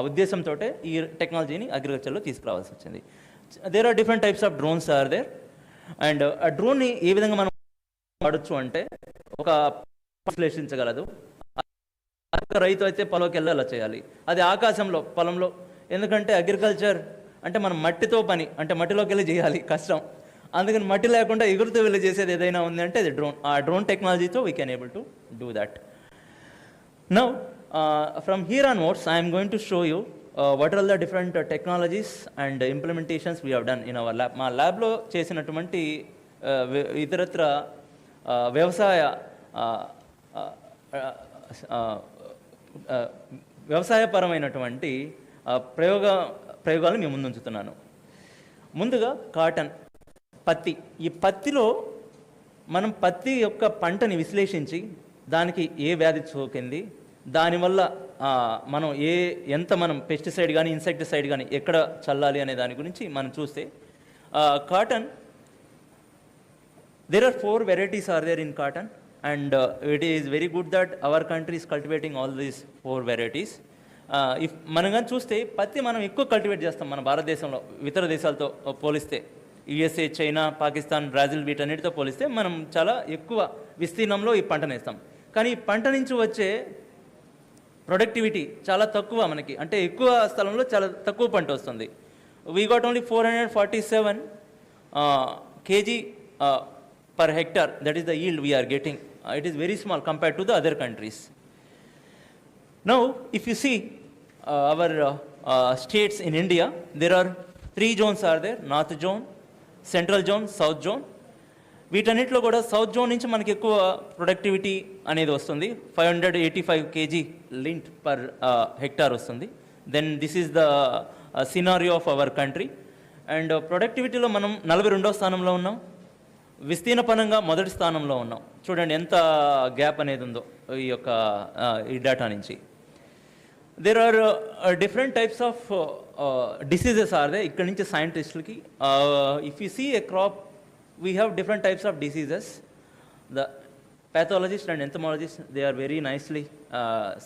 ఉద్దేశంతో ఈ టెక్నాలజీని అగ్రికల్చర్లో తీసుకురావాల్సి వచ్చింది. There are different types of drones are there. And ఆ డ్రోన్ని ఏ విధంగా మనం వాడచ్చు అంటే, ఒక విశ్లేషించగలదు. రైతు అయితే పొలంకి వెళ్ళి అలా చేయాలి, అది ఆకాశంలో పొలంలో. ఎందుకంటే అగ్రికల్చర్ అంటే మనం మట్టితో పని, అంటే మట్టిలోకి వెళ్ళి చేయాలి, కష్టం. అందుకని మట్టి లేకుండా ఎగురుతూ వెళ్ళి చేసేది ఏదైనా ఉంది అంటే అది డ్రోన్. ఆ డ్రోన్ టెక్నాలజీతో we can able to do that. Now, from here onwards, I am going to show you what are all the different technologies and implementations we have done in our lab. మా ల్యాబ్లో చేసినటువంటి ఇతరత్ర వ్యవసాయపరమైనటువంటి ప్రయోగాలు మీ ముందు ఉంచుతున్నాను. ముందుగా cotton, పత్తి. ఈ పత్తిలో మనం పత్తి యొక్క పంటని విశ్లేషించి దానికి ఏ వ్యాధి సోకింది, దానివల్ల మనం ఎంత మనం పెస్టిసైడ్ కానీ ఇన్సెక్టిసైడ్ కానీ ఎక్కడ చల్లాలి అనే దాని గురించి మనం చూస్తే, cotton, there are 4 varieties are there in cotton, and it is very good that our country is cultivating all these 4 varieties. If మనం కానీ చూస్తే పత్తి మనం ఎక్కువ కల్టివేట్ చేస్తాం మన భారతదేశంలో ఇతర దేశాలతో పోలిస్తే. యుఎస్ఏ, చైనా, పాకిస్తాన్, బ్రాజిల్ వీటన్నిటితో పోలిస్తే మనం చాలా ఎక్కువ విస్తీర్ణంలో ఈ పంటను వేస్తాం. కానీ ఈ పంట నుంచి వచ్చే ప్రొడక్టివిటీ చాలా తక్కువ మనకి, అంటే ఎక్కువ స్థలంలో చాలా తక్కువ పంట వస్తుంది. We got only 447 kg per hectare, that is the yield we are getting. It is very small compared to the other countries. Now, if you see our states in India, there are 3 zones are there: North Zone, Central Zone, South Zone. వీటన్నిటిలో కూడా south zone నుంచి మనకి ఎక్కువ productivity అనేది వస్తుంది. 585 kg lint per hectare వస్తుంది. Then this is the scenario of our country. And ప్రొడక్టివిటీలో మనం 42వ స్థానంలో ఉన్నాం. విస్తీర్ణపరంగా మొదటి స్థానంలో ఉన్నాం. చూడండి ఎంత గ్యాప్ అనేది ఉందో ఈ డేటా నుంచి. There are different types of diseases are they. ఇక్కడ నుంచి సైంటిస్టులకి if you see a crop we have different types of diseases. The pathologists and entomologists, they are very nicely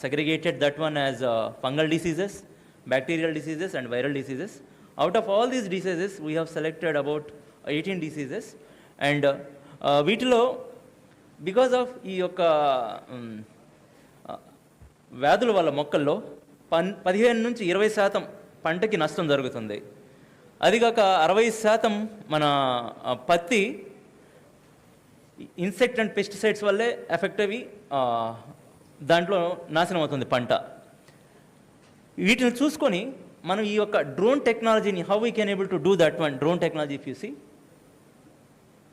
segregated that one as fungal diseases, bacterial diseases and viral diseases. Out of all these diseases, we have selected about 18 diseases, and వీటిలో because of ఈ యొక్క వ్యాధుల వల్ల మొక్కల్లో 15 నుంచి 20% పంటకి నష్టం జరుగుతుంది. అదిగాక 60% మన పత్తి ఇన్సెక్ట్ అండ్ పెస్టిసైడ్స్ వల్లే ఎఫెక్ట్ అవి దాంట్లో నాశనం అవుతుంది పంట. వీటిని చూసుకొని మనం ఈ యొక్క డ్రోన్ టెక్నాలజీని how we can able to do that one drone technology. If you see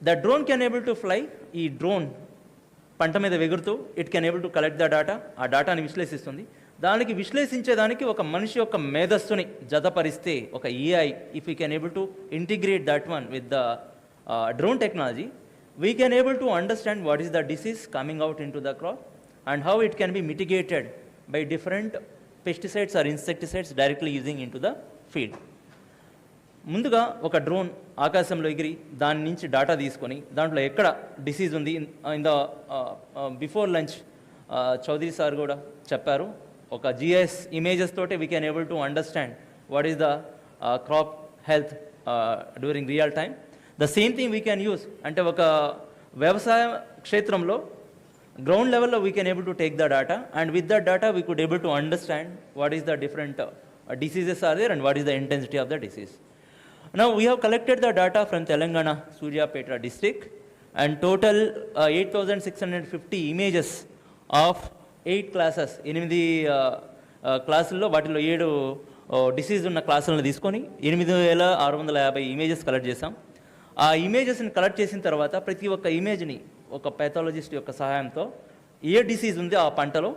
the drone can able to fly. ఈ డ్రోన్ పంట మీద ఎగురుతూ it can able to collect the data. ఆ డేటాని విశ్లేషిస్తుంది. దానికి విశ్లేషించేదానికి ఒక మనిషి యొక్క మేధస్సుని జతపరిస్తే ఒక AI, if you can able to integrate that one with the drone technology, we can able to understand what is the disease coming out into the crop and how it can be mitigated by different pesticides or insecticides directly using into the field. ముందుగా ఒక drone ఆకాశంలో ఎగిరి దాని నుంచి data తీసుకొని దాంట్లో ఎక్కడ disease ఉంది in the before lunch Chaudhary sir కూడా చెప్పారు. ఒక జిఎస్ ఇమేజెస్ తోటే we can able to understand what is the crop health during real time. The same thing we can use అంటే ఒక వ్యవసాయ క్షేత్రంలో గ్రౌండ్ లెవెల్లో we can able to take the data and with the data we could able to understand what is the different diseases are there and what is the intensity of the disease. Now we have collected the data from Telangana Suryapeta district and total 8,650 images of 8 classes. 8 క్లాసుల్లో వాటిలో 7 disease ఉన్న క్లాసులను తీసుకొని 8,650 images collect చేసాం. ఆ ఇమేజెస్ని collect చేసిన తర్వాత ప్రతి ఒక్క ఇమేజ్ని ఒక ప్యాథాలజిస్ట్ యొక్క సహాయంతో ఏ డిసీజ్ ఉంది ఆ పంటలో,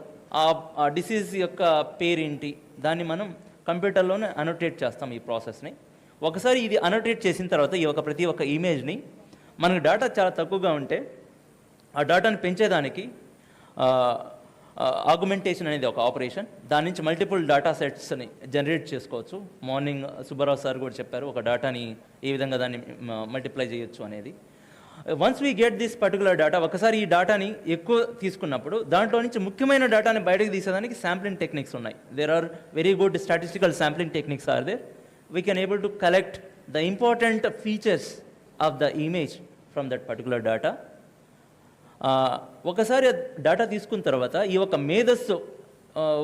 ఆ డిసీజ్ యొక్క పేరేంటి దాన్ని మనం కంప్యూటర్లోనే అనోటేట్ చేస్తాం ఈ ప్రాసెస్ని. ఒకసారి ఇది అనోటేట్ చేసిన తర్వాత ఈ ప్రతి ఒక్క ఇమేజ్ని మనకు డేటా చాలా తక్కువగా ఉంటే ఆ డేటాను పెంచేదానికి ఆగ్మెంటేషన్ అనేది ఒక ఆపరేషన్. దాని నుంచి మల్టిపుల్ డేటా సెట్స్ని జనరేట్ చేసుకోవచ్చు. మార్నింగ్ సుబ్బారావు సార్ కూడా చెప్పారు ఒక డేటాని ఏ విధంగా దాన్ని మల్టిప్లై చేయొచ్చు అనేది. Once we get this particular data, ఒకసారి ఈ డేటాని ఎక్కువ తీసుకున్నప్పుడు దాంట్లో నుంచి ముఖ్యమైన డేటాని బయటకు తీసేదానికి శాంప్లింగ్ టెక్నిక్స్ ఉన్నాయి. There are very good statistical sampling techniques are there. We can able to collect the important features of the image from that particular data. ఒకసారి డేటా తీసుకున్న తర్వాత ఈ ఒక మేధస్సు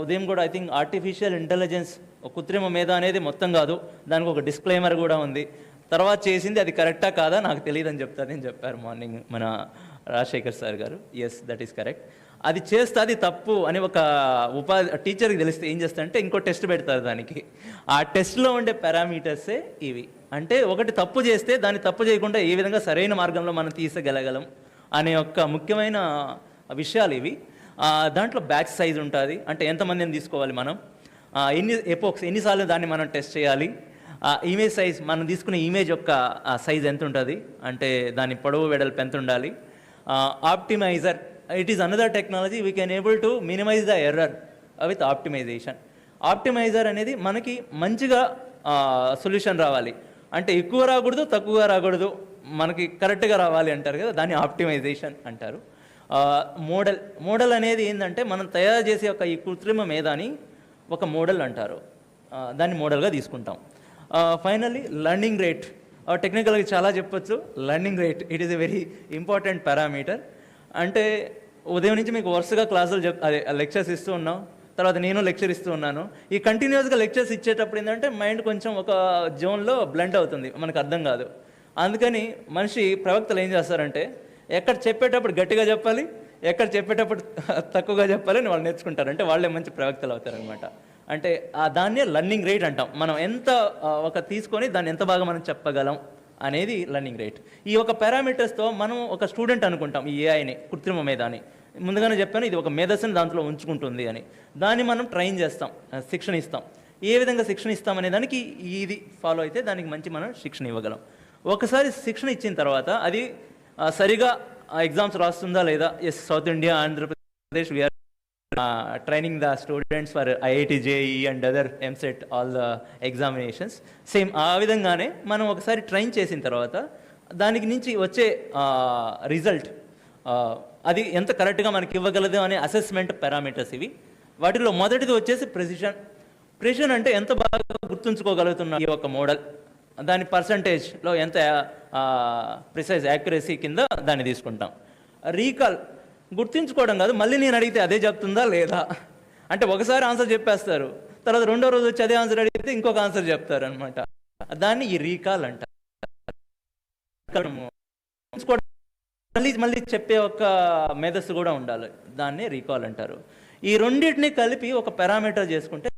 ఉదయం కూడా ఐ థింక్ ఆర్టిఫిషియల్ ఇంటెలిజెన్స్ కృత్రిమ మేధ అనేది మొత్తం కాదు, దానికి ఒక డిస్క్లైమర్ కూడా ఉంది. తర్వాత చేసింది అది కరెక్టా కాదా నాకు తెలియదని చెప్తారని చెప్పారు మార్నింగ్ మన రాజశేఖర్ సార్ గారు. Yes, that is correct. అది చేస్తే అది తప్పు అని ఒక టీచర్కి తెలిస్తే ఏం చేస్తారంటే ఇంకో టెస్ట్ పెడతారు దానికి. ఆ టెస్ట్లో ఉండే పారామీటర్సే ఇవి. అంటే ఒకటి తప్పు చేస్తే దాన్ని తప్పు చేయకుండా ఏ విధంగా సరైన మార్గంలో మనం తీసగలగలం అనే ఒక ముఖ్యమైన విషయాలు ఇవి. దాంట్లో బ్యాచ్ సైజ్ ఉంటుంది, అంటే ఎంతమందిని తీసుకోవాలి మనం, ఎన్నిసార్లు దాన్ని మనం టెస్ట్ చేయాలి, ఇమేజ్ సైజ్ మనం తీసుకునే ఇమేజ్ యొక్క సైజ్ ఎంత ఉంటుంది, అంటే దాని పొడవు వెడల్పు ఎంత ఉండాలి. Optimiser, it is another technology we can able to minimise the error with optimisation. Optimiser అనేది మనకి మంచిగా సొల్యూషన్ రావాలి, అంటే ఎక్కువ రాకూడదు తక్కువగా రాకూడదు, మనకి కరెక్ట్గా రావాలి అంటారు కదా, దాన్ని ఆప్టిమైజేషన్ అంటారు. మోడల్ అనేది ఏంటంటే మనం తయారు చేసే ఒక ఈ కృత్రిమ మేధాని ఒక మోడల్ అంటారు, దాన్ని మోడల్గా తీసుకుంటాం. ఫైనల్లీ లెర్నింగ్ రేట్, టెక్నికల్గా చాలా చెప్పొచ్చు. Learning rate it is a very important parameter. అంటే ఉదయం నుంచి మీకు వరుసగా క్లాసులు లెక్చర్స్ ఇస్తూ ఉన్నాం, తర్వాత నేను లెక్చర్ ఇస్తూ ఉన్నాను. ఈ కంటిన్యూస్గా లెక్చర్స్ ఇచ్చేటప్పుడు ఏంటంటే మైండ్ కొంచెం ఒక జోన్లో బ్లంట్ అవుతుంది, మనకు అర్థం కాదు. అందుకని మనిషి ప్రవక్తలు ఏం చేస్తారంటే ఎక్కడ చెప్పేటప్పుడు గట్టిగా చెప్పాలి, ఎక్కడ చెప్పేటప్పుడు తక్కువగా చెప్పాలి అని వాళ్ళు నేర్చుకుంటారు. అంటే వాళ్ళే మంచి ప్రవక్తలు అవుతారనమాట. అంటే దాన్నే లెర్నింగ్ రేట్ అంటాం. మనం ఎంత తీసుకొని దాన్ని ఎంత బాగా మనం చెప్పగలం అనేది లెర్నింగ్ రేట్. ఈ ఒక పారామీటర్స్తో మనం ఒక స్టూడెంట్ అనుకుంటాం ఈ ఏఐని, కృత్రిమ మేధాని. ముందుగానే చెప్పాను ఇది ఒక మేధస్సుని దాంట్లో ఉంచుకుంటుంది అని. దాన్ని మనం ట్రైన్ చేస్తాం, శిక్షణ ఇస్తాం. ఏ విధంగా శిక్షణ ఇస్తాం అనే దానికి ఇది ఫాలో అయితే దానికి మంచి మనం శిక్షణ ఇవ్వగలం. ఒకసారి శిక్షణ ఇచ్చిన తర్వాత అది సరిగా ఎగ్జామ్స్ రాస్తుందా లేదా. Yes, south India, Andhra Pradesh, we are training the students for IIT, JEE and other MSET, all the examinations. Same ఆ విధంగానే మనం ఒకసారి ట్రైన్ చేసిన తర్వాత దానికి నుంచి వచ్చే రిజల్ట్ అది ఎంత కరెక్ట్గా మనకి ఇవ్వగలదు అనే అసెస్మెంట్ పారామీటర్స్ ఇవి. వాటిలో మొదటిది వచ్చేసి ప్రెసిషన్ అంటే ఎంత బాగా గుర్తుంచుకోగలుగుతున్న ఈ ఒక మోడల్, దాని పర్సంటేజ్లో ఎంత ప్రిసైజ్ యాక్యురసీ కింద దాన్ని తీసుకుంటాం. రీకాల్ గుర్తుంచుకోవడం కాదు, మళ్ళీ నేను అడిగితే అదే చెప్తుందా లేదా. అంటే ఒకసారి ఆన్సర్ చెప్పేస్తారు, తర్వాత రెండో రోజు వచ్చి అదే ఆన్సర్ అడిగితే ఇంకొక ఆన్సర్ చెప్తారు అనమాట. దాన్ని ఈ రీకాల్ అంటారు. మళ్ళీ చెప్పే ఒక మేధస్సు కూడా ఉండాలి, దాన్ని రీకాల్ అంటారు. ఈ రెండింటిని కలిపి ఒక పారామీటర్ చేసుకుంటే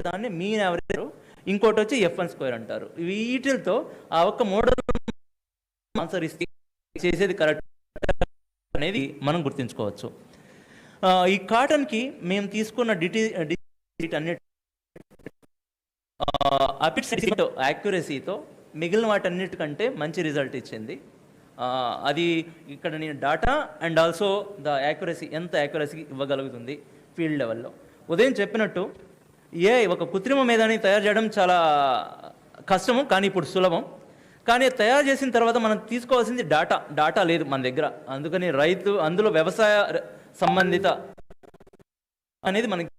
దాన్ని మీన్ యావరేజ్, ఇంకోటి వచ్చి F1² అంటారు. వీటితో ఆ ఒక్క మోడల్ ఆన్సర్ ఇస్తే చేసేది కరెక్ట్ అనేది మనం గుర్తుంచుకోవచ్చు. ఈ కాటన్కి మేము తీసుకున్న అన్నిటితో యాక్యురసీతో మిగిలిన వాటన్నిటికంటే మంచి రిజల్ట్ ఇచ్చింది. అది ఇక్కడ నేను data and also the accuracy, ఎంత యాక్యురసీ ఇవ్వగలుగుతుంది ఫీల్డ్ లెవెల్లో. ఉదయం చెప్పినట్టు ఒక కృత్రిమ మేధాని తయారు చేయడం చాలా కష్టము, కానీ ఇప్పుడు సులభం. కానీ తయారు చేసిన తర్వాత మనం తీసుకోవాల్సింది డాటా లేదు మన దగ్గర. అందుకని అందులో వ్యవసాయ సంబంధిత అనేది మనకి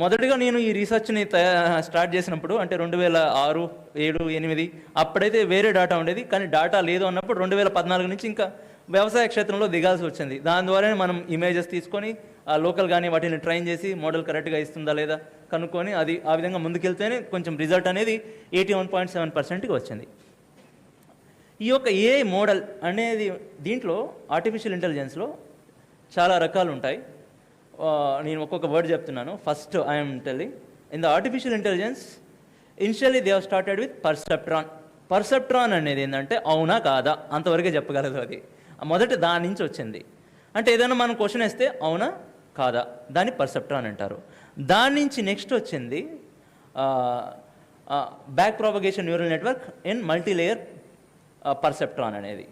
మొదటిగా నేను ఈ రీసెర్చ్ని స్టార్ట్ చేసినప్పుడు అంటే 2006, 7, 8 అప్పుడైతే వేరే డాటా ఉండేది. కానీ డాటా లేదు అన్నప్పుడు 2014 నుంచి ఇంకా వ్యవసాయ క్షేత్రంలో దిగాల్సి వచ్చింది. దాని ద్వారానే మనం ఇమేజెస్ తీసుకొని లోకల్ కానీ వాటిని ట్రైన్ చేసి మోడల్ కరెక్ట్గా ఇస్తుందా లేదా కనుక్కొని అది ఆ విధంగా ముందుకెళ్తేనే కొంచెం రిజల్ట్ అనేది 81.7%కి వచ్చింది. ఈ యొక్క AI మోడల్ అనేది దీంట్లో ఆర్టిఫిషియల్ ఇంటెలిజెన్స్లో చాలా రకాలు ఉంటాయి. నేను ఒక్కొక్క వర్డ్ చెప్తున్నాను. First I'm telling in the artificial intelligence initially they have started with perceptron అనేది ఏంటంటే అవునా కాదా అంతవరకే చెప్పగలదు. అది మొదట దాని నుంచి వచ్చింది. అంటే ఏదైనా మనం క్వశ్చన్ వేస్తే అవునా కాదా, దాన్ని పర్సెప్ట్రాన్ అంటారు. దాని నుంచి నెక్స్ట్ వచ్చింది back propagation neural network in multilayer perceptron అనేది.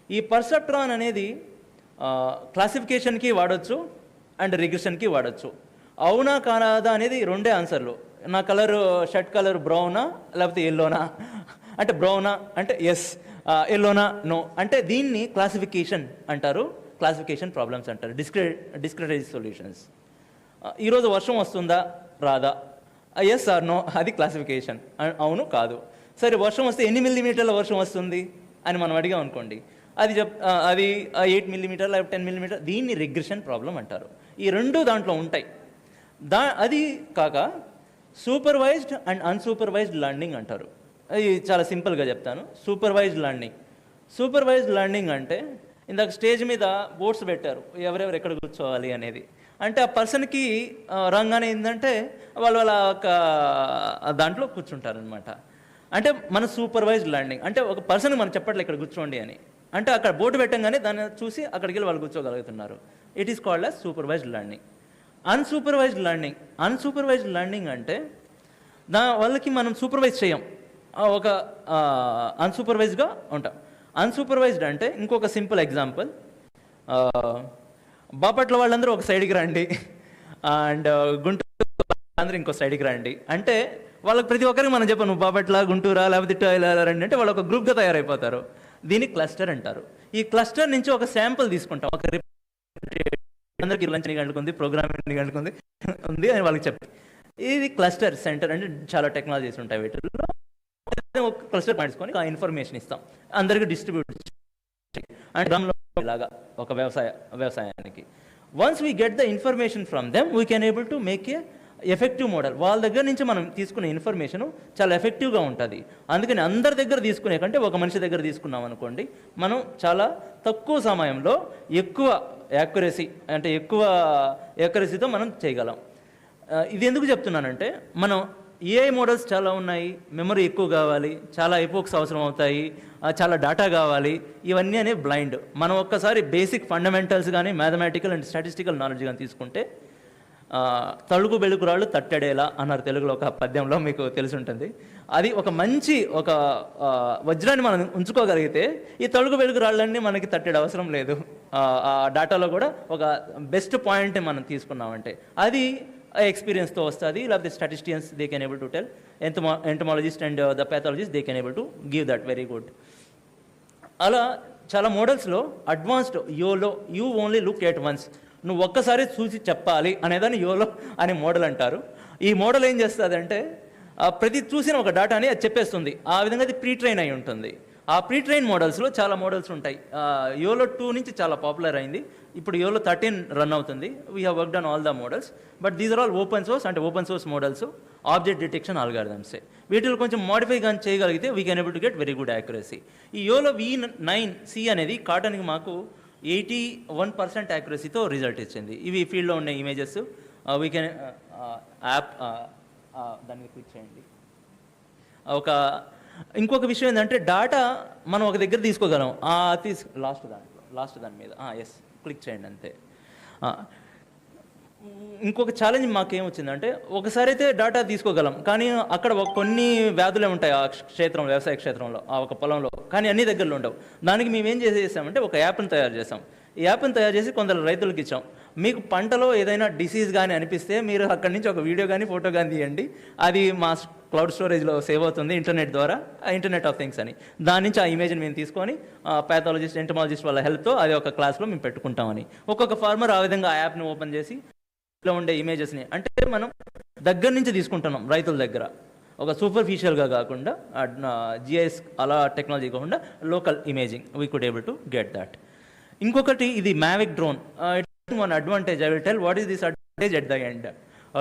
ఈ పర్సెప్ట్రాన్ అనేది క్లాసిఫికేషన్కి వాడచ్చు అండ్ రిగ్రెషన్కి వాడచ్చు. అవునా కాదా అనేది రెండే ఆన్సర్లు. నా కలర్ షర్ట్ కలర్ బ్రౌనా లేకపోతే ఎల్లోనా అంటే బ్రౌనా అంటే ఎస్, ఎల్లోనా నో అంటే దీన్ని క్లాసిఫికేషన్ అంటారు, క్లాసిఫికేషన్ ప్రాబ్లమ్స్ అంటారు, డిస్క్రిటైజ్ సొల్యూషన్స్. ఈరోజు వర్షం వస్తుందా రాదా, ఎస్ ఆర్ నో, అది క్లాసిఫికేషన్, అవును కాదు. సరే వర్షం వస్తే ఎన్ని మిల్లీమీటర్ల వర్షం వస్తుంది అని మనం అడిగాం అనుకోండి, అది 8 మిల్లీమీటర్ లేదా 10 మిల్లీమీటర్, దీన్ని రిగ్రెషన్ ప్రాబ్లం అంటారు. ఈ రెండు దాంట్లో ఉంటాయి. అది కాక సూపర్వైజ్డ్ అండ్ అన్సూపర్వైజ్డ్ లర్నింగ్ అంటారు. అది చాలా సింపుల్గా చెప్తాను. సూపర్వైజ్డ్ లర్నింగ్ అంటే ఇందాక స్టేజ్ మీద బోర్డ్స్ పెట్టారు ఎవరెవరు ఎక్కడ కూర్చోవాలి అనేది. అంటే ఆ పర్సన్కి రాగానే ఏంటంటే వాళ్ళ దాంట్లో కూర్చుంటారనమాట. అంటే మన సూపర్వైజ్డ్ లర్నింగ్ అంటే ఒక పర్సన్కి మనం చెప్పట్లే ఇక్కడ కూర్చోండి అని, అంటే అక్కడ బోర్డు పెట్టంగానే దాన్ని చూసి అక్కడికి వెళ్ళి వాళ్ళు కూర్చోగలుగుతున్నారు. It is called as supervised learning. Unsupervised learning అంటే వాళ్ళకి మనం సూపర్వైజ్ చేయం, ఒక అన్సూపర్వైజ్డ్గా ఉంటాం. అన్సూపర్వైజ్డ్ అంటే ఇంకొక సింపుల్ ఎగ్జాంపుల్, బాపట్ల వాళ్ళందరూ ఒక సైడ్కి రండి అండ్ గుంటూరు అందరూ ఇంకో సైడ్కి రండి అంటే వాళ్ళకి ప్రతి ఒక్కరికి మనం చెప్పాను నువ్వు బాపట్ల గుంటూరా లేకపోతే రండి అంటే వాళ్ళు ఒక గ్రూప్గా తయారైపోతారు. దీన్ని క్లస్టర్ అంటారు. ఈ క్లస్టర్ నుంచి ఒక శాంపుల్ తీసుకుంటాం, ఒక అందరికి లంచ్ ఎన్ని గంటలకు ఉంది, ప్రోగ్రామ్ ఎన్ని గంటలకు ఉంది అని వాళ్ళకి చెప్పి, ఇది క్లస్టర్ సెంటర్ అంటే చాలా టెక్నాలజీస్ ఉంటాయి వీటిల్లో. ఒక క్లస్టర్ పాయింట్స్కొని ఆ ఇన్ఫర్మేషన్ ఇస్తాం, అందరికీ డిస్ట్రిబ్యూట్ అండ్ ఇలాగా ఒక వ్యవసాయానికి. Once we get the information from them we can able to make a effective model. వాళ్ళ దగ్గర నుంచి మనం తీసుకునే ఇన్ఫర్మేషన్ చాలా ఎఫెక్టివ్గా ఉంటుంది. అందుకని అందరి దగ్గర తీసుకునే కంటే ఒక మనిషి దగ్గర తీసుకున్నాం అనుకోండి, మనం చాలా తక్కువ సమయంలో ఎక్కువ యాక్యురసీతో మనం చేయగలం. ఇది ఎందుకు చెప్తున్నానంటే మనం AI మోడల్స్ చాలా ఉన్నాయి, మెమరీ ఎక్కువ కావాలి, చాలా ఎపోక్స్ అవసరం అవుతాయి, చాలా డేటా కావాలి, ఇవన్నీ అనేవి బ్లైండ్. మనం ఒక్కసారి బేసిక్ ఫండమెంటల్స్ కానీ మ్యాథమెటికల్ అండ్ స్టాటిస్టికల్ నాలెడ్జ్ కానీ తీసుకుంటే తలుగు బెలుకురాళ్ళు తట్టడేలా అన్నారు తెలుగులో ఒక పద్యంలో, మీకు తెలిసి ఉంటుంది. అది ఒక మంచి ఒక వజ్రాన్ని మనం ఉంచుకోగలిగితే ఈ తలుగు బెలుకురాళ్ళన్నీ మనకి తట్టేడు అవసరం లేదు. ఆ డాటాలో కూడా ఒక బెస్ట్ పాయింట్ని మనం తీసుకున్నామంటే అది ఎక్స్పీరియన్స్తో వస్తుంది. లేకపోతే statisticians they can able to tell, entomologist and the pathologist they can able to give that very good. అలా చాలా మోడల్స్లో advanced YOLO you only look at once, నువ్వు ఒక్కసారి చూసి చెప్పాలి అనేదాన్ని యోలో అనే మోడల్ అంటారు. ఈ మోడల్ ఏం చేస్తుంది అంటే ప్రతి చూసిన ఒక డాటాని అది చెప్పేస్తుంది. ఆ విధంగా అది ప్రీ ట్రైన్ అయి ఉంటుంది. ఆ ప్రీ ట్రైన్ మోడల్స్లో చాలా మోడల్స్ ఉంటాయి. యోలో 2 నుంచి చాలా పాపులర్ అయింది. ఇప్పుడు యోలో 13 రన్ అవుతుంది. We have worked on all the models, but these are all open source, అంటే open source models, object detection ఆల్గారిథమ్సే. వీటిలో కొంచెం మోడిఫై కానీ చేయగలిగితే we can able to get very good accuracy. ఈ యోలో V9C అనేది కాటన్కి మాకు 81% యాక్యురసీతో రిజల్ట్ ఇచ్చింది. ఇవి ఫీల్డ్లో ఉన్న ఇమేజెస్. వీ కెన్ యాప్ దాన్ని క్లిక్ చేయండి. ఇంకొక విషయం ఏంటంటే డాటా మనం ఒక దగ్గర తీసుకోగలం. లాస్ట్ దాని మీద ఎస్ క్లిక్ చేయండి అంతే. ఇంకొక ఛాలెంజ్ మాకేమొచ్చిందంటే ఒకసారి అయితే డాటా తీసుకోగలం, కానీ అక్కడ కొన్ని వ్యాధులే ఉంటాయి ఆ క్షేత్రం, వ్యవసాయ క్షేత్రంలో, ఆ ఒక పొలంలో, కానీ అన్ని దగ్గరలో ఉండవు. దానికి మేము ఏం చేసామంటే ఒక యాప్ని తయారు చేసాం. ఈ యాప్ని తయారు చేసి కొందరు రైతులకు ఇచ్చాం. మీకు పంటలో ఏదైనా డిసీజ్ కానీ అనిపిస్తే మీరు అక్కడి నుంచి ఒక వీడియో కానీ ఫోటో కానీ తీయండి, అది మా క్లౌడ్ స్టోరేజ్లో సేవ్ అవుతుంది ఇంటర్నెట్ ద్వారా, ఇంటర్నెట్ ఆఫ్ థింగ్స్ అని. దాని నుంచి ఆ ఇమేజ్ని మేము తీసుకొని ప్యాథాలజిస్ట్, ఎంటమాలజిస్ట్ వాళ్ళ హెల్ప్తో అది ఒక క్లాస్లో మేము పెట్టుకుంటామని. ఒక్కొక్క ఫార్మర్ ఆ విధంగా ఆ యాప్ని ఓపెన్ చేసి లో ఉండే ఇమేజెస్ని, అంటే మనం దగ్గర నుంచి తీసుకుంటున్నాం రైతుల దగ్గర, ఒక సూపర్ఫిషియల్గా కాకుండా జిఐఎస్ అలా టెక్నాలజీ కాకుండా local imaging we could able to get that. ఇంకొకటి ఇది Mavic drone. One advantage, I will tell what is this advantage at the end.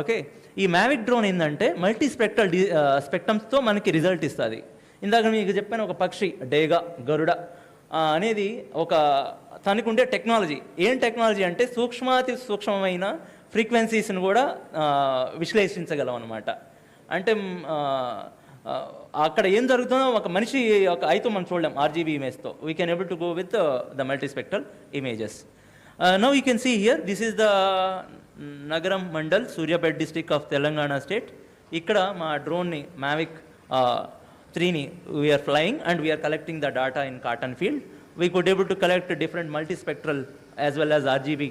Okay, ఈ మ్యావిక్ డ్రోన్ ఏంటంటే మల్టీ స్పెక్ట్రమ్స్తో మనకి రిజల్ట్ ఇస్తుంది. ఇందాక మీకు చెప్పాను ఒక పక్షి డేగా గరుడ అనేది ఒక తనకు ఉండే టెక్నాలజీ. ఏం టెక్నాలజీ అంటే సూక్ష్మాతి సూక్ష్మమైన ఫ్రీక్వెన్సీస్ని కూడా విశ్లేషించగలం అనమాట. అంటే అక్కడ ఏం జరుగుతుందో ఒక మనిషి ఒక ఐతో మనం చూడలేం RGB ఇమేజ్తో. We can able to go with the multispectral images. Now you can see here, this is the Nagaram mandal, Suryapet district of Telangana state. ఇక్కడ మా డ్రోన్ని మ్యావిక్ 3ని we are flying and we are collecting the data in cotton field. We could able to collect different multispectral as well as RGB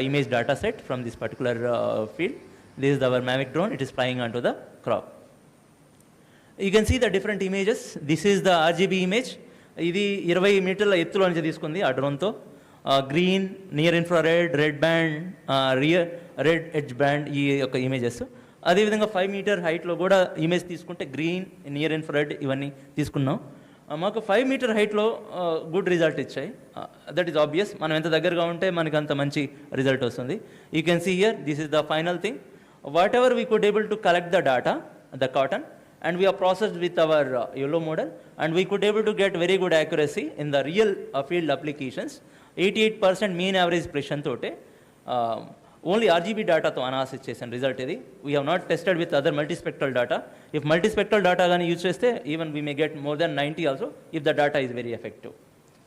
image data set from this particular field. This is our Mavic drone. It is flying onto the crop. You can see the different images. This is the RGB image. ఇది 20 మీటర్ల ఎత్తులో నుంచి తీసుకుంది ఆ డ్రోన్తో. Green, near infrared, red band, red edge band, ఈ యొక్క images. అదేవిధంగా 5 మీటర్ హైట్లో కూడా ఇమేజ్ తీసుకుంటే గ్రీన్, నియర్ ఇన్ఫ్రారెడ్ ఇవన్నీ తీసుకున్నాం. మాకు 5 మీటర్ హైట్లో గుడ్ రిజల్ట్ ఇచ్చాయి. దట్ ఈస్ ఆబ్వియస్, మనం ఎంత దగ్గరగా ఉంటే మనకు అంత మంచి రిజల్ట్ వస్తుంది. You can see here, this is the final thing. Whatever we could able to collect the data, the cotton, and we are processed with our YOLO model, and we could able to get very good accuracy in the real field applications. 88% mean average precision తోటే only RGB డేటాతో analysis చేసిన result ఇది. We have not tested with other multispectral data. If multispectral data కానీ use చేస్తే even we may get more than 90 also if the data is very effective.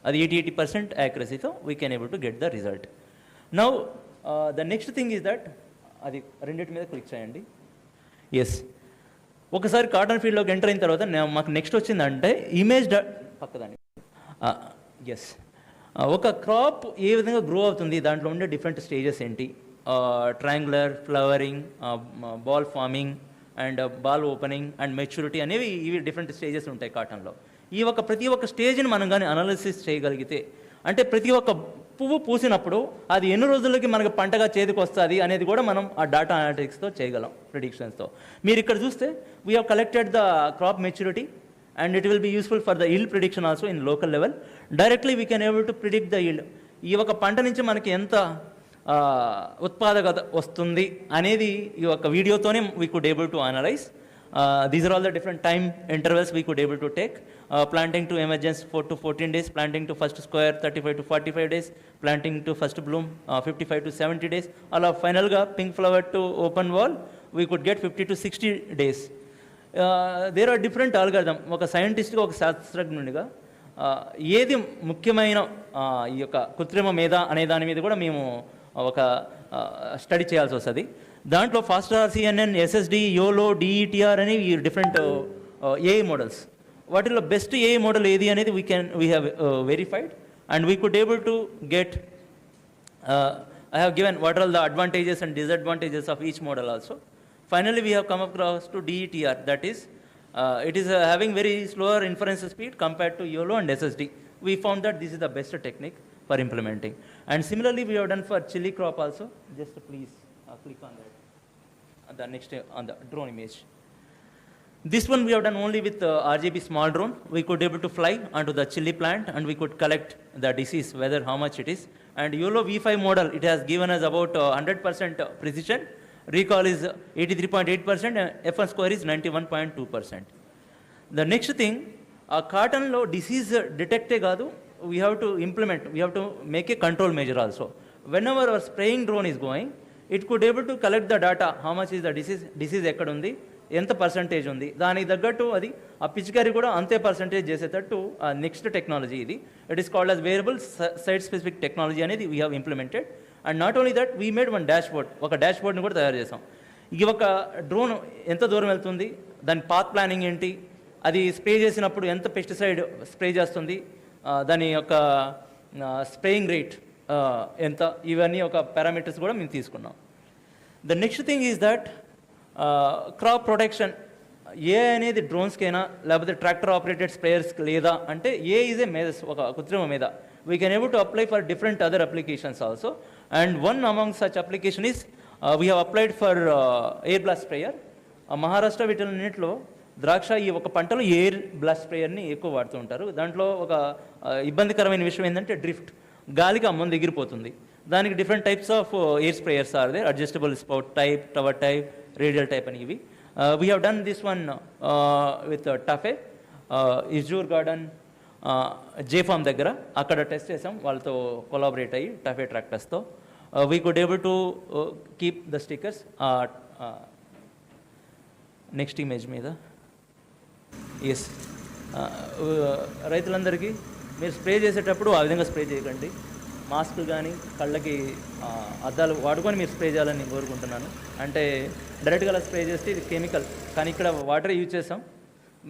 అది 80% యాక్యురసీతో we can able to get the result. Now the next thing is that, అది రెండింటి మీద click చేయండి. Yes, ఒకసారి cotton ఫీల్డ్లోకి ఎంటర్ అయిన తర్వాత మాకు నెక్స్ట్ వచ్చిందంటే ఇమేజ్ పక్కదాన్ని. ఎస్, ఒక క్రాప్ ఏ విధంగా గ్రో అవుతుంది, దాంట్లో ఉండే డిఫరెంట్ స్టేజెస్ ఏంటి, triangular, flowering, ball farming and ball opening and maturity అనేవి ఇవి డిఫరెంట్ స్టేజెస్ ఉంటాయి కాటన్లో. ఈ ప్రతి ఒక్క స్టేజ్ని మనం కానీ అనాలిసిస్ చేయగలిగితే, అంటే ప్రతి ఒక్క పువ్వు పూసినప్పుడు అది ఎన్ని రోజులకి మనకు పంటగా చేతికి వస్తుంది అనేది కూడా మనం ఆ డేటా అనలిటిక్స్తో చేయగలం, ప్రిడిక్షన్స్తో. మీరు ఇక్కడ చూస్తే we have collected the crop maturity and it will be useful for the yield prediction also in local level. Directly we can able to predict the yield. ఈ ఒక పంట నుంచి మనకి ఎంత ఉత్పాదకత వస్తుంది అనేది ఈ ఒక వీడియోతోనే we could able to analyze. These are all the different time intervals we could able to take. Planting to emergence 4 to 14 days, planting to first square 35 to 45 days, planting to first bloom 55 to 70 days. All final ga pink flower to open wall we could get 50 to 60 days. There are different algorithm. Oka scientist ga oka శాస్త్రజ్ఞునిగా ఏది ముఖ్యమైన ఈ యొక్క కృత్రిమ మేధ అనే దాని మీద కూడా మేము ఒక స్టడీ చేయాల్సి వస్తుంది. దాంట్లో faster CNN, SSD, YOLO, DETR అనేవి డిఫరెంట్ AI మోడల్స్. వాటిలో బెస్ట్ AI మోడల్ ఏది అనేది we have verified, and we could able to get I have given what are all the advantages and disadvantages of each model also. Finally, we have come across to DETR, that is, it is having very slower inference speed compared to YOLO and SSD. We found that this is the best technique for implementing. And similarly, we have done for chili crop also. Just please click on that. The next on the drone image. This one we have done only with RGB small drone. We could able to fly onto the chili plant and we could collect the disease, whether how much it is. And YOLO V5 model, it has given us about 100% precision. Recall is 83.8% and F1 score is 91.2%. The next thing, cotton lo disease detecte gaadu, we have to implement, we have to make a control measure also. Whenever our spraying drone is going, it could able to collect the data, how much is the disease ekkada undi, ఎంత percentage ఉంది, దానికి తగ్గట్టు అది ఆ పిచికారి కూడా అంతే percentage చేసేటట్టు నెక్స్ట్ టెక్నాలజీ ఇది. It is called as variable site specific technology అనేది we have implemented. And not only that, we made one ఒక డాష్ బోర్డ్ని కూడా తయారు చేసాం. ఇది ఒక డ్రోన్ ఎంత దూరం వెళ్తుంది, దాని పాత్ ప్లానింగ్ ఏంటి, అది స్ప్రే చేసినప్పుడు ఎంత పెస్టిసైడ్ స్ప్రే చేస్తుంది, దాని యొక్క స్ప్రేయింగ్ రేట్ ఎంత, ఇవన్నీ ఒక పారామీటర్స్ కూడా మేము తీసుకున్నాం. The next thing is that crop protection. ఏ అనేది డ్రోన్స్కైనా లేకపోతే ట్రాక్టర్ ఆపరేటెడ్ స్ప్రేయర్స్కి లేదా అంటే ఏ ఈజ్ ఏ మేధస్, ఒక కృత్రిమ మీద. We can able to apply for different other applications also. And one among such application is we have applied for air blast sprayer. Maharashtra వీటిలో ద్రాక్ష ఈ ఒక పంటలో ఎయిర్ బ్లాస్ట్ స్ప్రేయర్ని ఎక్కువ వాడుతూ ఉంటారు. దాంట్లో ఒక ఇబ్బందికరమైన విషయం ఏంటంటే డ్రిఫ్ట్, గాలికి ఆ మందు ఎగిరిపోతుంది. దానికి different types of air sprayers are there, adjustable spout type, tower type, radial type అని ఇవి. We have done this one with TAFE, ఇజ్జూర్ గార్డెన్, జేఫామ్ దగ్గర అక్కడ టెస్ట్ చేసాం, వాళ్ళతో కొలాబరేట్ అయ్యి టఫే ట్రాక్టర్స్తో. We could able to keep the stickers. Next image మీద ఎస్, రైతులందరికీ మీరు స్ప్రే చేసేటప్పుడు ఆ విధంగా స్ప్రే చేయకండి. మాస్క్ కానీ కళ్ళకి అద్దాలు వాడుకొని మీరు స్ప్రే చేయాలని నేను కోరుకుంటున్నాను. అంటే డైరెక్ట్గా అలా స్ప్రే చేస్తే ఇది కెమికల్, కానీ ఇక్కడ వాటర్ యూజ్ చేసాం.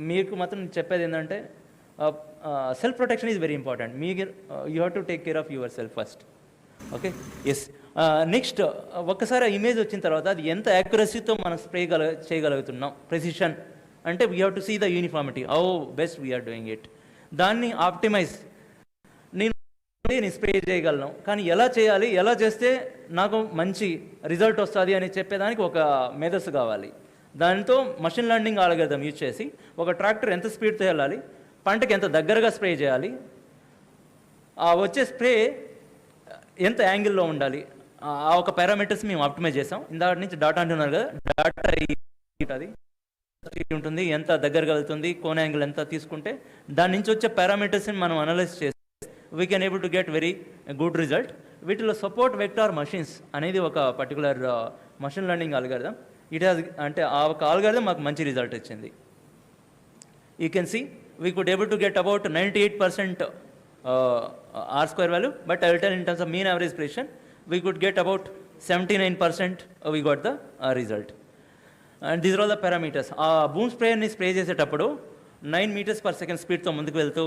మీకు మాత్రం చెప్పేది ఏంటంటే self protection is very important. మీకు you have to take care of yourself first. Okay, yes. Next, ఒక్కసారి ఆ ఇమేజ్ వచ్చిన తర్వాత అది ఎంత యాక్యురసీతో మనం స్ప్రే చేయగలుగుతున్నాం, ప్రెసిషన్ అంటే we have to see the uniformity, how best we are doing it. దాన్ని ఆప్టిమైజ్, నేను స్ప్రే చేయగలను, కానీ ఎలా చేయాలి, ఎలా చేస్తే నాకు మంచి రిజల్ట్ వస్తుంది అని చెప్పేదానికి ఒక మేధస్సు కావాలి. దాంతో మషిన్ లెర్నింగ్ అల్గోరిథం యూజ్ చేసి ఒక ట్రాక్టర్ ఎంత స్పీడ్తో వెళ్ళాలి, పంటకి ఎంత దగ్గరగా స్ప్రే చేయాలి, ఆ వచ్చే స్ప్రే ఎంత యాంగిల్లో ఉండాలి, ఆ ఒక పారామీటర్స్ మేము ఆప్టిమైజ్ చేసాం. ఇందాక నుంచి డాటా అంటున్నారు కదా, డాటా అది ఉంటుంది, ఎంత దగ్గరగా వెళ్తుంది, కోన్ యాంగిల్ ఎంత తీసుకుంటే దాని నుంచి వచ్చే పారామీటర్స్ని మనం అనలైజ్ చేస్తే we can able to get very good result. వీటిలో సపోర్ట్ వెక్టార్ మషిన్స్ అనేది ఒక particular machine learning algorithm. It has అంటే ఆ ఒక అల్గోరిథం మాకు మంచి రిజల్ట్ ఇచ్చింది. You can see we could able to get about 98% R² value, but I will tell in terms of mean average precision, we could get about 79% we got the result. And these are all the parameters. Boom sprayerని spray చేసేటప్పుడు 9 meters per second స్పీడ్తో ముందుకు వెళ్తూ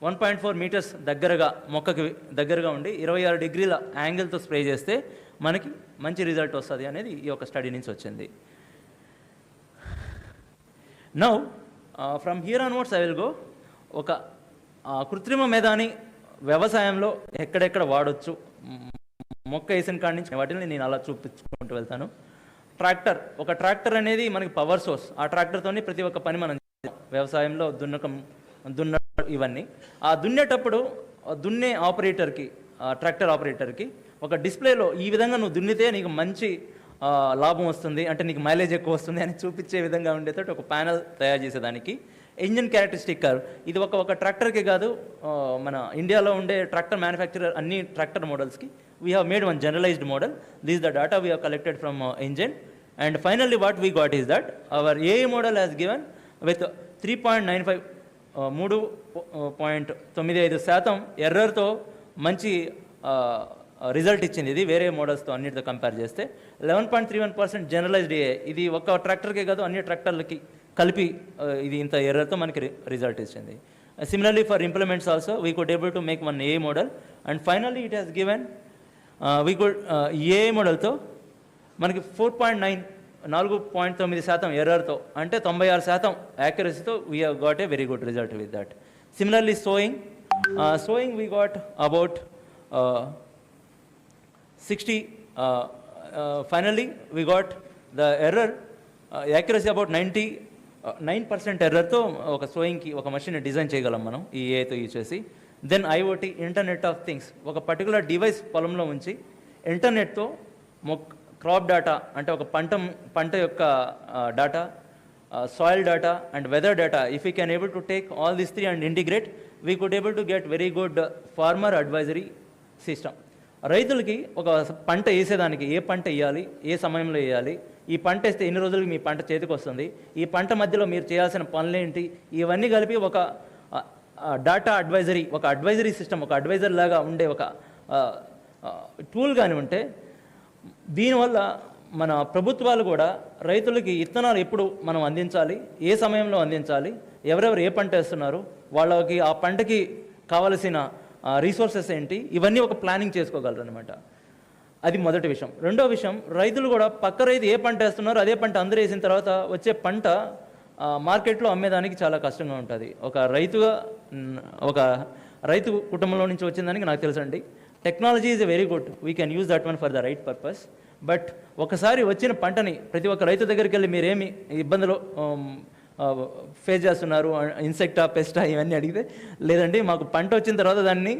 1.4 meters దగ్గరగా మొక్కకి దగ్గరగా ఉండి 26 degrees యాంగిల్తో spray చేస్తే మనకి మంచి రిజల్ట్ వస్తుంది అనేది ఈ యొక్క స్టడీ నుంచి వచ్చింది. Now from here onwards I will go. ఒక కృత్రిమ మేధాని వ్యవసాయంలో ఎక్కడెక్కడ వాడొచ్చు, మొక్క వేసిన కాడి నుంచి వాటిని నేను అలా చూపించుకుంటూ వెళ్తాను. ఒక ట్రాక్టర్ అనేది మనకి పవర్ సోర్స్. ఆ ట్రాక్టర్తోని ప్రతి ఒక్క పని మనం వ్యవసాయంలో దున్న ఇవన్నీ. ఆ దున్నేటప్పుడు దున్నే ఆపరేటర్కి, ట్రాక్టర్ ఆపరేటర్కి ఒక డిస్ప్లేలో ఈ విధంగా నువ్వు దున్నితే నీకు మంచి లాభం వస్తుంది, అంటే నీకు మైలేజ్ ఎక్కువ వస్తుంది అని చూపించే విధంగా ఉండేటట్టు ఒక ప్యానల్ తయారు చేసేదానికి ఇంజిన్ క్యారెక్టరిస్టిక్ కర్వ్. ఇది ఒక ట్రాక్టర్కే కాదు, మన ఇండియాలో ఉండే ట్రాక్టర్ మ్యానుఫ్యాక్చరర్ అన్ని tractor మోడల్స్కి we have made one generalized model. This is the data we have collected from engine. And finally what we got is that our AI model has given with 3.95 3.95% ఎర్రర్తో మంచి result ఇచ్చింది ఇది వేరే మోడల్స్తో అన్నిటితో compare చేస్తే. 11.31% generalized AI, ఇది ఒక్క ట్రాక్టర్కే కాదు అన్ని ట్రాక్టర్లకి కలిపి ఇది ఇంత ఎర్రర్తో మనకి రిజల్ట్ ఇచ్చింది. Similarly, for implements also, we could able to make one AI model, and finally it has given, we could AI model తో మనకి 4.9% ఎర్రర్తో అంటే 96% యాక్యురసీతో we have got a very good result with that. Similarly, sowing we got about 60. Finally, we got the error accuracy about 9% ఎర్రర్తో ఒక సోయింగ్కి ఒక machine design చేయగలం మనం ఈ ఏఐతో use చేసి. Then IoT, internet of things, ఒక పర్టికులర్ డివైస్ పొలంలో ఉంచి ఇంటర్నెట్తో క్రాప్ డేటా అంటే ఒక పంట యొక్క data, soil data and weather data, if you can able to take all this 3 and integrate, we could able to get very good farmer advisory system. రైతులకి ఒక పంట వేసేదానికి ఏ పంట వేయాలి, ఏ సమయంలో వేయాలి, ఈ పంట వేస్తే ఎన్ని రోజులకి మీ పంట చేతికి వస్తుంది, ఈ పంట మధ్యలో మీరు చేయాల్సిన పనులేంటి, ఇవన్నీ కలిపి ఒక డేటా అడ్వైజరీ, ఒక అడ్వైజరీ సిస్టమ్, ఒక అడ్వైజర్ లాగా ఉండే ఒక టూల్ కానీ ఉంటే, దీనివల్ల మన ప్రభుత్వాలు కూడా రైతులకి ఇత్తనాలు ఎప్పుడు మనం అందించాలి, ఏ సమయంలో అందించాలి, ఎవరెవరు ఏ పంట వేస్తున్నారు, వాళ్ళకి ఆ పంటకి కావలసిన రీసోర్సెస్ ఏంటి, ఇవన్నీ ఒక ప్లానింగ్ చేసుకోగలరు అనమాట. అది మొదటి విషయం. రెండో విషయం, రైతులు కూడా పక్క రైతు ఏ పంట వేస్తున్నారో అదే పంట అందరూ వేసిన తర్వాత వచ్చే పంట మార్కెట్లో అమ్మేదానికి చాలా కష్టంగా ఉంటుంది. ఒక రైతు కుటుంబంలో నుంచి వచ్చిందానికి నాకు తెలుసండి, technology is very good, we can use that one for the right purpose. But ఒకసారి వచ్చిన పంటని ప్రతి ఒక్క రైతు దగ్గరికి వెళ్ళి మీరేమి ఇబ్బందులు ఫేస్ చేస్తున్నారు, ఇన్సెక్టా, పెస్టా, ఇవన్నీ అడిగితే లేదండి మాకు పంట వచ్చిన తర్వాత దాన్ని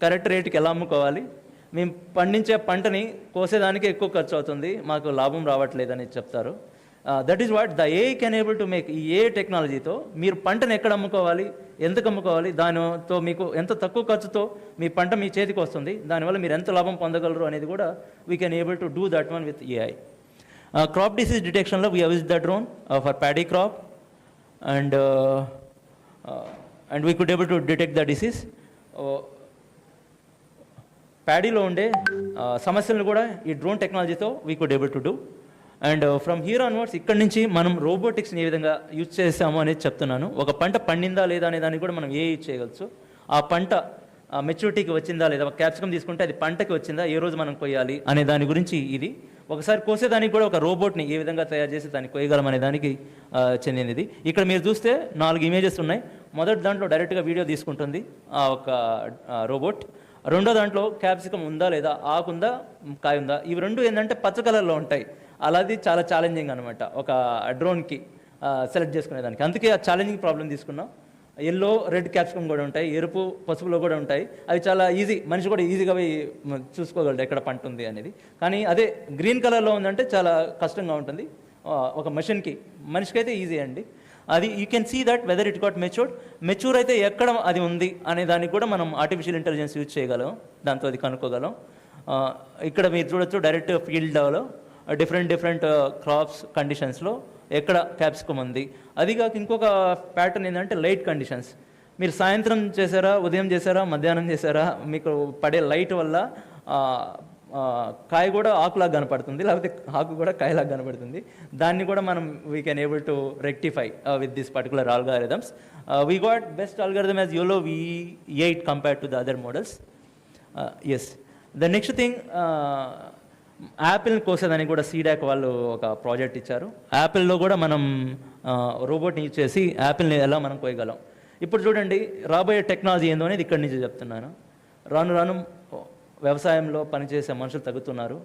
కరెక్ట్ రేటుకి ఎలా అమ్ముకోవాలి, మేము పండించే పంటని కోసేదానికి ఎక్కువ ఖర్చు అవుతుంది, మాకు లాభం రావట్లేదని చెప్తారు. That is what the AI can able to make. ఈ ఏ టెక్నాలజీతో మీరు పంటను ఎక్కడ అమ్ముకోవాలి, ఎందుకు అమ్ముకోవాలి, దానితో మీకు ఎంత తక్కువ ఖర్చుతో మీ పంట మీ చేతికి వస్తుంది, దానివల్ల మీరు ఎంత లాభం పొందగలరు అనేది కూడా we can able to do that one with AI. Crop disease డిటెక్షన్లో we have used the drone for paddy crop and we could able to detect the disease. ప్యాడీలో ఉండే సమస్యలను కూడా ఈ డ్రోన్ టెక్నాలజీతో we could able to do. And from here onwards ఇక్కడి నుంచి మనం రోబోటిక్స్ని ఏ విధంగా యూజ్ చేసాము అనేది చెప్తున్నాను. ఒక పంట పండిందా లేదా అనే దాన్ని కూడా మనం యూజ్ చేయగలచ్చు. ఆ పంట మెచ్యూరిటీకి వచ్చిందా లేదా, ఒక క్యాప్సికమ్ తీసుకుంటే అది పంటకి వచ్చిందా, ఏ రోజు మనం కొయ్యాలి అనే దాని గురించి ఇది. ఒకసారి కోసేదానికి కూడా ఒక రోబోట్ని ఏ విధంగా తయారు చేసి దాన్ని కొయ్యగలం అనే దానికి చెందినది. ఇక్కడ మీరు చూస్తే 4 ఇమేజెస్ ఉన్నాయి. మొదటి దాంట్లో డైరెక్ట్గా వీడియో తీసుకుంటుంది ఆ ఒక రోబోట్. రెండో దాంట్లో క్యాప్సికమ్ ఉందా లేదా, ఆకుందా, కాయ ఉందా, ఇవి రెండు ఏంటంటే పచ్చ కలర్లో ఉంటాయి. అలాది చాలా ఛాలెంజింగ్ అనమాట ఒక డ్రోన్కి సెలెక్ట్ చేసుకునేదానికి. అందుకే ఆ ఛాలెంజింగ్ ప్రాబ్లం తీసుకున్నాం. ఎల్లో, రెడ్ క్యాప్సికమ్ కూడా ఉంటాయి, ఎరుపు, పసుపులో కూడా ఉంటాయి. అవి చాలా ఈజీ, మనిషి కూడా ఈజీగా చూసుకోగలడు ఎక్కడ పంట ఉంది అనేది. కానీ అదే గ్రీన్ కలర్లో ఉందంటే చాలా కష్టంగా ఉంటుంది ఒక మెషిన్కి. మనిషికి అయితే ఈజీ అండి అది. You can see that whether it got mature అయితే ఎక్కడ అది ఉంది అనే దానికి కూడా మనం ఆర్టిఫిషియల్ ఇంటెలిజెన్స్ యూజ్ చేయగలం, దాంతో అది కనుక్కోగలం. ఇక్కడ మీరు చూడొచ్చు డైరెక్ట్ ఫీల్డ్లో డిఫరెంట్ క్రాప్స్ కండిషన్స్లో ఎక్కడ క్యాప్సికమ్ ఉంది. అది కాక ఇంకొక ప్యాటర్న్ ఏంటంటే లైట్ కండిషన్స్. మీరు సాయంత్రం చేశారా, ఉదయం చేశారా, మధ్యాహ్నం చేశారా, మీకు పడే లైట్ వల్ల కాయ కూడా ఆకులాగా కనపడుతుంది, లేకపోతే ఆకు కూడా కాయలాగా కనపడుతుంది. దాన్ని కూడా మనం we can able to rectify with this particular algorithms. We got best algorithm as YOLO V8 compared to the other models. Yes. The next thing, యాపిల్ని కోసేదానికి కూడా సీడాక్ వాళ్ళు ఒక ప్రాజెక్ట్ ఇచ్చారు. యాపిల్లో కూడా మనం రోబోట్ని యూజ్ చేసి యాపిల్ని ఎలా మనం కోయగలం. ఇప్పుడు చూడండి రాబోయే టెక్నాలజీ ఏందో అనేది ఇక్కడి నుంచి చెప్తున్నాను. రాను రాను వ్యవసాయంలో పనిచేసే మనుషులు తగ్గుతున్నారు,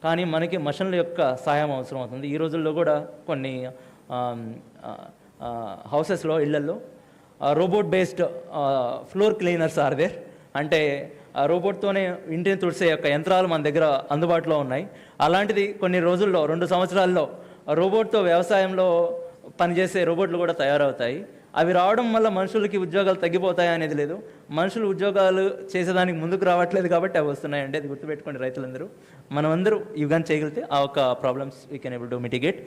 కానీ మనకి మషన్ల యొక్క సహాయం అవసరం అవుతుంది. ఈ రోజుల్లో కూడా కొన్ని హౌసెస్లో, ఇళ్లల్లో robot based floor cleaners are there. అంటే ఆ రోబోట్తోనే ఇంటిని తుడిసే యొక్క యంత్రాలు మన దగ్గర అందుబాటులో ఉన్నాయి. అలాంటిది కొన్ని రోజుల్లో, 2 సంవత్సరాల్లో రోబోట్తో వ్యవసాయంలో పనిచేసే రోబోట్లు కూడా తయారవుతాయి. అవి రావడం వల్ల మనుషులకి ఉద్యోగాలు తగ్గిపోతాయి అనేది లేదు, మనుషులు ఉద్యోగాలు చేసేదానికి ముందుకు రావట్లేదు కాబట్టి అవి వస్తున్నాయండి. అది గుర్తుపెట్టుకోండి రైతులందరూ. మనమందరూ ఇవి చేయగలిగితే ఆ ఒక problems we can able to mitigate.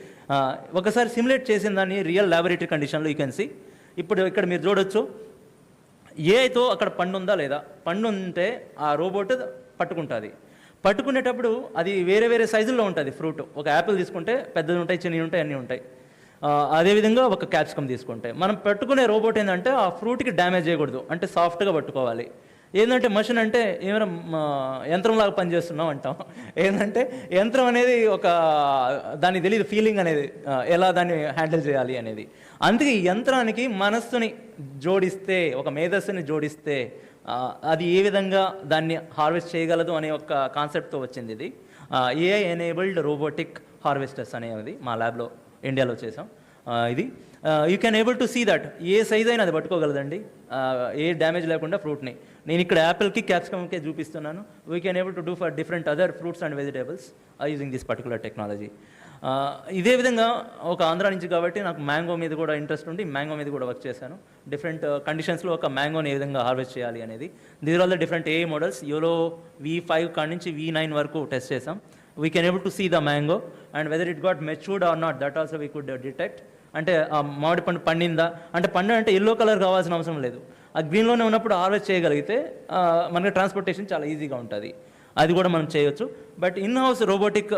ఒకసారి సిమ్యులేట్ చేసిన దాన్ని రియల్ ల్యాబొరేటరీ కండిషన్లో యూ కెన్ సీ. ఇప్పుడు ఇక్కడ మీరు చూడొచ్చు ఏఐతో అక్కడ పండు ఉందా లేదా, పండు ఉంటే ఆ రోబోట్ పట్టుకుంటుంది, పట్టుకునేటప్పుడు అది వేరే వేరే సైజుల్లో ఉంటుంది ఫ్రూట్. ఒక యాపిల్ తీసుకుంటే పెద్దది ఉంటాయి, చిన్నవి ఉంటాయి, అన్నీ ఉంటాయి. అదేవిధంగా ఒక క్యాప్సికమ్ తీసుకుంటే మనం పట్టుకునే రోబోట్ ఏంటంటే ఆ ఫ్రూట్కి డ్యామేజ్ చేయకూడదు, అంటే సాఫ్ట్గా పట్టుకోవాలి. ఏంటంటే మషిన్ అంటే ఏమైనా యంత్రంలాగా పనిచేస్తున్నాం అంటాం. ఏంటంటే యంత్రం అనేది ఒక దానికి తెలియదు ఫీలింగ్ అనేది, ఎలా దాన్ని హ్యాండిల్ చేయాలి అనేది. అందుకే ఈ యంత్రానికి మనస్సుని జోడిస్తే, ఒక మేధస్సుని జోడిస్తే అది ఏ విధంగా దాన్ని హార్వెస్ట్ చేయగలదు అనే ఒక కాన్సెప్ట్తో వచ్చింది ఇది. ఏఐ ఎనేబుల్డ్ రోబోటిక్ హార్వెస్టర్స్ అనేది మా ల్యాబ్లో ఇండియాలో చేసాం. ఇది you can able to see that a size అయినా అది పట్టుకోగలదండి, ఏ డ్యామేజ్ లేకుండా ఫ్రూట్ని. నేను ఇక్కడ యాపిల్కి క్యాప్సికమ్కి చూపిస్తున్నాను. We can able to do for different other fruits and vegetables using this particular technology. ఇదే విధంగా ఒక ఆంధ్ర నుంచి కాబట్టి నాకు మ్యాంగో మీద కూడా ఇంట్రెస్ట్ ఉండి మ్యాంగో మీద కూడా వర్క్ చేశాను. డిఫరెంట్ కండిషన్స్లో ఒక మ్యాంగోని ఏ విధంగా హార్వెస్ట్ చేయాలి అనేది. These are all the different AI models. YOLO V5 కాడి నుంచి V9 వరకు టెస్ట్ చేసాం. We can able to see the mango and whether it got matured or not, that also we could detect. అంటే ఆ మామిడి పండు పండిందా అంటే, పండు అంటే ఎల్లో కలర్ కావాల్సిన అవసరం లేదు, ఆ గ్రీన్లోనే ఉన్నప్పుడు హార్వెస్ట్ చేయగలిగితే మనకి ట్రాన్స్పోర్టేషన్ చాలా ఈజీగా ఉంటుంది. అది కూడా మనం చేయొచ్చు. బట్ ఇన్ హౌస్ రోబోటిక్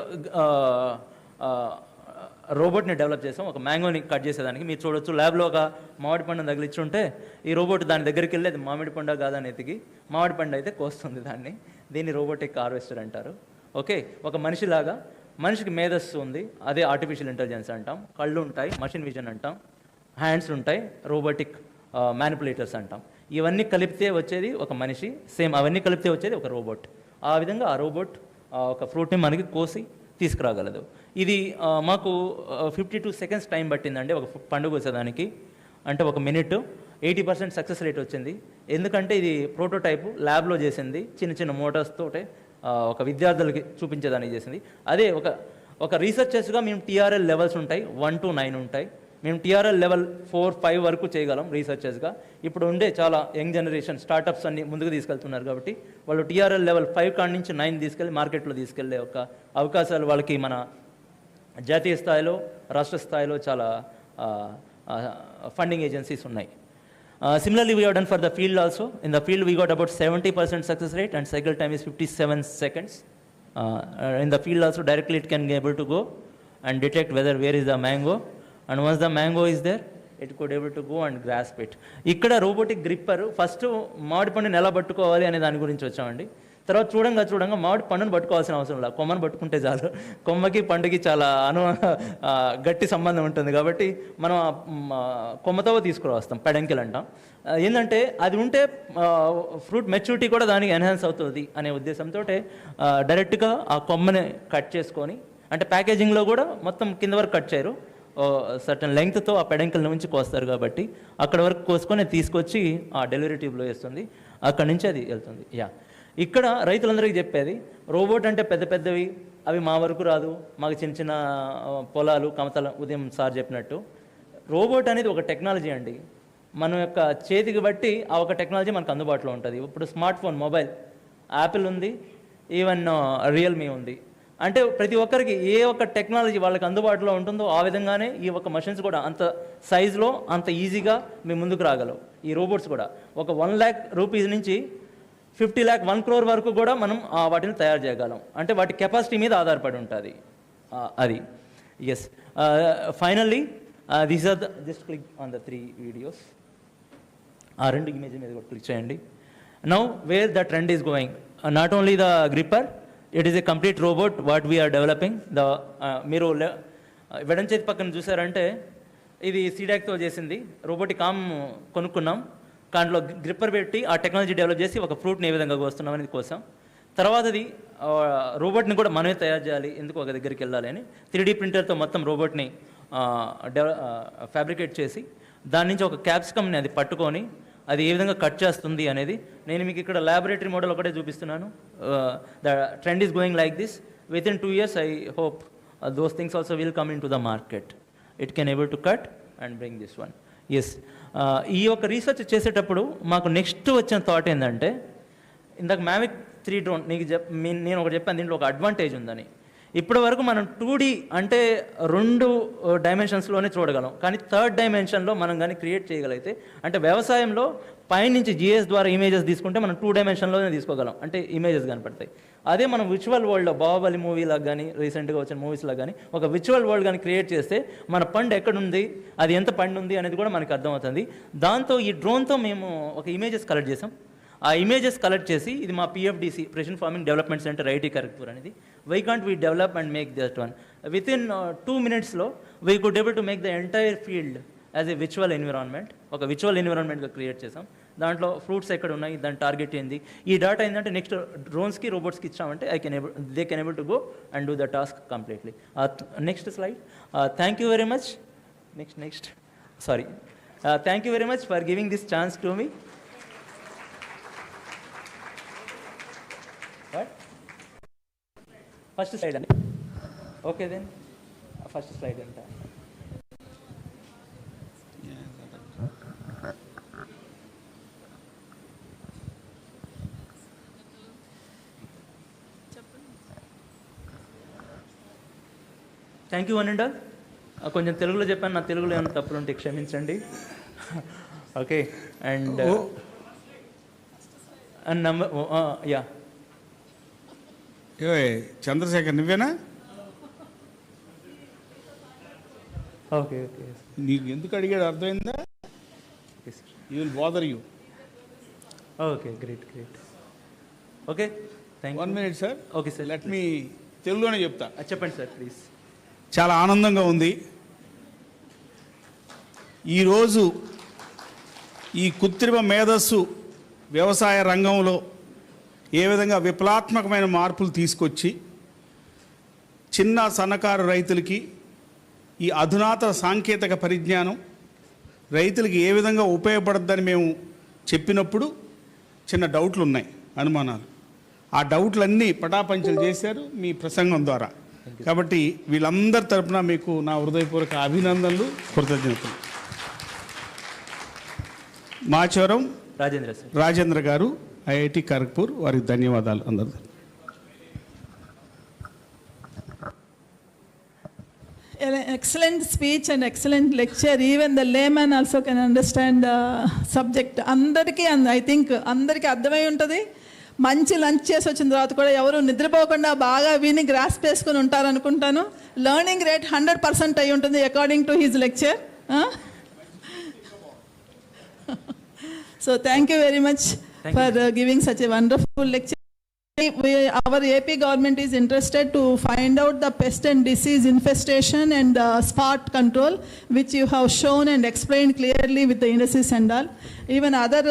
రోబోట్ని డెవలప్ చేసాం ఒక మ్యాంగోని కట్ చేసేదానికి. మీరు చూడొచ్చు ల్యాబ్లో ఒక మామిడి పండును తగిలించుంటే ఈ రోబోట్ దాని దగ్గరికి వెళ్ళి అది మామిడి పండు కాదని ఎతికి మామిడి పండు అయితే కోస్తుంది దాన్ని. దీన్ని రోబోటిక్ హార్వెస్టర్ అంటారు. ఓకే, ఒక మనిషిలాగా, మనిషికి మేధస్సు ఉంది, అదే ఆర్టిఫిషియల్ ఇంటెలిజెన్స్ అంటాం. కళ్ళు ఉంటాయి, మషిన్ విజన్ అంటాం. హ్యాండ్స్ ఉంటాయి, రోబోటిక్ మ్యానిపులేటర్స్ అంటాం. ఇవన్నీ కలిపితే వచ్చేది ఒక మనిషి, సేమ్ అవన్నీ కలిపితే వచ్చేది ఒక రోబోట్. ఆ విధంగా ఆ రోబోట్ ఒక ఫ్రూట్ని మనకి కోసి తీసుకురాగలదు. ఇది మాకు 52 seconds టైం పట్టిందండి ఒక పండు కోసేదానికి. అంటే ఒక మినిట్. 80% సక్సెస్ రేట్ వచ్చింది. ఎందుకంటే ఇది ప్రోటోటైపు ల్యాబ్లో చేసింది, చిన్న చిన్న మోటార్స్ తోటే ఒక విద్యార్థులకి చూపించేదానికి చేసింది. అదే ఒక రీసెర్చర్స్గా మేము TRL లెవెల్స్ ఉంటాయి, 1 to 9 ఉంటాయి. మేము TRL లెవెల్ 4, 5 వరకు చేయగలం రీసెర్చర్స్గా. ఇప్పుడు ఉండే చాలా యంగ్ జనరేషన్ స్టార్టప్స్ అన్ని ముందుకు తీసుకెళ్తున్నారు కాబట్టి వాళ్ళు TRL లెవెల్ 5 కాడి నుంచి 9 తీసుకెళ్ళి మార్కెట్లో తీసుకెళ్లే ఒక అవకాశాలు వాళ్ళకి మన జాతీయ స్థాయిలో, రాష్ట్ర స్థాయిలో చాలా ఫండింగ్ ఏజెన్సీస్ ఉన్నాయి. Similarly, we have done for the field also. In the field, we got about 70% success rate and cycle time is 57 seconds. In the field also, directly it can be able to go and detect whether where is the mango. And once the mango is there, it could able to go and grasp it. ఇక్కడ robotic gripper first మామిడి పండుని ఎలా పట్టుకోవాలి అనే దాని గురించి వచ్చామండి. తర్వాత చూడంగా మామిడి పండును పట్టుకోవాల్సిన అవసరం లేదు, కొమ్మను పట్టుకుంటే చాలు. కొమ్మకి పండుకి చాలా గట్టి సంబంధం ఉంటుంది కాబట్టి మనం కొమ్మతో తీసుకురావస్తాం, పెడంకిల్ అంటాం. ఏంటంటే అది ఉంటే ఫ్రూట్ మెచ్యూరిటీ కూడా దానికి ఎన్హాన్స్ అవుతుంది అనే ఉద్దేశంతో డైరెక్ట్గా ఆ కొమ్మని కట్ చేసుకొని, అంటే ప్యాకేజింగ్లో కూడా మొత్తం కింద వరకు కట్ చేయరు, సర్టన్ లెంగ్త్తో ఆ పెడంకిల్ నుంచి కోస్తారు కాబట్టి అక్కడ వరకు కోసుకొని తీసుకొచ్చి ఆ డెలివరీ ట్యూబ్లో వేస్తుంది, అక్కడి నుంచి అది వెళ్తుంది. ఇక్కడ రైతులందరికీ చెప్పేది, రోబోట్ అంటే పెద్ద పెద్దవి అవి మా వరకు రాదు, మాకు చిన్న చిన్న పొలాలు కమతల ఉదయం సార్ చెప్పినట్టు. రోబోట్ అనేది ఒక టెక్నాలజీ అండి. మన యొక్క చేతికి బట్టి ఆ ఒక టెక్నాలజీ మనకు అందుబాటులో ఉంటుంది. ఇప్పుడు స్మార్ట్ ఫోన్, మొబైల్, యాపిల్ ఉంది, ఈవెన్ రియల్మీ ఉంది. అంటే ప్రతి ఒక్కరికి ఏ ఒక్క టెక్నాలజీ వాళ్ళకి అందుబాటులో ఉంటుందో ఆ విధంగానే ఈ ఒక మషిన్స్ కూడా అంత సైజులో అంత ఈజీగా మేము ముందుకు రాగలవు. ఈ రోబోట్స్ కూడా ఒక 1 lakh rupees నుంచి 50 lakh 1 crore వరకు కూడా మనం వాటిని తయారు చేయగలం. అంటే వాటి కెపాసిటీ మీద ఆధారపడి ఉంటుంది అది. Yes, finally these are just click on the 3 videos. ఆ 2 ఇమేజ్ మీద కూడా క్లిక్ చేయండి. Now where the trend is going, not only the gripper, it is a complete robot what we are developing. మీరు వెడం చేతి పక్కన చూసారంటే ఇది సీడాక్తో చేసింది రోబోటిక్ ఆర్మ్ కొనుక్కున్నాం, దాంట్లో గ్రిప్పర్ పెట్టి ఆ టెక్నాలజీ డెవలప్ చేసి ఒక ఫ్రూట్ని ఏ విధంగా కోస్తున్నాం అనేది కోసం. తర్వాతది రోబోట్ని కూడా మనమే తయారు చేయాలి, ఎందుకు ఒక దగ్గరికి వెళ్ళాలి అని 3D ప్రింటర్తో మొత్తం రోబోట్ని ఫ్యాబ్రికేట్ చేసి దాని నుంచి ఒక క్యాప్సికమ్ని అది పట్టుకొని అది ఏ విధంగా కట్ చేస్తుంది అనేది నేను మీకు ఇక్కడ ల్యాబొరేటరీ మోడల్ ఒకటే చూపిస్తున్నాను. The trend is going like this. With in 2 years I hope those things also will come in to the market. It can able to cut and bring this one. Yes, ఈ యొక్క research చేసేటప్పుడు మాకు next వచ్చిన thought ఏంటంటే, ఇందాక Mavic 3 drone నేను ఒకటి చెప్పాను, దీంట్లో ఒక అడ్వాంటేజ్ ఉందని. ఇప్పటి వరకు మనం 2D అంటే 2 డైమెన్షన్స్లోనే చూడగలం, కానీ థర్డ్ డైమెన్షన్లో మనం కానీ క్రియేట్ చేయగలిగితే, అంటే వ్యవసాయంలో పైనుంచి జిఎస్ ద్వారా ఇమేజెస్ తీసుకుంటే మనం 2 డైమెన్షన్లోనే తీసుకోగలం, అంటే ఇమేజెస్ కనపడతాయి. అదే మనం విజువల్ వరల్డ్లో బాహుబలి మూవీలాగా కానీ రీసెంట్గా వచ్చిన మూవీస్లాగా కానీ ఒక విజువల్ వరల్డ్ కానీ క్రియేట్ చేస్తే మన పండు ఎక్కడుంది, అది ఎంత పండు ఉంది అనేది కూడా మనకు అర్థమవుతుంది. దాంతో ఈ డ్రోన్తో మేము ఒక ఇమేజెస్ కలెక్ట్ చేసాం. ఆ ఇమేజెస్ కలెక్ట్ చేసి, ఇది మా PFDC precision farming development centre IT Kharagpur అనేది, why can't we develop and make that one with in 2 minutesలో we could able to make the entire field as a విచువల్ ఎన్విరాన్మెంట్, ఒక విచువల్ ఎన్విరాన్మెంట్గా క్రియేట్ చేసాం. దాంట్లో ఫ్రూట్స్ ఎక్కడ ఉన్నాయి, దాని టార్గెట్ ఏంది, ఈ డేటా ఏంటంటే నెక్స్ట్ డ్రోన్స్కి రోబోట్స్కి ఇచ్చామంటే they can able to go and do the task completely. Next slide. Thank you very much. Next sorry. Thank you very much for giving this chance to me. First slide అండి. Okay then first slide అంట. Thank you one and all. కొంచెం తెలుగులో చెప్పాను, నా తెలుగులో ఏమైనా తప్పులు ఉంటే క్షమించండి. Okay. And number yeah. Chandrashekar నువ్వేనా? Okay okay. నీకు ఎందుకు అడిగాడు అర్థమైందా? You will bother you. Okay great great. Okay thank you. 1 minute sir. Okay sir. Let me తెలుగులోనే చెప్తా. చెప్పండి సార్ ప్లీజ్. చాలా ఆనందంగా ఉంది. ఈరోజు ఈ కృత్రిమ మేధస్సు వ్యవసాయ రంగంలో ఏ విధంగా విప్లవాత్మకమైన మార్పులు తీసుకొచ్చి చిన్న సన్నకారు రైతులకి ఈ అధునాతన సాంకేతిక పరిజ్ఞానం రైతులకి ఏ విధంగా ఉపయోగపడుతుందని మేము చెప్పినప్పుడు చిన్న డౌట్లు ఉన్నాయి, అనుమానాలు. ఆ డౌట్లన్నీ పటాపంచలు చేశారు మీ ప్రసంగం ద్వారా. కాబట్టి వీళ్ళందరి తరపున మీకు నా హృదయపూర్వక అభినందనలు, కృతజ్ఞతలు. మాచవరం రాజేంద్ర గారు, ఐఐటి ఖరగ్పూర్, వారికి ధన్యవాదాలు అందరూ. Excellent speech and excellent lecture. Even the layman also can understand the subject. అందరికీ I think అందరికీ అర్థమై ఉంటుంది. మంచి లంచ్ చేసి వచ్చిన తర్వాత కూడా ఎవరు నిద్రపోకుండా బాగా విని గ్రాస్ప్ చేసుకుని ఉంటారనుకుంటాను. లెర్నింగ్ రేట్ 100% అయి ఉంటుంది according to his lecture. So thank you very much for giving such a wonderful lecture. Our AP government is interested to find out the pest and disease infestation and spot control, which you have shown and explained clearly with the indices and all. Even other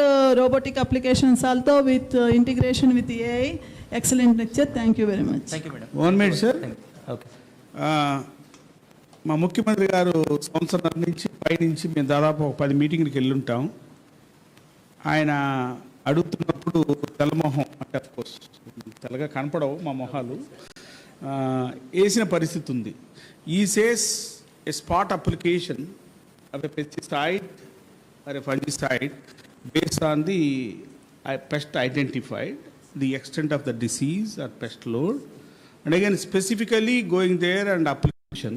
robotic applications also with integration with the AI. Excellent lecture. Thank you very much. Thank you, madam. 1 minute, sir. Okay. మా ముఖ్యమంత్రి గారు సంవత్సరం నుంచి పైనుంచి మేము దాదాపు 10 మీటింగ్కి వెళ్ళి ఉంటాం. ఆయన అడుగుతున్నప్పుడు తెల్లమొహం, అంటే అఫ్కోర్స్ తెల్లగా కనపడవు మా మొహాలు, వేసిన పరిస్థితి ఉంది. ఈ says a spot application of a pesticide or a fungicide based on the pest identified, the extent of the disease or pest load, and again specifically going there and application.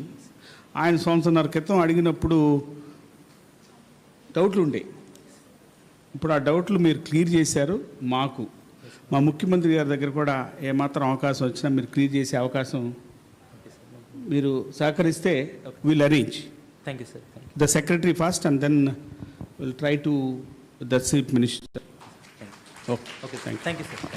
ఆయన సంవత్సరాల క్రితం అడిగినప్పుడు డౌట్లు ఉండే. ఇప్పుడు ఆ డౌట్లు మీరు క్లియర్ చేశారు. మాకు మా ముఖ్యమంత్రి గారి దగ్గర కూడా ఏమాత్రం అవకాశం వచ్చినా మీరు క్లియర్ చేసే అవకాశం మీరు సహకరిస్తే will arrange. Thank you sir. The secretary first and then will try to the chief minister. Okay thank you sir.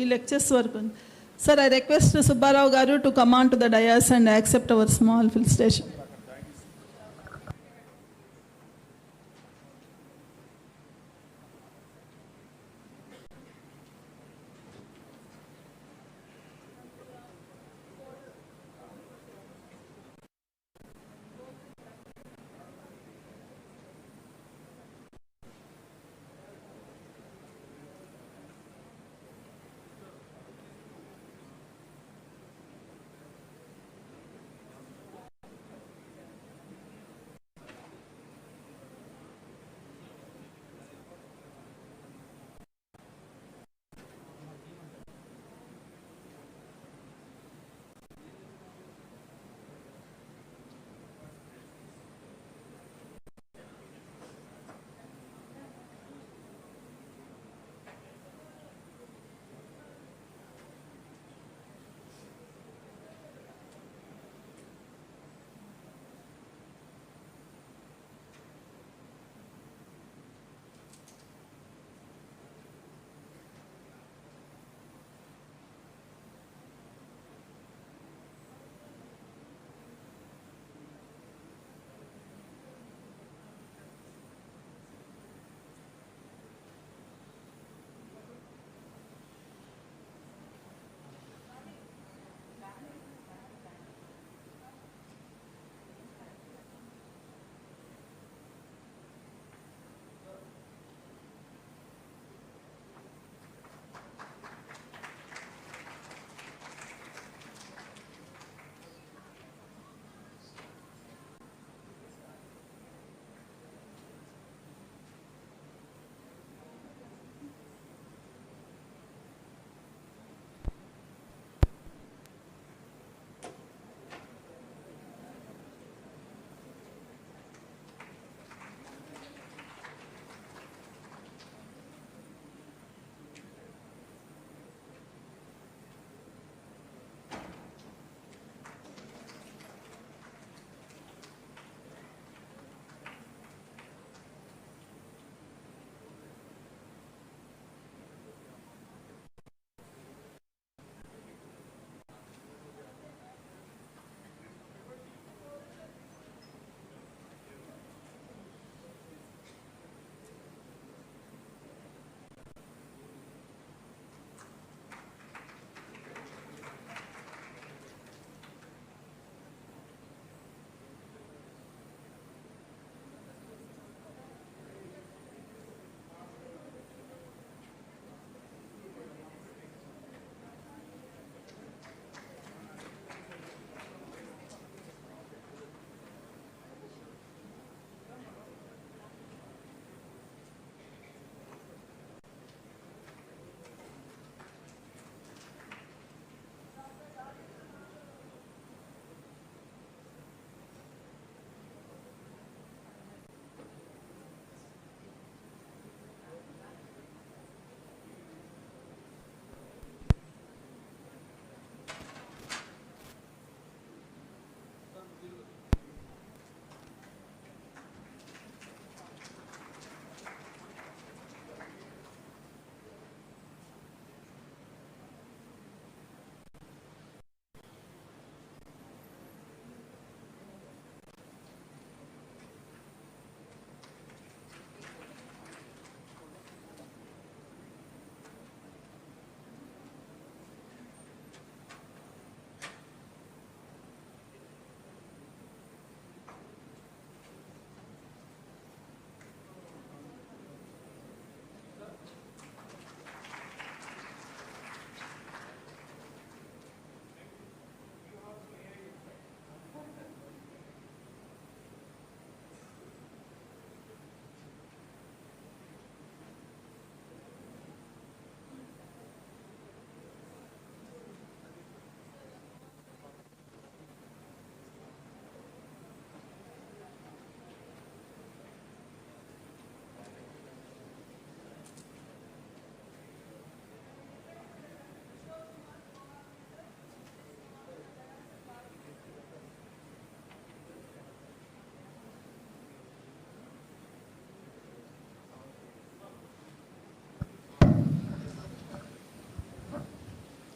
ఈ lectures వరకు. Sir, I request Subbarao Garu to come on to the dais and accept our small felicitation.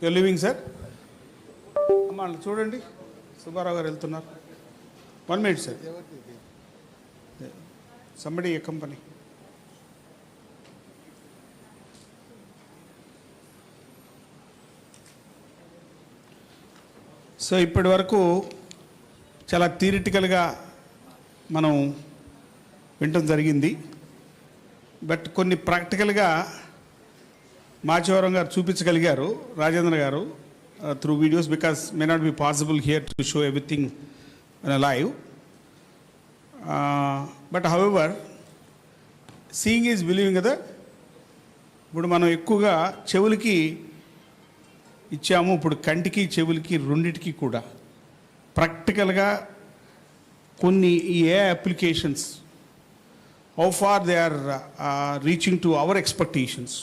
You are living sir. అమ్మా చూడండి, సుబ్బారావు గారు వెళ్తున్నారు. 1 minute sir. Somebody a company. So ఇప్పటి వరకు చాలా థియరిటికల్గా మనం వినటం జరిగింది. బట్ కొన్ని ప్రాక్టికల్గా మాచవరం గారు చూపించగలిగారు, రాజేంద్ర గారు, through videos, because may not be possible here to show everything live. But however seeing is believing కదా. ఇప్పుడు మనం ఎక్కువగా చెవులకి ఇచ్చాము, ఇప్పుడు కంటికి చెవులకి రెండిటికి కూడా ప్రాక్టికల్గా కొన్ని a applications how far they are reaching to our expectations,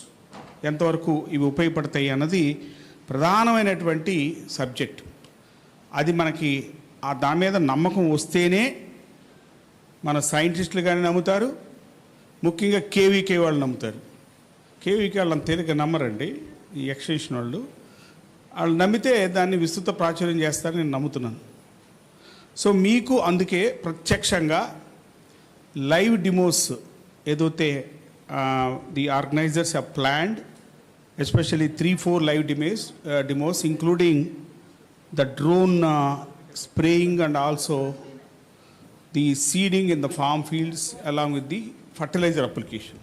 ఎంతవరకు ఇవి ఉపయోగపడతాయి అన్నది ప్రధానమైనటువంటి సబ్జెక్ట్. అది మనకి దాని మీద నమ్మకం వస్తేనే మన సైంటిస్టులు కానీ నమ్ముతారు, ముఖ్యంగా కేవీకే వాళ్ళు నమ్ముతారు. కేవీకే వాళ్ళని తేలిక నమ్మరండి, ఈ ఎక్స్టెన్షన్ వాళ్ళు. వాళ్ళు నమ్మితే దాన్ని విస్తృత ప్రాచుర్యం చేస్తారని నేను నమ్ముతున్నాను. సో మీకు అందుకే ప్రత్యక్షంగా లైవ్ డిమోస్ ఏదైతే the organisers have planned, especially 3-4 live demos, including the drone spraying and also the seeding in the farm fields along with the fertilizer application.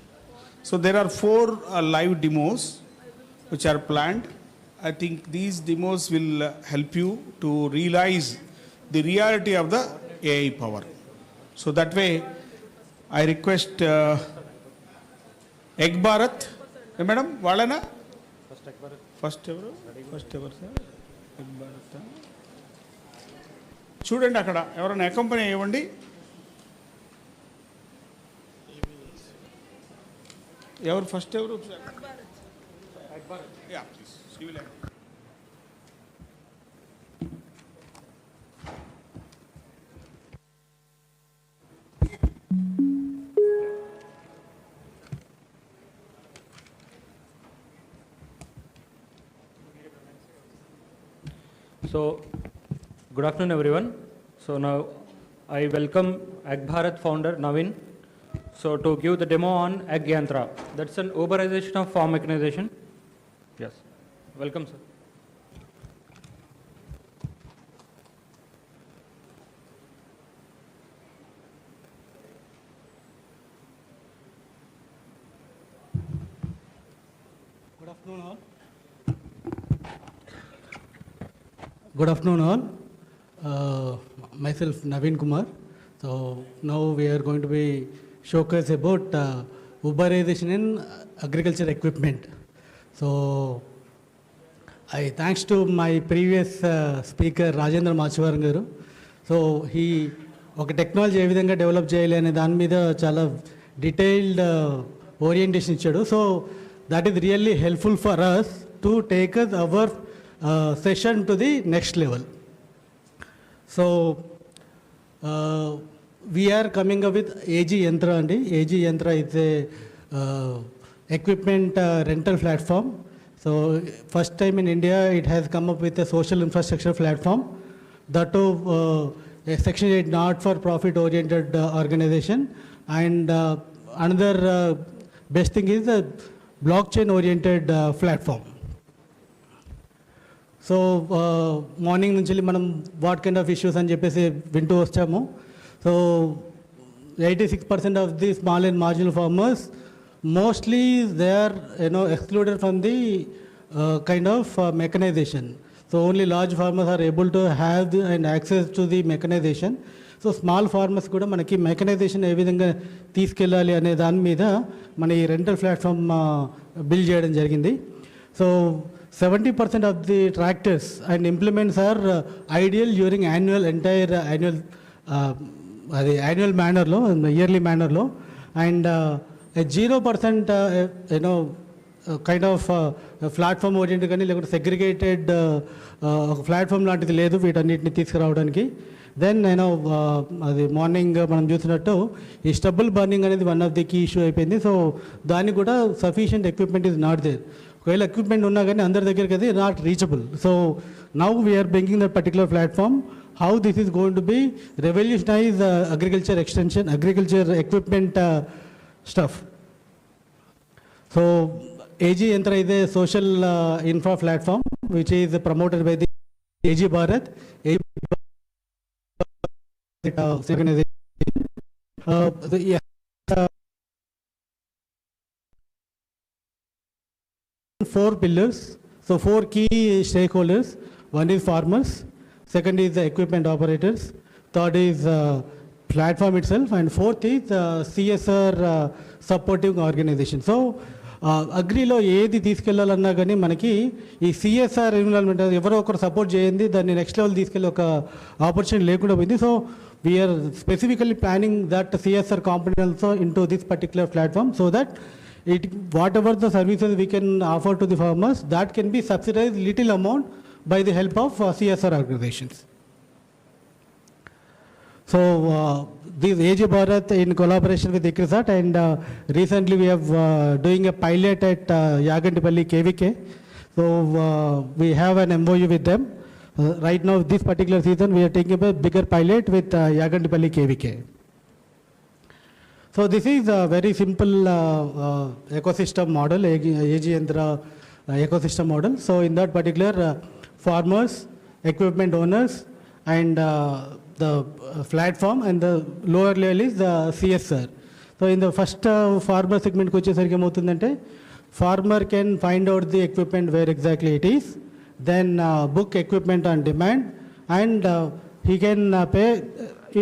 So there are 4 live demos which are planned. I think these demos will help you to realize the reality of the AI power. So that way, I request Egg Bharat, madam, Valana? First ever, sir. Egg Bharat. చూడండి అక్కడ ఎవరైనా accompany ఇవ్వండి. ఎవరు first ఎవరు? Yeah please. Civil. So, good afternoon everyone. So now I welcome Egg Bharat founder Navin. So to give the demo on Egg Yantra, that's an Uberization of farm mechanization. Yes, welcome sir. Good afternoon all. Good afternoon all. Myself Navin Kumar. So now we are going to be showcase about Uberization in agriculture equipment. So I thanks to my previous speaker Rajendra Machawaran garu. So he ఒక technology ఏ విధంగా develop చేయాలి అనే దాని మీద చాలా detailed orientation ఇచ్చాడు. So that is really helpful for us to take us our session to the next level. So we are coming up with AG Yantra and AG Yantra is a equipment rental platform. So first time in India it has come up with a social infrastructure platform, that too a Section 8 not for profit oriented organization, and another best thing is a blockchain oriented platform. So morning నుంచి మనం what kind of issues అని చెప్పేసి వింటూ వచ్చాము. So 86% of the small and marginal farmers mostly they are excluded from the kind of mechanisation. So only large farmers are able to have the and access to the mechanisation. So small farmers కూడా మనకి mechanisation ఏ విధంగా తీసుకెళ్ళాలి అనే దాని మీద మన ఈ rental platform build చేయడం జరిగింది. So 70% of the tractors and implements are ideal during annual manner lo, yearly manner lo, and a 0% kind of platform oriented కానీ లేకపోతే segregated ప్లాట్ఫామ్ లాంటిది లేదు వీటన్నిటిని తీసుకురావడానికి. దెన్ అది మార్నింగ్ మనం చూసినట్టు ఈ స్టబుల్ బర్నింగ్ అనేది one of the key issue అయిపోయింది. సో దానికి కూడా sufficient equipment is not there. ఒకవేళ ఎక్విప్మెంట్ ఉన్నా కానీ అందరి దగ్గరికి అది not reachable. So now we are bringing that particular platform. How this is going to be revolutionize agriculture extension, agriculture equipment stuff. So AG Yantra is a social infra platform which is promoted by the AG Bharat. Four pillars, so four key stakeholders. One is farmers, second is the equipment operators, third is platform itself, and fourth is CSR supporting organization. So అగ్రిలో ఏది తీసుకెళ్లాలన్నా కానీ మనకి ఈ CSR involvement ఎవరో ఒకరు support చేయండి దాన్ని next level తీసుకెళ్ళి ఒక ఆపర్చునిటీ లేకుండా పోయింది. So we are specifically planning that CSR component also in to this particular platform so that whatever the services we can offer to the farmers, that can be subsidized little amount by the help of CSR organizations. So this AG Bharat in collaboration with ICRISAT, and recently we have doing a pilot at Yagantipalli KVK. So we have an MOU with them. Right now this particular season we are taking a bigger pilot with Yagantipalli KVK. So this is a very simple ecosystem model, AG Yantra ecosystem model. So in that particular farmers, equipment owners, and the platform, and the lower level is the CSR. So in the first farmer segment kochesariki emotundante, farmer can find out the equipment where exactly it is, then book equipment on demand, and he can pay.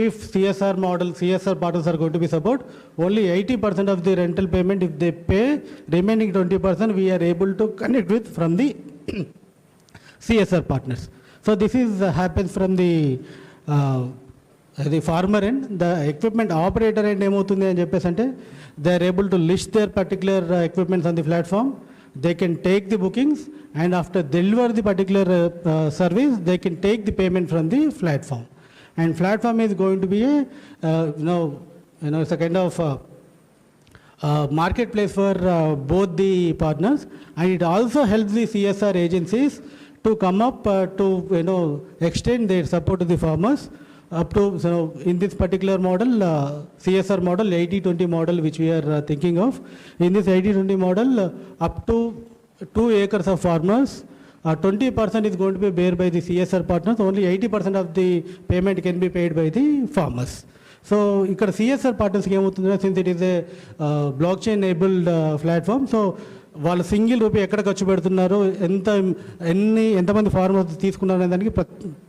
If CSR model, CSR partners are going to be support, only 80% of the rental payment if they pay, remaining 20% we are able to connect with from the CSR partners. So this is happens from the farmer end. The equipment operator end ఏమవుతుంది అని చెప్పేసి అంటే they are able to list their particular equipments on the platform. They can take the bookings, and after deliver the particular service, they can take the payment from the platform. And platform is going to be a, it's a kind of marketplace for both the partners, and it also helps the CSR agencies to come up to extend their support to the farmers up to in this particular model, CSR model, 80-20 model, which we are thinking of. In this 80-20 model, up to 2 acres of farmers, 20% is going to be paid by the CSR partners. Only 80% of the payment can be paid by the farmers. So ఇక్కడ CSR partners ఏమవుతుందో, since it is a blockchain enabled platform, so వాళ్ళు single rupee ఎక్కడ ఖర్చు పెడుతున్నారు, ఎంతమంది farmers తీసుకున్నారు అనే దానికి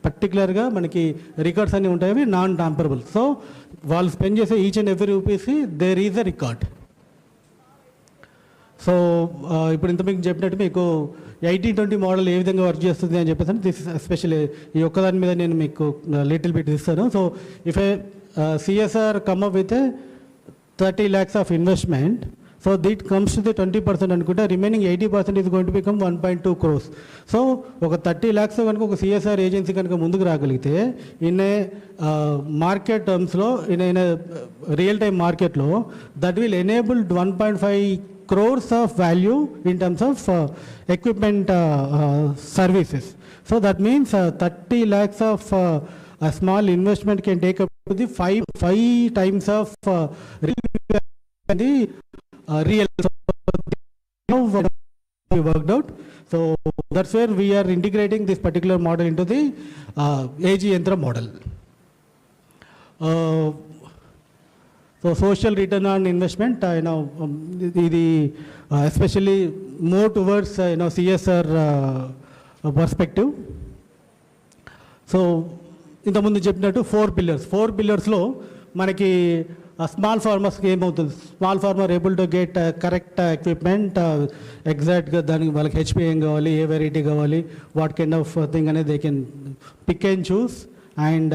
పర్టికులర్గా మనకి రికార్డ్స్ అన్నీ ఉంటాయి, నాన్ టాంపరబుల్. సో వాళ్ళు స్పెండ్ చేసే ఈచ్ అండ్ ఎవ్రీ రూపీస్కి there is a record. So ఇప్పుడు ఇంత మీకు చెప్పినట్టు మీకు 80-20 మోడల్ ఏ విధంగా వర్క్ చేస్తుంది అని చెప్పేసి దిస్ ఎస్పెషల్లీ ఈ ఒక్కదాని మీద నేను మీకు లిటిల్ బిట్ ఇస్తాను. So if a CSR come up with 30 lakhs of investment, so that comes to the 20% అనుకుంటే, remaining 80% is going to become 1.2 crores. So ఒక 30 lakhs కనుక ఒక సిఎస్ఆర్ ఏజెన్సీ కనుక ముందుకు రాగలిగితే, ఇన్ ఏ మార్కెట్ టర్మ్స్లో, ఇన్ రియల్ టైమ్ మార్కెట్లో, that will enable 1.5 crores of value in terms of equipment services. So that means 30 lakhs of a small investment can take up to the 5 times of the real worked out. So that's where we are integrating this particular model into the AG Yantra model. So social return on investment, especially more towards CSR perspective. So ఇంతకుముందు చెప్పినట్టు 4 pillars. 4 pillars-లో మనకి small ఫార్మర్స్కి ఏమవుతుంది, small farmer able to get correct equipment, ఎగ్జాక్ట్గా దానికి వాళ్ళకి HP ఏం కావాలి, ఏ వెరైటీ కావాలి, వాట్ కైండ్ ఆఫ్ థింగ్ అనేది they can pick and choose, and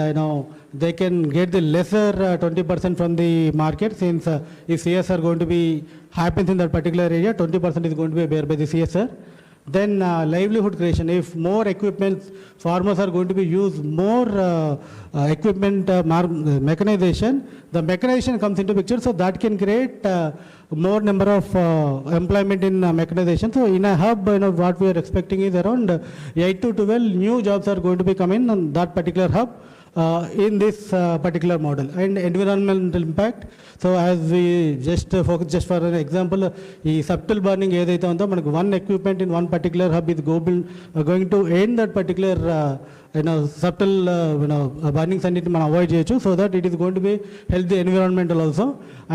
they can get the lesser 20% from the market, since if CSR going to be happens in that particular area, 20% is going to be bear by the CSR. Then livelihood creation. If more equipment, farmers are going to be use more equipment mechanization, the mechanization comes into picture, so that can create more number of employment in mechanization. So in a hub, what we are expecting is around 8 to 12 new jobs are going to be coming on that particular hub. In this particular model. And environmental impact, so as we just focus, just for an example, the subtle burning edaithe undo manaku one equipment in one particular hub is going to end that particular subtle burnings anniti మనం avoid cheyochu, so that it is going to be healthy environmental also.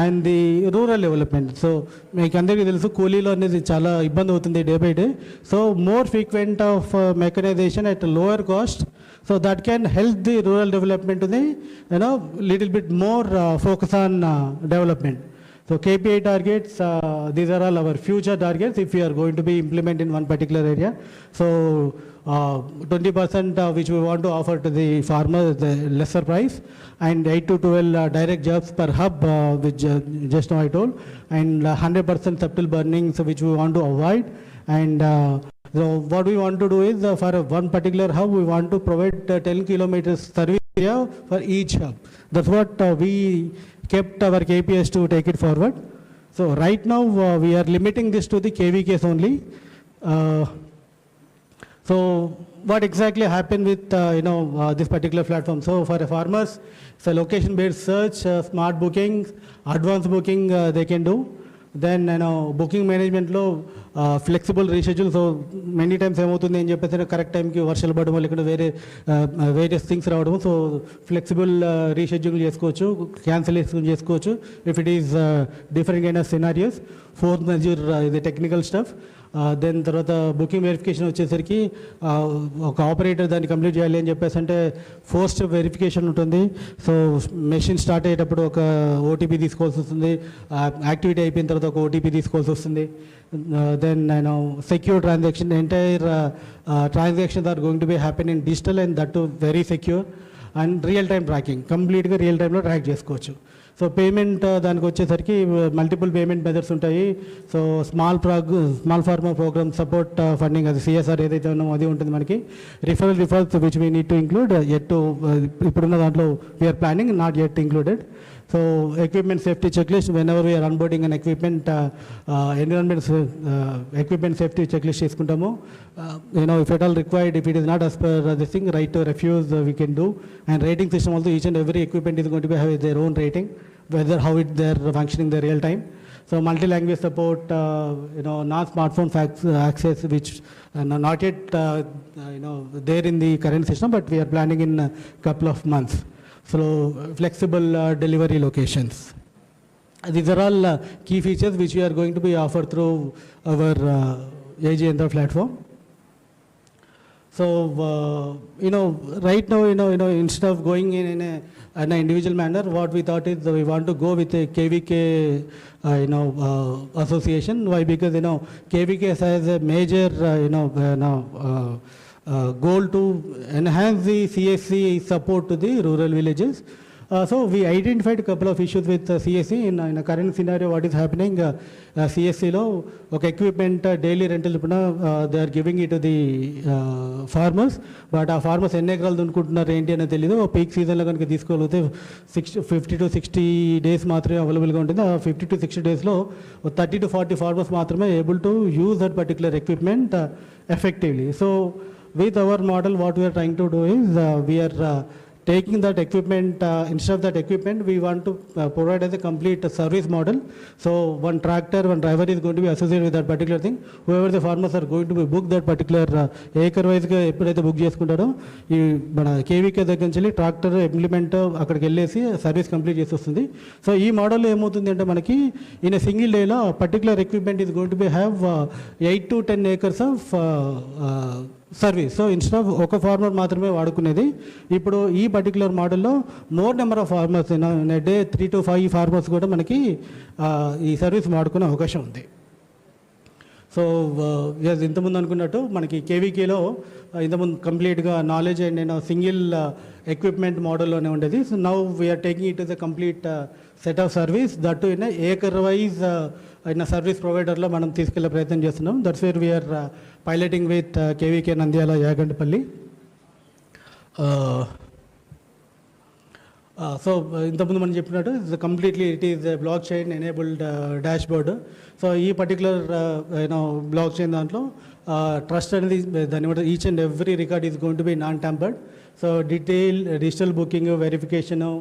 And the rural development, so మీకు అందరికీ తెలుసు కూలీలో అనేది చాలా ఇబ్బంది అవుతుంది day by day. So more frequent of mechanisation at a lower cost, so that can help the rural development to the little bit more focus on development. So KPI targets, these are all our future targets if we are going to be implemented in one particular area. So 20% which we want to offer to the farmer, the lesser price, and 8 to 12 direct jobs per hub, which just now I told, and 100% subtle burnings which we want to avoid. And so what we want to do is for one particular hub, we want to provide 10 kilometers service area for each hub. That's what we kept our KPIs to take it forward. So right now we are limiting this to the KVKs only. So what exactly happened with this particular platform? So for farmers, it's a location-based search, smart booking, advanced booking they can do. Then booking management lo flexible reschedule. So many times ఏమవుతుంది అని చెప్పేసి correct టైంకి వర్షాలు పడడం లేకుంటే various things రావడం, so flexible reschedule చేసుకోవచ్చు, cancellation చేసుకోవచ్చు if it is different kind of scenarios. Fourth measure ఇది టెక్నికల్ స్టఫ్. దెన్ తర్వాత బుకింగ్ వెరిఫికేషన్ వచ్చేసరికి ఒక ఆపరేటర్ దాన్ని కంప్లీట్ చేయాలి అని చెప్పేసి అంటే 4 స్టెప్ వెరిఫికేషన్ ఉంటుంది. సో మెషిన్ స్టార్ట్ అయ్యేటప్పుడు ఒక ఓటీపీ తీసుకోవాల్సి వస్తుంది, యాక్టివిటీ అయిపోయిన తర్వాత ఒక ఓటీపీ తీసుకోవాల్సి వస్తుంది. Then secure transaction, entire transactions are going to be happening in digital and that too very secure. And real time tracking, completely real time lo track chesukochu. So payment దానికి వచ్చేసరికి multiple payment methods ఉంటాయి. So small farmer program support funding, అది CSR ఏదైతే ఉన్నామో అది ఉంటుంది మనకి. Referrals which we need to include, at to ఇప్పుడున్న దాంట్లో we are planning, not at included. So equipment safety check list, whenever we are onboarding and equipment equipment safety check list చేసుకుంటాము. If at all required, if it is not as per this thing, right to refuse we can do. And rating system also, each and every equipment is going to be have their own rating, whether how they're functioning in the real time. So multi-language support, non-smartphone access, which not yet there in the current system, but we are planning in a couple of months. So flexible delivery locations. These are all key features which we are going to be offered through our AG Yantra platform. So right now, instead of going in an individual manner, what we thought is we want to go with a KVK association. Why? Because KVK has a major goal to enhance the CSC support to the rural villages. So we identified a couple of issues with CSC. In a current scenario, what is happening, CSC lo okay, equipment daily rental they are giving it to the farmers, but our farmers enne ekralu dunkuntunnaru enti ani teliyadu. Peak season lo ganaka తీసుకోగలిగితే 50 to 60 days మాత్రమే అవైలబుల్గా ఉంటుంది. 50 to 60 days లో 30 to 40 farmers మాత్రమే able to use that particular equipment effectively. So with our model, what we are trying to do is we are taking that equipment, instead of that equipment, we want to provide as a complete service model. So one tractor, one driver is going to be associated with that particular thing. Whoever the farmers are going to be book that particular acre wise ga eppudaithe book cheskuntaro, ee mana KVK దగ్గర నుంచి tractor implement అక్కడికి వెళ్ళేసి service complete చేసి వస్తుంది. So ఈ మోడల్లో ఏమవుతుంది అంటే మనకి ఇన్ ఏ సింగిల్ డేలో particular equipment is going to be have 8 to 10 acres of service. So instead of ఒక ఫార్మర్ మాత్రమే వాడుకునేది, ఇప్పుడు ఈ పర్టికులర్ మోడల్లో more number of farmers in day 3 to 5 farmers కూడా మనకి ఈ సర్వీస్ వాడుకునే అవకాశం ఉంది. సో ఇంతకుముందు అనుకున్నట్టు మనకి కేవీకేలో ఇంతకుముందు కంప్లీట్గా నాలెడ్జ్ అండ్ సింగిల్ equipment మోడల్లోనే ఉండేది. So now we are taking it is a complete set of service that in acre wise in service ప్రొవైడర్లో మనం తీసుకెళ్లే ప్రయత్నం చేస్తున్నాం. That's where we are piloting with KVK Nandyal Yagantipalli. So ఇంతకుముందు మనం చెప్పినట్టు completely it is blockchain enabled dashboard. So ఈ particular blockchain దాంట్లో ట్రస్ట్ అనేది దాని బట్టి each and every record is going to B non tampered. So digital booking, verification,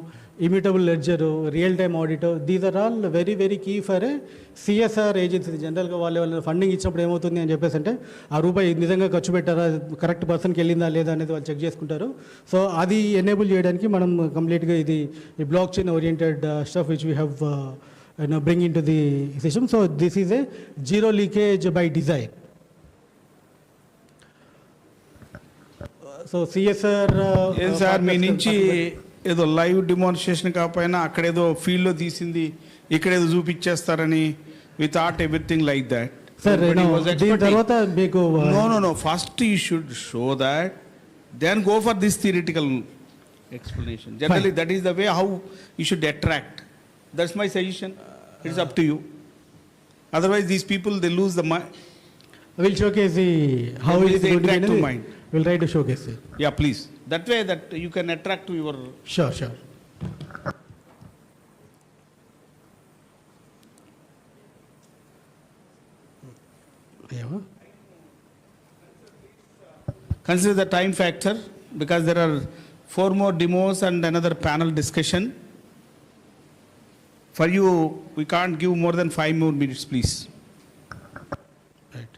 immutable ledger, real time audit, these are all very very key for a CSR agency. జనరల్గా వాళ్ళు funding ఇచ్చినప్పుడు ఏమవుతుంది అని చెప్పేసి అంటే ఆ రూపాయి నిజంగా ఖర్చు పెట్టారా, కరెక్ట్ పర్సన్కి వెళ్ళిందా లేదా అనేది వాళ్ళు చెక్ చేసుకుంటారు. సో అది ఎనేబుల్ చేయడానికి మనం కంప్లీట్గా ఇది ఈ block chain oriented stuff which we have bring into the system. So this is a zero leakage by design. So CSR sir మీ నుంచి ఏదో లైవ్ డిమాన్స్ట్రేషన్ కాకపోయినా అక్కడేదో ఫీల్డ్లో తీసింది ఇక్కడేదో చూపించేస్తారని without everything like that. Sir దీని తర్వాత మీకు no first you should show that then go for this theoretical explanation. Generally that is the way how you should attract. That's my suggestion. It's up to you. Otherwise these people they lose the mind. We'll showcase the how it is going to be. Mind. We'll try to showcase it. Yeah, please. That way that you can attract to your. Sure. Yeah. Consider the time factor because there are 4 more demos and another panel discussion. For you, we can't give more than 5 more minutes, please. Right.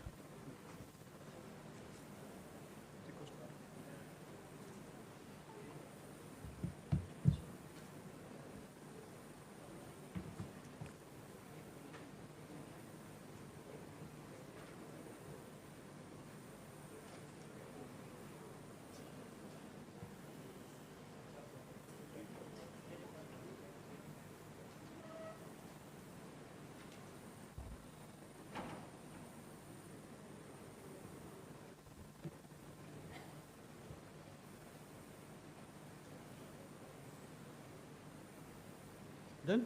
Done?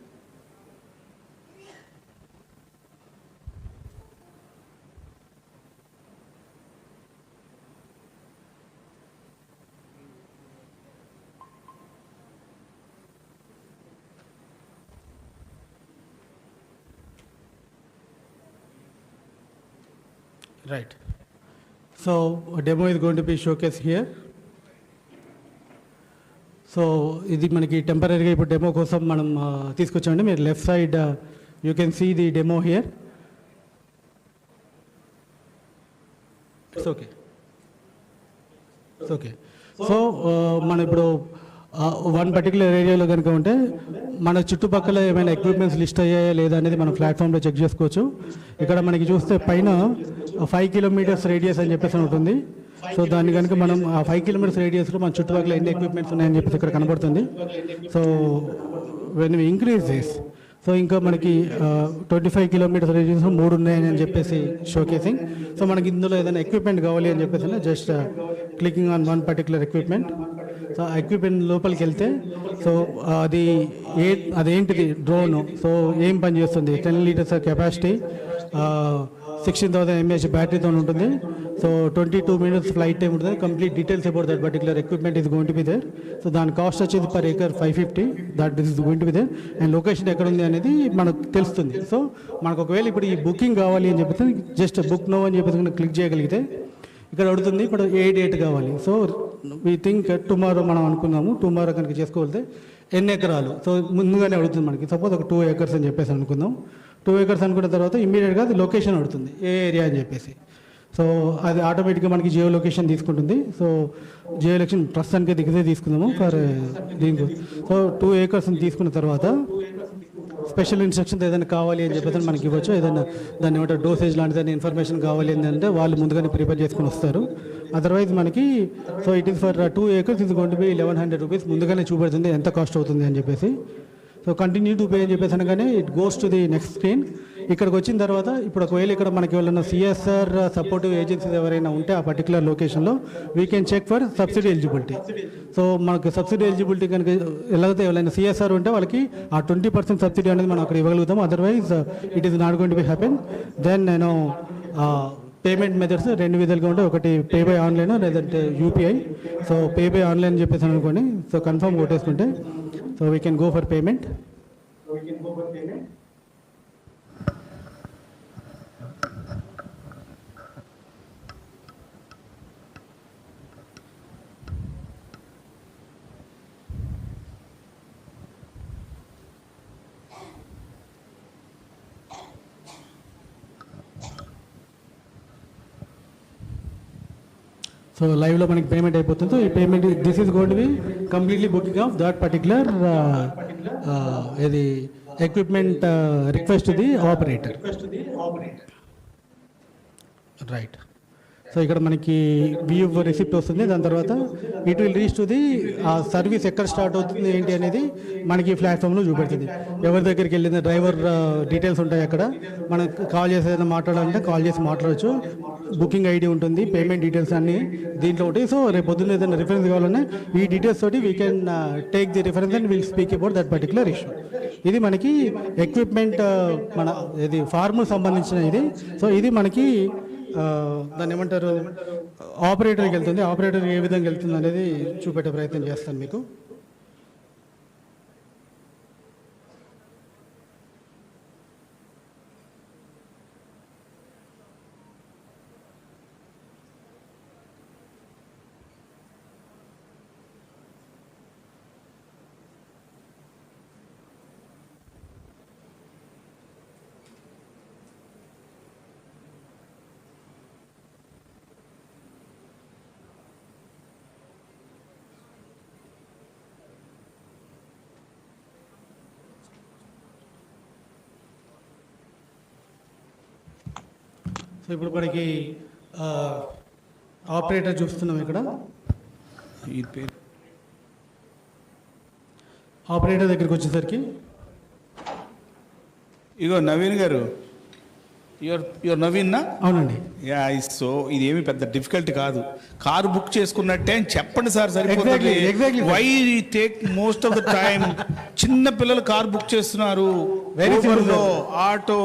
Right. So a demo is going to be showcased here. So ఇది మనకి టెంపరీగా ఇప్పుడు demo కోసం మనం తీసుకొచ్చామండి. మీరు left side you can see the demo here. It's okay. So మనం ఇప్పుడు వన్ పర్టికులర్ ఏరియాలో కనుక ఉంటే మన చుట్టుపక్కల ఏమైనా ఎక్విప్మెంట్స్ లిస్ట్ అయ్యాయా లేదా అనేది మనం ప్లాట్ఫామ్లో చెక్ చేసుకోవచ్చు. ఇక్కడ మనకి చూస్తే పైన 5 కిలోమీటర్స్ రేడియస్ అని చెప్పేసి ఉంటుంది. సో దాన్ని కనుక మనం ఆ 5 కిలోమీటర్స్ రేడియస్లో మన చుట్టుపక్కల ఎన్ని ఎక్విప్మెంట్స్ ఉన్నాయని చెప్పేసి ఇక్కడ కనబడుతుంది. So when we increase this, so ఇంకా మనకి 25 కిలోమీటర్స్ రేడియస్ 3 ఉన్నాయని చెప్పేసి షోకేసింగ్. సో మనకి ఇందులో ఏదైనా ఎక్విప్మెంట్ కావాలి అని చెప్పేసి just clicking on one particular equipment. So ఆ ఎక్విప్మెంట్ లోపలికి వెళ్తే సో అదేంటిది డ్రోను, సో ఏం పని చేస్తుంది, 10 లీటర్స్ కెపాసిటీ, 16,000 mAh బ్యాటరీతో ఉంటుంది. సో 22 minutes ఫ్లైట్ టైం ఉంటుంది. Complete details about that particular equipment is going to be there. So దాని కాస్ట్ వచ్చేది per acre 550. That is going to be there. And location ఎక్కడ ఉంది అనేది మనకు తెలుస్తుంది. సో మనకు ఒకవేళ ఇప్పుడు ఈ బుకింగ్ కావాలి అని చెప్పేసి జస్ట్ బుక్ నో అని చెప్పేసి క్లిక్ చేయగలిగితే ఇక్కడ అడుగుతుంది ఇప్పుడు ఏ డేట్ కావాలి. సో వీ థింక్ టుమారో మనం అనుకున్నాము. టుమారో కనుక చేసుకోగలిగితే ఎన్ని ఎకరాలు, సో ముందుగానే అడుగుతుంది మనకి. సపోజ్ ఒక 2 acres అని చెప్పేసి అనుకుందాం. 2 acres అనుకున్న తర్వాత ఇమ్మీడియట్గా అది లొకేషన్ అడుగుతుంది, ఏ ఏరియా అని చెప్పేసి. సో అది ఆటోమేటిక్గా మనకి జియో లొకేషన్ తీసుకుంటుంది. సో జియో లొకేషన్ ప్రస్తుతానికి దిగితే తీసుకుందాము ఫర్ దీనికి. సో 2 acres తీసుకున్న తర్వాత స్పెషల్ ఇన్స్ట్రక్షన్స్ ఏదైనా కావాలి అని చెప్పేసి మనకి ఇవ్వచ్చు. ఏదైనా దాన్ని ఏమంటే డోసేజ్ లాంటిది ఇన్ఫర్మేషన్ కావాలి అంటే వాళ్ళు ముందుగానే ప్రిపేర్ చేసుకుని వస్తారు. అదర్వైజ్ మనకి so it is for 2 acres ఇది గోయింగ్ టు బి 1100 rupees ముందుగానే చూపెడుతుంది, ఎంత కాస్ట్ అవుతుంది అని చెప్పేసి. సో కంటిన్యూ టు పే అని చెప్పేసి అనగానే it goes to the next screen. So ఇక్కడ అడుగుతుంది ఇప్పుడు ఈ బుకింగ్ కావాలి అని చెప్పేసి. సో మనకి ఇందులో ఏదైనా ఎక్విప్మెంట్స్ కావాలి అని చెప్పేసి ఇక్కడికి వచ్చిన తర్వాత ఇప్పుడు ఒకవేళ ఇక్కడ మనకి ఎవరైనా సిఎస్ఆర్ సపోర్టివ్ ఏజెన్సీస్ ఎవరైనా ఉంటే ఆ పర్టికులర్ లొకేషన్లో we can check for subsidy eligibility. So మనకు సబ్సిడీ ఎలిజిబిలిటీ కనుక ఎలాగైతే ఎవరైనా సిఎస్ఆర్ ఉంటే వాళ్ళకి ఆ 20% సబ్సిడీ అనేది మనం అక్కడ ఇవ్వగలుగుతాం. Otherwise it is not going to be happen. Then నేను పేమెంట్ మెథడ్స్ 2 విధాలుగా ఉంటాయి. ఒకటి పే బై ఆన్లైన్ లేదంటే UPI. So pay by online అని చెప్పేసి అనుకోండి. సో కన్ఫర్మ్ కొట్టేసుకుంటే so we can go for payment. So లైవ్లో మనకి పేమెంట్ అయిపోతుంది. సో ఈ payment this is going to be completely booking of that particular ఇది equipment request to the operator. Right. So ఇక్కడ మనకి వ్యూ రిసిప్ట్ వస్తుంది. దాని తర్వాత it will reach to the ఆ సర్వీస్ ఎక్కడ స్టార్ట్ అవుతుంది ఏంటి అనేది మనకి ప్లాట్ఫామ్లో చూపెడుతుంది. ఎవరి దగ్గరికి వెళ్ళింది డ్రైవర్ డీటెయిల్స్ ఉంటాయి అక్కడ. మనం కాల్ చేసి ఏదైనా మాట్లాడాలంటే కాల్ చేసి మాట్లాడచ్చు. బుకింగ్ ఐడి ఉంటుంది, పేమెంట్ డీటెయిల్స్ అన్నీ దీంట్లో ఉంటాయి. సో రేపు పొద్దున్న ఏదైనా రిఫరెన్స్ కావాలన్నా ఈ డీటెయిల్స్ తోటి we can take the reference and will speak about that particular issue. ఇది మనకి ఎక్విప్మెంట్ మన ఇది ఫార్మర్ సంబంధించిన ఇది. సో ఇది మనకి దాన్ని ఏమంటారు ఆపరేటర్కి వెళ్తుంది. ఆపరేటర్ ఏ విధంగా వెళ్తుంది అనేది చూపెట్టే ప్రయత్నం చేస్తాను మీకు. సో ఇప్పుడు మనకి ఆపరేటర్ చూస్తున్నాం ఇక్కడ. ఈ పేరు ఆపరేటర్ దగ్గరికి వచ్చేసరికి ఇగో నవీన్ గారు, యువర్ నవీన్నా? అవునండి. యా. సో ఇది ఏమి పెద్ద డిఫికల్ట్ కాదు. కారు బుక్ చేసుకున్నట్టే అని చెప్పండి సార్, సరిపోతుంది. Why take most of the time? చిన్న పిల్లలు కారు బుక్ చేస్తున్నారు. ఆటో,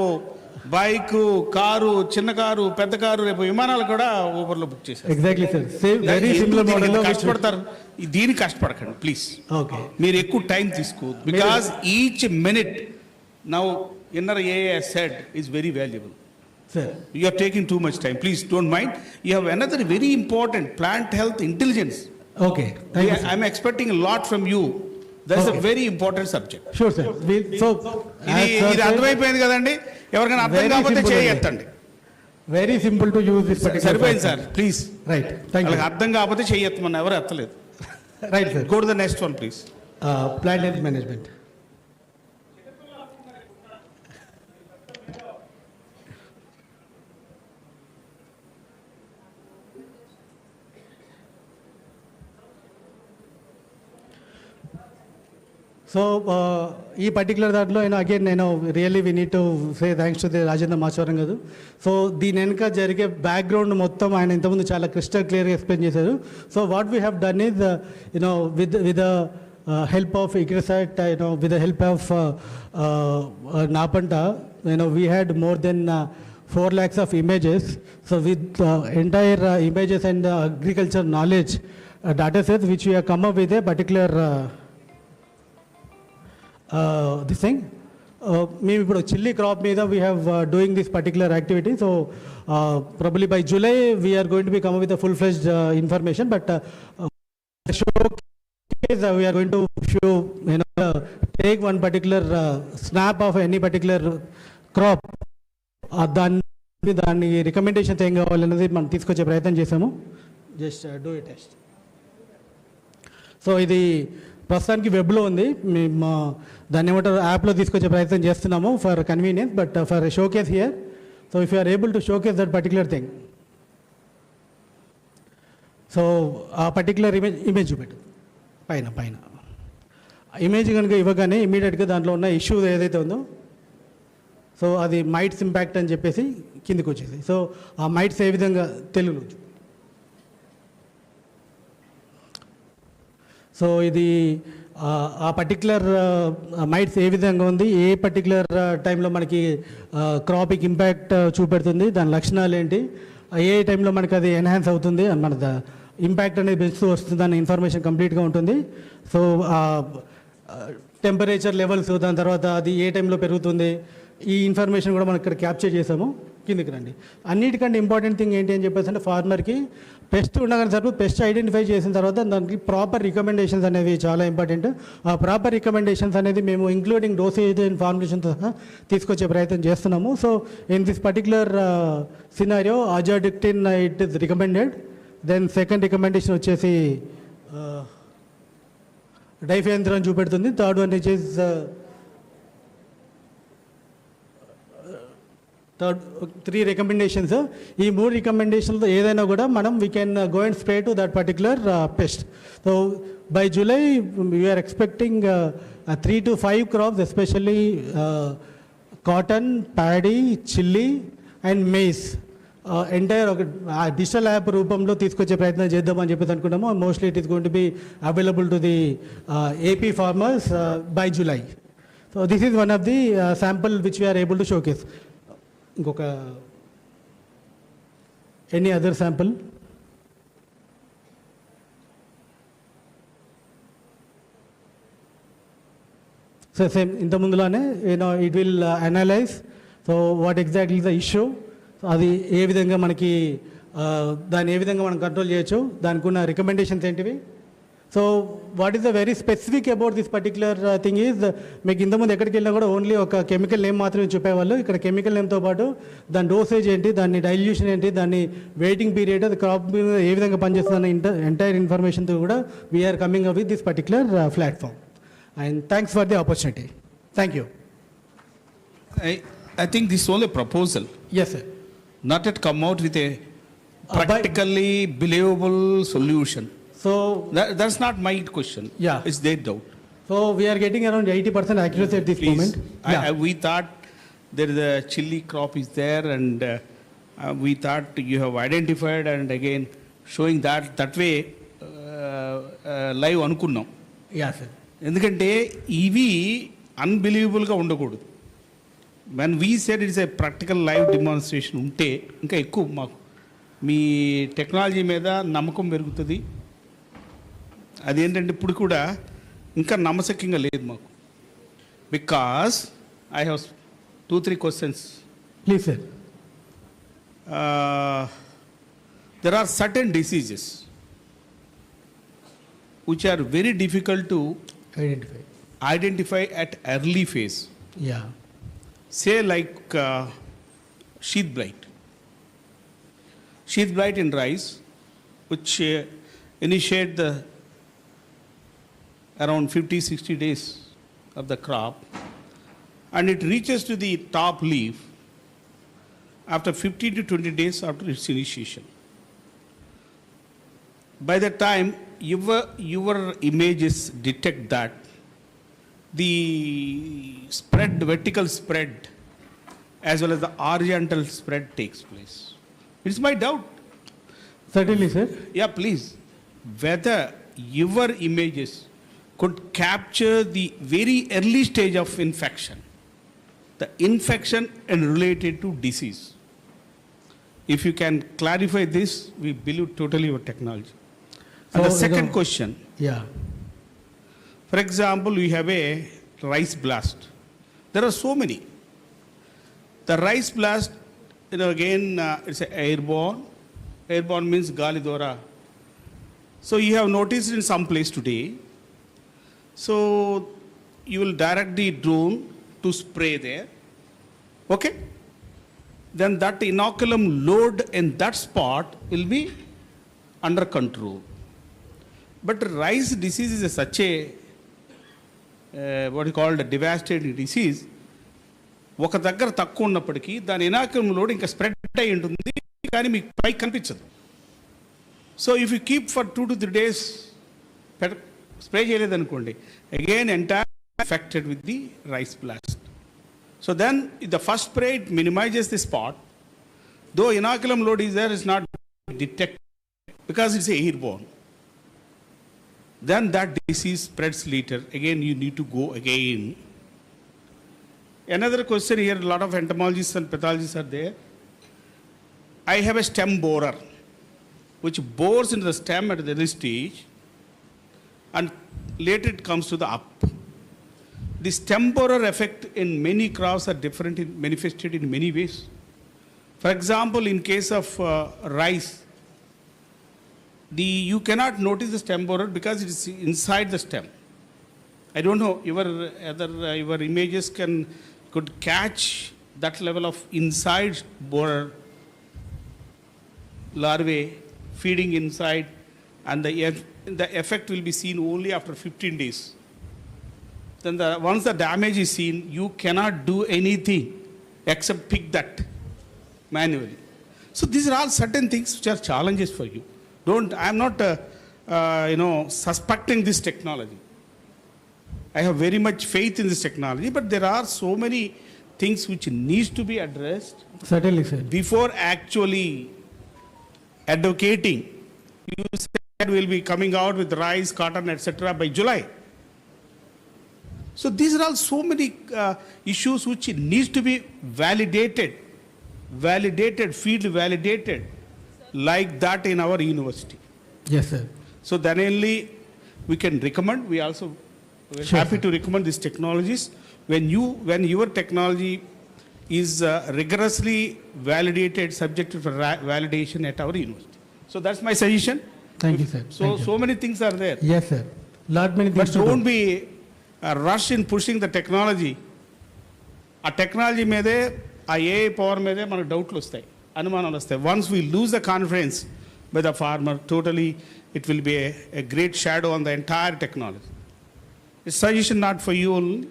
బైక్, కారు, చిన్న కారు, పెద్ద కారు, రేపు విమానాలు కూడా ఊబర్లో బుక్ చేశారు. Exactly sir. Very simple model. కష్టపడతారు, దీనికి కష్టపడకండి ప్లీజ్. ఓకే. మీరు ఎక్కువ టైం తీసుకోవద్దు. Because each minute now inner AI said is very valuable. Sir, you are taking too much time. Please don't mind. You have another very important plant health intelligence. Okay. Thank you, sir. I'm expecting a lot from you. That's a very important subject. Sure, sir. So ఇది అర్థమైపోయింది కదండి. ఎవరికైనా అర్థం కాకపోతే చేయెత్తండి. Very simple to use this particular. సరిపోయింది sir, please. Right. Thank you. అర్థం కాకపోతే చేయెత్తమని ఎవరు ఎత్తలేదు. Right sir. Go to the next one please. Plant health management. So ఈ పర్టికులర్ దాంట్లో అగైన్ నేను really we need to say thanks to the Rajendra Machavaram garu. So దీని వెనుక జరిగే బ్యాక్గ్రౌండ్ మొత్తం ఆయన ఇంతకుముందు చాలా క్రిస్టల్ క్లియర్గా ఎక్స్ప్లెయిన్ చేశారు. So what we have done is with help of ICRISAT, with the help of Napanta, we had more than 4 lakhs of images. So with entire images and agriculture knowledge data sets, which we have come up with a particular this thing. మేము ఇప్పుడు chilli crop మీద we have doing this particular activity. So probably by July we are going to be come with full fledged information. But we are going to show, take one particular snap of any particular crop. దాన్ని recommendations ఏం కావాలనేది మనం తీసుకొచ్చే ప్రయత్నం చేసాము. Just do it test. So ఇది ప్రస్తుతానికి వెబ్లో ఉంది. మేము దాన్ని ఏమంటారు యాప్లో తీసుకొచ్చే ప్రయత్నం చేస్తున్నాము for convenience, but for showcase here. So if you are able to showcase that particular thing. So ఆ పర్టికులర్ ఇమేజ్ చూపెట్టు పైన ఇమేజ్ కనుక ఇవ్వగానే ఇమీడియట్గా దాంట్లో ఉన్న ఇష్యూ ఏదైతే ఉందో, సో అది మైట్స్ ఇంపాక్ట్ అని చెప్పేసి కిందికి వచ్చేసి. సో ఆ మైట్స్ ఏ విధంగా తెలుగులో, సో ఇది ఆ పర్టికులర్ మైట్స్ ఏ విధంగా ఉంది, ఏ పర్టికులర్ టైంలో మనకి క్రాప్కి ఇంపాక్ట్ చూపెడుతుంది, దాని లక్షణాలు ఏంటి, ఏ టైంలో మనకి అది ఎన్హాన్స్ అవుతుంది, మన ఇంపాక్ట్ అనేది పెంచుతూ వస్తుంది అనే ఇన్ఫర్మేషన్ కంప్లీట్గా ఉంటుంది. సో టెంపరేచర్ లెవెల్స్, దాని తర్వాత అది ఏ టైంలో పెరుగుతుంది, ఈ ఇన్ఫర్మేషన్ కూడా మనం ఇక్కడ క్యాప్చర్ చేసాము. కిందికి రండి. అన్నిటికంటే ఇంపార్టెంట్ థింగ్ ఏంటి అని చెప్పేసి అంటే ఫార్మర్కి పెస్ట్ ఉండగానే సరిపోదు, పెస్ట్ ఐడెంటిఫై చేసిన తర్వాత దానికి ప్రాపర్ రికమెండేషన్స్ అనేవి చాలా ఇంపార్టెంట్. ఆ ప్రాపర్ రికమెండేషన్స్ అనేది మేము ఇంక్లూడింగ్ డోసేజ్ అండ్ ఫార్ములేషన్తో సహా తీసుకొచ్చే ప్రయత్నం చేస్తున్నాము. So in this particular scenario azadirachtin it is recommended. Then second recommendation వచ్చేసి డైఫెన్థ్రాన్ చూపెడుతుంది. Third one which is third 3 recommendations. ఈ 3 రికమెండేషన్లో ఏదైనా కూడా మనం we can go and spray to that particular pest. So by July we are expecting 3 to 5 crops, especially cotton, paddy, chilli and maize entire ఒక digital app రూపంలో తీసుకొచ్చే ప్రయత్నం చేద్దామని చెప్పేసి అనుకున్నాము. Mostly it is going to be available to the AP farmers by July. So this is one of the sample which we are able to showcase. ఇంకొక any other sample? So same ఇంత ముందులానే it will analyse so what exactly the issue, అది ఏ విధంగా మనకి దాన్ని ఏ విధంగా మనం కంట్రోల్ చేయొచ్చు, దానికి ఉన్న రికమెండేషన్స్ ఏంటివి. So what is the very specific about this particular thing is, మీకు ఇంతకుముందు ఎక్కడికి వెళ్ళినా కూడా ఓన్లీ ఒక కెమికల్ నేమ్ మాత్రమే చెప్పేవాళ్ళు. ఇక్కడ కెమికల్ నేమ్తో పాటు దాని డోసేజ్ ఏంటి, దాని డైల్యూషన్ ఏంటి, దాని వెయిటింగ్ పీరియడ్, అది క్రాప్ మీద ఏ విధంగా పనిచేస్తుందన్న ఎంటైర్ ఇన్ఫర్మేషన్తో కూడా we are coming up with this particular platform. And thanks for the opportunity. Thank you. I think this is only a proposal. Yes, sir. Not yet come out with a practically believable solution. So that's not my question. Yeah. It's their doubt. So we are getting around 80% accuracy at this Please. moment. Yeah. We thought there is a chili crop is there, and we thought you have identified and again showing that way live అనుకున్నాం. Yeah, sir. ఎందుకంటే ఇవి అన్బిలీవబుల్గా ఉండకూడదు. when we said it's a practical live demonstration ఉంటే ఇంకా ఎక్కువ మాకు మీ technology మీద నమ్మకం పెరుగుతుంది. అదేంటంటే ఇప్పుడు కూడా ఇంకా నమ్మశక్యంగా లేదు మాకు. Because I have 2-3 questions. Please, sir. There are certain diseases which are very difficult to identify at early phase. Yeah. Say like sheath blight. Sheath blight in rice, which initiate the around 50-60 days of the crop, and it reaches to the top leaf after 50 to 20 days after its initiation. By the time your images detect that, the spread, the vertical spread as well as the horizontal spread takes place. It's my doubt. Certainly, sir. Yeah, please. Whether your images could capture the very early stage of infection, the infection and related to disease. If you can clarify this, we believe totally your technology. And the second question. Yeah. For example, we have a rice blast. There are so many. The rice blast, again, it's airborne. Airborne means gali dwara. So you have noticed in some place today. So you will direct the drone to spray there. Okay? Then that inoculum load in that spot will be under control. But rice disease is such a what is called a devastating disease. ఒక దగ్గర తక్కువ ఉన్నప్పటికీ దాని ఇనాక్యులంలో ఇంకా spread అయి ఉంటుంది, కానీ మీకు పైకి కనిపించదు. So if you keep for 2 to 3 days spray చేయలేదనుకోండి, again entire affected with the rice blast. So then the first spray, it minimizes the spot. Though inoculum load is there, it's not detected because it's airborne. Then that disease spreads later. Again, you need to go again. Another question here, a lot of entomologists and pathologists are there. I have a stem borer, which bores into the stem at the early stage, and later it comes to the up. The stem borer effect in many crops are different, manifested in many ways. For example, in case of rice, you cannot notice the stem borer because it is inside the stem. I don't know, your images could catch that level of inside borer larvae feeding inside, and the effect will be seen only after 15 days. Then once the damage is seen, you cannot do anything except pick that manually. So these are all certain things which are challenges for you. I'm not suspecting this technology. I have very much faith in this technology, but there are so many things which needs to be addressed. Certainly, sir. Before actually advocating. You said we'll be coming out with rice, cotton, etc. by July. So these are all so many issues which needs to be validated, field validated, like that in our university. Yes, sir. So then only we can recommend. We also happy to recommend these technologies. When your technology is rigorously validated, subjected for validation at our university. So that's my suggestion. Thank you, sir. So many things are there. Yes, sir. Lot many things. But don't be a rush in pushing the technology. A technology mede, a AI power mede, manaku doubtlu vastayi, anumanalu vastayi. Once we lose the confidence by the farmer, totally it will be a great shadow on the entire technology. It's suggestion not for you only,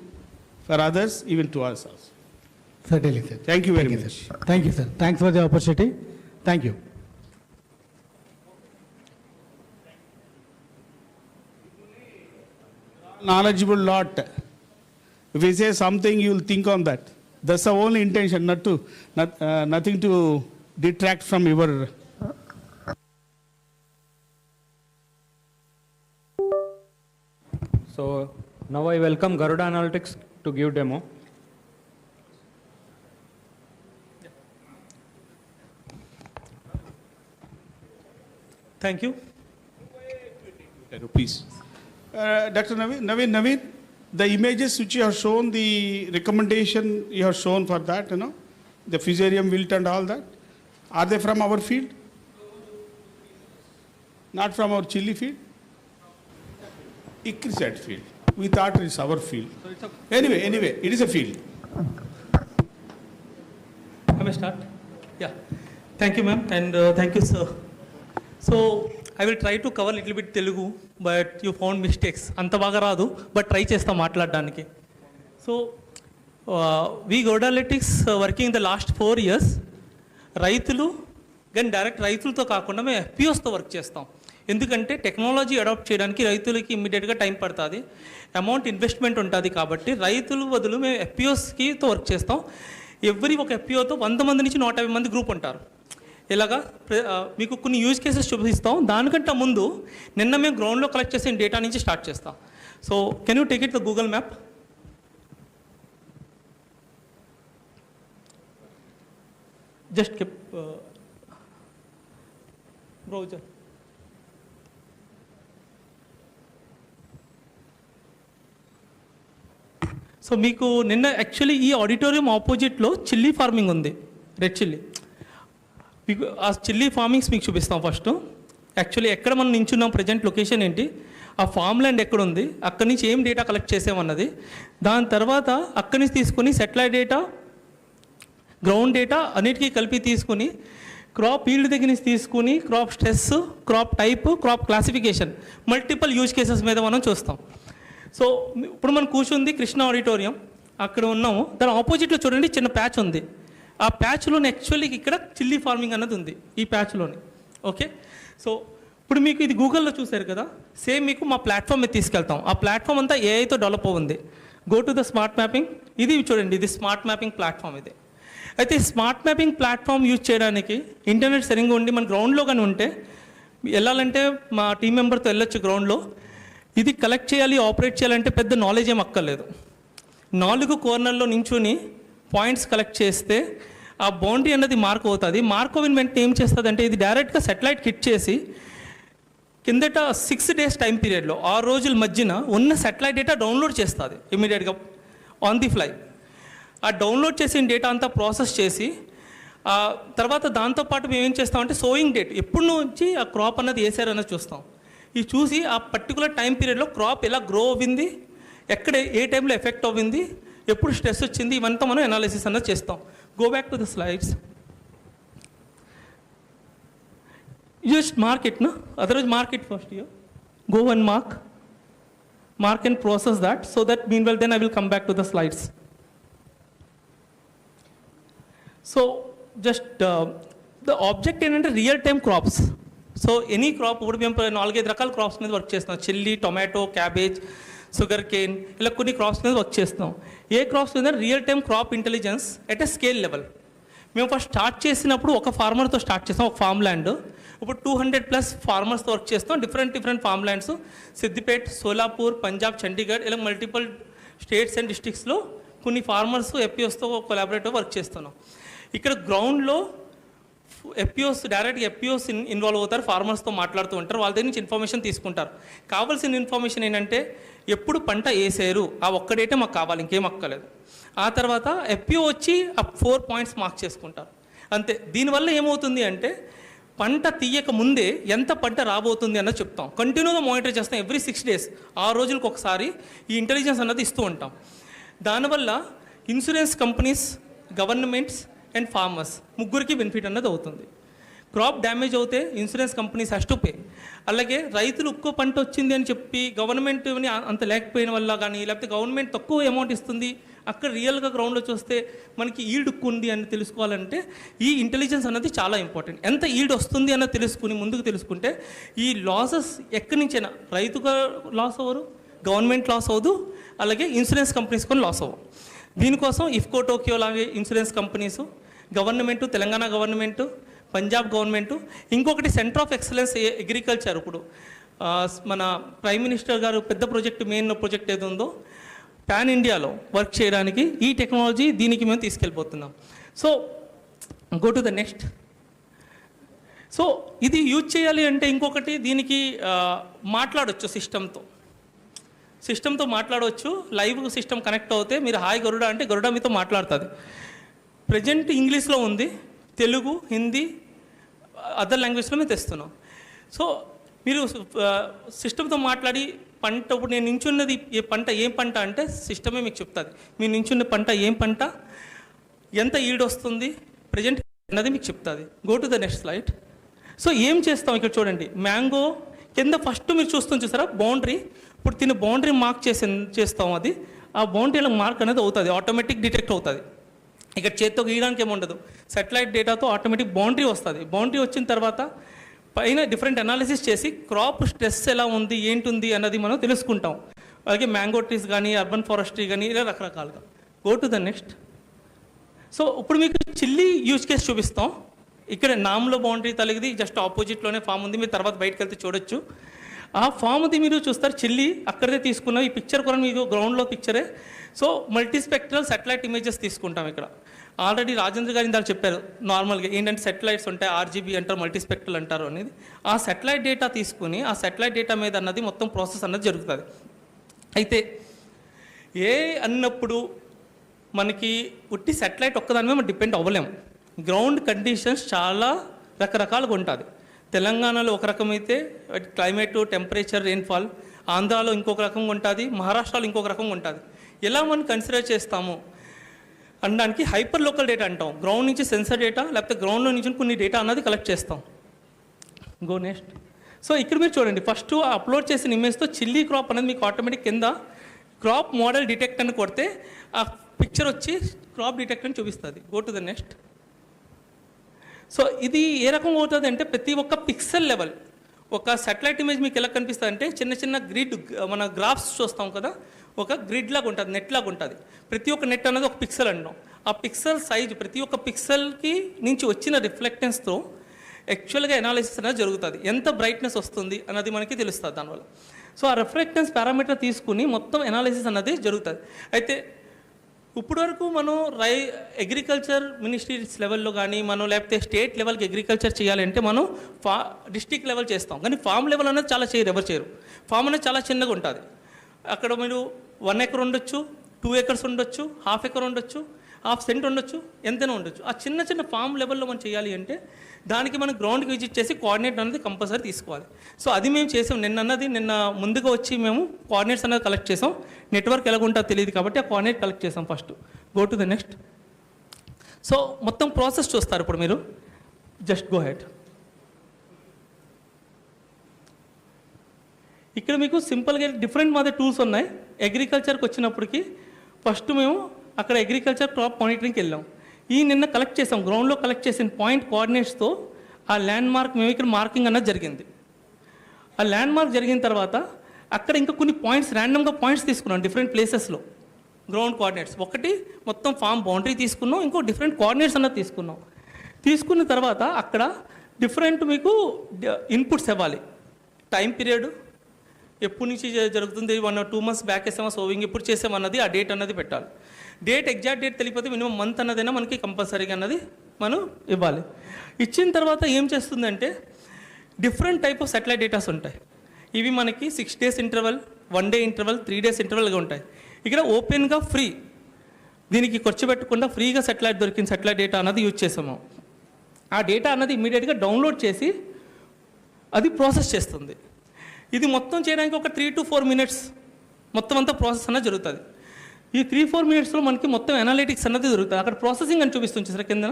for others, even to us also. Certainly, sir. Thank you very much. Sir. Thank you, sir. Thanks for the opportunity. Thank you. Knowledgeable lot. If we say something, you will think on that. That's the only intention, nothing to detract from your. So now I welcome Garuda Analytics to give demo. Thank you. Please. Dr. Naveen, the images which you have shown, the recommendation you have shown for that, the fusarium wilt and all that, are they from our field? Not from our chili field? ICRISAT field. We thought it's our field. Anyway, it is a field. Can I start? Yeah. Thank you, ma'am, and thank you, sir. So I will try to cover a little bit Telugu, but you found mistakes. Anta baga raadu, but try chesta maatladaniki. So we Garuda Analytics working in the last 4 years. రైతులు కానీ direct రైతులతో కాకుండా మేము FPOస్తో work చేస్తాం. ఎందుకంటే technology adapt చేయడానికి రైతులకి ఇమ్మీడియట్గా టైం పడుతుంది, అమౌంట్ ఇన్వెస్ట్మెంట్ ఉంటుంది. కాబట్టి రైతులు బదులు మేము FPOస్తో వర్క్ చేస్తాం. ఎవ్రీ ఒక FPOతో 100 మంది నుంచి 150 మంది గ్రూప్ ఉంటారు. ఇలాగా మీకు కొన్ని యూజ్ కేసెస్ చూపిస్తాం. దానికంటే ముందు నిన్న మేము గ్రౌండ్లో కలెక్ట్ చేసిన డేటా నుంచి స్టార్ట్ చేస్తాం. So can you take it the Google map? Just keep browser. So మీకు నిన్న యాక్చువల్లీ ఈ ఆడిటోరియం ఆపోజిట్లో చిల్లీ ఫార్మింగ్ ఉంది, రెడ్ చిల్లీ. మీకు ఆ చిల్లీ ఫార్మింగ్స్ మీకు చూపిస్తాం. ఫస్ట్ యాక్చువల్లీ ఎక్కడ మనం నించున్నాం, ప్రజెంట్ లొకేషన్ ఏంటి, ఆ ఫామ్ ల్యాండ్ ఎక్కడ ఉంది, అక్కడి నుంచి ఏం డేటా కలెక్ట్ చేసామన్నది. దాని తర్వాత అక్కడి నుంచి తీసుకుని సెటిలైట్ డేటా, గ్రౌండ్ డేటా అన్నిటికీ కలిపి తీసుకుని క్రాప్ ఫీల్డ్ దగ్గర నుంచి తీసుకుని crop stress, crop type, crop classification, multiple use cases మీద మనం చూస్తాం. సో ఇప్పుడు మనం కూర్చుంది కృష్ణ ఆడిటోరియం, అక్కడ ఉన్నాము. దాని ఆపోజిట్లో చూడండి చిన్న ప్యాచ్ ఉంది. ఆ ప్యాచ్లోని యాక్చువల్లీ ఇక్కడ చిల్లీ ఫార్మింగ్ అన్నది ఉంది, ఈ ప్యాచ్లోని. ఓకే, సో ఇప్పుడు మీకు ఇది గూగుల్లో చూశారు కదా, సేమ్ మీకు మా ప్లాట్ఫామ్ మీద తీసుకెళ్తాం. ఆ ప్లాట్ఫామ్ అంతా ఏఐతో డెవలప్ అవుతుంది. Go to the smart mapping. ఇది చూడండి, ఇది స్మార్ట్ మ్యాపింగ్ ప్లాట్ఫామ్ ఇది. అయితే స్మార్ట్ మ్యాపింగ్ ప్లాట్ఫామ్ యూజ్ చేయడానికి ఇంటర్నెట్ సరిగ్గా ఉండి మన గ్రౌండ్లో కానీ ఉంటే, వెళ్ళాలంటే మా టీం మెంబర్తో వెళ్ళొచ్చు గ్రౌండ్లో. ఇది కలెక్ట్ చేయాలి, ఆపరేట్ చేయాలంటే పెద్ద నాలెడ్జ్ ఏం అక్కర్లేదు. 4 కార్నర్లో నించుని పాయింట్స్ కలెక్ట్ చేస్తే ఆ బౌండరీ అన్నది మార్క్ అవుతుంది. మార్క్ అయిన వెంటనే ఏం చేస్తుంది అంటే, ఇది డైరెక్ట్గా సెటిలైట్ హిట్ చేసి కిందట 6 days టైం పీరియడ్లో 6 రోజుల మధ్యన ఉన్న సెటిలైట్ డేటా డౌన్లోడ్ చేస్తుంది ఇమీడియట్గా ఆన్ ది ఫ్లై. ఆ డౌన్లోడ్ చేసిన డేటా అంతా ప్రాసెస్ చేసి తర్వాత దాంతోపాటు మేము ఏం చేస్తామంటే సోయింగ్ డేట్ ఎప్పుడు నుంచి ఆ క్రాప్ అన్నది వేసారన్నది చూస్తాం. ఇది చూసి ఆ పర్టికులర్ టైం పీరియడ్లో క్రాప్ ఎలా గ్రో అవ్వింది, ఎక్కడ ఏ టైంలో ఎఫెక్ట్ అవ్వింది, ఎప్పుడు స్ట్రెస్ వచ్చింది, ఇవంతా మనం అనాలిసిస్ అన్నది చేస్తాం. Go back to the slides. You just mark it, no? Otherwise mark it first here. Go and mark and process that, so that meanwhile then I will come back to the slides. So just the object ఏంటంటే real time crops. So any crop, ఇప్పుడు మేము 4-5 రకాల crops మీద work చేస్తున్నాం. Chilli, tomato, cabbage, sugar cane, ఇలా కొన్ని crops మీద work చేస్తున్నాం. ఏ క్రాప్స్ మీద real time crop intelligence at a scale level. మేము ఫస్ట్ స్టార్ట్ చేసినప్పుడు ఒక ఫార్మర్తో స్టార్ట్ చేస్తాం, ఒక ఫామ్ ల్యాండ్. ఇప్పుడు 200+ ఫార్మర్స్తో వర్క్ చేస్తాం. Different form lands, Siddipet, Solapur, Punjab, Chandigarh, ఇలా మల్టిపుల్ స్టేట్స్ అండ్ డిస్ట్రిక్ట్స్లో కొన్ని ఫార్మర్స్ ఎఫ్పిఓస్తో కొలాబరేటివ్ వర్క్ చేస్తున్నాం. ఇక్కడ గ్రౌండ్లో ఎఫ్పిఓస్ డైరెక్ట్గా ఎఫ్పిఓస్ ఇన్వాల్వ్ అవుతారు, ఫార్మర్స్తో మాట్లాడుతూ ఉంటారు, వాళ్ళ దగ్గర నుంచి ఇన్ఫర్మేషన్ తీసుకుంటారు. కావాల్సిన ఇన్ఫర్మేషన్ ఏంటంటే ఎప్పుడు పంట వేసారు, ఆ ఒక్క డేటే మాకు కావాలి, ఇంకేం అక్కర్లేదు. ఆ తర్వాత ఎఫ్పిఓ వచ్చి ఆ 4 points మార్క్ చేసుకుంటారు, అంతే. దీనివల్ల ఏమవుతుంది అంటే పంట తీయక ముందే ఎంత పంట రాబోతుంది అన్నది చెప్తాం. కంటిన్యూగా మానిటర్ చేస్తాం. ఎవ్రీ 6 days, 6 రోజులకు ఒకసారి ఈ ఇంటెలిజెన్స్ అన్నది ఇస్తూ ఉంటాం. దానివల్ల insurance companies, governments and farmers ముగ్గురికి బెనిఫిట్ అన్నది అవుతుంది. క్రాప్ డ్యామేజ్ అవుతే insurance companies has to pay. అలాగే రైతులు ఎక్కువ పంట వచ్చింది అని చెప్పి గవర్నమెంట్ని అంత లేకపోయిన వల్ల కానీ, లేకపోతే గవర్నమెంట్ తక్కువ అమౌంట్ ఇస్తుంది, అక్కడ రియల్గా గ్రౌండ్లో చూస్తే మనకి ఈల్డ్ ఎక్కువ ఉంది అని తెలుసుకోవాలంటే ఈ ఇంటెలిజెన్స్ అన్నది చాలా ఇంపార్టెంట్. ఎంత ఈల్డ్ వస్తుంది అన్నది తెలుసుకుని ముందుకు తెలుసుకుంటే ఈ లాసెస్ ఎక్కడి నుంచైనా, రైతుగా లాస్ అవ్వరు, గవర్నమెంట్ లాస్ అవ్వదు, అలాగే ఇన్సూరెన్స్ కంపెనీస్ కూడా లాస్ అవ్వవు. దీనికోసం ఇఫ్కో, టోక్యో లాగే insurance companies, government, Telangana government, Punjab government, ఇంకొకటి సెంటర్ ఆఫ్ ఎక్సలెన్స్ అగ్రికల్చర్. ఇప్పుడు మన ప్రైమ్ మినిస్టర్ గారు పెద్ద ప్రాజెక్ట్, మెయిన్ ప్రాజెక్ట్ ఏది ఉందో పాన్ ఇండియాలో వర్క్ చేయడానికి ఈ టెక్నాలజీ దీనికి మేము తీసుకెళ్ళిపోతున్నాం. So go to the next. So ఇది యూజ్ చేయాలి అంటే ఇంకొకటి, దీనికి మాట్లాడవచ్చు, సిస్టంతో మాట్లాడవచ్చు. లైవ్ సిస్టమ్ కనెక్ట్ అవుతే మీరు హాయ్ గరుడ అంటే గరుడ మీతో మాట్లాడుతుంది. ప్రజెంట్ ఇంగ్లీష్లో ఉంది, తెలుగు, హిందీ, అదర్ లాంగ్వేజ్లో మేము తెస్తున్నాం. సో మీరు సిస్టమ్తో మాట్లాడి పంట, ఇప్పుడు నేను నించున్నది ఏ పంట, ఏం పంట అంటే సిస్టమే మీకు చెప్తుంది. మీరు నించున్న పంట ఏం పంట, ఎంత ఈల్డ్ వస్తుంది, ప్రజెంట్ అన్నది మీకు చెప్తుంది. Go to the next slide. So ఏం చేస్తాం ఇక్కడ చూడండి, మ్యాంగో కింద ఫస్ట్ మీరు చూసారా బౌండరీ. ఇప్పుడు తిన్న బౌండరీ మార్క్ చేస్తాం, అది ఆ బౌండరీలో మార్క్ అనేది అవుతుంది, ఆటోమేటిక్ డిటెక్ట్ అవుతుంది. ఇక్కడ చేత్తో గీయడానికి ఏముండదు, సెటిలైట్ డేటాతో ఆటోమేటిక్ బౌండరీ వస్తుంది. బౌండరీ వచ్చిన తర్వాత పైన డిఫరెంట్ అనాలిసిస్ చేసి క్రాప్ స్ట్రెస్ ఎలా ఉంది, ఏంటుంది అన్నది మనం తెలుసుకుంటాం. అలాగే మ్యాంగో ట్రీస్ కానీ, అర్బన్ ఫారెస్ట్రీ కానీ, ఇలా రకరకాలుగా. Go to the next. So ఇప్పుడు మీకు చిల్లీ యూజ్ కేస్ చూపిస్తాం. ఇక్కడ నామ్లో బౌండరీ తలిగిది, జస్ట్ ఆపోజిట్లోనే ఫామ్ ఉంది, మీరు తర్వాత బయటకు వెళ్తే చూడొచ్చు. ఆ ఫామ్ది మీరు చూస్తారు, చిల్లీ అక్కడే తీసుకున్నాం. ఈ పిక్చర్ కూడా మీకు గ్రౌండ్లో పిక్చరే. సో మల్టీస్పెక్ట్రల్ సెటిలైట్ ఇమేజెస్ తీసుకుంటాం ఇక్కడ. ఆల్రెడీ రాజేంద్ర గారు ఇందాక చెప్పారు, నార్మల్గా ఏంటంటే సెటిలైట్స్ ఉంటాయి, ఆర్జీబీ అంటారు, మల్టీస్పెక్ట్రల్ అంటారు అనేది. ఆ సెటిలైట్ డేటా తీసుకుని ఆ సెటిలైట్ డేటా మీద అన్నది మొత్తం ప్రాసెస్ అన్నది జరుగుతుంది. అయితే ఏ అన్నప్పుడు మనకి ఉట్టి సెటిలైట్ ఒక్కదాని మీద మనం డిపెండ్ అవ్వలేము. గ్రౌండ్ కండిషన్స్ చాలా రకరకాలుగా ఉంటుంది. తెలంగాణలో ఒక రకమైతే క్లైమేట్, టెంపరేచర్, రెయిన్ఫాల్, ఆంధ్రాలో ఇంకొక రకంగా ఉంటుంది, మహారాష్ట్రలో ఇంకొక రకంగా ఉంటుంది. ఎలా మనం కన్సిడర్ చేస్తాము అనడానికి హైపర్ లోకల్ డేటా అంటాం. గ్రౌండ్ నుంచి సెన్సర్ డేటా, లేకపోతే గ్రౌండ్లో నుంచి కొన్ని డేటా అన్నది కలెక్ట్ చేస్తాం. Go next. సో ఇక్కడ మీరు చూడండి, ఫస్ట్ అప్లోడ్ చేసిన ఇమేజ్తో చిల్లీ క్రాప్ అనేది మీకు ఆటోమేటిక్ కింద క్రాప్ మోడల్ డిటెక్ట్ అని కొడితే ఆ పిక్చర్ వచ్చి క్రాప్ డిటెక్ట్ అని చూపిస్తుంది. Go to the next. So ఇది ఏ రకంగా అవుతుంది అంటే ప్రతి ఒక్క పిక్సెల్ లెవెల్, ఒక సాటిలైట్ ఇమేజ్ మీకు ఎలా కనిపిస్తుంది అంటే చిన్న చిన్న గ్రిడ్, మన గ్రాఫ్స్ చూస్తాం కదా, ఒక గ్రిడ్ లాగా ఉంటుంది, నెట్ లాగా ఉంటుంది. ప్రతి ఒక్క నెట్ అనేది ఒక పిక్సెల్ అంటాం. ఆ పిక్సెల్ సైజు ప్రతి ఒక్క పిక్సెల్కి నుంచి వచ్చిన రిఫ్లెక్టెన్స్తో యాక్చువల్గా అనాలిసిస్ అనేది జరుగుతుంది. ఎంత బ్రైట్నెస్ వస్తుంది అన్నది మనకి తెలుస్తుంది దానివల్ల. సో ఆ రిఫ్లెక్టెన్స్ పారామీటర్ తీసుకుని మొత్తం అనాలిసిస్ అన్నది జరుగుతుంది. అయితే ఇప్పుడు వరకు మనం అగ్రికల్చర్ మినిస్ట్రీస్ లెవెల్లో కానీ మనం లేకపోతే స్టేట్ లెవెల్కి అగ్రికల్చర్ చేయాలంటే మనం డిస్ట్రిక్ట్ లెవెల్ చేస్తాం, కానీ ఫామ్ లెవెల్ అనేది చాలా ఎవరు చేయరు. ఫామ్ అనేది చాలా చిన్నగా ఉంటుంది. అక్కడ మీరు 1 acre ఉండొచ్చు, 2 acres ఉండొచ్చు, 1/2 acre ఉండొచ్చు, 1/2 cent ఉండొచ్చు, ఎంతైనా ఉండొచ్చు. ఆ చిన్న చిన్న ఫామ్ లెవెల్లో మనం చేయాలి అంటే దానికి మనం గ్రౌండ్కి విజిట్ చేసి కోఆర్డినేట్ అనేది కంపల్సరీ తీసుకోవాలి. సో అది మేము చేసాం. నిన్న ముందుగా వచ్చి మేము కోఆర్డినేట్స్ అనేది కలెక్ట్ చేసాం. నెట్వర్క్ ఎలా ఉంటుందో తెలియదు కాబట్టి ఆ కోఆర్డినేట్ కలెక్ట్ చేసాం. First go to the next. So మొత్తం ప్రాసెస్ చూస్తారు ఇప్పుడు మీరు. Just go head. ఇక్కడ మీకు సింపుల్గా డిఫరెంట్ మాదే టూల్స్ ఉన్నాయి. అగ్రికల్చర్కి వచ్చినప్పటికి ఫస్ట్ మేము అక్కడ అగ్రికల్చర్ క్రాప్ మానిటరింగ్కి వెళ్ళాం. నిన్న కలెక్ట్ చేసాం, గ్రౌండ్లో కలెక్ట్ చేసిన పాయింట్ కోఆర్డినేట్స్తో ఆ ల్యాండ్ మార్క్ మేము ఇక్కడ మార్కింగ్ అన్నది జరిగింది. ఆ ల్యాండ్ మార్క్ జరిగిన తర్వాత అక్కడ ఇంకా కొన్ని పాయింట్స్ ర్యాండమ్గా పాయింట్స్ తీసుకున్నాం డిఫరెంట్ ప్లేసెస్లో గ్రౌండ్ కోఆర్డినేట్స్. ఒకటి మొత్తం ఫామ్ బౌండరీ తీసుకున్నాం, ఇంకో డిఫరెంట్ కోఆర్డినేట్స్ అన్నది తీసుకున్నాం. తీసుకున్న తర్వాత అక్కడ డిఫరెంట్ మీకు ఇన్పుట్స్ ఇవ్వాలి. టైం పీరియడ్ ఎప్పటి నుంచి జరుగుతుంది, 1 or 2 months బ్యాక్ వేసామా, సోవింగ్ ఎప్పుడు చేసామన్నది ఆ డేట్ అన్నది పెట్టాలి. ఎగ్జాక్ట్ డేట్ తెలియకపోతే మినిమం మంత్ అన్నదైనా మనకి కంపల్సరీగా అన్నది మనం ఇవ్వాలి. ఇచ్చిన తర్వాత ఏం చేస్తుందంటే different type of satellite datas ఉంటాయి. ఇవి మనకి 6 days interval, 1 day interval, 3 days ఇంటర్వల్గా ఉంటాయి. ఇక్కడ ఓపెన్గా ఫ్రీ, దీనికి ఖర్చు పెట్టకుండా ఫ్రీగా దొరికిన సాటిలైట్ డేటా అన్నది యూజ్ చేసాము. ఆ డేటా అన్నది ఇమీడియట్గా డౌన్లోడ్ చేసి అది ప్రాసెస్ చేస్తుంది. ఇది మొత్తం చేయడానికి ఒక 3 to 4 minutes మొత్తం అంతా ప్రాసెస్ అన్నది జరుగుతుంది. ఈ 3-4 minutesలో మనకి మొత్తం అనాలిటిక్స్ అన్నది జరుగుతుంది. అక్కడ ప్రాసెసింగ్ అని చూపిస్తుంది సార్ కింద.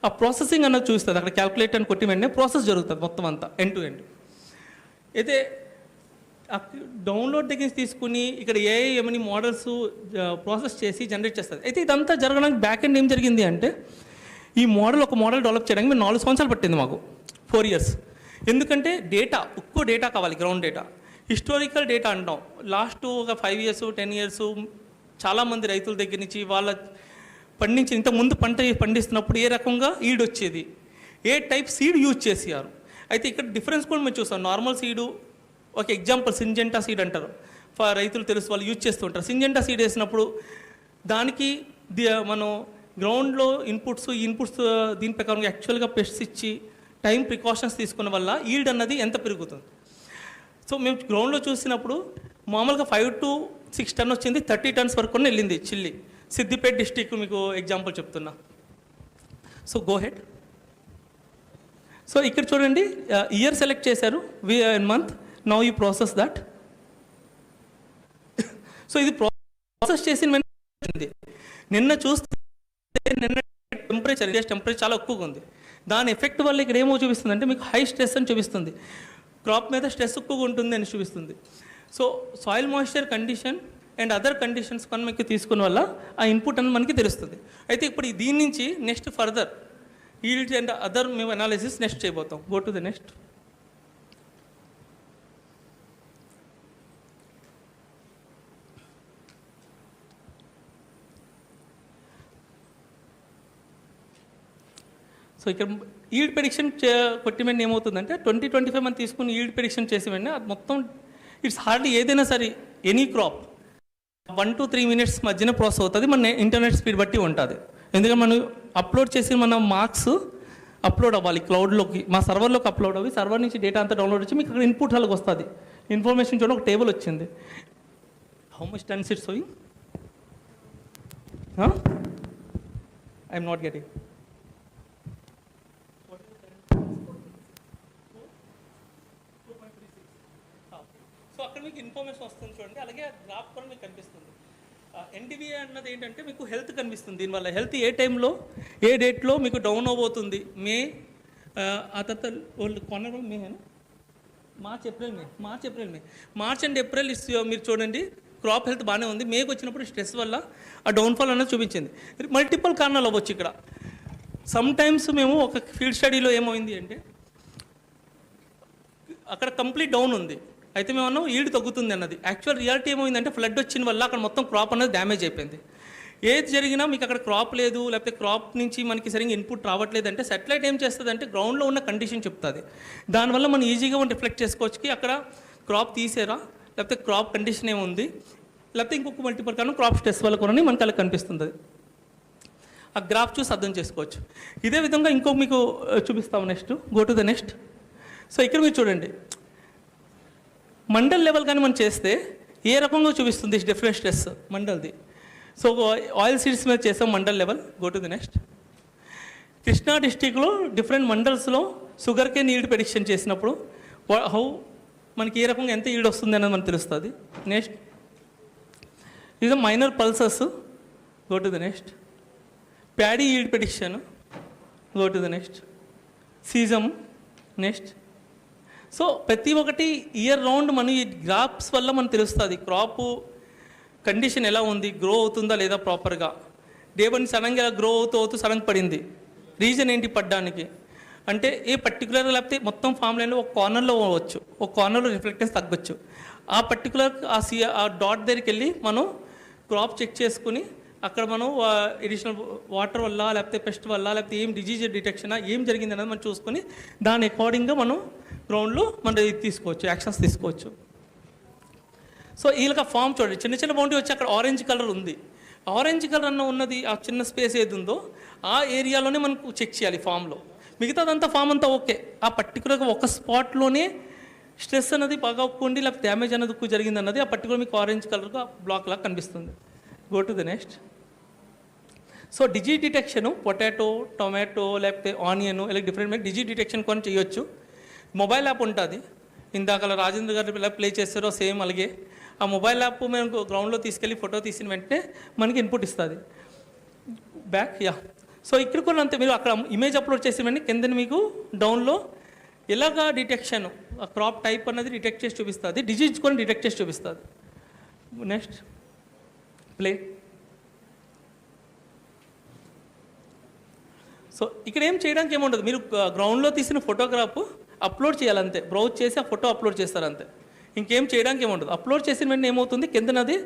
ఆ ప్రాసెసింగ్ అన్నది చూస్తుంది. అక్కడ క్యాల్కులేట్ అని కొట్టి వెంటనే ప్రాసెస్ జరుగుతుంది మొత్తం అంతా ఎండ్ టు ఎండ్. అయితే డౌన్లోడ్ దగ్గర తీసుకుని ఇక్కడ ఏమని మోడల్స్ ప్రాసెస్ చేసి జనరేట్ చేస్తుంది. అయితే ఇదంతా జరగడానికి బ్యాక్ ఎండ్ ఏం జరిగింది అంటే ఈ ఒక మోడల్ డెవలప్ చేయడానికి మేము 4 సంవత్సరాలు పట్టింది మాకు, 4 years. ఎందుకంటే ఎక్కువ డేటా కావాలి, గ్రౌండ్ డేటా. హిస్టారికల్ డేటా అంటాం. లాస్ట్ ఒక 5 years, 10 years చాలామంది రైతుల దగ్గర నుంచి వాళ్ళ పండించి ఇంతకుముందు పండిస్తున్నప్పుడు ఏ రకంగా ఈడ్ వచ్చేది, ఏ టైప్ సీడ్ యూజ్ చేసారు. అయితే ఇక్కడ డిఫరెన్స్ కూడా మేము చూస్తాం. నార్మల్ సీడు ఒక ఎగ్జాంపుల్ సింజెంటా సీడ్ అంటారు, రైతులు తెలుసు, వాళ్ళు యూజ్ చేస్తూ ఉంటారు. సింజెంటా సీడ్ వేసినప్పుడు దానికి మనం గ్రౌండ్లో ఇన్పుట్స్ దీని ప్రకారం యాక్చువల్గా పెస్ట్స్ ఇచ్చి టైం ప్రికాషన్స్ తీసుకున్న వల్ల ఈల్డ్ అన్నది ఎంత పెరుగుతుంది. సో మేము గ్రౌండ్లో చూసినప్పుడు మామూలుగా 5 to 6 tons వచ్చింది, 30 tons వరకు కూడా వెళ్ళింది. సిద్దిపేట డిస్టిక్ మీకు ఎగ్జాంపుల్ చెప్తున్నా. So go head. సో ఇక్కడ చూడండి, ఇయర్ సెలెక్ట్ చేశారు, month. Now you process that. So ఇది ప్రాసెస్ చేసిన వెంటనే నిన్న చూస్తే టెంపరేచర్ చాలా ఎక్కువగా ఉంది. దాని ఎఫెక్ట్ వల్ల ఇక్కడ ఏమో చూపిస్తుంది అంటే మీకు హై స్ట్రెస్ అని చూపిస్తుంది, క్రాప్ మీద స్ట్రెస్ ఎక్కువగా ఉంటుంది అని చూపిస్తుంది. So soil moisture condition and other conditions కానీ మీకు తీసుకున్న వల్ల ఆ ఇన్పుట్ అని మనకి తెలుస్తుంది. అయితే ఇప్పుడు దీని నుంచి next further yield and other మేము అనాలిసిస్ నెక్స్ట్ చేయబోతాం. Go to the next. So ఇక్కడ ఈల్డ్ ప్రెడిక్షన్ కొట్టి వెంటనే ఏమవుతుందంటే 2025 మనం తీసుకుని ఈల్డ్ ప్రెడిక్షన్ చేసి వెంటనే అది మొత్తం ఇట్స్ హార్డ్లీ ఏదైనా సరే ఎనీ క్రాప్ 1 to 3 minutes మధ్యన ప్రాసెస్ అవుతుంది. మన ఇంటర్నెట్ స్పీడ్ బట్టి ఉంటుంది. ఎందుకంటే మనం అప్లోడ్ చేసి మన మార్క్స్ అప్లోడ్ అవ్వాలి క్లౌడ్లోకి, మా సర్వర్లోకి అప్లోడ్ అవ్వి, సర్వర్ నుంచి డేటా అంతా డౌన్లోడ్ వచ్చి మీకు అక్కడ ఇన్పుట్ అలాగ వస్తుంది. ఇన్ఫర్మేషన్ చూడండి, ఒక టేబుల్ వచ్చింది. How much turns it's sowing? I'm not getting. So అక్కడ మీకు ఇన్ఫర్మేషన్ వస్తుంది చూడండి. అలాగే గ్రాఫ్ కూడా మీకు కనిపిస్తుంది. ఎన్డీవీ అన్నది ఏంటంటే మీకు హెల్త్ కనిపిస్తుంది. దీనివల్ల హెల్త్ ఏ టైంలో ఏ డేట్లో మీకు డౌన్ అవబోతుంది. మే ఆ తర్వాత కొనడం మే మార్చ్ అండ్ ఏప్రిల్ మీరు చూడండి క్రాప్ హెల్త్ బాగానే ఉంది. మేకి వచ్చినప్పుడు స్ట్రెస్ వల్ల ఆ డౌన్ఫాల్ అనేది చూపించింది. మల్టిపుల్ కారణాలు అవ్వచ్చు. ఇక్కడ సమ్ టైమ్స్ మేము ఒక ఫీల్డ్ స్టడీలో ఏమైంది అంటే అక్కడ కంప్లీట్ డౌన్ ఉంది, అయితే మేము అన్నాం ఈల్డ్ తగ్గుతుంది అన్నది. యాక్చువల్ రియాలిటీ ఏమైందంటే ఫ్లడ్ వచ్చిన వల్ల అక్కడ మొత్తం క్రాప్ అనేది డ్యామేజ్ అయిపోయింది. ఏది జరిగినా మీకు అక్కడ క్రాప్ లేదు, లేకపోతే క్రాప్ నుంచి మనకి సరిగ్గా ఇన్పుట్ రావట్లేదు అంటే సాటిలైట్ ఏం చేస్తుంది అంటే గ్రౌండ్లో ఉన్న కండిషన్ చెప్తుంది. దానివల్ల మనం ఈజీగా మనం రిఫ్లెక్ట్ చేసుకోవచ్చు అక్కడ క్రాప్ తీసేరా, లేకపోతే క్రాప్ కండిషన్ ఏముంది, లేకపోతే ఇంకొక మల్టిపుల్ కారణం క్రాప్ స్ట్రెస్ వల్ల కూడా మనకి అలా కనిపిస్తుంది. ఆ గ్రాఫ్ చూసి అర్థం చేసుకోవచ్చు. ఇదే విధంగా ఇంకో మీకు చూపిస్తాము. Next go to the next. So ఇక్కడ మీరు చూడండి, మండల్ లెవెల్ కానీ మనం చేస్తే ఏ రకంగా చూపిస్తుంది డిఫరెంట్ స్ట్రెస్ మండల్ది. సో ఆయిల్ సీడ్స్ మీద చేసాం mandal level. Go to the next. Krishna డిస్టిక్లో డిఫరెంట్ మండల్స్లో షుగర్కేన్ ఈల్డ్ ప్రెడిక్షన్ చేసినప్పుడు హౌ మనకి ఏ రకంగా ఎంత ఈల్డ్ వస్తుంది అనేది మనకు తెలుస్తుంది. నెక్స్ట్ ఇది minor pulses. Go to the next. Paddy yield prediction. Go to the next. Sesamum. Next. So ప్రతి ఒక్కటి ఇయర్ రౌండ్ మనం ఈ గ్రాఫ్స్ వల్ల మనకు తెలుస్తుంది క్రాపు కండిషన్ ఎలా ఉంది, గ్రో అవుతుందా లేదా ప్రాపర్గా. డే వన్ సడన్గా గ్రో అవుతూ సడన్ పడింది. రీజన్ ఏంటి పడ్డానికి అంటే ఏ పర్టికులర్, లేకపోతే మొత్తం ఫామ్ లైన్లో ఒక కార్నర్లో అవ్వచ్చు, ఒక కార్నర్లో రిఫ్లెక్టెన్స్ తగ్గొచ్చు. ఆ పర్టికులర్ ఆ డాట్ దగ్గరికి వెళ్ళి మనం క్రాప్ చెక్ చేసుకుని అక్కడ మనం ఎడిషనల్ వాటర్ వల్ల, లేకపోతే పెస్ట్ వల్ల, లేకపోతే ఏం డిజీజ్ డిటెక్షన్ ఏం జరిగింది అనేది మనం చూసుకొని దాని అకార్డింగ్గా మనం గ్రౌండ్లో మనం తీసుకోవచ్చు, యాక్షన్స్ తీసుకోవచ్చు. సో వీళ్ళకి ఫామ్ చూడండి, చిన్న చిన్న బౌండరీ వచ్చి అక్కడ ఆరెంజ్ కలర్ ఉంది. ఆరెంజ్ కలర్ అన్న ఉన్నది ఆ చిన్న స్పేస్ ఏది ఉందో ఆ ఏరియాలోనే మనకు చెక్ చేయాలి ఫామ్లో. మిగతాదంతా ఫామ్ అంతా ఓకే. ఆ పర్టికులర్గా ఒక స్పాట్లోనే స్ట్రెస్ అనేది బాగా ఒక్కండి, లేకపోతే డ్యామేజ్ అనేది ఎక్కువ జరిగింది అన్నది ఆ పర్టికులర్ మీకు ఆరెంజ్ కలర్గా బ్లాక్ లాగా కనిపిస్తుంది. Go to the next. So disease detection potato, tomato, లేకపోతే ఆనియన్ ఇలా డిఫరెంట్ మీకు డిజీజ్ డిటెక్షన్ కొన్ని చేయొచ్చు. మొబైల్ యాప్ ఉంటుంది, ఇందాక రాజేంద్ర గారు ఎలా ప్లే చేస్తారో సేమ్ అలాగే ఆ మొబైల్ యాప్ మేము గ్రౌండ్లో తీసుకెళ్ళి ఫోటో తీసిన వెంటనే మనకి ఇన్పుట్ ఇస్తుంది. Back yeah. సో ఇక్కడ కూడా అంతే, మీరు అక్కడ ఇమేజ్ అప్లోడ్ చేసిన వెంటనే కింద మీకు డౌన్లో ఎలాగా డిటెక్షన్ క్రాప్ టైప్ అన్నది డిటెక్ట్ చేసి చూపిస్తుంది, డిజీజ్ కూడా డిటెక్ట్ చేసి చూపిస్తుంది. Next play. సో ఇక్కడ ఏం చేయడానికి ఏముండదు, మీరు గ్రౌండ్లో తీసిన ఫోటోగ్రాఫ్ అప్లోడ్ చేయాలంతే, బ్రౌజ్ చేసి ఆ ఫోటో అప్లోడ్ చేస్తారు అంతే, ఇంకేం చేయడానికి ఏముండదు. అప్లోడ్ చేసిన వెంటనే ఏమవుతుంది కిందనది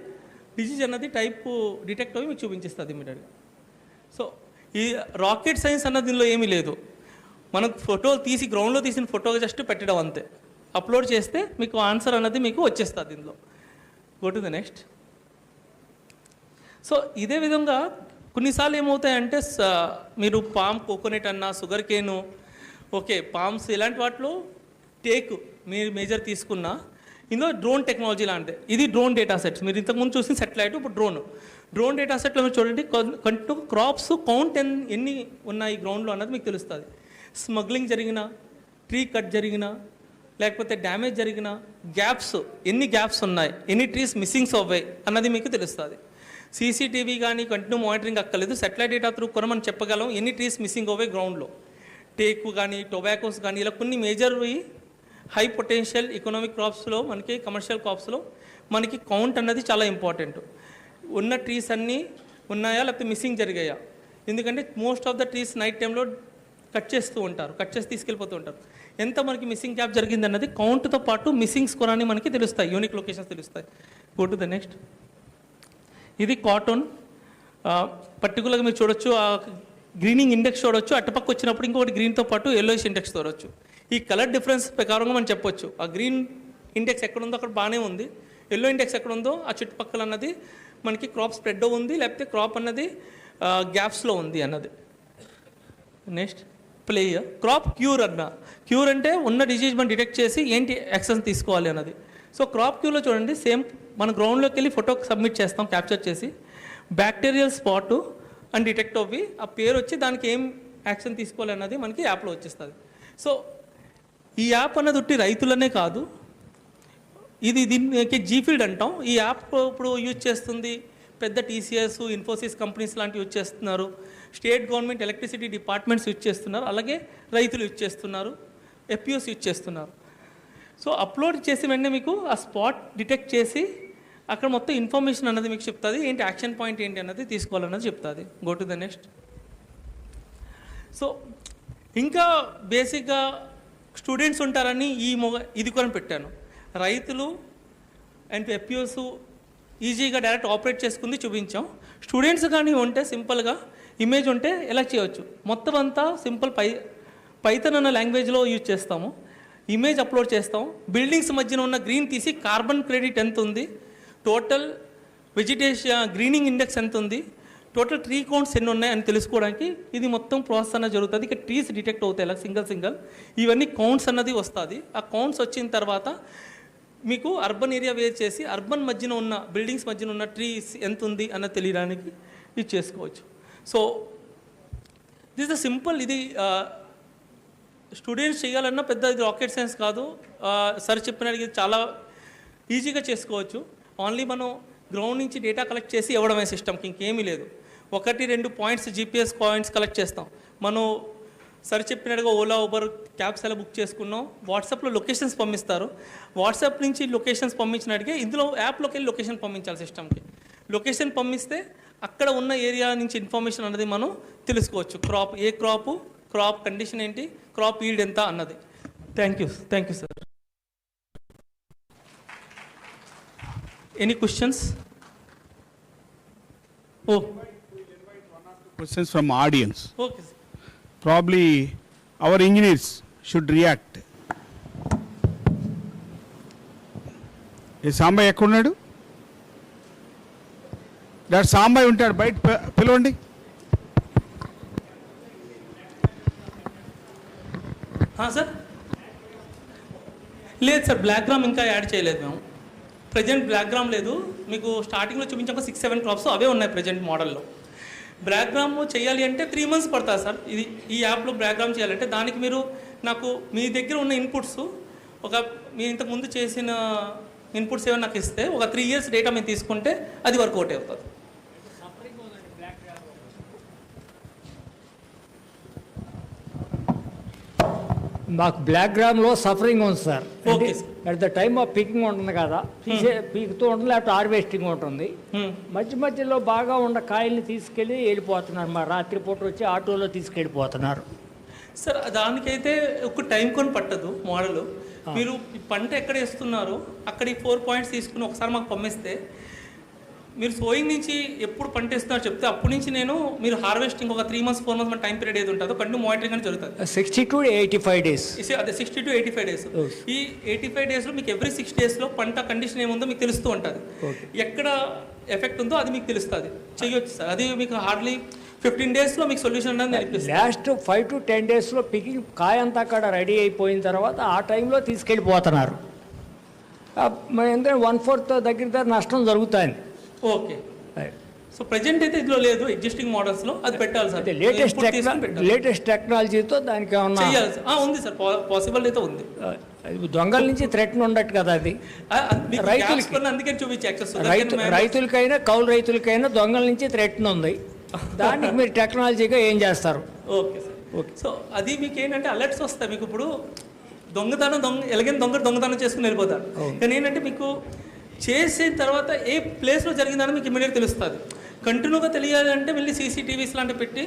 డిజీజ్ అన్నది టైప్ డిటెక్ట్ అవి మీకు చూపించేస్తుంది ఇమీడియట్గా. సో ఈ రాకెట్ సైన్స్ అన్నది దీనిలో ఏమీ లేదు, మనకు ఫోటోలు తీసి గ్రౌండ్లో తీసిన ఫోటో జస్ట్ పెట్టడం అంతే, అప్లోడ్ చేస్తే మీకు ఆన్సర్ అన్నది మీకు వచ్చేస్తుంది దీనిలో. Go to the next. So ఇదే విధంగా కొన్నిసార్లు ఏమవుతాయంటే మీరు పామ్, కోకోనట్ అన్న, షుగర్ కేను, ఓకే పామ్స్ ఇలాంటి వాటిలో టేక్ మీరు మేజర్ తీసుకున్నా ఇందులో డ్రోన్ టెక్నాలజీ లాంటిది. ఇది డ్రోన్ డేటా సెట్స్, మీరు ఇంతకుముందు చూసిన సెటిలైట్, ఇప్పుడు డ్రోన్ డేటా సెట్లో మీరు చూడండి క్రాప్స్ కౌంట్ ఎన్ని ఉన్నాయి గ్రౌండ్లో అన్నది మీకు తెలుస్తుంది. స్మగ్లింగ్ జరిగిన, ట్రీ కట్ జరిగిన, లేకపోతే డ్యామేజ్ జరిగిన, గ్యాప్స్ ఎన్ని గ్యాప్స్ ఉన్నాయి, ఎన్ని ట్రీస్ మిస్సింగ్స్ అవ్వాయి అన్నది మీకు తెలుస్తుంది. సీసీటీవీ కానీ కంటిన్యూ మానిటరింగ్ అక్కర్లేదు, సెటిలైట్ డేటా త్రూ కూడా మనం చెప్పగలం ఎన్ని ట్రీస్ మిస్సింగ్ అవ్వాయి గ్రౌండ్లో. టేకు కానీ, టొబాకోస్ కానీ ఇలా కొన్ని మేజర్ హై పొటెన్షియల్ ఎకనామిక్ క్రాప్స్లో మనకి కమర్షియల్ క్రాప్స్లో మనకి కౌంట్ అన్నది చాలా ఇంపార్టెంట్. ఉన్న ట్రీస్ అన్నీ ఉన్నాయా లేకపోతే మిస్సింగ్ జరిగాయా, ఎందుకంటే most of the trees night టైంలో కట్ చేస్తూ ఉంటారు, కట్ చేసి తీసుకెళ్ళిపోతూ ఉంటారు. ఎంత మనకి మిస్సింగ్ గ్యాప్ జరిగింది అన్నది కౌంట్తో పాటు మిస్సింగ్స్ కూడా మనకి తెలుస్తాయి, యూనిక్ లొకేషన్స్ తెలుస్తాయి. Go to the next. ఇది కాటన్, పర్టికులర్గా మీరు చూడొచ్చు ఆ గ్రీనింగ్ ఇండెక్స్ చూడవచ్చు, అటుపక్క వచ్చినప్పుడు ఇంకొకటి గ్రీన్తో పాటు ఎల్లోయిష్ ఇండెక్స్ చూడవచ్చు. ఈ కలర్ డిఫరెన్స్ ప్రకారంగా మనం చెప్పొచ్చు ఆ గ్రీన్ ఇండెక్స్ ఎక్కడ ఉందో అక్కడ బాగానే ఉంది, ఎల్లో ఇండెక్స్ ఎక్కడ ఉందో ఆ చుట్టుపక్కల అన్నది మనకి క్రాప్ స్ప్రెడ్ ఉంది, లేకపోతే క్రాప్ అన్నది గ్యాప్స్లో ఉంది అన్నది. నెక్స్ట్ ప్లేయర్ క్రాప్ క్యూర్ అన్న, క్యూర్ అంటే ఉన్న డిజీజ్ మనం డిటెక్ట్ చేసి ఏంటి యాక్షన్ తీసుకోవాలి అన్నది. సో క్రాప్ క్యూర్లో చూడండి సేమ్ మన గ్రౌండ్లోకి వెళ్ళి ఫోటో సబ్మిట్ చేస్తాం క్యాప్చర్ చేసి, బ్యాక్టీరియల్ స్పాటు అండ్ డిటెక్ట్ అవ్వి ఆ పేరు వచ్చి దానికి ఏం యాక్షన్ తీసుకోవాలి అన్నది మనకి యాప్లో వచ్చేస్తుంది. సో ఈ యాప్ అన్నది ఉట్టి రైతులనే కాదు, ఇది దీనికి జీఫీల్డ్ అంటాం. ఈ యాప్ ఇప్పుడు యూజ్ చేస్తుంది పెద్ద టీసీఎస్, ఇన్ఫోసిస్ కంపెనీస్ లాంటివి యూజ్ చేస్తున్నారు, state government electricity departments use చేస్తున్నారు, అలాగే రైతులు యూజ్ చేస్తున్నారు, ఎఫ్పిఓస్ యూజ్ చేస్తున్నారు. సో అప్లోడ్ చేసి వెంటనే మీకు ఆ స్పాట్ డిటెక్ట్ చేసి అక్కడ మొత్తం ఇన్ఫర్మేషన్ అన్నది మీకు చెప్తుంది, ఏంటి యాక్షన్ పాయింట్ ఏంటి అన్నది తీసుకోవాలన్నది చెప్తుంది. Go to the next. So ఇంకా బేసిక్గా స్టూడెంట్స్ ఉంటారని ఇది కూడా పెట్టాను. రైతులు అండ్ ఎఫ్పిఓస్ ఈజీగా డైరెక్ట్ ఆపరేట్ చేసుకుంది చూపించాం. స్టూడెంట్స్ కానీ ఉంటే సింపుల్గా ఇమేజ్ ఉంటే ఎలా చేయవచ్చు, మొత్తం అంతా సింపుల్ పైథాన్ అన్న లాంగ్వేజ్లో యూజ్ చేస్తాము. ఇమేజ్ అప్లోడ్ చేస్తాం. బిల్డింగ్స్ మధ్యన ఉన్న గ్రీన్ తీసి కార్బన్ క్రెడిట్ ఎంత ఉంది, టోటల్ వెజిటేషన్ గ్రీనింగ్ ఇండెక్స్ ఎంత ఉంది, టోటల్ ట్రీ కౌంట్స్ ఎన్ని ఉన్నాయి అని తెలుసుకోవడానికి ఇది మొత్తం ప్రాసెస్ అన్నది జరుగుతుంది. ఇక ట్రీస్ డిటెక్ట్ అవుతాయి ఇలా సింగిల్ ఇవన్నీ కౌంట్స్ అన్నది వస్తుంది. ఆ కౌంట్స్ వచ్చిన తర్వాత మీకు అర్బన్ ఏరియా వేర్ చేసి అర్బన్ మధ్యన ఉన్న బిల్డింగ్స్ మధ్యన ఉన్న ట్రీస్ ఎంత ఉంది అన్నది తెలియడానికి ఇది చేసుకోవచ్చు. So this the simple. ఇది స్టూడెంట్స్ చేయాలన్నా పెద్ద ఇది రాకెట్ సైన్స్ కాదు. సార్ చెప్పినది చాలా ఈజీగా చేసుకోవచ్చు. ఓన్లీ మనం గ్రౌండ్ నుంచి డేటా కలెక్ట్ చేసి ఇవ్వడమే సిస్టమ్కి, ఇంకేమీ లేదు. 1-2 పాయింట్స్ జీపీఎస్ పాయింట్స్ కలెక్ట్ చేస్తాం. మనం సార్ చెప్పినట్టుగా ఓలా ఊబర్ క్యాబ్స్ ఎలా బుక్ చేసుకున్నాం, వాట్సాప్లో లొకేషన్స్ పంపిస్తారు. వాట్సాప్ నుంచి లొకేషన్స్ పంపించినట్టుగా ఇందులో యాప్లోకి వెళ్ళి లొకేషన్ పంపించాలి సిస్టమ్కి. లొకేషన్ పంపిస్తే అక్కడ ఉన్న ఏరియా నుంచి ఇన్ఫర్మేషన్ అన్నది మనం తెలుసుకోవచ్చు. ఏ క్రాప్ కండిషన్ ఏంటి, క్రాప్ ఈల్డ్ ఎంత అన్నది. Thank you sir. Any questions? Questions from audience. Okay, sir. Probably our engineers should react. ఏ సాంబాయ్ ఎక్కడున్నాడు? డాక్టర్ సాంబాయ్ ఉంటాడు, బయట పిలవండి. సార్ లేదు సార్, బ్లాక్ గ్రామ్ ఇంకా యాడ్ చేయలేదు మేము. ప్రజెంట్ బ్లాక్ గ్రామ్ లేదు. మీకు స్టార్టింగ్లో చూపించాక 6-7 క్రాప్స్ అవే ఉన్నాయి ప్రజెంట్ మోడల్లో. బ్లాక్ గ్రామ్ చేయాలి అంటే 3 months పడుతుంది సార్. ఈ యాప్లో బ్లాక్ గ్రామ్ చేయాలంటే దానికి మీరు నాకు మీ దగ్గర ఉన్న ఇన్పుట్స్ మీ ఇంతకుముందు చేసిన ఇన్పుట్స్ ఏమైనా నాకు ఇస్తే ఒక 3 years డేటా మేము తీసుకుంటే అది వర్కౌట్ అవుతుంది. మాకు బ్లాక్ గ్రామ్లో సఫరింగ్ ఉంది sir. At the time of Peking ఉంటుంది కదా, పీకుతూ ఉంటుంది, లేకపోతే హార్వెస్టింగ్ ఉంటుంది. మధ్యలో బాగా ఉన్న కాయల్ని తీసుకెళ్ళి వెళ్ళిపోతున్నారు. మా రాత్రిపూట వచ్చి ఆటోలో తీసుకెళ్ళిపోతున్నారు సార్. దానికైతే ఒక టైం కొని పట్టదు మోడల్. మీరు పంట ఎక్కడ వేస్తున్నారో అక్కడ 4 points తీసుకుని ఒకసారి మాకు పంపిస్తే, మీరు సోయింగ్ నుంచి ఎప్పుడు పంట వేస్తున్నారో చెప్తే అప్పటి నుంచి మీరు హార్వెస్టింగ్ ఒక 3 months 4 months మన టైం పీరియడ్ ఏది ఉంటుందో కంటిన్యూ మానిటరింగ్ అని జరుగుతుంది. 60 to 85 days. అదే 60 to 85 days. ఈ 85 daysలో మీకు ఎవ్రీ 6 daysలో పంట కండిషన్ ఏముందో మీకు తెలుస్తూ ఉంటుంది. ఎక్కడ ఎఫెక్ట్ ఉందో అది మీకు తెలుస్తుంది, చేయొచ్చు సార్. అది మీకు హార్డ్లీ 15 daysలో మీకు సొల్యూషన్ అనేది అనిపిస్తుంది. లాస్ట్ 5 to 10 daysలో పికింగ్ కాయ అంతా అక్కడ రెడీ అయిపోయిన తర్వాత ఆ టైంలో తీసుకెళ్ళిపోతున్నారు. ఎందుకంటే 1/4 దగ్గర నష్టం జరుగుతుంది. ఓకే. సో ప్రజెంట్ అయితే ఇందులో లేదు, ఎగ్జిస్టింగ్ మోడల్స్లో అది పెట్టాలి సార్. లేటెస్ట్ టెక్నాలజీతో దానికి ఉంది సార్, పాసిబుల్ అయితే ఉంది. దొంగల నుంచి థ్రెట్ ఉండట్టు కదా అది. అందుకే చూపించి రైతులకైనా కౌలు రైతులకైనా దొంగల నుంచి థ్రెట్ ఉంది. దానికి మీరు టెక్నాలజీగా ఏం చేస్తారు? Okay sir. ఓకే. సో అది మీకు ఏంటంటే అలర్ట్స్ వస్తాయి. మీకు ఇప్పుడు ఎలాగైనా దొంగతనం చేసుకుని వెళ్ళిపోతారు. కానీ ఏంటంటే మీకు చేసిన తర్వాత ఏ ప్లేస్లో జరిగిందని మీకు ఇమీడియట్గా తెలుస్తుంది. కంటిన్యూగా తెలియాలంటే మళ్ళీ CCTVs లాంటివి పెట్టి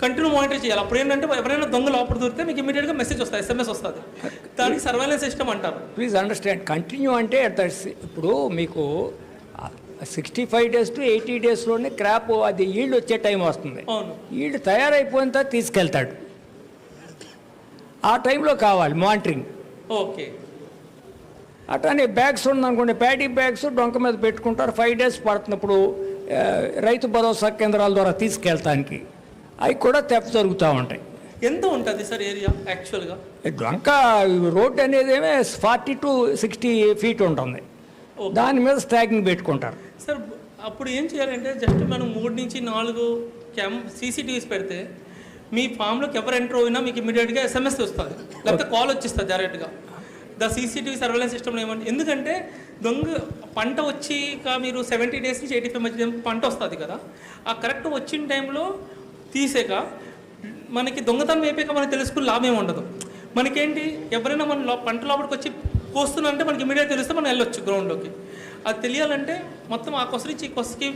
కంటిన్యూ మానిటర్ చేయాలి. అప్పుడు ఏంటంటే ఎవరైనా దొంగ లోపల దొరికితే మీకు ఇమీడియట్గా మెసేజ్ వస్తుంది, SMS వస్తుంది. దానికి సర్వైలెన్స్ సిస్టమ్ అంటారు. ప్లీజ్ అండర్స్టాండ్, కంటిన్యూ అంటే ఇప్పుడు మీకు 65 days to 80 daysలోనే క్రాప్ అది ఈల్డ్ వచ్చే టైం వస్తుంది. ఈల్డ్ తయారైపోయిన తర్వాత తీసుకెళ్తాడు. ఆ టైంలో కావాలి మానిటరింగ్. ఓకే. అట్లానే బ్యాగ్స్ ఉందనుకోండి, ప్యాడీ బ్యాగ్స్ డొంక మీద పెట్టుకుంటారు. 5 days పడుతున్నప్పుడు రైతు భరోసా కేంద్రాల ద్వారా తీసుకెళ్తానికి అవి కూడా తెప్ప జరుగుతూ ఉంటాయి. ఎంత ఉంటుంది సార్ ఏరియా యాక్చువల్గా? డొంక రోడ్ అనేది 40 to 60 feet ఉంటుంది. దాని మీద స్టాకింగ్ పెట్టుకుంటారు సార్. అప్పుడు ఏం చేయాలంటే జస్ట్ మనం 3 నుంచి 4 CCTVs పెడితే మీ ఫామ్లోకి ఎవరు ఎంటర్ అయినా మీకు ఇమీడియట్గా SMS వస్తుంది, లేకపోతే కాల్ వచ్చేస్తుంది డైరెక్ట్గా. ద CCTV సర్వేలెన్స్ సిస్టమ్లో ఏమంటే, ఎందుకంటే పంట వచ్చి మీరు 70 days నుంచి 85 మధ్య పంట వస్తుంది కదా, ఆ కరెక్ట్ వచ్చిన టైంలో తీసేక మనకి దొంగతనం అయిపోయాక మనకి తెలుసుకుని లాభం ఏమి ఉండదు. మనకేంటి ఎవరైనా మన పంట లోపలికి వచ్చి కోస్తున్నారంటే మనకి ఇమీడియట్ తెలిస్తే మనం వెళ్ళొచ్చు గ్రౌండ్లోకి. అది తెలియాలంటే మొత్తం ఆ కొస నుంచి ఈ కొసకి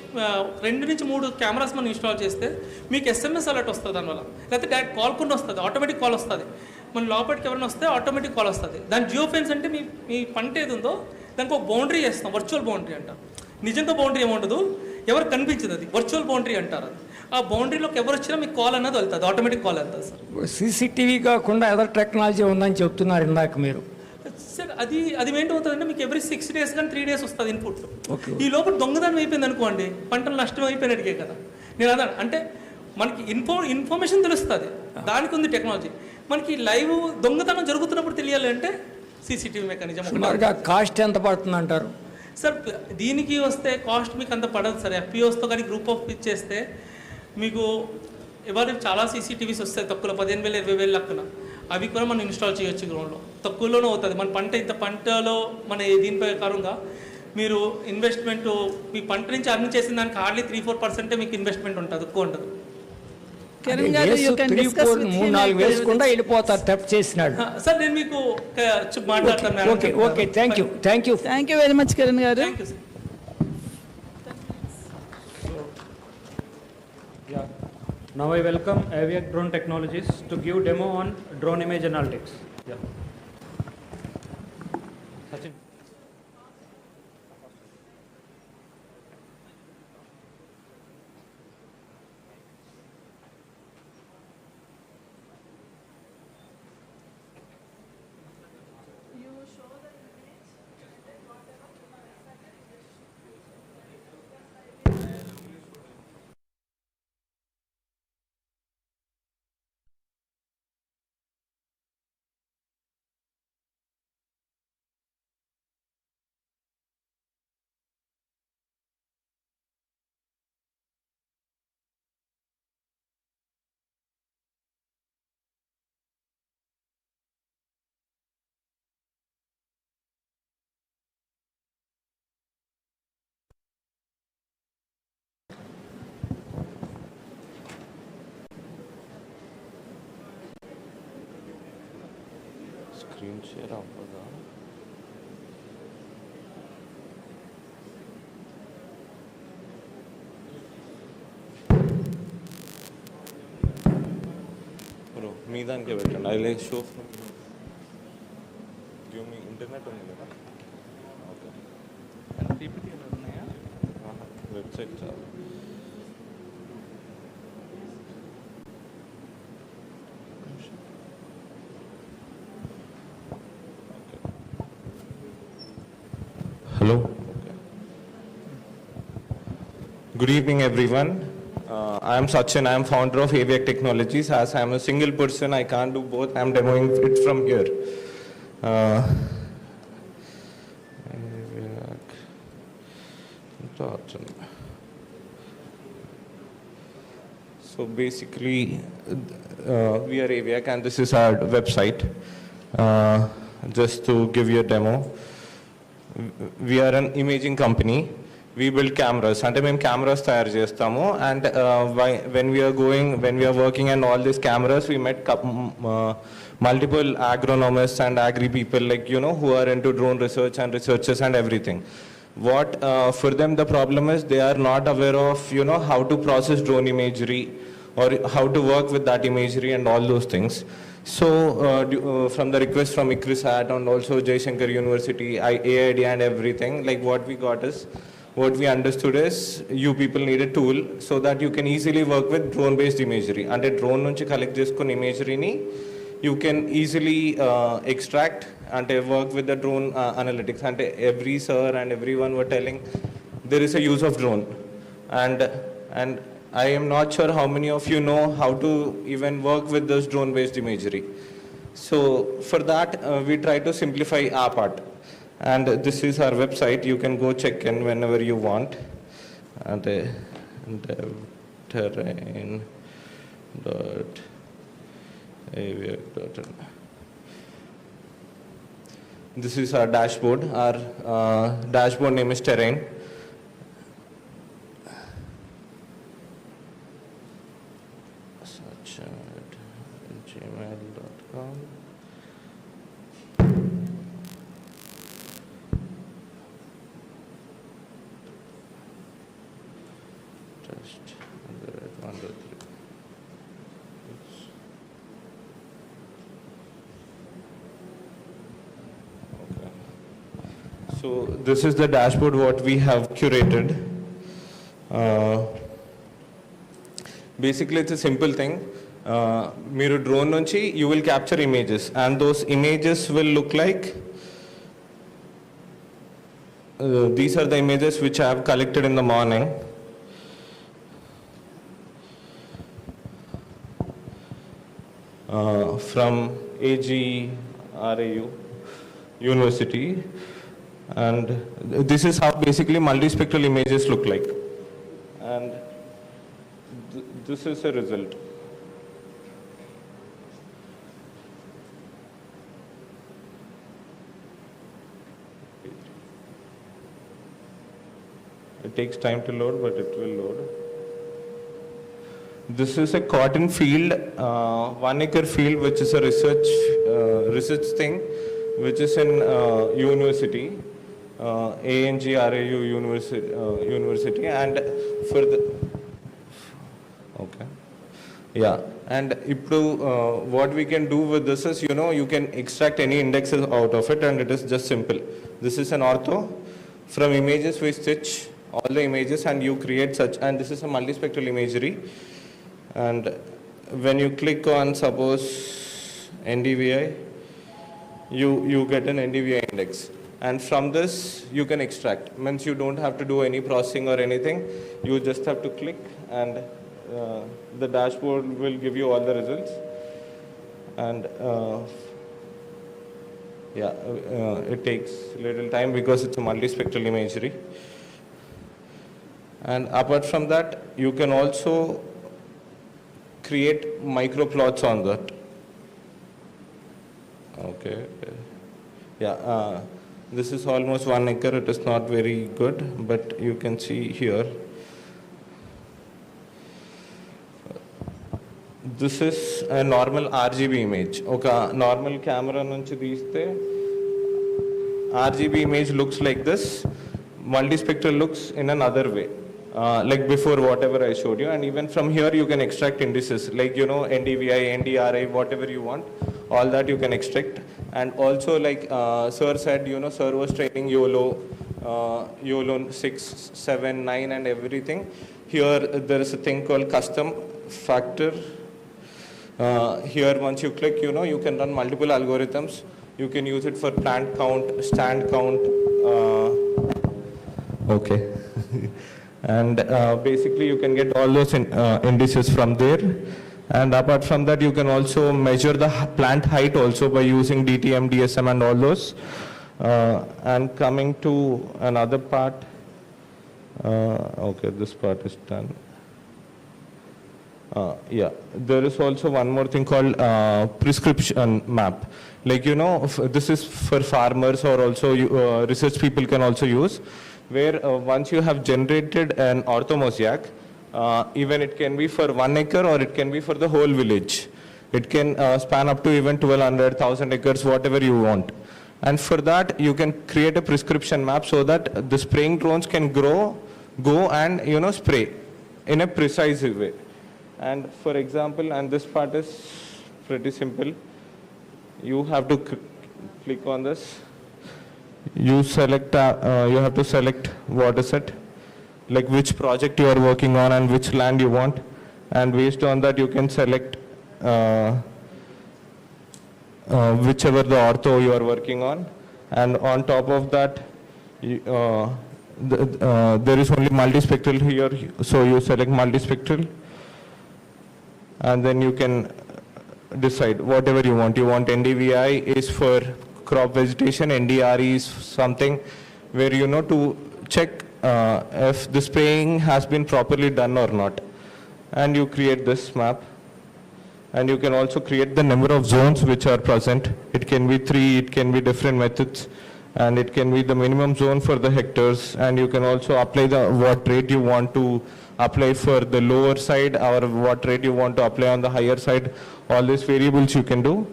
2 నుంచి 3 కెమెరాస్ మనం ఇన్స్టాల్ చేస్తే మీకు SMS అలర్ట్ వస్తుంది దానివల్ల. లేకపోతే డైరెక్ట్ కాల్ కూడా వస్తుంది, ఆటోమేటిక్ కాల్ వస్తుంది. మన లోపలికి ఎవరైనా వస్తే ఆటోమేటిక్ కాల్ వస్తుంది. దాని జియో ఫెన్స్ అంటే మీ పంట ఏది ఉందో దానికి ఒక బౌండరీ చేస్తాం, వర్చువల్ బౌండరీ అంటారు. నిజంగా బౌండరీ ఏముండదు, ఎవరు కనిపించదు, అది వర్చువల్ బౌండరీ అంటారు. అది ఆ బౌండరీలోకి ఎవరు వచ్చినా మీకు కాల్ అన్నది వెళ్తుంది, ఆటోమేటిక్ కాల్ వెళ్తుంది సార్. CCTV కాకుండా అదర్ టెక్నాలజీ ఉందని చెప్తున్నారు ఇందాక మీరు. సార్ అది ఏంటవుతుందంటే మీకు ఎవ్రీ 6 days కానీ 3 days వస్తుంది ఇన్పుట్. ఈ లోపల దొంగదానం అయిపోయింది అనుకోండి, పంటలు నష్టం అయిపోయినట్టుకే కదా. నేను అదే అంటే మనకి ఇన్ఫర్మేషన్ తెలుస్తుంది, దానికి ఉంది టెక్నాలజీ. మనకి లైవ్ దొంగతనం జరుగుతున్నప్పుడు తెలియాలి అంటే CCTV మెకానిజం. కాస్ట్ ఎంత పడుతుంది అంటారు సార్? దీనికి వస్తే కాస్ట్ మీకు అంత పడదు సార్. FPOస్తో కానీ గ్రూప్ ఆఫ్ చేస్తే మీకు ఇవాళ చాలా CCTVs వస్తాయి తక్కువలో 15,000 20,000 లెక్కన. అవి కూడా మనం ఇన్స్టాల్ చేయొచ్చు గ్రౌండ్లో, తక్కువలోనే అవుతుంది. మన పంట ఇంత పంటలో మన దీని ప్రకారంగా మీరు ఇన్వెస్ట్మెంట్ మీ పంట నుంచి అర్న్ చేసిన దానికి హార్డ్లీ 3-4% మీకు ఇన్వెస్ట్మెంట్ ఉంటుంది, ఎక్కువ ఉంటుంది. కిరణ్ గారు, you can discuss with him. 3-4 వేసుకుండా వెళ్ళిపోతారు తప్పు చేసినాడు. సార్ నేను మీకు మాట్లాడతాను. Okay, thank you very much Kiran గారు. Now I welcome Aviac Drone Technologies to give demo on drone image analytics. Yeah. Sachin. Screen share అవ్వదా? బ్రో మీ దానికే పెట్టండి. I like show from give me internet ఉంది కదా? Okay, website చాలు. Hello. Good evening, everyone. I am Sachin. I am founder of Aviac Technologies. As I am a single person, I can't do both. I am demoing it from here. So basically, we are Aviac, and this is our website. Just to give you a demo. We are an imaging company. We build cameras. And we cameras తయారు చేస్తాము. And when we are working on all these cameras, we met multiple agronomists and agri people, like, you know, who are into drone research and researchers and everything. What for them the problem is, they are not aware of, you know, how to process drone imagery or how to work with that imagery and all those things. So from the request from ICRISAT and also Jaishankar University, AID and everything, like what we understood is you people need a tool so that you can easily work with drone based imagery. And a drone nunchi collect cheskoni imagery ni you can easily extract and work with the drone analytics. And every sir and everyone were telling there is a use of drone, and I am not sure how many of you know how to even work with this drone based imagery. So for that we try to simplify our part, and this is our website. You can go check in whenever you want. And terrain.aviac.in. This is our dashboard. Our dashboard name is Terrain. gmail.com. Next, 1, 2, 3. Okay. So this is the dashboard what we have curated. Basically, it's a simple thing. Meeru drone nunchi, you will capture images, and those images will look like. These are the images which I have collected in the morning. From ANGRAU University, and this is how basically multispectral images look like, and this is a result. It takes time to load, but it will load. This is a cotton field, 1 acre field, which is a research thing, which is in university, ANGRAU University, and for the, okay, yeah, and what we can do with this is, you can extract any indexes out of it, and it is just simple. This is an ortho. From images we stitch all the images and you create such, and this is a multispectral imagery. And when you click on, suppose, NDVI, you get an NDVI index. And from this, you can extract. Means you don't have to do any processing or anything. You just have to click, and the dashboard will give you all the results. And it takes little time because it's a multispectral imagery. And apart from that, you can also create microplots on that. Okay. Yeah. This is almost 1 acre. It is not very good, but you can see here. This is a normal RGB image. Okay, normal camera nunchi teeste RGB image looks like this. Multispectral looks in another way. Like before, whatever I showed you, and even from here you can extract indices like NDVI, NDRI, whatever you want, all that you can extract. And also, like sir said, sir was training YOLO 6, 7, 9 and everything. Here there is a thing called custom factor. Here once you click, you can run multiple algorithms. You can use it for plant count, stand count. Okay. And basically you can get all those indices from there. And apart from that, you can also measure the plant height also by using DTM, DSM and all those. And coming to another part, okay, this part is done. Yeah, there is also one more thing called prescription map. Like, this is for farmers, or also research people can also use, where once you have generated an orthomosaic, even it can be for 1 acre or it can be for the whole village. It can span up to even 1200, 1000 acres, whatever you want. And for that, you can create a prescription map so that the spraying drones can go and, spray in a precise way. And for example, and this part is pretty simple. You have to click on this. You select, you have to select what is it, like which project you are working on and which land you want. And based on that, you can select whichever the ortho you are working on. And on top of that, there is only multispectral here, so you select multispectral. And then you can decide whatever you want. You want NDVI is for crop vegetation, NDRE is something where to check if the spraying has been properly done or not. And you create this map. And you can also create the number of zones which are present. It can be 3, it can be different methods, and it can be the minimum zone for the hectares. And you can also apply what rate you want to apply for the lower side, or what rate you want to apply on the higher side. All these variables you can do.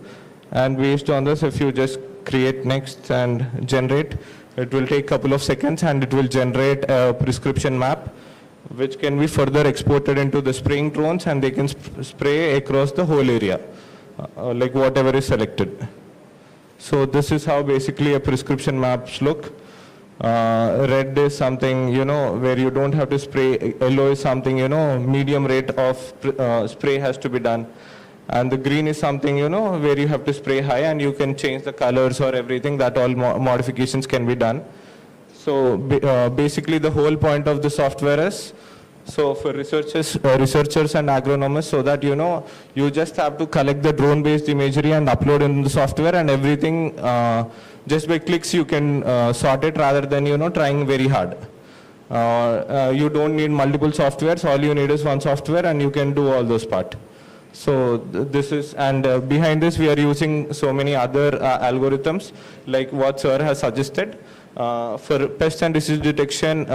And based on this, if you just create next and generate, it will take a couple of seconds and it will generate a prescription map which can be further exported into the spraying drones, and they can spray across the whole area, like whatever is selected. So this is how basically a prescription maps look. Red is something, where you don't have to spray. Yellow is something, medium rate of spray has to be done. And the green is something, where you have to spray high, and you can change the colors or everything, that all modifications can be done. So basically the whole point of the software is, so for researchers and agronomists, so that you just have to collect the drone-based imagery and upload in the software, and everything just by clicks you can sort it, rather than trying very hard. You don't need multiple softwares. All you need is one software, and you can do all those parts. So this is, and behind this we are using so many other algorithms, like what Sir has suggested. For pest and disease detection,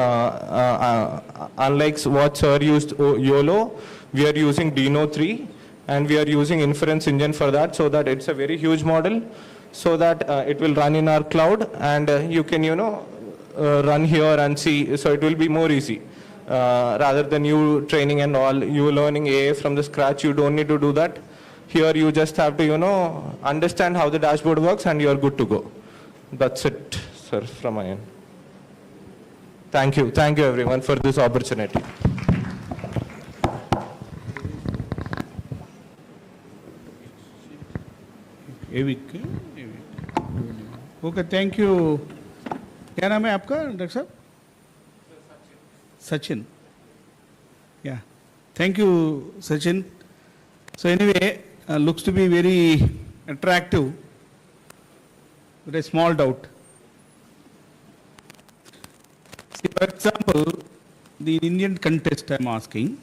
unlike what Sir used YOLO, we are using Dino3, and we are using inference engine for that, so that it's a very huge model, so that it will run in our cloud, and you can run here and see, so it will be more easy. Rather than you training and all, you learning AI from the scratch, you don't need to do that. Here you just have to understand how the dashboard works, and you're good to go. That's it, sir, from my end. Thank you everyone for this opportunity. Okay, thank you. क्या नाम है आपका doctor साहब? Sachin. Yeah. Thank you, Sachin. So anyway, looks to be very attractive, but a small doubt. See, for example, the Indian contest I'm asking,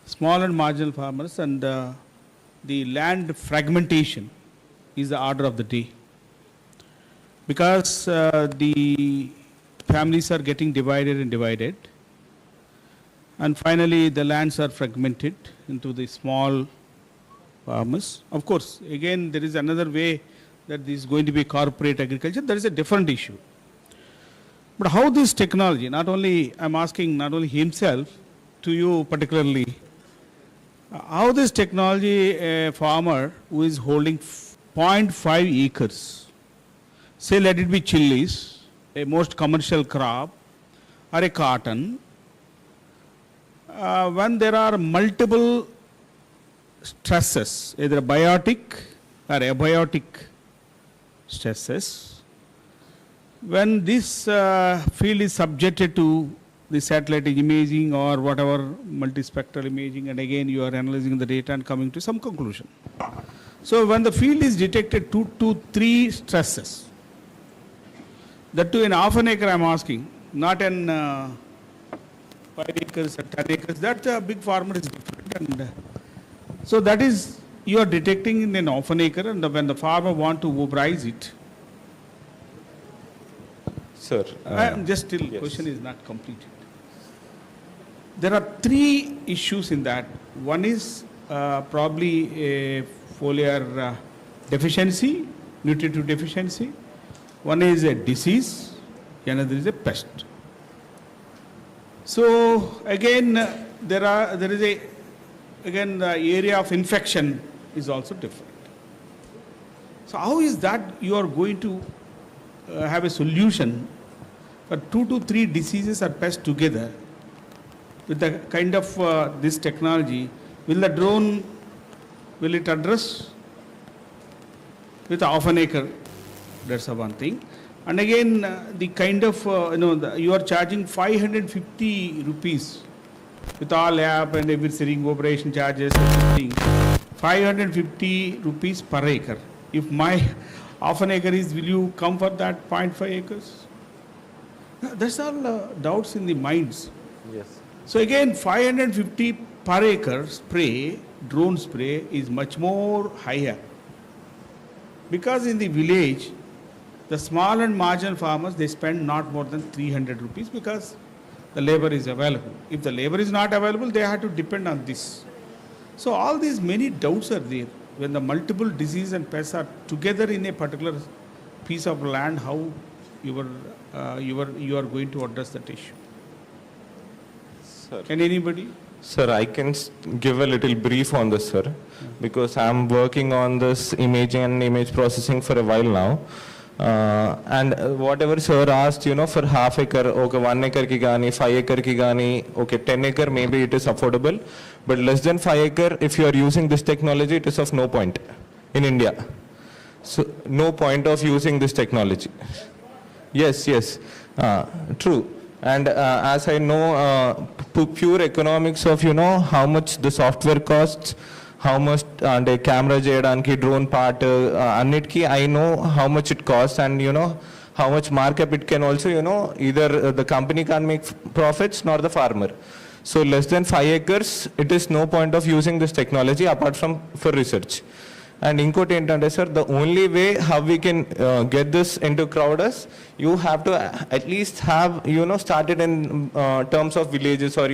small and marginal farmers, and the land fragmentation is the order of the day. Because the families are getting divided, and finally the lands are fragmented into the small farmers. Of course, again, there is another way that this is going to be corporate agriculture. That is a different issue. But how this technology, I'm asking not only himself, to you particularly, how this technology, a farmer who is holding 0.5 acres, say let it be chilies, a most commercial crop, or a cotton, when there are multiple stresses, either biotic or abiotic stresses, when this field is subjected to the satellite imaging or whatever multispectral imaging, and again you are analyzing the data and coming to some conclusion. So when the field is detected 2 to 3 stresses, that too in half an acre I'm asking, not in 5 acres or 10 acres, that big farmer is different. And so that is, you are detecting in an half an acre, and when the farmer want to mobilize it. Sir. I am just still, yes. Question is not completed. There are 3 issues in that. One is probably a foliar deficiency, nutritive deficiency. One is a disease, another is a pest. So again, the area of infection is also different. So how is that you are going to have a solution for 2 to 3 diseases or pests together with the kind of this technology? Will the drone, will it address with half an acre? That's the one thing. And again, the kind of, you are charging 550 rupees with all app and everything, operation charges, everything. 550 rupees per acre. If my half an acre is, will you come for that 0.5 acres? That's all doubts in the minds. Yes. So again, 550 per acre spray, drone spray is much more higher. Because in the village, the small and marginal farmers, they spend not more than 300 rupees because the labor is available. If the labor is not available, they have to depend on this. So all these many doubts are there. When the multiple disease and pests are together in a particular piece of land, how you are going to address that issue? Sir. Can anybody? Sir, I can give a little brief on this, sir, because I'm working on this imaging and image processing for a while now. And whatever sir asked, for half acre, okay, 1 acre ki gani, 5 acre ki gani, okay, 10 acre, maybe it is affordable, but less than 5 acre, if you are using this technology, it is of no point in India. So, no point of using this technology. Yes, true. And as I know, pure economics of, how much the software costs, how much the camera cheyadaniki, drone part, annitki, I know how much it costs, and how much markup it can also, either the company can't make profits nor the farmer. So less than 5 acres, it is no point of using this technology apart from for research. And inkoti entante sir, the only way how we can get this into crowd is you have to at least have started in terms of villages or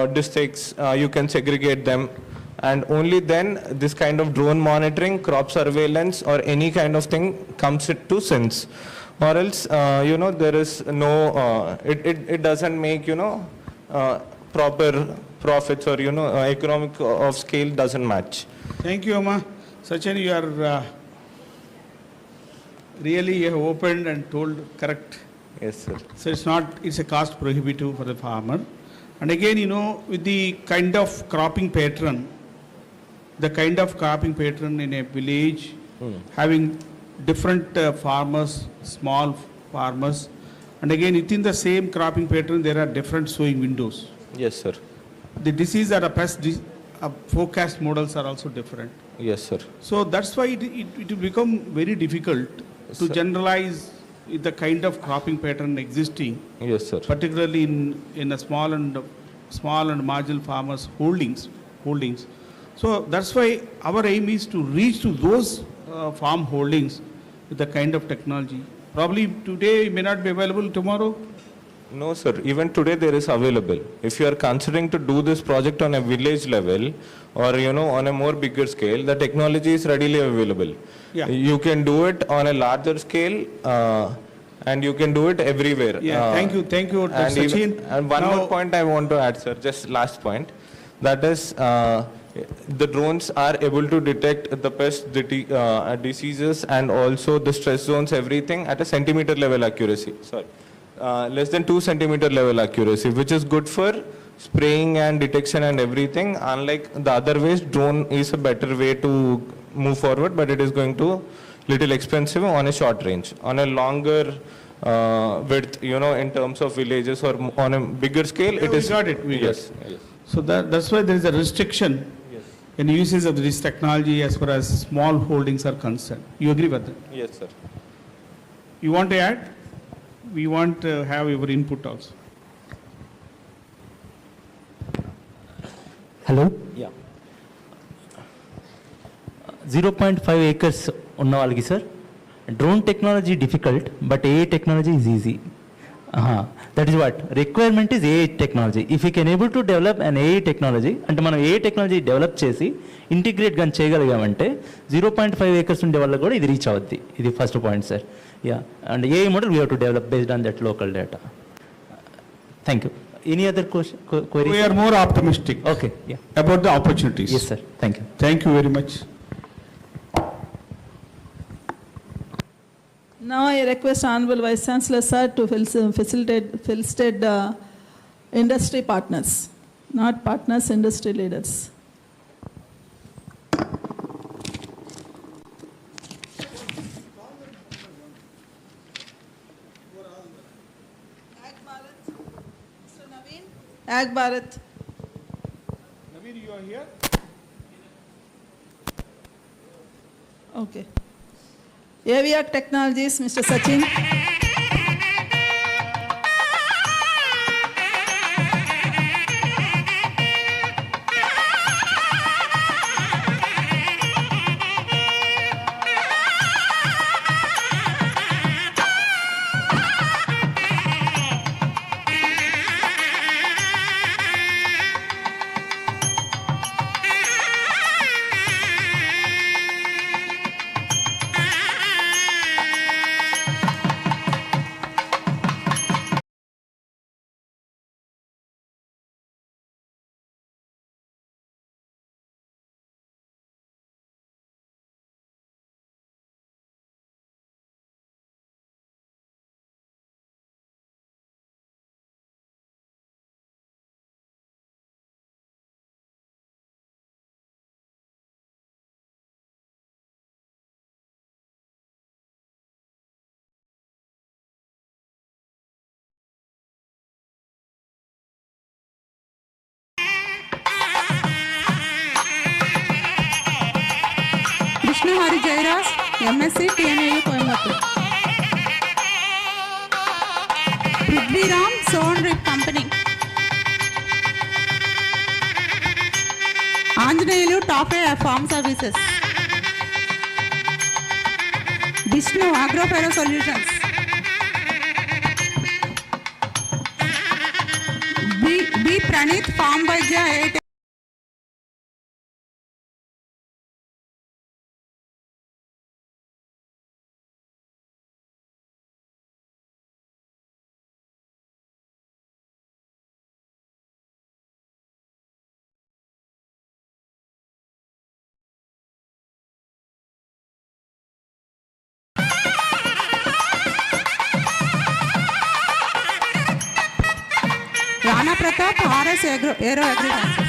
districts. You can segregate them, and only then this kind of drone monitoring, crop surveillance, or any kind of thing comes to sense. Or else there is no it doesn't make proper profits, or economic of scale doesn't match. Thank you, Amma. Sachin, you are really, you have opened and told correct. Yes, sir. So it's a cost prohibitive for the farmer. And again, with the kind of cropping pattern in a village, having different farmers, small farmers, and again within the same cropping pattern, there are different sowing windows. Yes, sir. The disease or pest forecast models are also different. Yes, sir. So that's why it will become very difficult to generalize the kind of cropping pattern existing. Yes, sir. Particularly in a small and marginal farmers' holdings. So that's why our aim is to reach to those farm holdings with the kind of technology. Probably today may not be available, tomorrow. No, sir. Even today there is available. If you are considering to do this project on a village level or, on a more bigger scale, the technology is readily available. Yeah. You can do it on a larger scale and you can do it everywhere. Yeah, thank you, and Sachin. And one more point I want to add, sir, just last point. That is, the drones are able to detect the pest diseases and also the stress zones, everything at a centimeter level accuracy. Sorry. Less than 2 centimeter level accuracy, which is good for spraying and detection and everything. Unlike the other ways, drone is a better way to move forward, but it is going to little expensive on a short range. On a longer width, in terms of villages or on a bigger scale, Yeah, it is. We got it. Yes. So that's why there is a restriction in usage of this technology as far as small holdings are concerned. You agree with that? Yes, sir. You want to add? We want to have your input also. Hello? Yeah. 0.5 acres ఉన్న వాళ్ళకి sir drone technology difficult but AI technology is easy that is what requirement is AI technology if you can able to develop and AI technology అంటే మనం AI technology develop చేసి integrate కానీ చేయగలిగామంటే 0.5 acres ఉండే వాళ్ళకి కూడా ఇది రీచ్ అవుద్ది. ఇది first point sir. And AI model we have to develop based on that local data. Thank you. Any other queries? We are more optimistic. Okay. About the opportunities. Yes, sir. Thank you. Thank you very much. Now I request Honorable Vice Chancellor sir to facilitate industry partners, not partners, industry leaders. Ag Bharat. Naveen, you are here? Okay. AVR Technologies, Mr. Sachin. Vishnu Hari Jairas, MSc, TNAU, Coimbatore. Prithviram Sound Rip Company. Anjaneyulu Top A Farm Services. Vishnu Agro Solutions. B. Pranit Farm Vaidya 8. Rana Pratap, RS Aero Agriculture.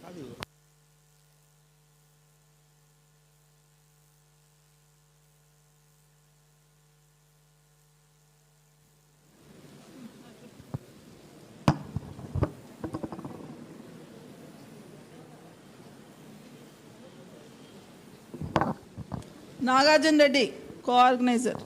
Thank you all. Nagarjun Reddy, co-organizer.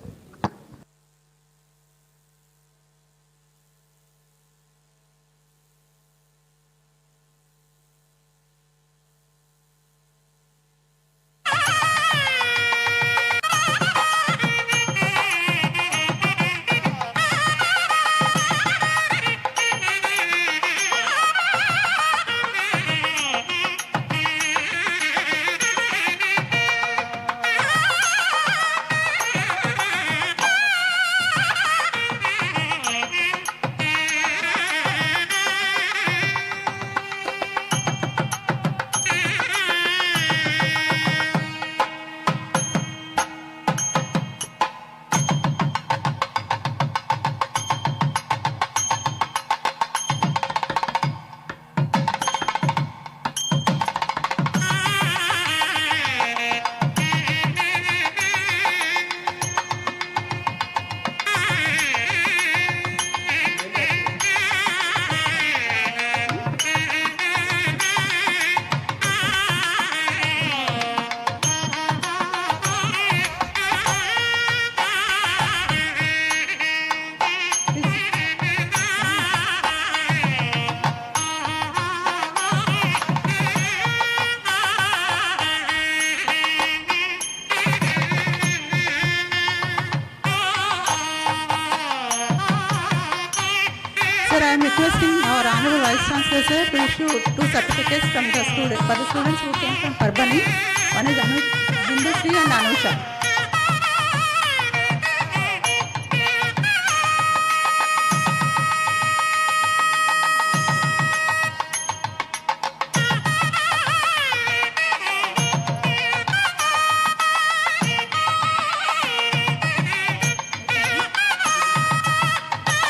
Sir, I am requesting our Honorable Vice Chancellor sir to issue 2 certificates from the students, for the students who came from Parbani. One is Bindusri and Anusha.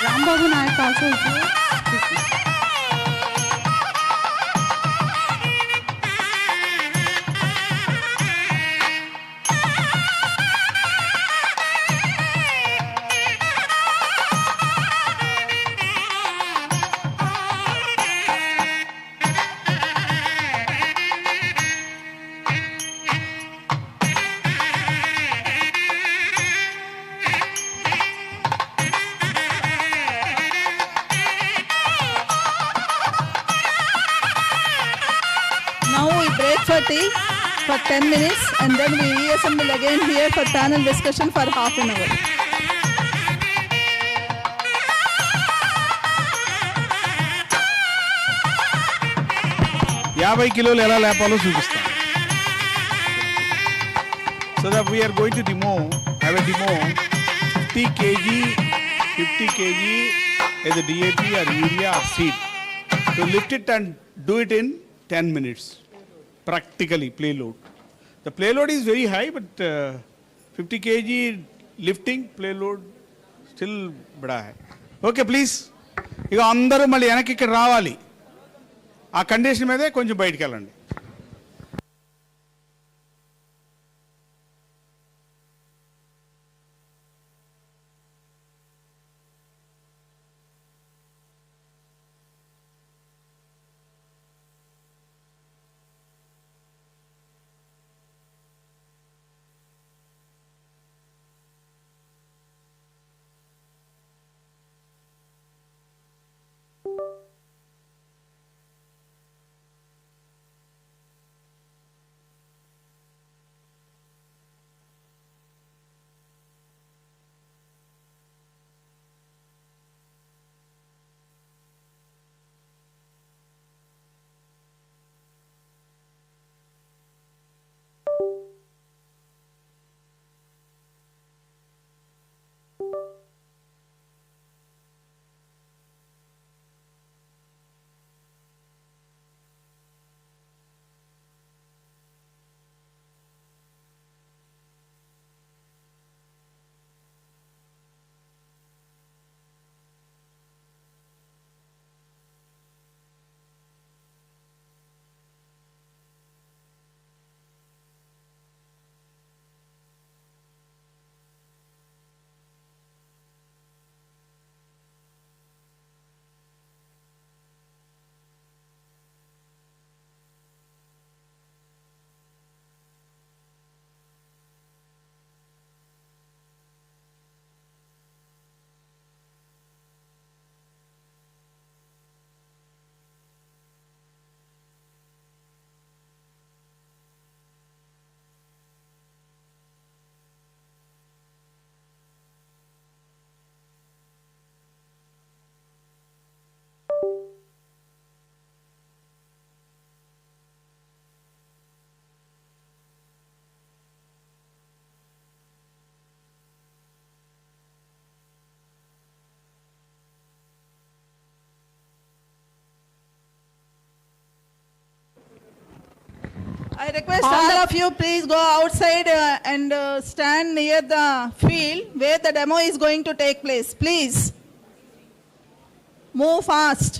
Rambabu Nayak also is here. tea for 10 minutes, and then we reassemble again here for panel discussion for half an hour. kilos ఎలా లేపాలో చూపిస్తాం. So that we are going to have a demo 50 kg, 50 kg as a DAP or urea or seed. To lift it and do it in 10 minutes, practically play load. The play load is very high, but 50 kg lifting play load still bada hai. Okay, please. ఇక అందరూ మళ్ళీ వెనక్కి ఇక్కడ రావాలి. ఆ condition మీదే కొంచెం బయటికి వెళ్ళండి. I request all of you please go outside and stand near the field where the demo is going to take place. Please move fast.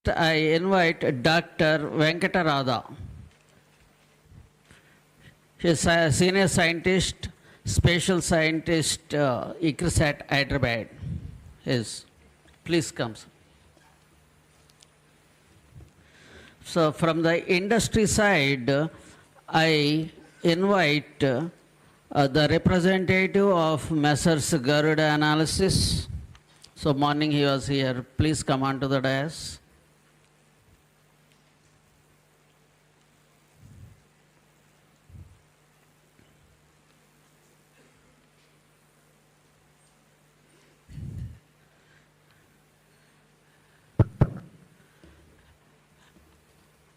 I invite Dr. Venkatarada. She is a senior scientist, spatial scientist, ICRISAT Hyderabad. Yes, please come. So from the industry side, I invite the representative of Messrs. Garuda Analysis. So morning he was here. Please come on to the dais.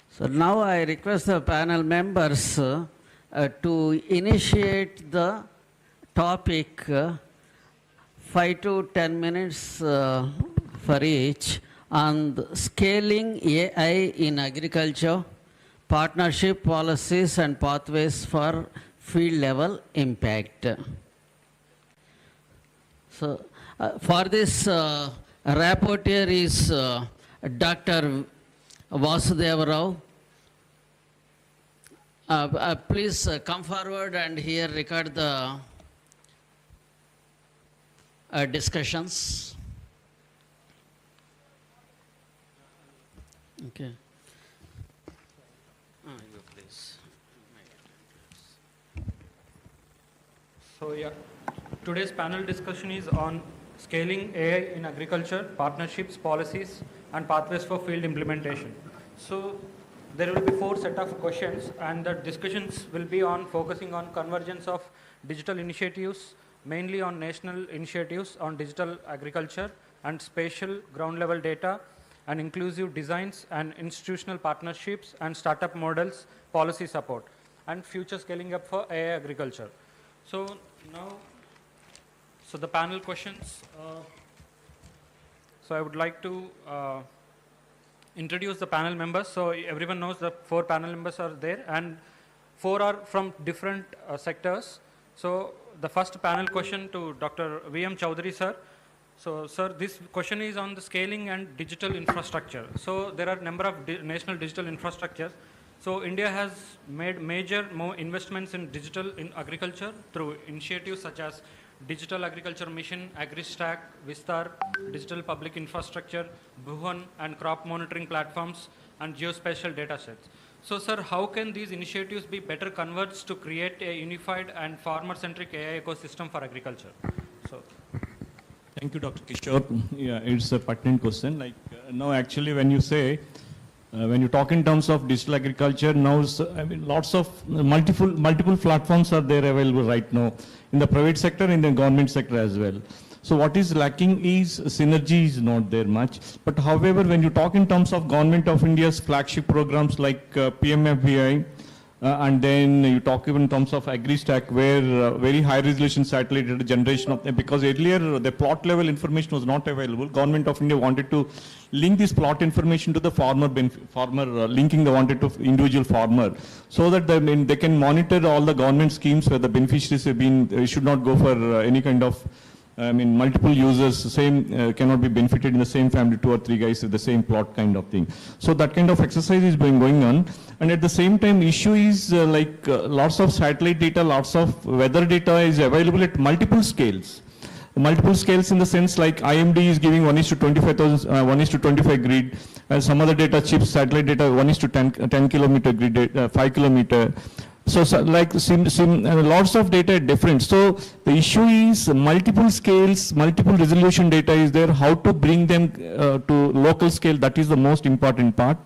So now I request the panel members to initiate the topic, 5 to 10 minutes for each, on scaling AI in agriculture, partnership policies and pathways for field level impact. So for this, rapporteur is Dr. Vasudeva Rao. Please come forward and here record the discussions. Okay. You please. So yeah, today's panel discussion is on scaling AI in agriculture, partnerships, policies, and pathways for field implementation. So there will be 4 set of questions, and the discussions will be on focusing on convergence of digital initiatives, mainly on national initiatives on digital agriculture and spatial ground level data, and inclusive designs and institutional partnerships and startup models, policy support, and future scaling up for AI agriculture. So now, so the panel questions. So I would like to introduce the panel members. So everyone knows the 4 panel members are there, and 4 are from different sectors. So the first panel question to Dr. V.M. Chowdhury sir. So sir, this question is on the scaling and digital infrastructure. So there are a number of national digital infrastructures. So India has made major investments in digital in agriculture through initiatives such as Digital Agriculture Mission, AgriStack, Vistar, Digital Public Infrastructure, Bhuvan, and crop monitoring platforms, and geospatial datasets. So, sir, how can these initiatives be better converged to create a unified and farmer-centric AI ecosystem for agriculture? So, thank you, Dr. Kishore. Yeah, it's a pertinent question. Like now, actually, when you say, when you talk in terms of digital agriculture, now I mean, lots of multiple platforms are there available right now in the private sector and in the government sector as well. So what is lacking is synergy is not there much. But however, when you talk in terms of Government of India's flagship programs like PMFBI, and then you talk even in terms of AgriStack, where very high resolution satellite data generation of them, because earlier the plot level information was not available. Government of India wanted to link this plot information to the farmer, linking they wanted to individual farmer, so that they can monitor all the government schemes where the beneficiaries have been, should not go for any kind of, I mean, multiple users, same cannot be benefited in the same family, 2 or 3 guys with the same plot kind of thing. So that kind of exercise is going on. And at the same time, issue is lots of satellite data, lots of weather data is available at multiple scales. Multiple scales in the sense like IMD is giving 1:25,000, 1:25 grid, and some other data chips, satellite data 1:10 kilometer grid, 5 kilometer. So like lots of data different. So the issue is multiple scales, multiple resolution data is there. How to bring them to local scale, that is the most important part.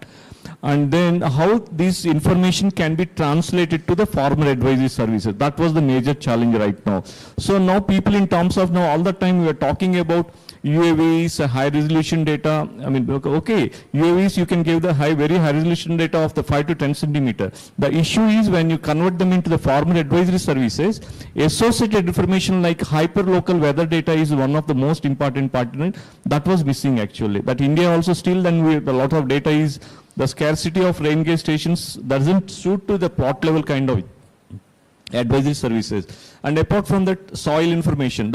And then how this information can be translated to the farmer advisory services. That was the major challenge right now. So now people in terms of now all the time we are talking about UAVs, high resolution data. I mean, okay, UAVs you can give the very high resolution data of the 5 to 10 centimeter. The issue is when you convert them into the farmer advisory services, associated information like hyper-local weather data is one of the most important part in it. That was missing actually. But India also still then a lot of data is the scarcity of rain gauge stations doesn't suit to the plot level kind of advisory services. And apart from that, soil information.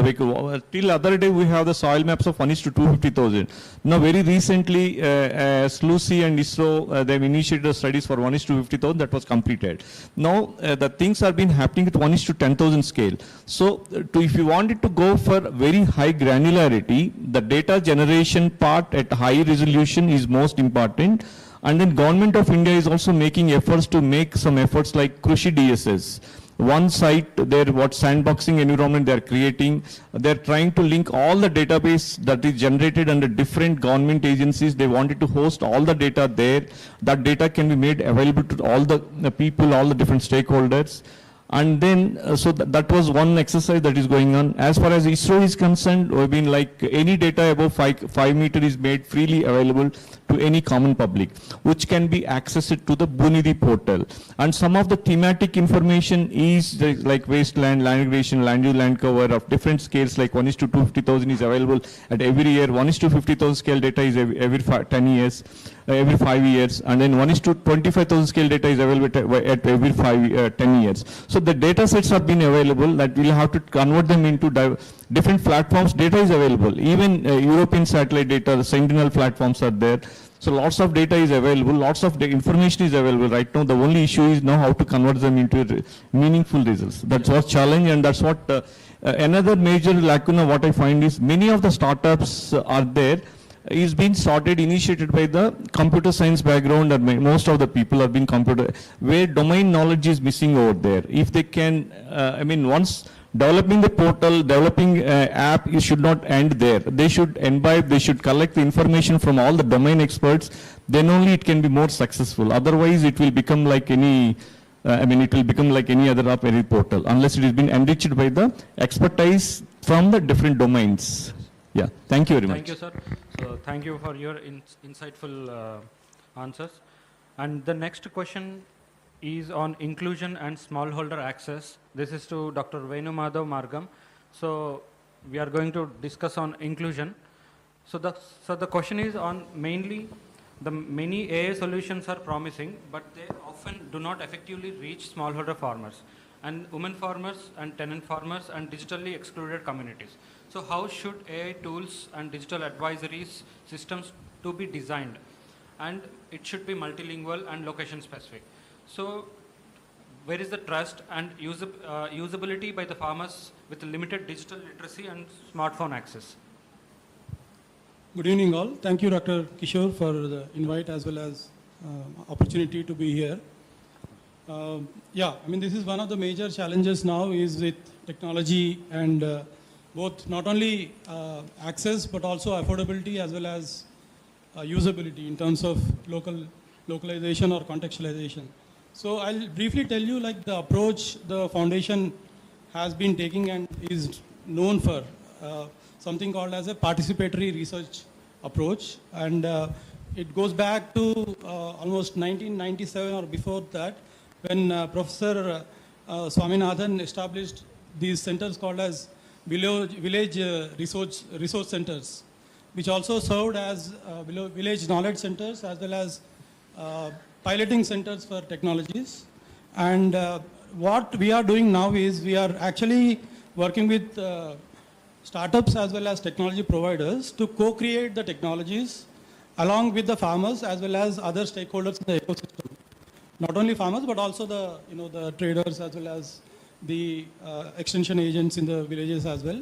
Till other day, we have the soil maps of 1:250,000. Now, very recently, SLUCI and ISRO, they've initiated the studies for 1:50,000 that was completed. Now, the things are been happening at 1:10,000 scale. So, if you wanted to go for very high granularity, the data generation part at high resolution is most important. And then Government of India is also making efforts to make some efforts like Krushi DSS. One site there, what sandboxing environment they are creating, they're trying to link all the database that is generated under different government agencies. They wanted to host all the data there. That data can be made available to all the people, all the different stakeholders. And then, so that was one exercise that is going on. As far as ISRO is concerned, we've been like any data above 5 meter is made freely available to any common public, which can be accessed to the Bunidhi portal. And some of the thematic information is like wasteland, land aggregation, land use, land cover of different scales, like 1:250,000 is available at every year. 1:50,000 scale data is every 10 years. Every 5 years, and then 1:25,000 scale data is available at every 10 years. So the data sets have been available that we'll have to convert them into different platforms. Data is available. Even European satellite data, the Sentinel platforms are there. So lots of data is available, lots of information is available right now. The only issue is now how to convert them into meaningful results. That's what challenge, and that's what another major lacuna what I find is many of the startups are there. Is being initiated by the computer science background, and most of the people have been where domain knowledge is missing over there. If they can, once developing the portal, developing app, it should not end there. They should imbibe, they should collect the information from all the domain experts, then only it can be more successful. Otherwise, it will become like any, it will become like any other app, any portal, unless it has been enriched by the expertise from the different domains. Yeah, thank you very much. Thank you, sir. So thank you for your insightful answers. And the next question is on inclusion and smallholder access. This is to Dr. Venu Madhav Margam. So we are going to discuss on inclusion. So the question is on mainly the many AI solutions are promising, but they often do not effectively reach smallholder farmers and women farmers and tenant farmers and digitally excluded communities. So how should AI tools and digital advisories systems to be designed? And it should be multilingual and location specific. So where is the trust and usability by the farmers with limited digital literacy and smartphone access? Good evening all. Thank you Dr. Kishore for the invite as well as opportunity to be here. This is one of the major challenges now is with technology and both not only access but also affordability as well as usability in terms of localization or contextualization. So I'll briefly tell you like the approach the foundation has been taking and is known for something called as a participatory research approach, and it goes back to almost 1997 or before that when Professor Swaminathan established these centers called as village resource centers, which also served as village knowledge centers as well as piloting centers for technologies. And what we are doing now is we are actually working with startups as well as technology providers to co-create the technologies along with the farmers as well as other stakeholders in the ecosystem. Not only farmers but also the traders as well as the extension agents in the villages as well.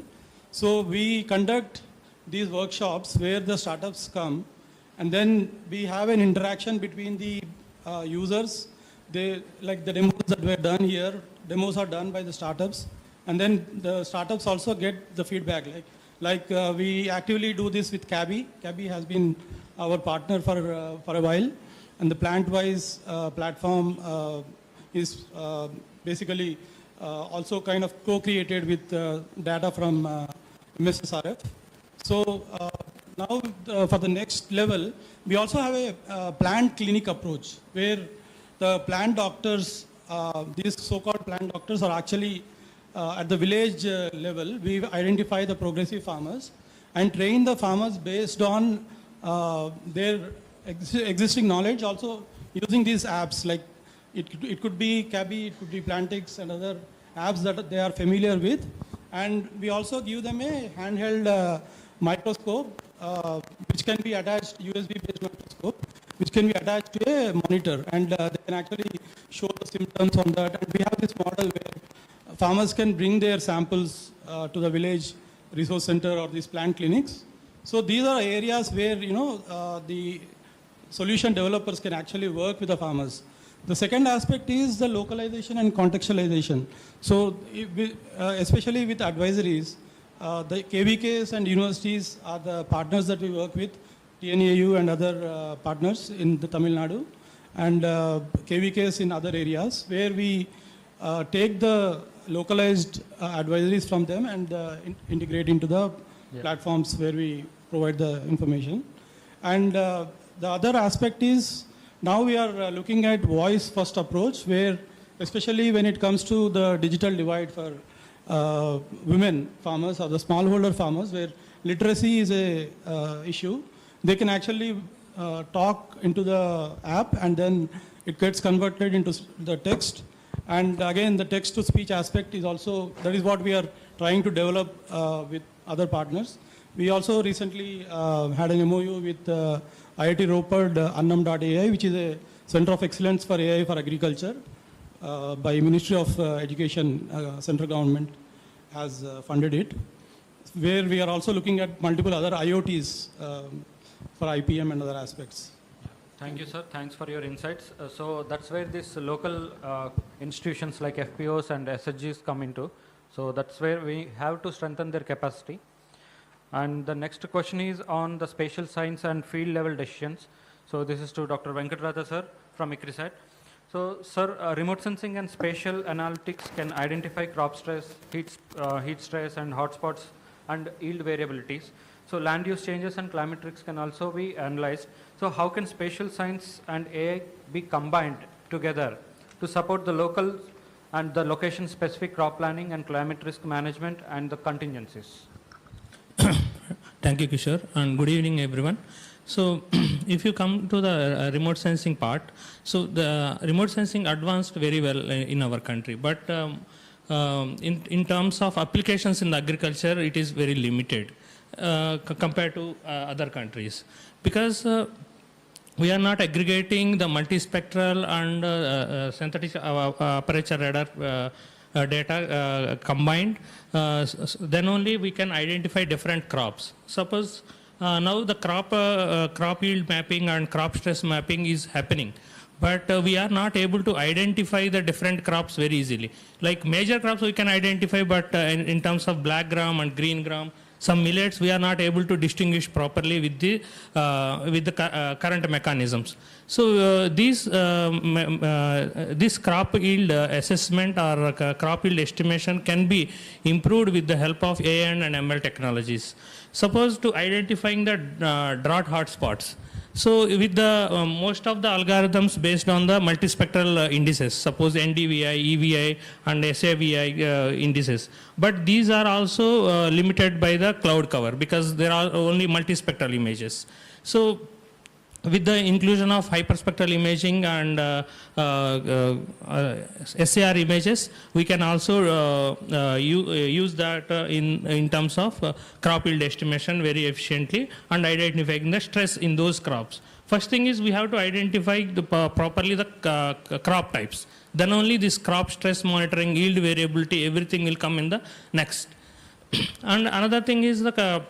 So we conduct these workshops where the startups come, and then we have an interaction between the users. Like the demos that were done here, demos are done by the startups, and then the startups also get the feedback. We actively do this with Cabby. Cabby has been our partner for a while, and the plant-wise platform is basically also kind of co-created with data from MSSRF. So now for the next level, we also have a plant clinic approach where the plant doctors, these so-called plant doctors are actually at the village level. We identify the progressive farmers and train the farmers based on their existing knowledge, also using these apps like it could be Cabby, it could be Plantix and other apps that they are familiar with. And we also give them a handheld microscope, which can be attached, USB-based microscope, which can be attached to a monitor, and they can actually show the symptoms on that. And we have this model where farmers can bring their samples to the village resource center or these plant clinics. So these are areas where, the solution developers can actually work with the farmers. The second aspect is the localization and contextualization. So especially with advisories, the KVKs and universities are the partners that we work with, TNAU and other partners in the Tamil Nadu, and KVKs in other areas, where we take the localized advisories from them and integrate into the platforms where we provide the information. And the other aspect is, now we are looking at voice first approach, where especially when it comes to the digital divide for women farmers or the smallholder farmers, where literacy is a issue, they can actually talk into the app, and then it gets converted into the text. And again, the text to speech aspect is also, that is what we are trying to develop with other partners. We also recently had an MOU with IIT Roped Annam.ai, which is a Center of Excellence for AI for Agriculture by Ministry of Education, central government has funded it, where we are also looking at multiple other IoTs for IPM and other aspects. Thank you, sir. Thanks for your insights. So that's where these local institutions like FPOs and SHGs come into. So that's where we have to strengthen their capacity. And the next question is on the spatial science and field level decisions. So this is to Dr. Venkatratha, sir, from ICRISAT. So, sir, remote sensing and spatial analytics can identify crop stress, heat stress, and hotspots and yield variabilities. So land use changes and climatrics can also be analyzed. So how can spatial science and AI be combined together to support the local and the location-specific crop planning and climate risk management and the contingencies? Thank you, Kishore, and good evening, everyone. So if you come to the remote sensing part, so the remote sensing advanced very well in our country, but in terms of applications in the agriculture, it is very limited compared to other countries, because we are not aggregating the multispectral and synthetic aperture radar data combined. Then only we can identify different crops. Suppose now the crop yield mapping and crop stress mapping is happening, but we are not able to identify the different crops very easily. Like major crops we can identify, but in terms of black gram and green gram, some millets we are not able to distinguish properly with the current mechanisms. So this crop yield assessment or crop yield estimation can be improved with the help of AI and ML technologies. Suppose to identifying the drought hotspots. So with the most of the algorithms based on the multispectral indices, suppose NDVI, EVI and SAVI indices. But these are also limited by the cloud cover because there are only multispectral images. So with the inclusion of hyperspectral imaging and SAR images, we can also use that in terms of crop yield estimation very efficiently and identifying the stress in those crops. First thing is we have to identify properly the crop types. Then only this crop stress monitoring, yield variability, everything will come in the next. And another thing is the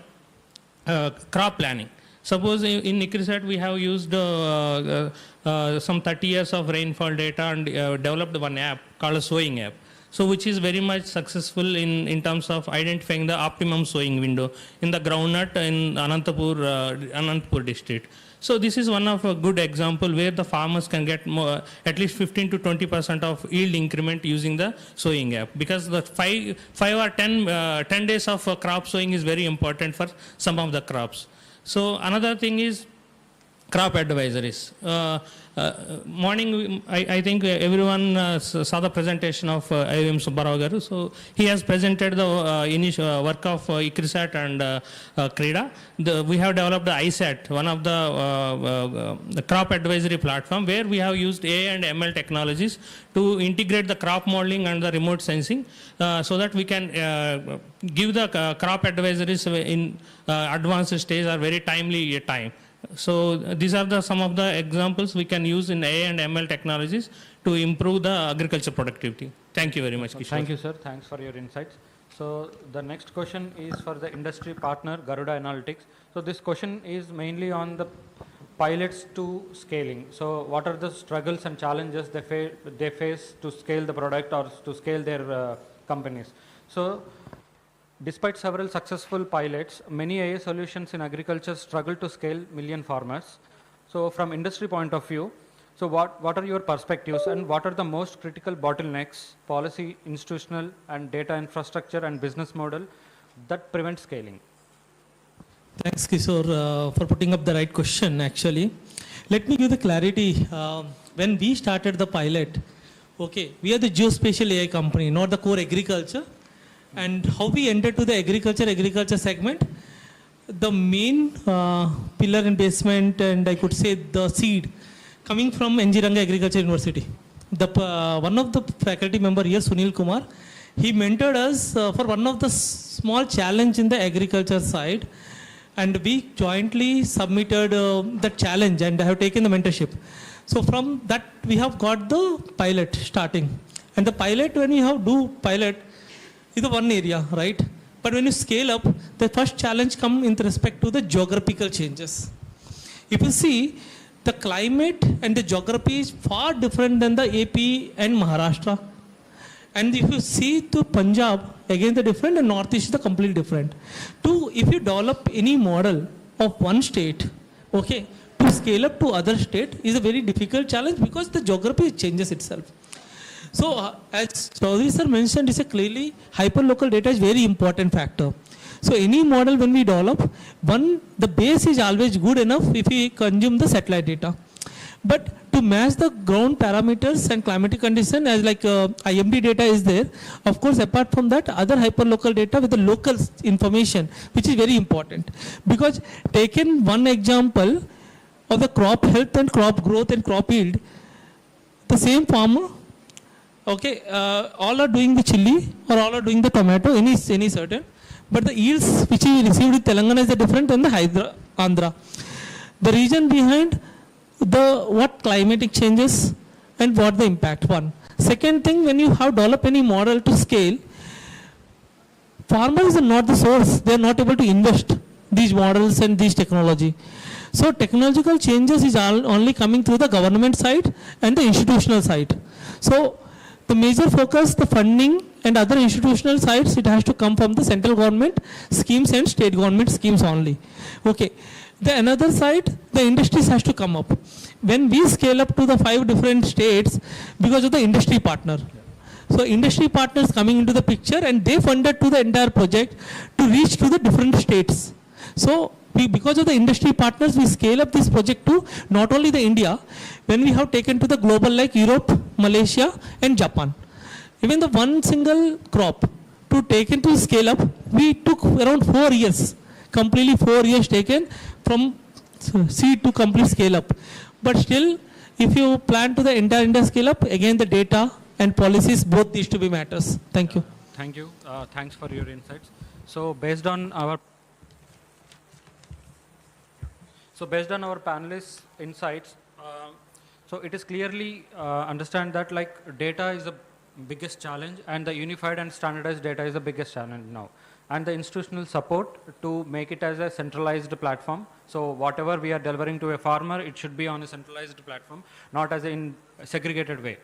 crop planning. Suppose in ICRISAT we have used some 30 years of rainfall data and developed one app called a sowing app. So which is very much successful in terms of identifying the optimum sowing window in the Groundnut in Anantapur district. So this is one of a good example where the farmers can get more, at least 15 to 20% of yield increment using the sowing app, because the 5 or 10 days of crop sowing is very important for some of the crops. So another thing is crop advisories. Morning, I think everyone saw the presentation of I.M. Subbarao garu. So he has presented the initial work of ICRISAT and CRIDA. We have developed the ISAT, one of the crop advisory platform, where we have used AI and ML technologies to integrate the crop modeling and the remote sensing, so that we can give the crop advisories in advanced stage or very timely time. So these are some of the examples we can use in AI and ML technologies to improve the agriculture productivity. Thank you very much, Kishore. Thank you, sir. Thanks for your insights. So the next question is for the industry partner, Garuda Analytics. So this question is mainly on the pilots to scaling. So what are the struggles and challenges they face to scale the product or to scale their companies? So despite several successful pilots, many AI solutions in agriculture struggle to scale million farmers. So from industry point of view, so what are your perspectives and what are the most critical bottlenecks, policy, institutional and data infrastructure and business model that prevent scaling? Thanks, Kishore, for putting up the right question, actually. Let me give the clarity. When we started the pilot, okay, we are the Geospatial AI company, not the core agriculture. And how we entered to the agriculture segment, the main pillar and basement, and I could say the seed, coming from NG Ranga Agriculture University. One of the faculty member here, Sunil Kumar, he mentored us for one of the small challenge in the agriculture side, and we jointly submitted the challenge, and I have taken the mentorship. So from that we have got the pilot starting, and the pilot, when you have do pilot, is the one area, right? But when you scale up, the first challenge comes with respect to the geographical changes. If you see, the climate and the geography is far different than the AP and Maharashtra. And if you see to Punjab, again the different, and Northeast is the completely different. If you develop any model of one state, okay, to scale up to other state is a very difficult challenge because the geography changes itself. So as Chaudhary sir mentioned, it's a clearly hyperlocal data is very important factor. So any model when we develop, the base is always good enough if we consume the satellite data. But to match the ground parameters and climatic condition, as like IMD data is there, of course apart from that, other hyperlocal data with the local information, which is very important. Because taken one example of the crop health and crop growth and crop yield, the same farmer, okay, all are doing the chili or all are doing the tomato, any certain, but the yields which we received in Telangana is different than the Andhra. The reason behind what climatic changes and what the impact, one. Second thing, when you have developed any model to scale, farmers are not the source, they are not able to invest these models and these technology. So technological changes is only coming through the government side and the institutional side. So the major focus, the funding and other institutional sides, it has to come from the central government schemes and state government schemes only. Okay. The another side, the industries has to come up. When we scale up to the 5 different states, because of the industry partner. So industry partners coming into the picture and they funded to the entire project to reach to the different states. So because of the industry partners, we scale up this project to not only the India, when we have taken to the global like Europe, Malaysia and Japan. Even the one single crop to take into scale up, we took around 4 years, completely 4 years taken from seed to complete scale up. But still, if you plan to the entire India scale up, again the data and policies both needs to be matters. Thank you. Thank you. Thanks for your insights. So based on our panelists' insights, so it is clearly understand that like data is the biggest challenge and the unified and standardized data is the biggest challenge now. And the institutional support to make it as a centralized platform. So whatever we are delivering to a farmer, it should be on a centralized platform, not as in a segregated way.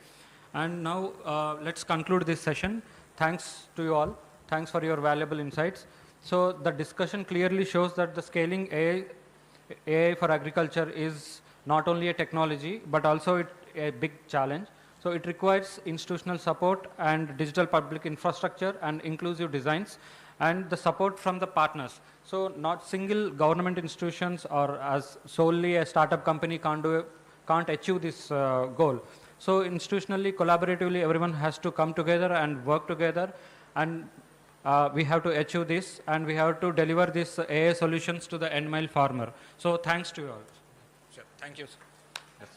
And now let's conclude this session. Thanks to you all. Thanks for your valuable insights. So the discussion clearly shows that the scaling AI for agriculture is not only a technology, but also a big challenge. So it requires institutional support and digital public infrastructure and inclusive designs. and the support from the partners. So not single government institutions or as solely a startup company can't achieve this goal. So institutionally, collaboratively, everyone has to come together and work together, and we have to achieve this, and we have to deliver these AI solutions to the end mile farmer. So thanks to you all. Sure. Thank you, sir. Yes.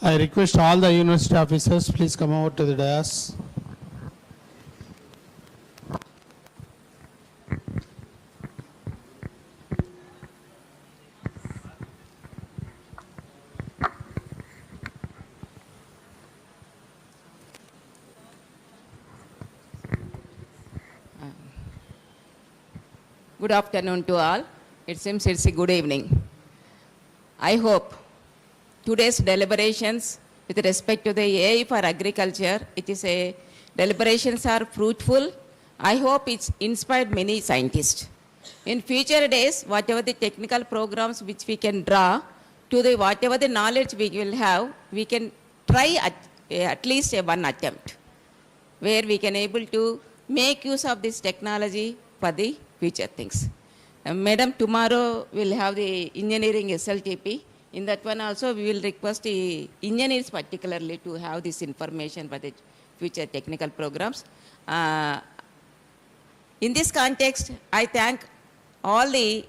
I request all the university officers, please come over to the dais. Good afternoon to all. It seems it's a good evening. I hope today's deliberations with respect to the AI for agriculture, deliberations are fruitful. I hope it's inspired many scientists. In future days, whatever the technical programs which we can draw to the whatever the knowledge we will have, we can try at least one attempt where we can able to make use of this technology for the future things. Madam, tomorrow we'll have the engineering SLTP. In that one also we will request the engineers particularly to have this information for the future technical programs. In this context, I thank all the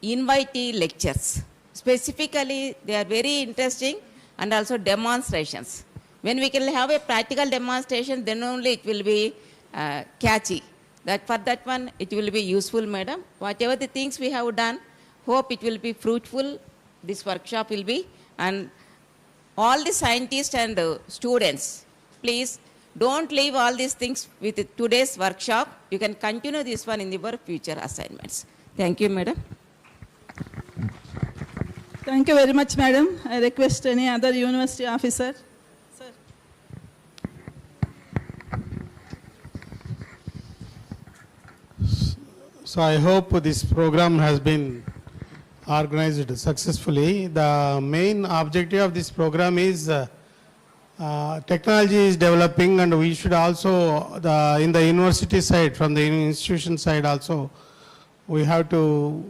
invitee lectures. Specifically, they are very interesting and also demonstrations. When we can have a practical demonstration, then only it will be catchy. For that one, it will be useful, madam. Whatever the things we have done, hope it will be fruitful. This workshop will be. And all the scientists and students, please don't leave all these things with today's workshop. You can continue this one in your future assignments. Thank you, madam. Thank you very much, madam. I request any other university officer. Sir. So I hope this program has been organized successfully. The main objective of this program is technology is developing, and we should also, in the university side, from the institution side also, we have to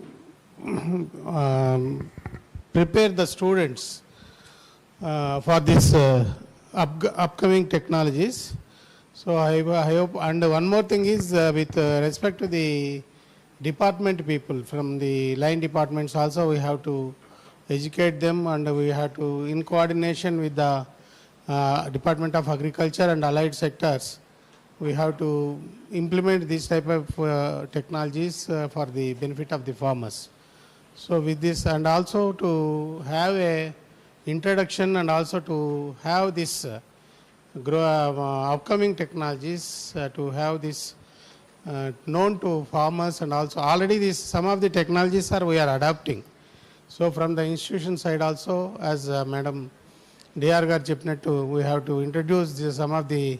prepare the students for this upcoming technologies. So I hope, and one more thing is with respect to the department people from the line departments also, we have to educate them, and we have to, in coordination with the Department of Agriculture and allied sectors, we have to implement this type of technologies for the benefit of the farmers. So with this, and also to have a introduction, and also to have this upcoming technologies, to have this known to farmers, and also already this, some of the technologies we are adopting. So from the institution side also, as Madam DR garu cheppinattu, we have to introduce some of the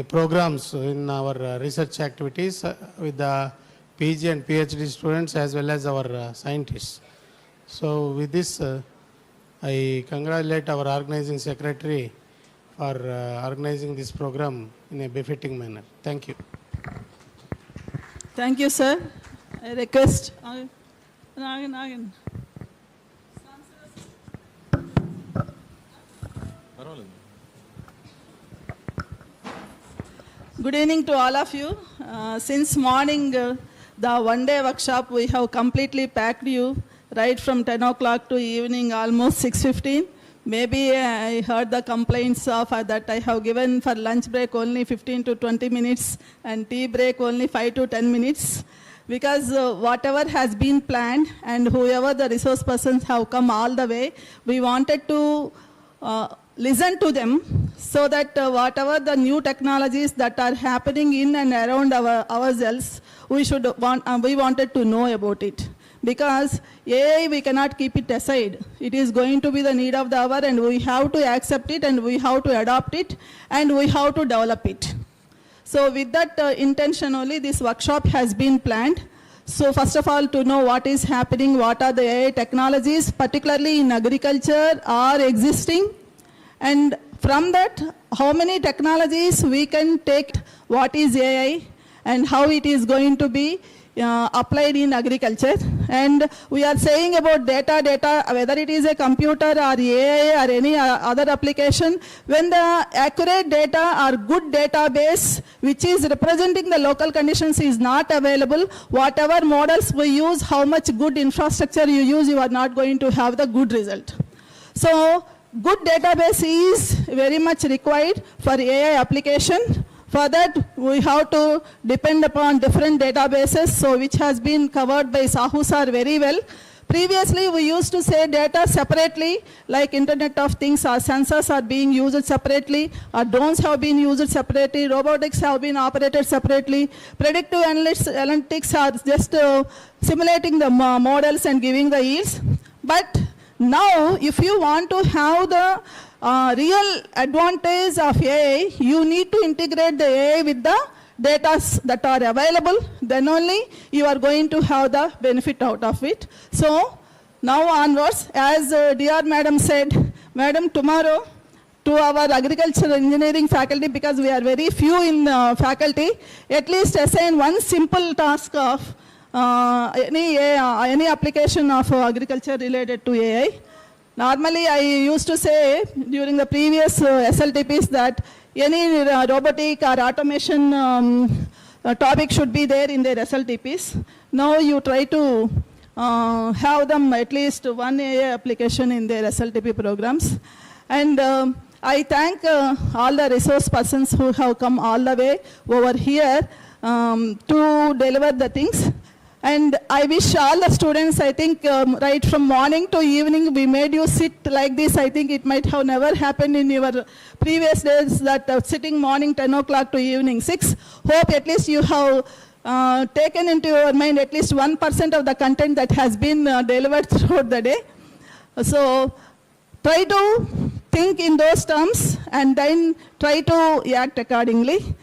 programs in our research activities with the PG and PhD students as well as our scientists. So with this, I congratulate our organizing secretary for organizing this program in a befitting manner. Thank you. Thank you, sir. I request Nagan. Good evening to all of you. Since morning, the one-day workshop, we have completely packed you right from 10 o'clock to evening, almost 6:15. Maybe I heard the complaints of that I have given for lunch break only 15 to 20 minutes and tea break only 5 to 10 minutes. Because whatever has been planned and whoever the resource persons have come all the way, we wanted to listen to them so that whatever the new technologies that are happening in and around ourselves, we wanted to know about it. Because AI, we cannot keep it aside. It is going to be the need of the hour, and we have to accept it, and we have to adopt it, and we have to develop it. So with that intention only, this workshop has been planned. So first of all, to know what is happening, what are the AI technologies, particularly in agriculture, are existing. And from that, how many technologies we can take, what is AI, and how it is going to be applied in agriculture. And we are saying about data, whether it is a computer or AI or any other application, when the accurate data or good database which is representing the local conditions is not available, whatever models we use, how much good infrastructure you use, you are not going to have the good result. So good database is very much required for AI application. For that, we have to depend upon different databases, so which has been covered by Sahu sir very well. Previously, we used to say data separately, like Internet of Things or sensors are being used separately, or drones have been used separately, robotics have been operated separately, predictive analytics are just simulating the models and giving the yields. But now, if you want to have the real advantage of AI, you need to integrate the AI with the data that are available, then only you are going to have the benefit out of it. So now onwards, as DR Madam said, Madam, tomorrow to our agricultural engineering faculty, because we are very few in faculty, at least assign one simple task of any application of agriculture related to AI. Normally, I used to say during the previous SLTPs that any robotic or automation topic should be there in their SLTPs. Now you try to have them at least one AI application in their SLTP programs. And I thank all the resource persons who have come all the way over here to deliver the things. And I wish all the students, I think, right from morning to evening, we made you sit like this. I think it might have never happened in your previous days, that sitting morning 10 o'clock to evening 6. Hope at least you have taken into your mind at least 1% of the content that has been delivered throughout the day. So try to think in those terms and then try to act accordingly.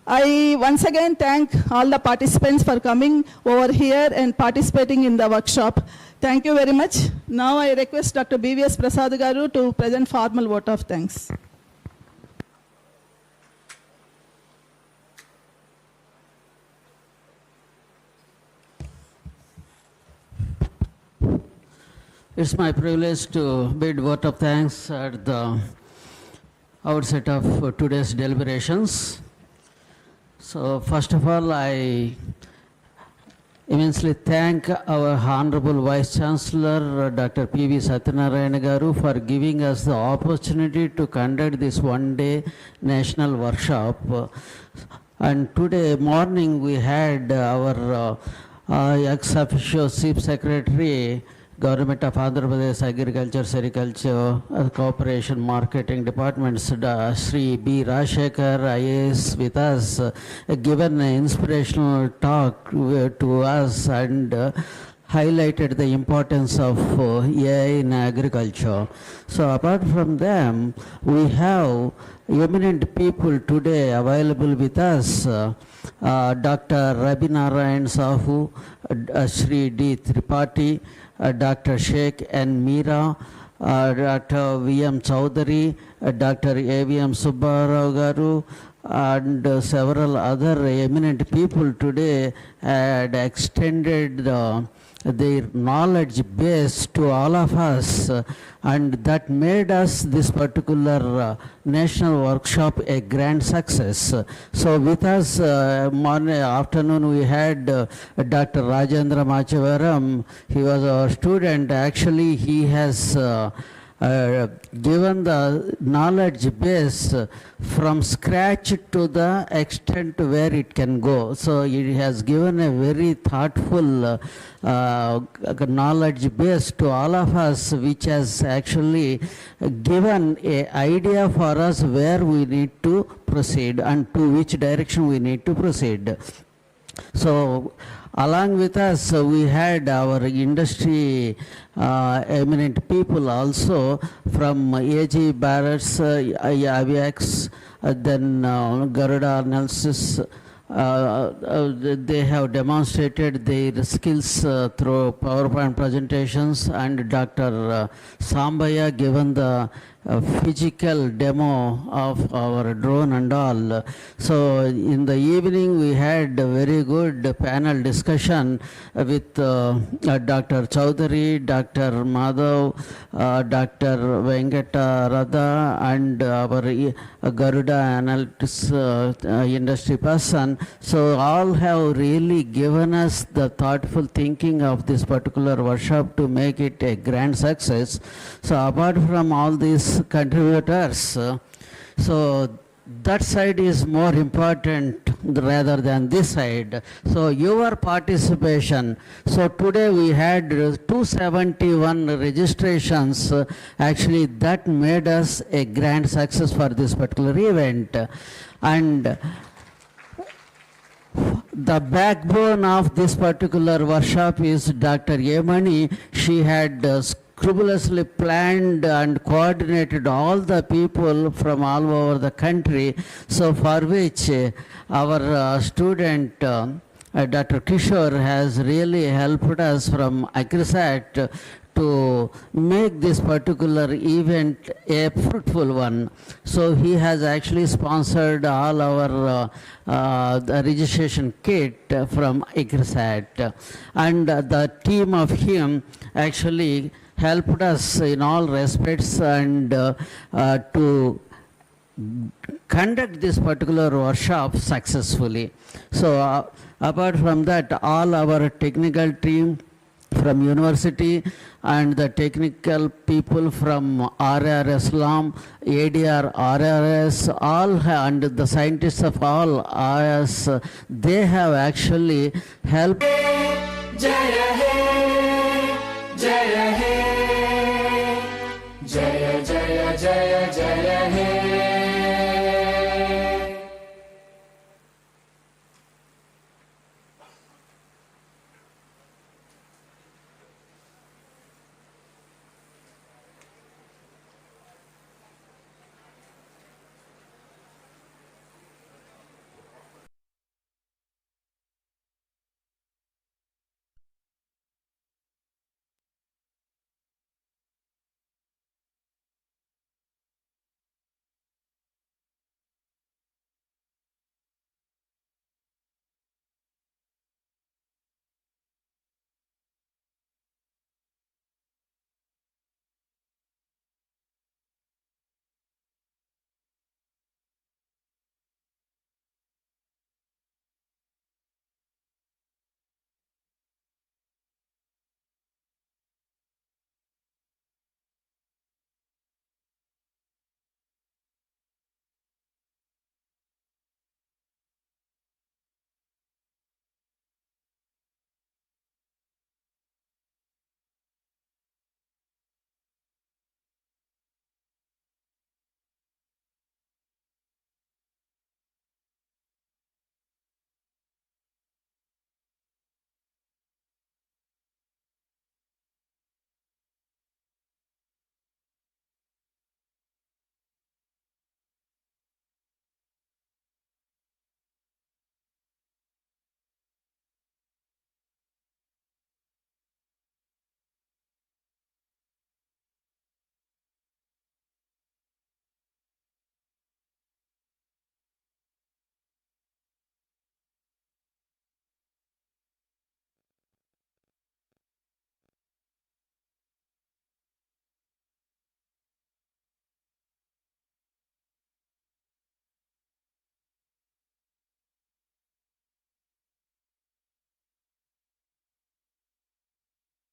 I once again thank all the participants for coming over here and participating in the workshop. Thank you very much. Now I request Dr. BVS Prasad Garu to present formal vote of thanks. It's my privilege to bid vote of thanks at the outset of today's deliberations. So first of all, I immensely thank our Honorable Vice Chancellor, Dr. P.V. Satyanarayana Garu, for giving us the opportunity to conduct this one-day national workshop. And today morning we had our ex-officio Chief Secretary, Government of Andhra Pradesh Agriculture, Sericulture, Cooperation Marketing Departments, Sri B. Rajshekar, IAS, with us, given an inspirational talk to us and highlighted the importance of AI in agriculture. So apart from them, we have eminent people today available with us. Dr. Rabi Narayan Sahu, Sri D. Tripathi, Dr. Sheikh N. Meera, Dr. V.M. Chowdhury, Dr. A.V.M. Subbarao Garu, and several other eminent people today had extended their knowledge base to all of us, and that made us this particular national workshop a grand success. So with us afternoon we had Dr. Rajendra Machavaram. He was our student. Actually he has given the knowledge base from scratch to the extent where it can go. So it has given a very thoughtful knowledge base to all of us, which has actually given an idea for us where we need to proceed and to which direction we need to proceed. So along with us, we had our industry eminent people also from AG Barrett's, Aviax, then Garuda Analysis. They have demonstrated their skills through PowerPoint presentations, and Dr. Sambaya given the physical demo of our drone and all. So in the evening we had a very good panel discussion with Dr. Chowdhury, Dr. Madhav, Dr. Venkata Radha, and our Garuda Analytics industry person. So all have really given us the thoughtful thinking of this particular workshop to make it a grand success. So apart from all these contributors, so that side is more important rather than this side. So your participation. So today we had 271 registrations. Actually that made us a grand success for this particular event. And the backbone of this particular workshop is Dr. Yemani. She had scrupulously planned and coordinated all the people from all over the country. So for which our student Dr. Kishore has really helped us from AgriSat to make this particular event a fruitful one. So he has actually sponsored all our the registration kit from AgriSat, and the team of him actually helped us in all respects and to conduct this particular workshop successfully. So apart from that, all our technical team from university and the technical people from RR Islam, ADR, RRS, all and the scientists of all RS, they have actually helped. Jaya He, Jaya He, Jaya Jaya Jaya Jaya He.